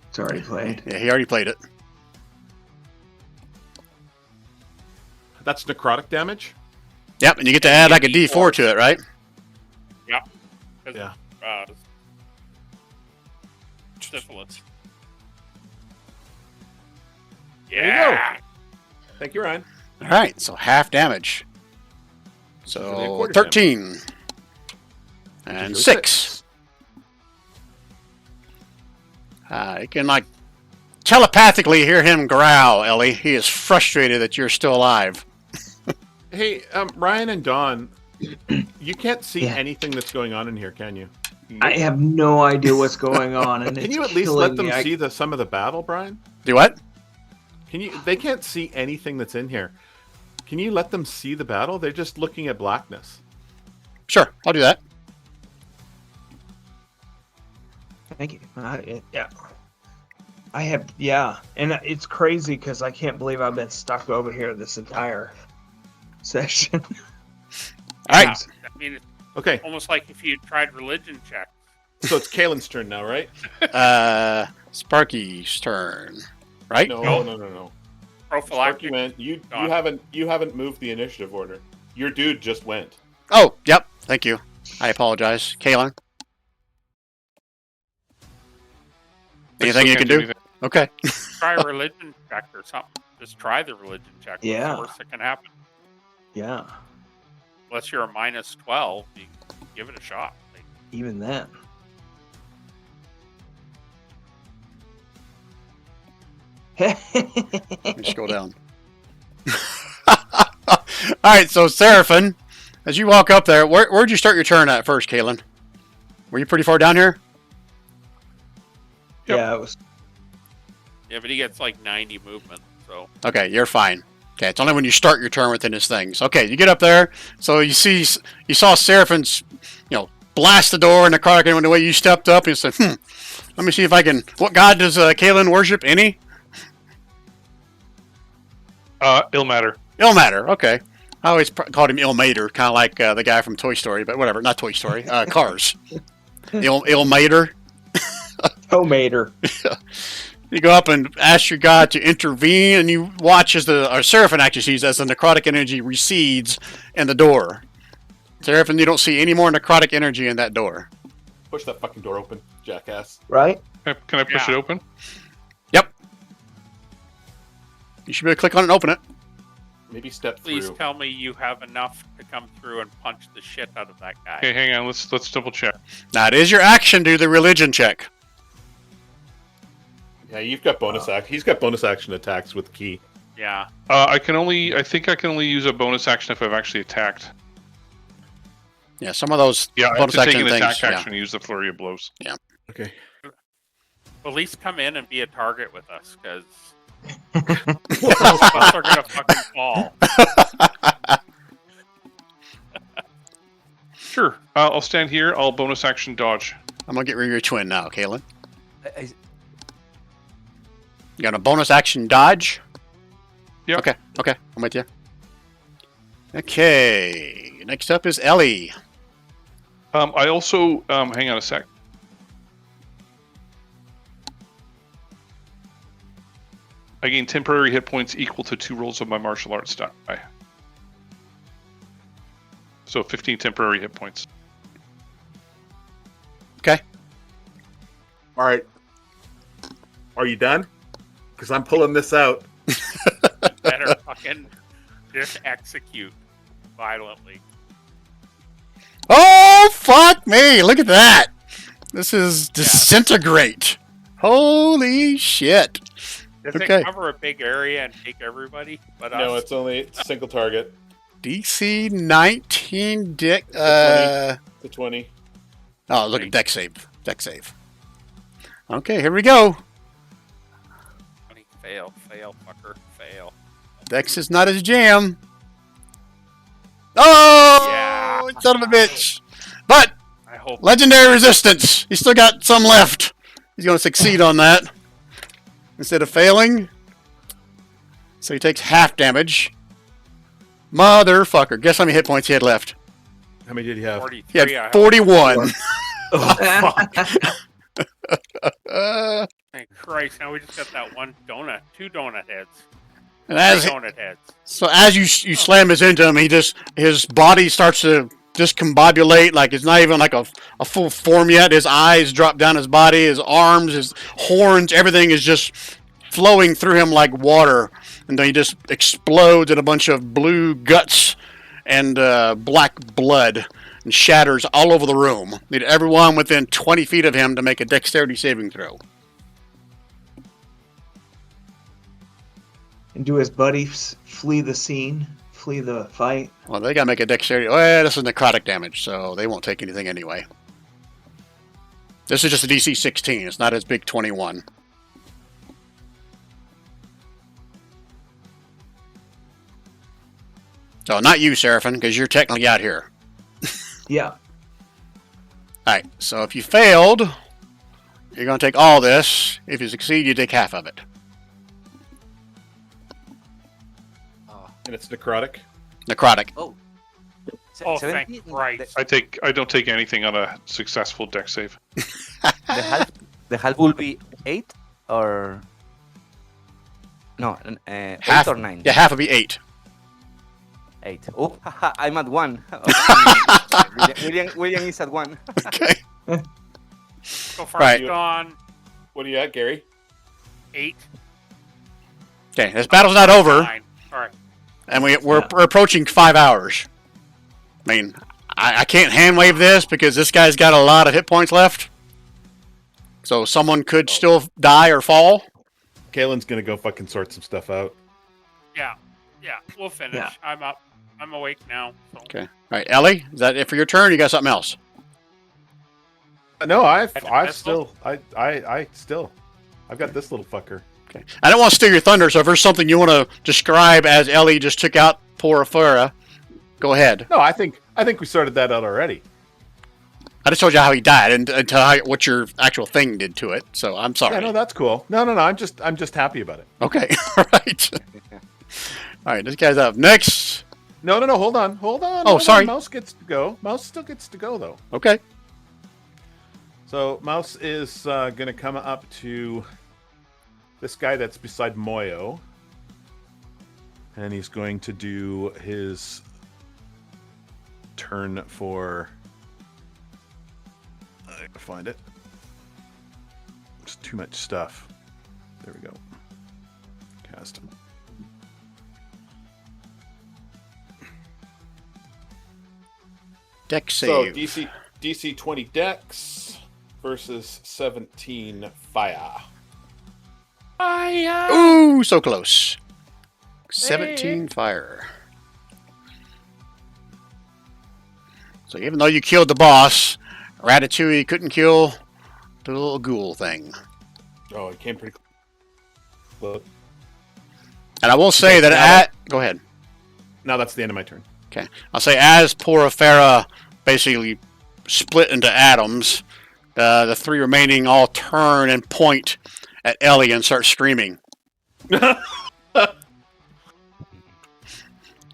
It's already played. Yeah, he already played it. That's necrotic damage. Yep, and you get to add like a D4 to it, right? Yeah. Syphilis. There you go. Yeah. Thank you, Ryan. All right, so half damage. So they have So quarter 13. And Usually 6. You can, like, telepathically hear him growl, Ellie. He is frustrated that you're still alive. Hey, Ryan and Don, you can't see Yeah. anything that's going on in here, can you? I have no idea what's going on, and Can it's you at least killing let them me. see some of the battle, Brian? Do what? Can you? They can't see anything that's in here. Can you let them see the battle? They're just looking at blackness. Sure, I'll do that. Thank you. Yeah. I have, and it's crazy because I can't believe I've been stuck over here this entire session. All right. I mean, it's Okay, almost like if you tried religion check. so it's Kalen's turn now, right? Sparky's turn, right? No. Prophylactic. Sparky went. You Gone. haven't moved the initiative order. Your dude just went. Oh, yep. Thank you. I apologize. Kalen? I Anything still you can't can do do? anything. Okay. Try a religion check or something. Just try the religion check. What's Yeah. the worst that can happen? Yeah, Unless you're a minus 12, you give it a shot. Like, even then. Let me scroll down. All right, so Seraphin, as you walk up there, where'd you start your turn at first, Kalen? Were you pretty far down here? Yep. Yeah, it was. yeah, but he gets like 90 movement. So Okay, you're fine. Okay, it's only when you start your turn within his things. Okay, you get up there, so you saw Seraphin's, blast the door and the necrotic, and the way you stepped up, and said, let me see if I can. What god does Kalen worship? Any? Ilmater. Ilmater. Okay, I always called him Ilmater, kind of like the guy from Toy Story, but whatever. Not Toy Story. Cars. Ilmater. Tomater. You go up and ask your god to intervene, and you watch as the Seraphin actually sees as the necrotic energy recedes in the door. Seraphin, you don't see any more necrotic energy in that door. Push that fucking door open, jackass. Right? Can I push Yeah. it open? Yep. You should be able to click on it and open it. Maybe step please through. tell me you have enough to come through and punch the shit out of that guy. Okay, hang on. Let's double check. Now, it is your action to do the religion check. Yeah, you've got bonus act. He's got bonus action attacks with key. Yeah. I think I can only use a bonus action if I've actually attacked. Yeah, some of those Yeah, I have bonus to take action an things. attack Yeah. action and use the flurry of blows. Okay. Well, at least come in and be a target with us, because most of us are gonna fucking fall. Sure. I'll stand here. I'll bonus action dodge. I'm going to get rid of your twin now, Kalen. I- You got a bonus action dodge? Yep. Okay, I'm with you. Okay. Next up is Ellie. I also hang on a sec. I gain temporary hit points equal to 2 rolls of my martial arts die. So 15 temporary hit points. Okay. All right. Are you done? Because I'm pulling this out. Better fucking just execute violently. Oh, fuck me. Look at that. This is disintegrate. Holy shit. Does Okay. it cover a big area and take everybody but No, us? it's only a single target. DC 19 Dick. The 20. Oh, look at deck save. Deck save. Okay, here we go. Fail, fucker, fail. Dex is not his jam. Oh, Yeah. son of a bitch. But I hope. legendary resistance. He's still got some left. He's going to succeed on that instead of failing. So he takes half damage. Motherfucker. Guess how many hit points he had left? How many did he have? 43. He I had hope. 41. Thank Christ! Now we just got that one donut, 2 donut heads. And as 3 donut heads. So as you slam this into him, his body starts to discombobulate, like it's not even like a full form yet. His eyes drop down his body, his arms, his horns, everything is just flowing through him like water. And then he just explodes in a bunch of blue guts and black blood and shatters all over the room. Need everyone within 20 feet of him to make a dexterity saving throw. And do his buddies flee the scene, flee the fight? Well, they gotta make a dexterity. Well, this is necrotic damage, so they won't take anything anyway. This is just a DC 16. It's not as big 21. So not you, Seraphim, because you're technically out here. Yeah. Alright, so if you failed, you're going to take all this. If you succeed, you take half of it. And it's necrotic. Necrotic. Oh. Oh, 70? thank Christ. I don't take anything on a successful deck save. The half will be 8 or no? 8 Half, or 9? Yeah, half would be 8. 8. Oh, I'm at 1. William is at 1. Okay. So far, Right. it's gone What are you at, Gary? 8. Okay, this battle's not over, 9. All right. and we're approaching 5 hours. I mean, I can't hand wave this because this guy's got a lot of hit points left. So someone could still die or fall. Kalen's gonna go fucking sort some stuff out. Yeah, we'll finish. Yeah. I'm up. I'm awake now. So. Okay. All right, Ellie, is that it for your turn? You got something else? No, I've pistol? still, I've got this little fucker. Okay. I don't want to steal your thunder, so if there's something you want to describe as Ellie just took out Porapherahs, go ahead. No, I think we sorted that out already. I just told you how he died and tell what your actual thing did to it. So I'm sorry. Yeah, no, that's cool. No, I'm just happy about it. Okay. All right. All right. This guy's up next. No, hold on. Oh, sorry. Mouse gets to go. Mouse still gets to go though. Okay. So Mouse is gonna come up to this guy that's beside Moyo, and he's going to do his turn for. I gotta find it. It's too much stuff. There we go. Cast him. Deck So save. DC 20 Dex versus 17 Fire. Ooh, so close. 17 fire. So even though you killed the boss, Ratatouille couldn't kill the little ghoul thing. Oh, it came pretty close. And I will say that go ahead. Now that's the end of my turn. Okay. I'll say as Porapherahs basically split into atoms, the 3 remaining all turn and point at Ellie and start screaming.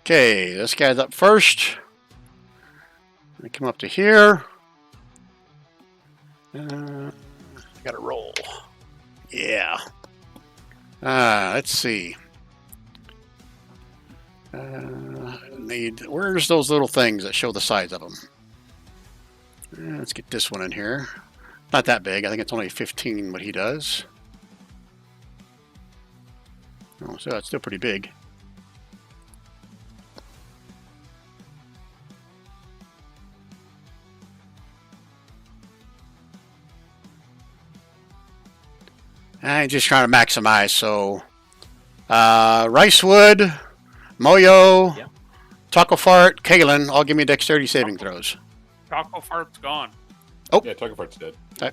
Okay, this guy's up first. I come up to here. I got to roll. Yeah. Let's see. Where's those little things that show the size of them? Let's get this one in here. Not that big. I think it's only 15 what he does. Oh, so it's still pretty big. I'm just trying to maximize. So, Ricewood, Moyo, Yeah. Taco Fart, Kalen, all give me dexterity saving throws. Choco Fart's gone. Yeah, Tucker Fart's dead. It,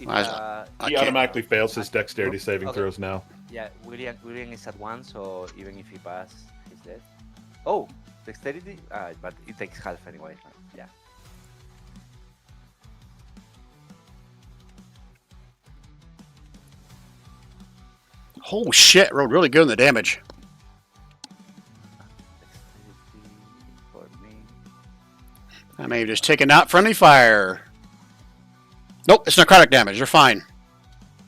I He can't- automatically fails his dexterity saving Okay. throws now. yeah, William is at 1, so even if he passes, he's dead. Oh, dexterity? But it takes half anyway. Yeah. Oh shit, rolled really good on the damage. Dexterity for me. I may have just taken out friendly fire. Nope, it's necrotic damage. You're fine.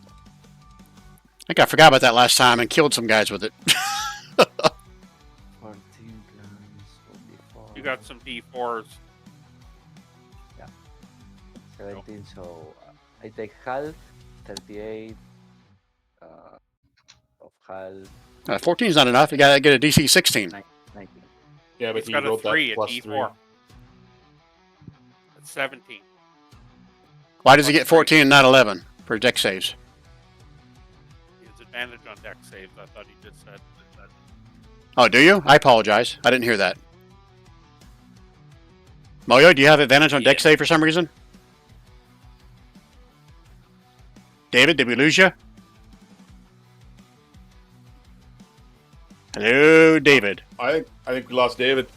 I think I forgot about that last time and killed some guys with it. 14 plus 44. You got some D4s. 17, so I take half, 38 of half, 14 is not enough. You gotta get a DC 16. 19. Yeah, but It's he got a rolled 3, that a plus D4. 3. That's 17. Why does he get 14 and not 11 for dex saves? He has advantage on deck saves. I thought he just said that. Oh, do you? I apologize. I didn't hear that. Moyo, do you have advantage on dex Yeah. save for some reason? David, did we lose you? Hello, David. I think we lost David.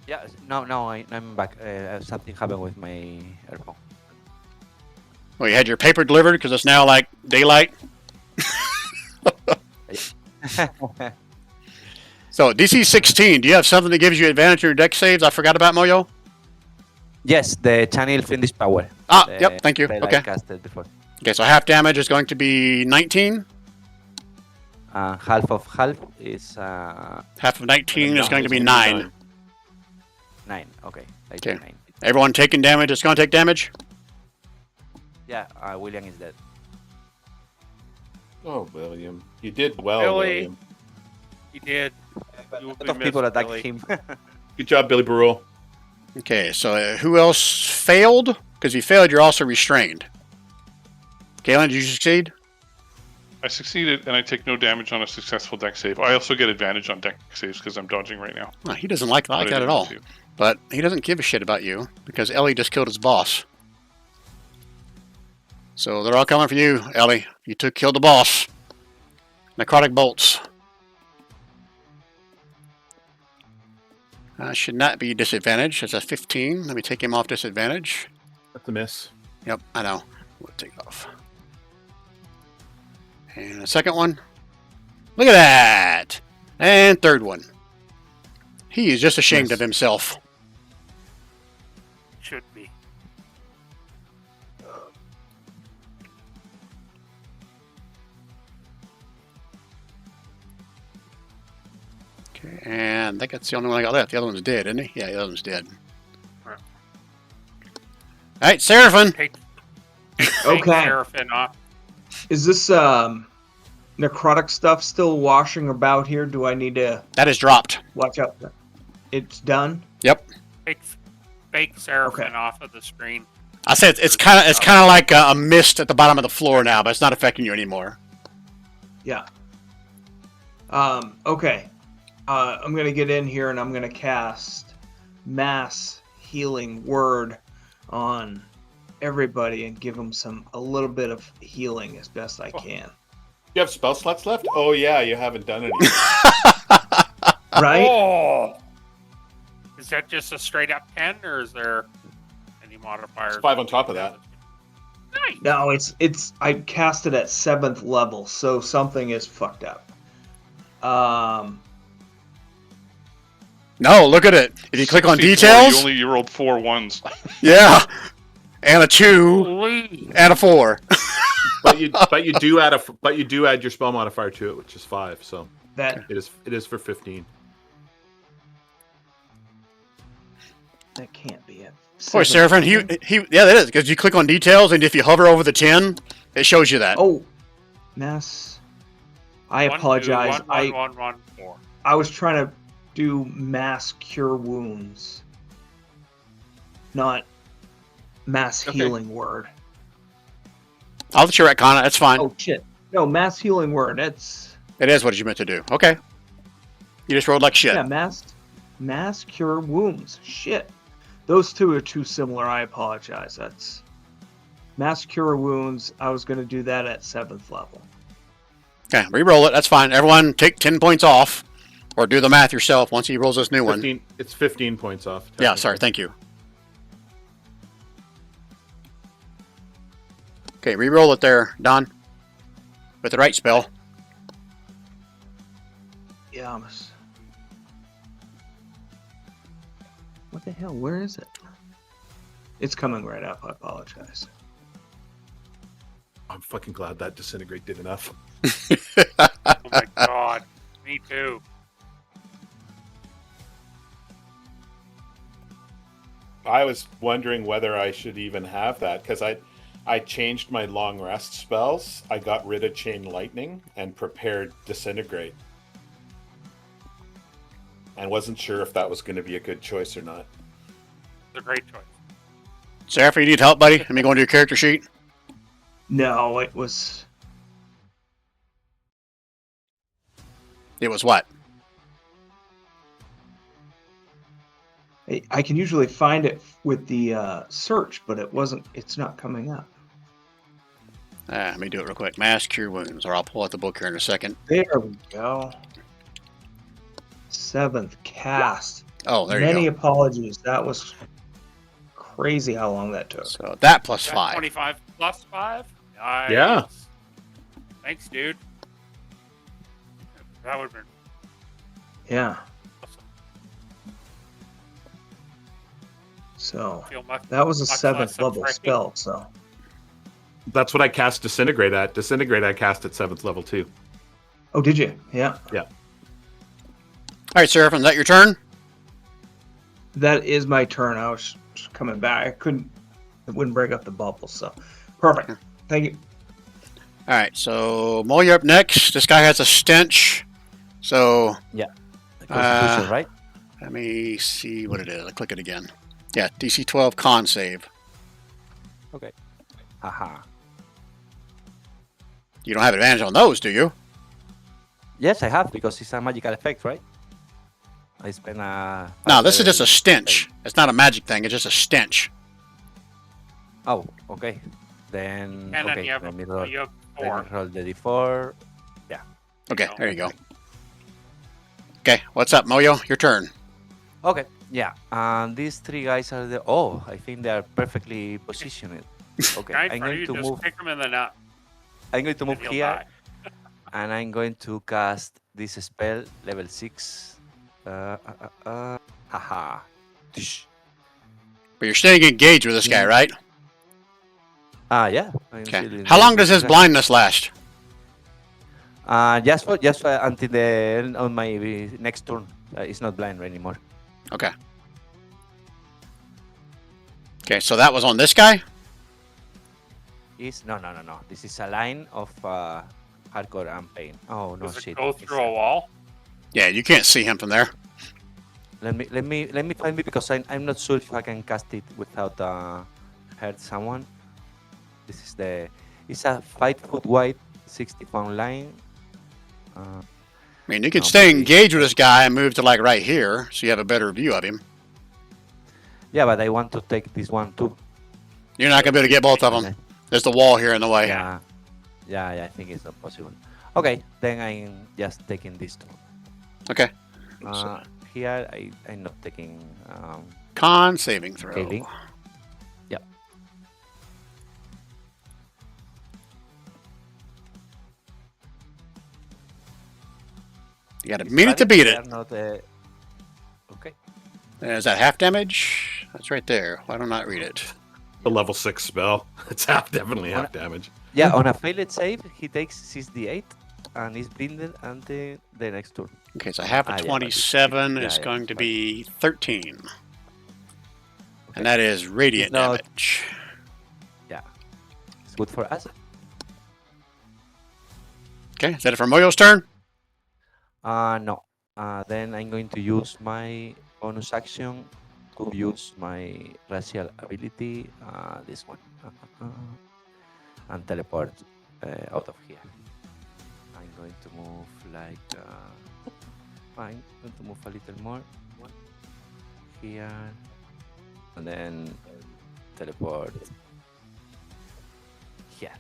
Yeah, no, I'm back. Something happened with my earphone. Well, you had your paper delivered because it's now like daylight. So DC 16. Do you have something that gives you advantage on your dex saves? I forgot about Moyo. Yes, the channel finished power. Ah, the yep. Thank you. spell I Okay. casted before. Okay, so half damage is going to be 19. Half of half is Half of 19 is going to be 9. 9. Okay. I Okay. take 9. Everyone taking damage is going to take damage. Yeah, William is dead. Oh, William. You did well, Billy. William. He did. A You will lot be of people missed, attacked Billy. him. Good job, Billy Barule. Okay, so who else failed? Because if you failed, you're also restrained. Galen, did you succeed? I succeeded, and I take no damage on a successful deck save. I also get advantage on deck saves because I'm dodging right now. Well, he doesn't like But I that didn't at all. want to. But he doesn't give a shit about you because Ellie just killed his boss. So they're all coming for you, Ellie. You killed the boss. Necrotic bolts. Should not be disadvantaged. It's a 15. Let me take him off disadvantage. That's a miss. Yep, I know. We'll take it off. And the second one. Look at that. And third one. He is just ashamed Yes. of himself. Should be. Okay, and I think that's the only one I got left. The other one's dead, isn't he? Yeah, the other one's dead. Right. All right, Seraphim. Take Okay. Seraphim off. Is this necrotic stuff still washing about here? Do I need to That is dropped. watch out? It's done. Yep. Take fake Seraphim Okay. off of the screen. I said it's kind of like a mist at the bottom of the floor now, but it's not affecting you anymore. Yeah. Okay. I'm gonna get in here and I'm gonna cast mass healing word on everybody and give them a little bit of healing as best I can. You have spell slots left? Oh, yeah, you haven't done any. Right? Oh! Is that just a straight up 10 or is there any modifiers? It's 5 on top of that. Nice. No, it's I cast it at 7th level, so something is fucked up. No, look at it. If you click on 64, details, you rolled 4 ones. yeah, and a 2 Holy. and a 4. But you do add your spell modifier to it, which is 5. So That it is for 15. can't be it. Boy, Seraphim, yeah, that is, because you click on details, and if you hover over the 10, it shows you that. Oh, mass. I 1, 2, apologize. 1, 1, 1, 4. I was trying to do mass cure wounds, not mass healing word. I'll let you retcon it. That's fine. Oh shit! No, mass healing word. That's It is what you meant to do. Okay. You just rolled like shit. yeah, mass cure wounds. Shit, those two are too similar. I apologize. That's mass cure wounds. I was going to do that at 7th level. Okay, re-roll it. That's fine. Everyone take 10 points off, or do the math yourself once he rolls this new one. It's 15 points off. Yeah, sorry. Thank you. Okay, re-roll it there, Don. With the right spell. Yeah. What the hell? Where is it? It's coming right up. I apologize. I'm fucking glad that disintegrate did enough. Oh my god. Me too. I was wondering whether I should even have that because I changed my long rest spells. I got rid of chain lightning and prepared disintegrate. And wasn't sure if that was going to be a good choice or not. It's a great choice. Seraph, you need help, buddy? Let me go into your character sheet. No, it was. It was what? I can usually find it with the search, but it wasn't. It's not coming up. Let me do it real quick. Mass cure wounds, or I'll pull out the book here in a second. There we go. 7th cast. Oh, there you Many go. apologies. That was crazy how long that took. So that plus That 5. 25 plus 5? Nice. Yeah. Thanks, dude. That would have been Yeah. awesome. So Feel much, that was a much 7th less level afraid. spell. So That's what I cast disintegrate at. Disintegrate I cast at 7th level too. oh, did you? Yeah. All right, Seraphim, is that your turn? That is my turn. I was just coming back. I couldn't. It wouldn't break up the bubble. So perfect. Thank you. All right, so Mo, you're up next. This guy has a stench. So Constitution, right? let me see what it is. I click it again. Yeah, DC 12 con save. Okay. Haha. You don't have advantage on those, do you? Yes, I have because it's a magical effect, right? I spent a. No, this is just a stench. It's not a magic thing. It's just a stench. Oh, okay. Then And then okay. you have, Let me roll, you have let me 4. roll the d4. Okay, there you go. Okay, what's up, Moyo? Your turn. Okay, yeah. These 3 guys are the. Oh, I think they are perfectly positioned. Okay, Right in I'm front of going you, to just move. kick him in the nut. I'm going to move and he'll here, die. and I'm going to cast this spell, level 6. Haha. Tsh. But you're staying engaged with this guy, right? Yeah. I'm Okay. still in How the- long does his blindness last? Just for until the end of my next turn. It's not blind anymore. Okay. Okay, so that was on this guy? No. This is a line of hardcore and pain. Oh no, Does it shit. go It's through a wall? Yeah, you can't see him from there. Let me find it because I'm not sure if I can cast it without hurt someone. This is it's a 5 foot wide, 60-pound line. I mean, you could No, stay maybe- engaged with this guy and move to like right here, so you have a better view of him. Yeah, but I want to take this one too. You're not gonna be able to get both of them. There's the wall here in the way. Yeah, I think it's not possible. Okay, then I'm just taking this two. Okay. Here I'm not taking Con saving throw. scaling. Yeah. You got a minute to beat it. Not, okay. Is that half damage? That's right there. Why don't I not read it? The level 6 spell. It's definitely half damage. Yeah, on a failed save, he takes 6d8 and is blinded until the next turn. Okay, so half of Yeah, but 27 is yeah, going it's to fine. be 13. And that is radiant not- damage. It's good for us. Okay, is that it for Moyo's turn? No. Then I'm going to use my bonus action to use my racial ability, this one, and teleport out of here. I'm going to move like, I'm going to move a little more here, and then teleport here.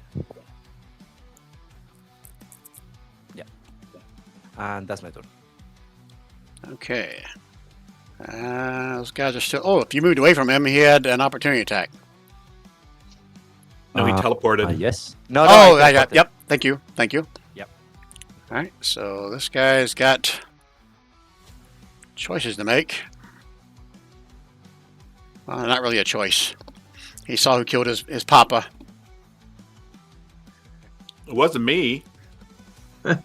Yeah, and that's my turn. Okay. Those guys are still... Oh, if you moved away from him, he had an opportunity attack. No, he teleported. Yes. No. Oh, I I got... teleported. Yep, thank you. Thank you. Yep. All right, so this guy's got choices to make. Well, not really a choice. He saw who killed his papa. It wasn't me. It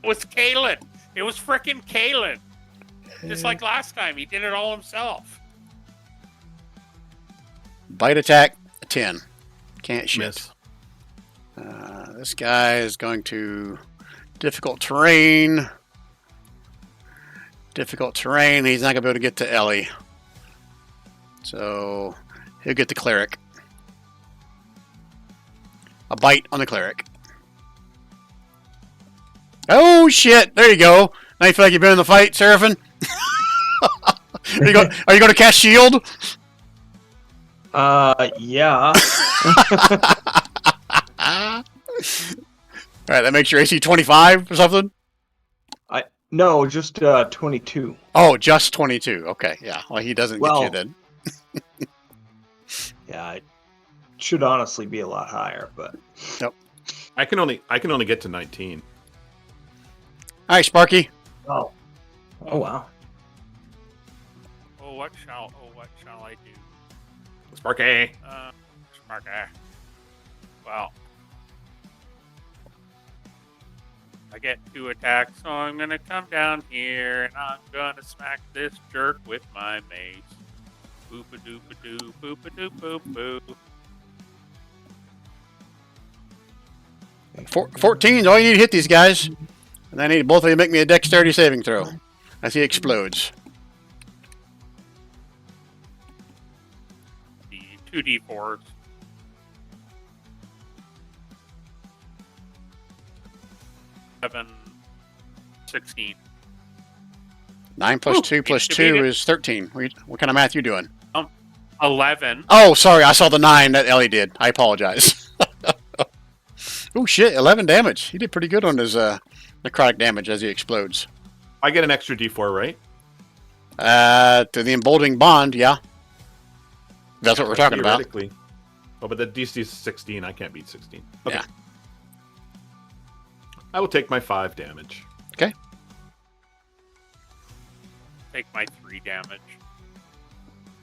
was Kalen. It was frickin' Kalen. Just like last time, he did it all himself. Bite attack, a 10. Can't shit. Miss. This guy is going to difficult terrain. Difficult terrain. He's not going to be able to get to Ellie. So he'll get the cleric. A bite on the cleric. Oh shit! There you go. Now you feel like you've been in the fight, Seraphim? Are you going to cast shield? Yeah. Alright, that makes your AC 25 or something? No, just 22. Oh, just 22. Okay, yeah. Well, he doesn't get you Well- then. Yeah, it should honestly be a lot higher, but I can only get to 19. Alright, Sparky. oh wow. Oh, what shall I do? Sparky. Sparky. Well, I get 2 attacks, so I'm gonna come down here and I'm gonna smack this jerk with my mace. Boop a doop a doo, boop a doop boop boop. 14 is all you need to hit these guys. And I need both of you to make me a dexterity saving throw. As he explodes. The 2d4s. 7, 16. 9 plus Ooh, 2 plus you 2 beat it. is 13. What kind of math you doing? 11. Oh, sorry. I saw the 9 that Ellie did. I apologize. Oh, shit. 11 damage. He did pretty good on his necrotic damage as he explodes. I get an extra D4, right? To the emboldening bond, yeah. That's what we're talking about. Theoretically. Oh, but the DC is 16. I can't beat 16. Okay. Yeah. I will take my 5 damage. Okay. Take my 3 damage.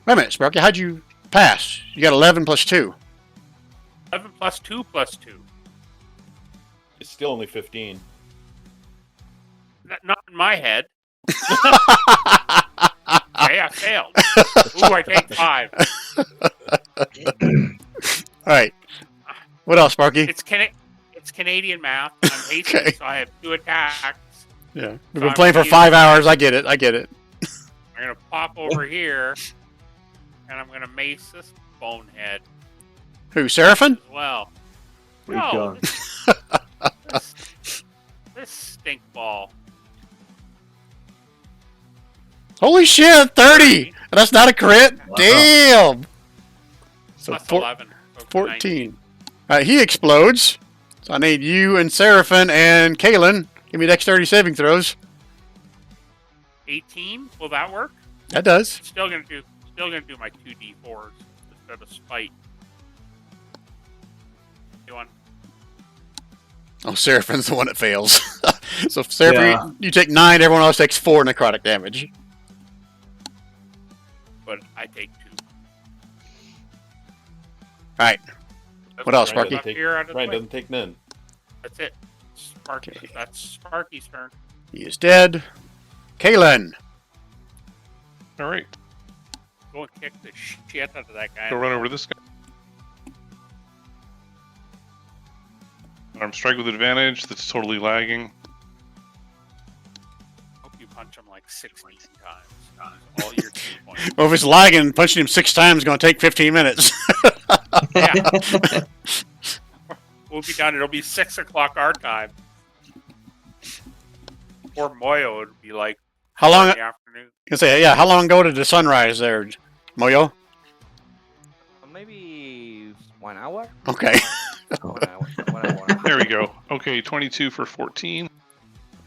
Wait a minute, Sparky. How'd you pass? You got 11 plus 2. 11 plus 2 plus 2. It's still only 15. Not in my head. Okay, I failed. Ooh, I take 5. All right. What else, Sparky? It's Canadian math. I'm hasting, Okay. so I have 2 attacks. Yeah. We've So been I'm playing for gonna 5 hours. I get it. I'm I'm gonna pop over here, and I'm gonna mace this bonehead Who, Seraphim? as well. Where you No, going? this stink ball. Holy shit, 30! That's not a crit? Wow. Damn! So Plus 11. So 14. Alright, he explodes. So I need you and Seraphim and Kalen. Give me dexterity saving throws. 18. Will that work? That does. Still gonna do my 2d4s instead of spite. You want? Oh, Seraphim's the one that fails. So Seraphim, you take 9, everyone else takes 4 necrotic damage. I take 2. All right. What else, Ryan Sparky? doesn't take- Here out of the Ryan way. doesn't take none. That's it. Sparky. Okay. That's Sparky's turn. He is dead. Kalen. All right. Go and kick the shit out of that guy. Go run over to this guy. Arm strike with advantage. That's totally lagging. Hope you punch him like 16 times. All your 2 points. Well, if it's lagging, punching him 6 times is going to take 15 minutes. Yeah. We'll be done. It'll be 6 o'clock our time. Or Moyo, it'll be like How long? in the afternoon. You say, yeah. How long ago did the sunrise there, Moyo? Maybe 1 hour. Okay. 1 hour. 1 hour. There we go. Okay, 22 for 14.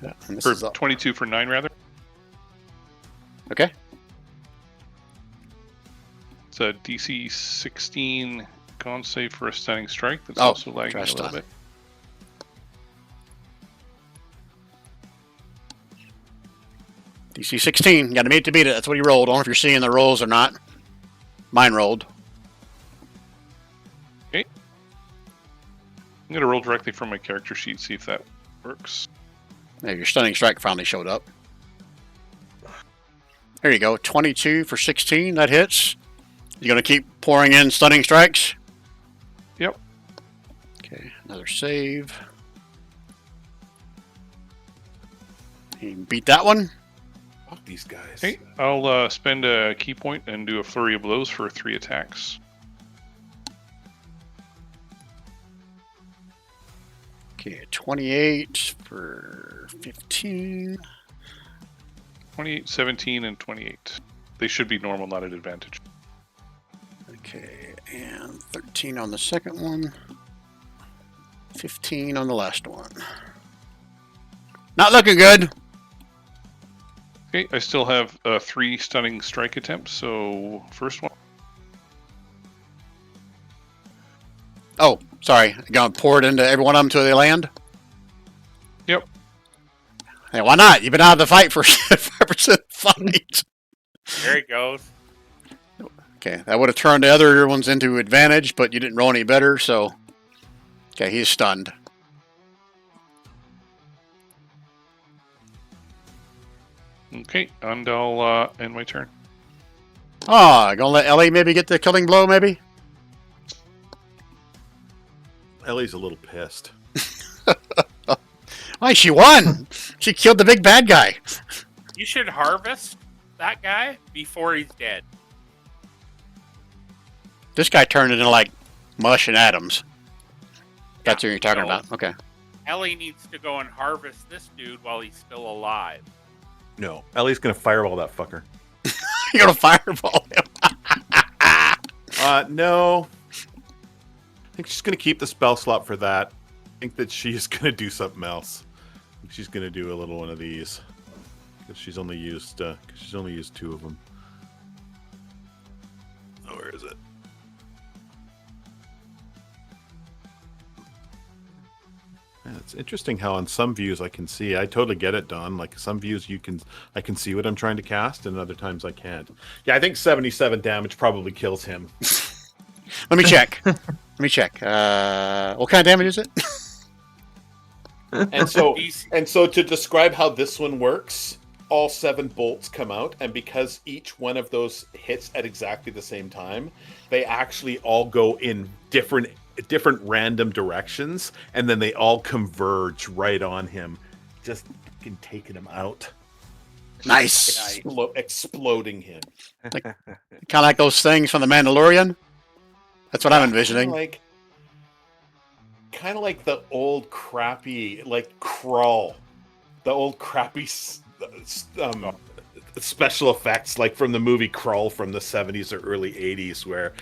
Yeah, and this Or is up. 22 for 9, rather. Okay. It's a DC 16 con save for a stunning strike. That's Oh, also lagging try a little stun. bit. DC 16. You got to meet to beat it. That's what he rolled. I don't know if you're seeing the rolls or not. Mine rolled. I'm going to roll directly from my character sheet, see if that works. There, your stunning strike finally showed up. There you go. 22 for 16. That hits. You going to keep pouring in stunning strikes? Yep. Okay, another save. He beat that one. Fuck these guys. Okay, I'll spend a key point and do a flurry of blows for 3 attacks. Okay, 28 for 15. 28, 17, and 28. They should be normal, not at advantage. Okay, and 13 on the second one. 15 on the last one. Not looking good. Okay, I still have 3 stunning strike attempts, so first one. Oh, sorry. Gonna pour it into every one of them till they land? Yep. Hey, why not? You've been out of the fight for 5% fight. There he goes. Okay, that would have turned the other ones into advantage, but you didn't roll any better, so... Okay, he's stunned. Okay, and I'll end my turn. Ah, gonna let Ellie maybe get the killing blow, maybe? Ellie's a little pissed. Why, she won! She killed the big bad guy. You should harvest that guy before he's dead. This guy turned into, like, mush and atoms. That's what you're talking so- about. Okay. Ellie needs to go and harvest this dude while he's still alive. No, Ellie's gonna fireball that fucker. You're gonna fireball him. No. I think she's gonna keep the spell slot for that. I think that she's gonna do something else. I think she's gonna do a little one of these because she's only used 2 of them. Oh, where is it? Yeah, it's interesting how on some views I can see. I totally get it, Don. Like some views I can see what I'm trying to cast, and other times I can't. Yeah, I think 77 damage probably kills him. Let me check. What kind of damage is it? And so to describe how this one works, all 7 bolts come out, and because each one of those hits at exactly the same time, they actually all go in different random directions, and then they all converge right on him, just fucking taking him out. Nice. Exploding him. Kind of like those things from The Mandalorian. That's what I'm envisioning. Kind of like the old crappy, like Crawl, the old crappy special effects, like from the movie Crawl from the 70s or early 80s, where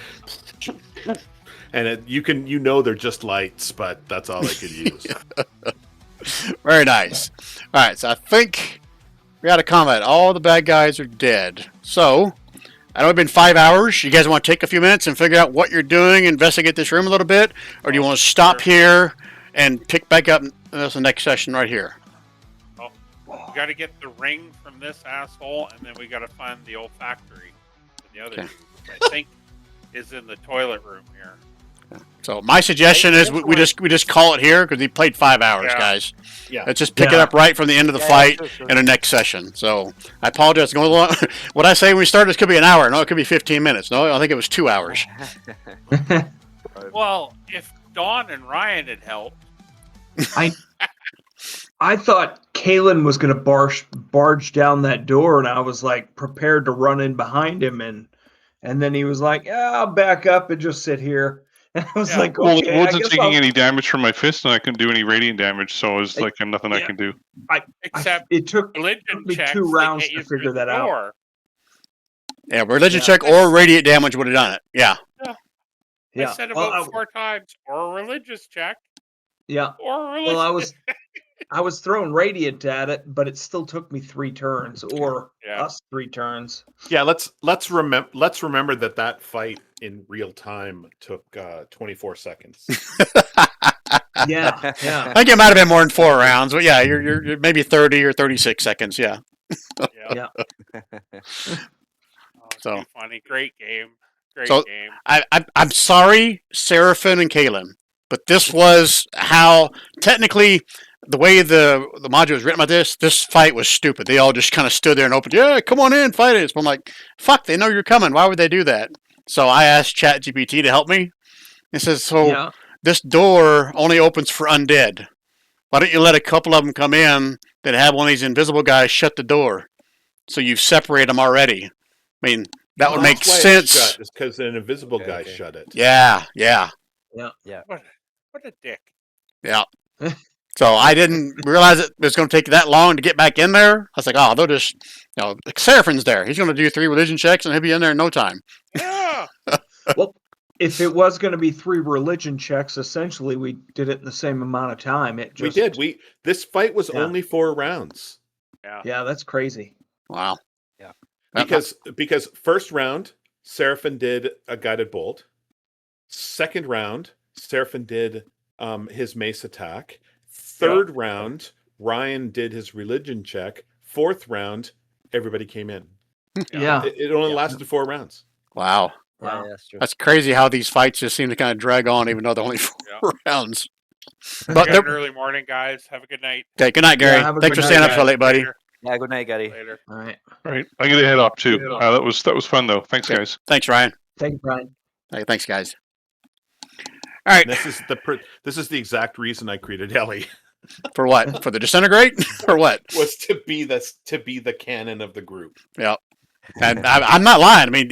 and they're just lights, but that's all they could use. Very nice. All right, so I think we're out of combat. All the bad guys are dead. So, I know it's been 5 hours. You guys want to take a few minutes and figure out what you're doing, investigate this room a little bit, or do you want to stop here and pick back up the next session right here? We got to get the ring from this asshole, and then we got to find the olfactory. The other Okay. dude, which I think is in the toilet room here. So my suggestion is we just call it here because he played 5 hours, Yeah. guys. Yeah. Let's just pick it Yeah. up right from the end of the Yeah, fight sure. in the next session. So I apologize. Going along. What I say when we start, this could be an hour. No, it could be 15 minutes. No, I think it was 2 hours. Well, if Dawn and Ryan had helped, I thought Kalen was going to barge down that door, and I was like prepared to run in behind him, and then he was like, "Yeah, I'll back up and just sit here." And I was Yeah. like, Well, "Okay, I I wasn't guess taking I'll." any damage from my fist, and I couldn't do any radiant damage, so it was like nothing I Yeah. can do. except It took religion me checks, 2 they rounds get to you through figure the that out. door. Yeah, religion Yeah. check or radiant damage would have done it. Yeah. Yeah. I said Well, about 4 times, or a religious check, yeah. or a religious. Well, I was throwing radiant at it, but it still took me 3 turns, or Yeah. us 3 turns. Yeah, let's remember that fight in real time took 24 seconds. Yeah, yeah. I think it might have been more than 4 rounds, but yeah, you're maybe 30 or 36 seconds. Yeah. Yeah. Oh, it's So- too funny. Great game. Great So- game. I'm sorry, Seraphin and Kalen, but this was how technically the way the module was written about this fight was stupid. They all just kind of stood there and opened. Yeah, come on in, fight it. So I'm like, fuck, they know you're coming. Why would they do that? So I asked ChatGPT to help me. It says, so Yeah. this door only opens for undead. Why don't you let a couple of them come in that have one of these invisible guys shut the door? So you've separated them already. I mean, that would Well, make that's why it's sense. shut, is because an invisible Okay, guy okay. shut it. Yeah. What a dick. Yeah. So I didn't realize it was going to take that long to get back in there. I was like, oh, they'll just, Seraphin's there. He's going to do 3 religion checks and he'll be in there in no time. Yeah. Well, if it was going to be 3 religion checks, essentially we did it in the same amount of time. We did. This fight was Yeah. only 4 rounds. Yeah, that's crazy. Wow. Yeah. Because first round, Seraphin did a guided bolt. Second round, Seraphin did his mace attack. Third round, Ryan did his religion check. Fourth round, everybody came in. Yeah. It only lasted 4 rounds. Wow. Yeah, that's true. That's crazy how these fights just seem to kind of drag on, even though they're only 4 rounds. But But an they're, early morning, guys. Have a good night. okay, good night, Gary. have a Thanks for good staying night, up so late, buddy. Later. Yeah, good night, Gary. Later. All right. All right, I gotta head off too. That was fun though. Thanks, Okay. guys. Thanks, Ryan. Thank you, Brian. Hey, thanks, guys. All right. This is the exact reason I created Ellie, For what? For the disintegrate? Or what? was to be the canon of the group. Yeah. And I'm not lying. I mean,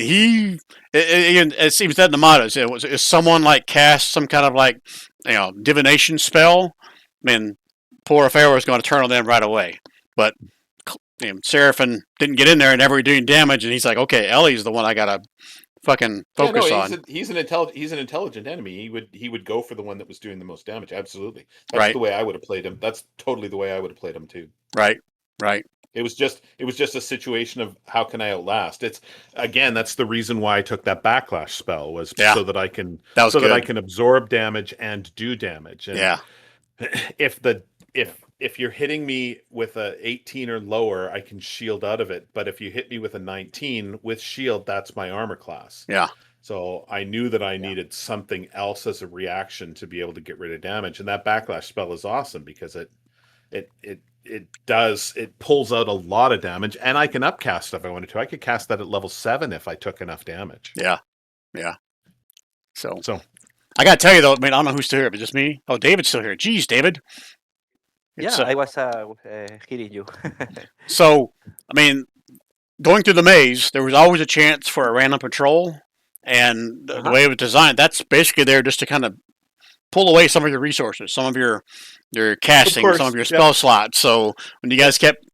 it seems that in the mottos, is someone like cast some kind of like, divination spell, I mean, Porapherahs was going to turn on them right away. But Seraphin didn't get in there and never doing damage, and he's like, okay, Ellie's the one I gotta fucking focus on. He's an intelligent enemy. He would go for the one that was doing the most damage. Absolutely. That's Right. the way I would have played him. That's totally the way I would have played him too. Right. It was just a situation of how can I outlast. That's the reason why I took that backlash spell was Yeah. so that I can That was that I good. can absorb damage and do damage. And Yeah. if you're hitting me with a 18 or lower, I can shield out of it. But if you hit me with a 19 with shield, that's my armor class. Yeah. So I knew that I needed something else as a reaction to be able to get rid of damage. And that backlash spell is awesome because it pulls out a lot of damage, and I can upcast if I wanted to. I could cast that at level 7 if I took enough damage. Yeah. So I gotta tell you though, I mean, I don't know who's still here, but just me. Oh, David's still here. Jeez, David. Yeah, It's, I was hitting you. So, I mean, going through the maze, there was always a chance for a random patrol, and the way it was designed, that's basically there just to kind of pull away some of your resources, some of your casting, course, some of your spell slots. So when you guys kept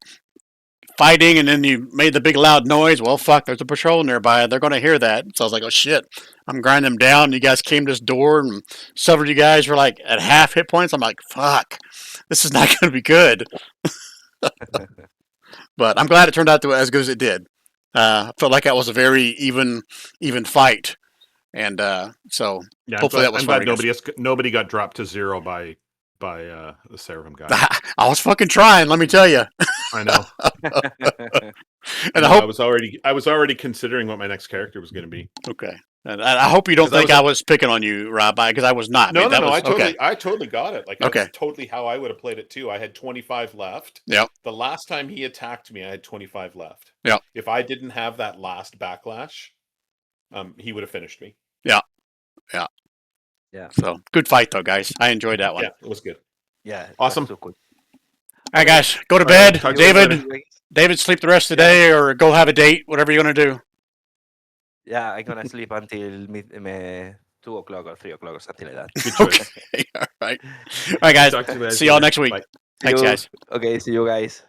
fighting and then you made the big loud noise, well, fuck, there's a patrol nearby. They're going to hear that. So I was like, oh, shit. I'm grinding them down. You guys came to this door, and several of you guys were like at half hit points. I'm like, fuck, this is not going to be good. But I'm glad it turned out as good as it did. I felt like that was a very even fight. And so Yeah, hopefully that was I'm fun, glad I guess. nobody got dropped to 0 by the Seraphim guy. I was fucking trying, let me tell you. I know. And No, I hope I was already considering what my next character was going to be. okay. And I hope you don't 'Cause I think was I like- was picking on you, Rob, because I was not. No, man. no, That no. was, I totally got it. Like Okay. that's totally how I would have played it too. I had 25 left. Yep. The last time he attacked me, I had 25 left. Yep. If I didn't have that last backlash, he would have finished me. Yeah. So good fight though, guys. I enjoyed that one. Yeah, it was good. Yeah. Awesome. So cool. All right, guys, go to All right, bed. talk to you David, later. David, sleep the rest of the day, or go have a date. Whatever you're gonna do. Yeah, I'm gonna sleep until 2 o'clock or 3 o'clock or something like that. Good choice. Okay. All right. All right, guys. Talk to you guys See y'all later. next week. Bye. Thanks, See you. guys. Okay, see you guys.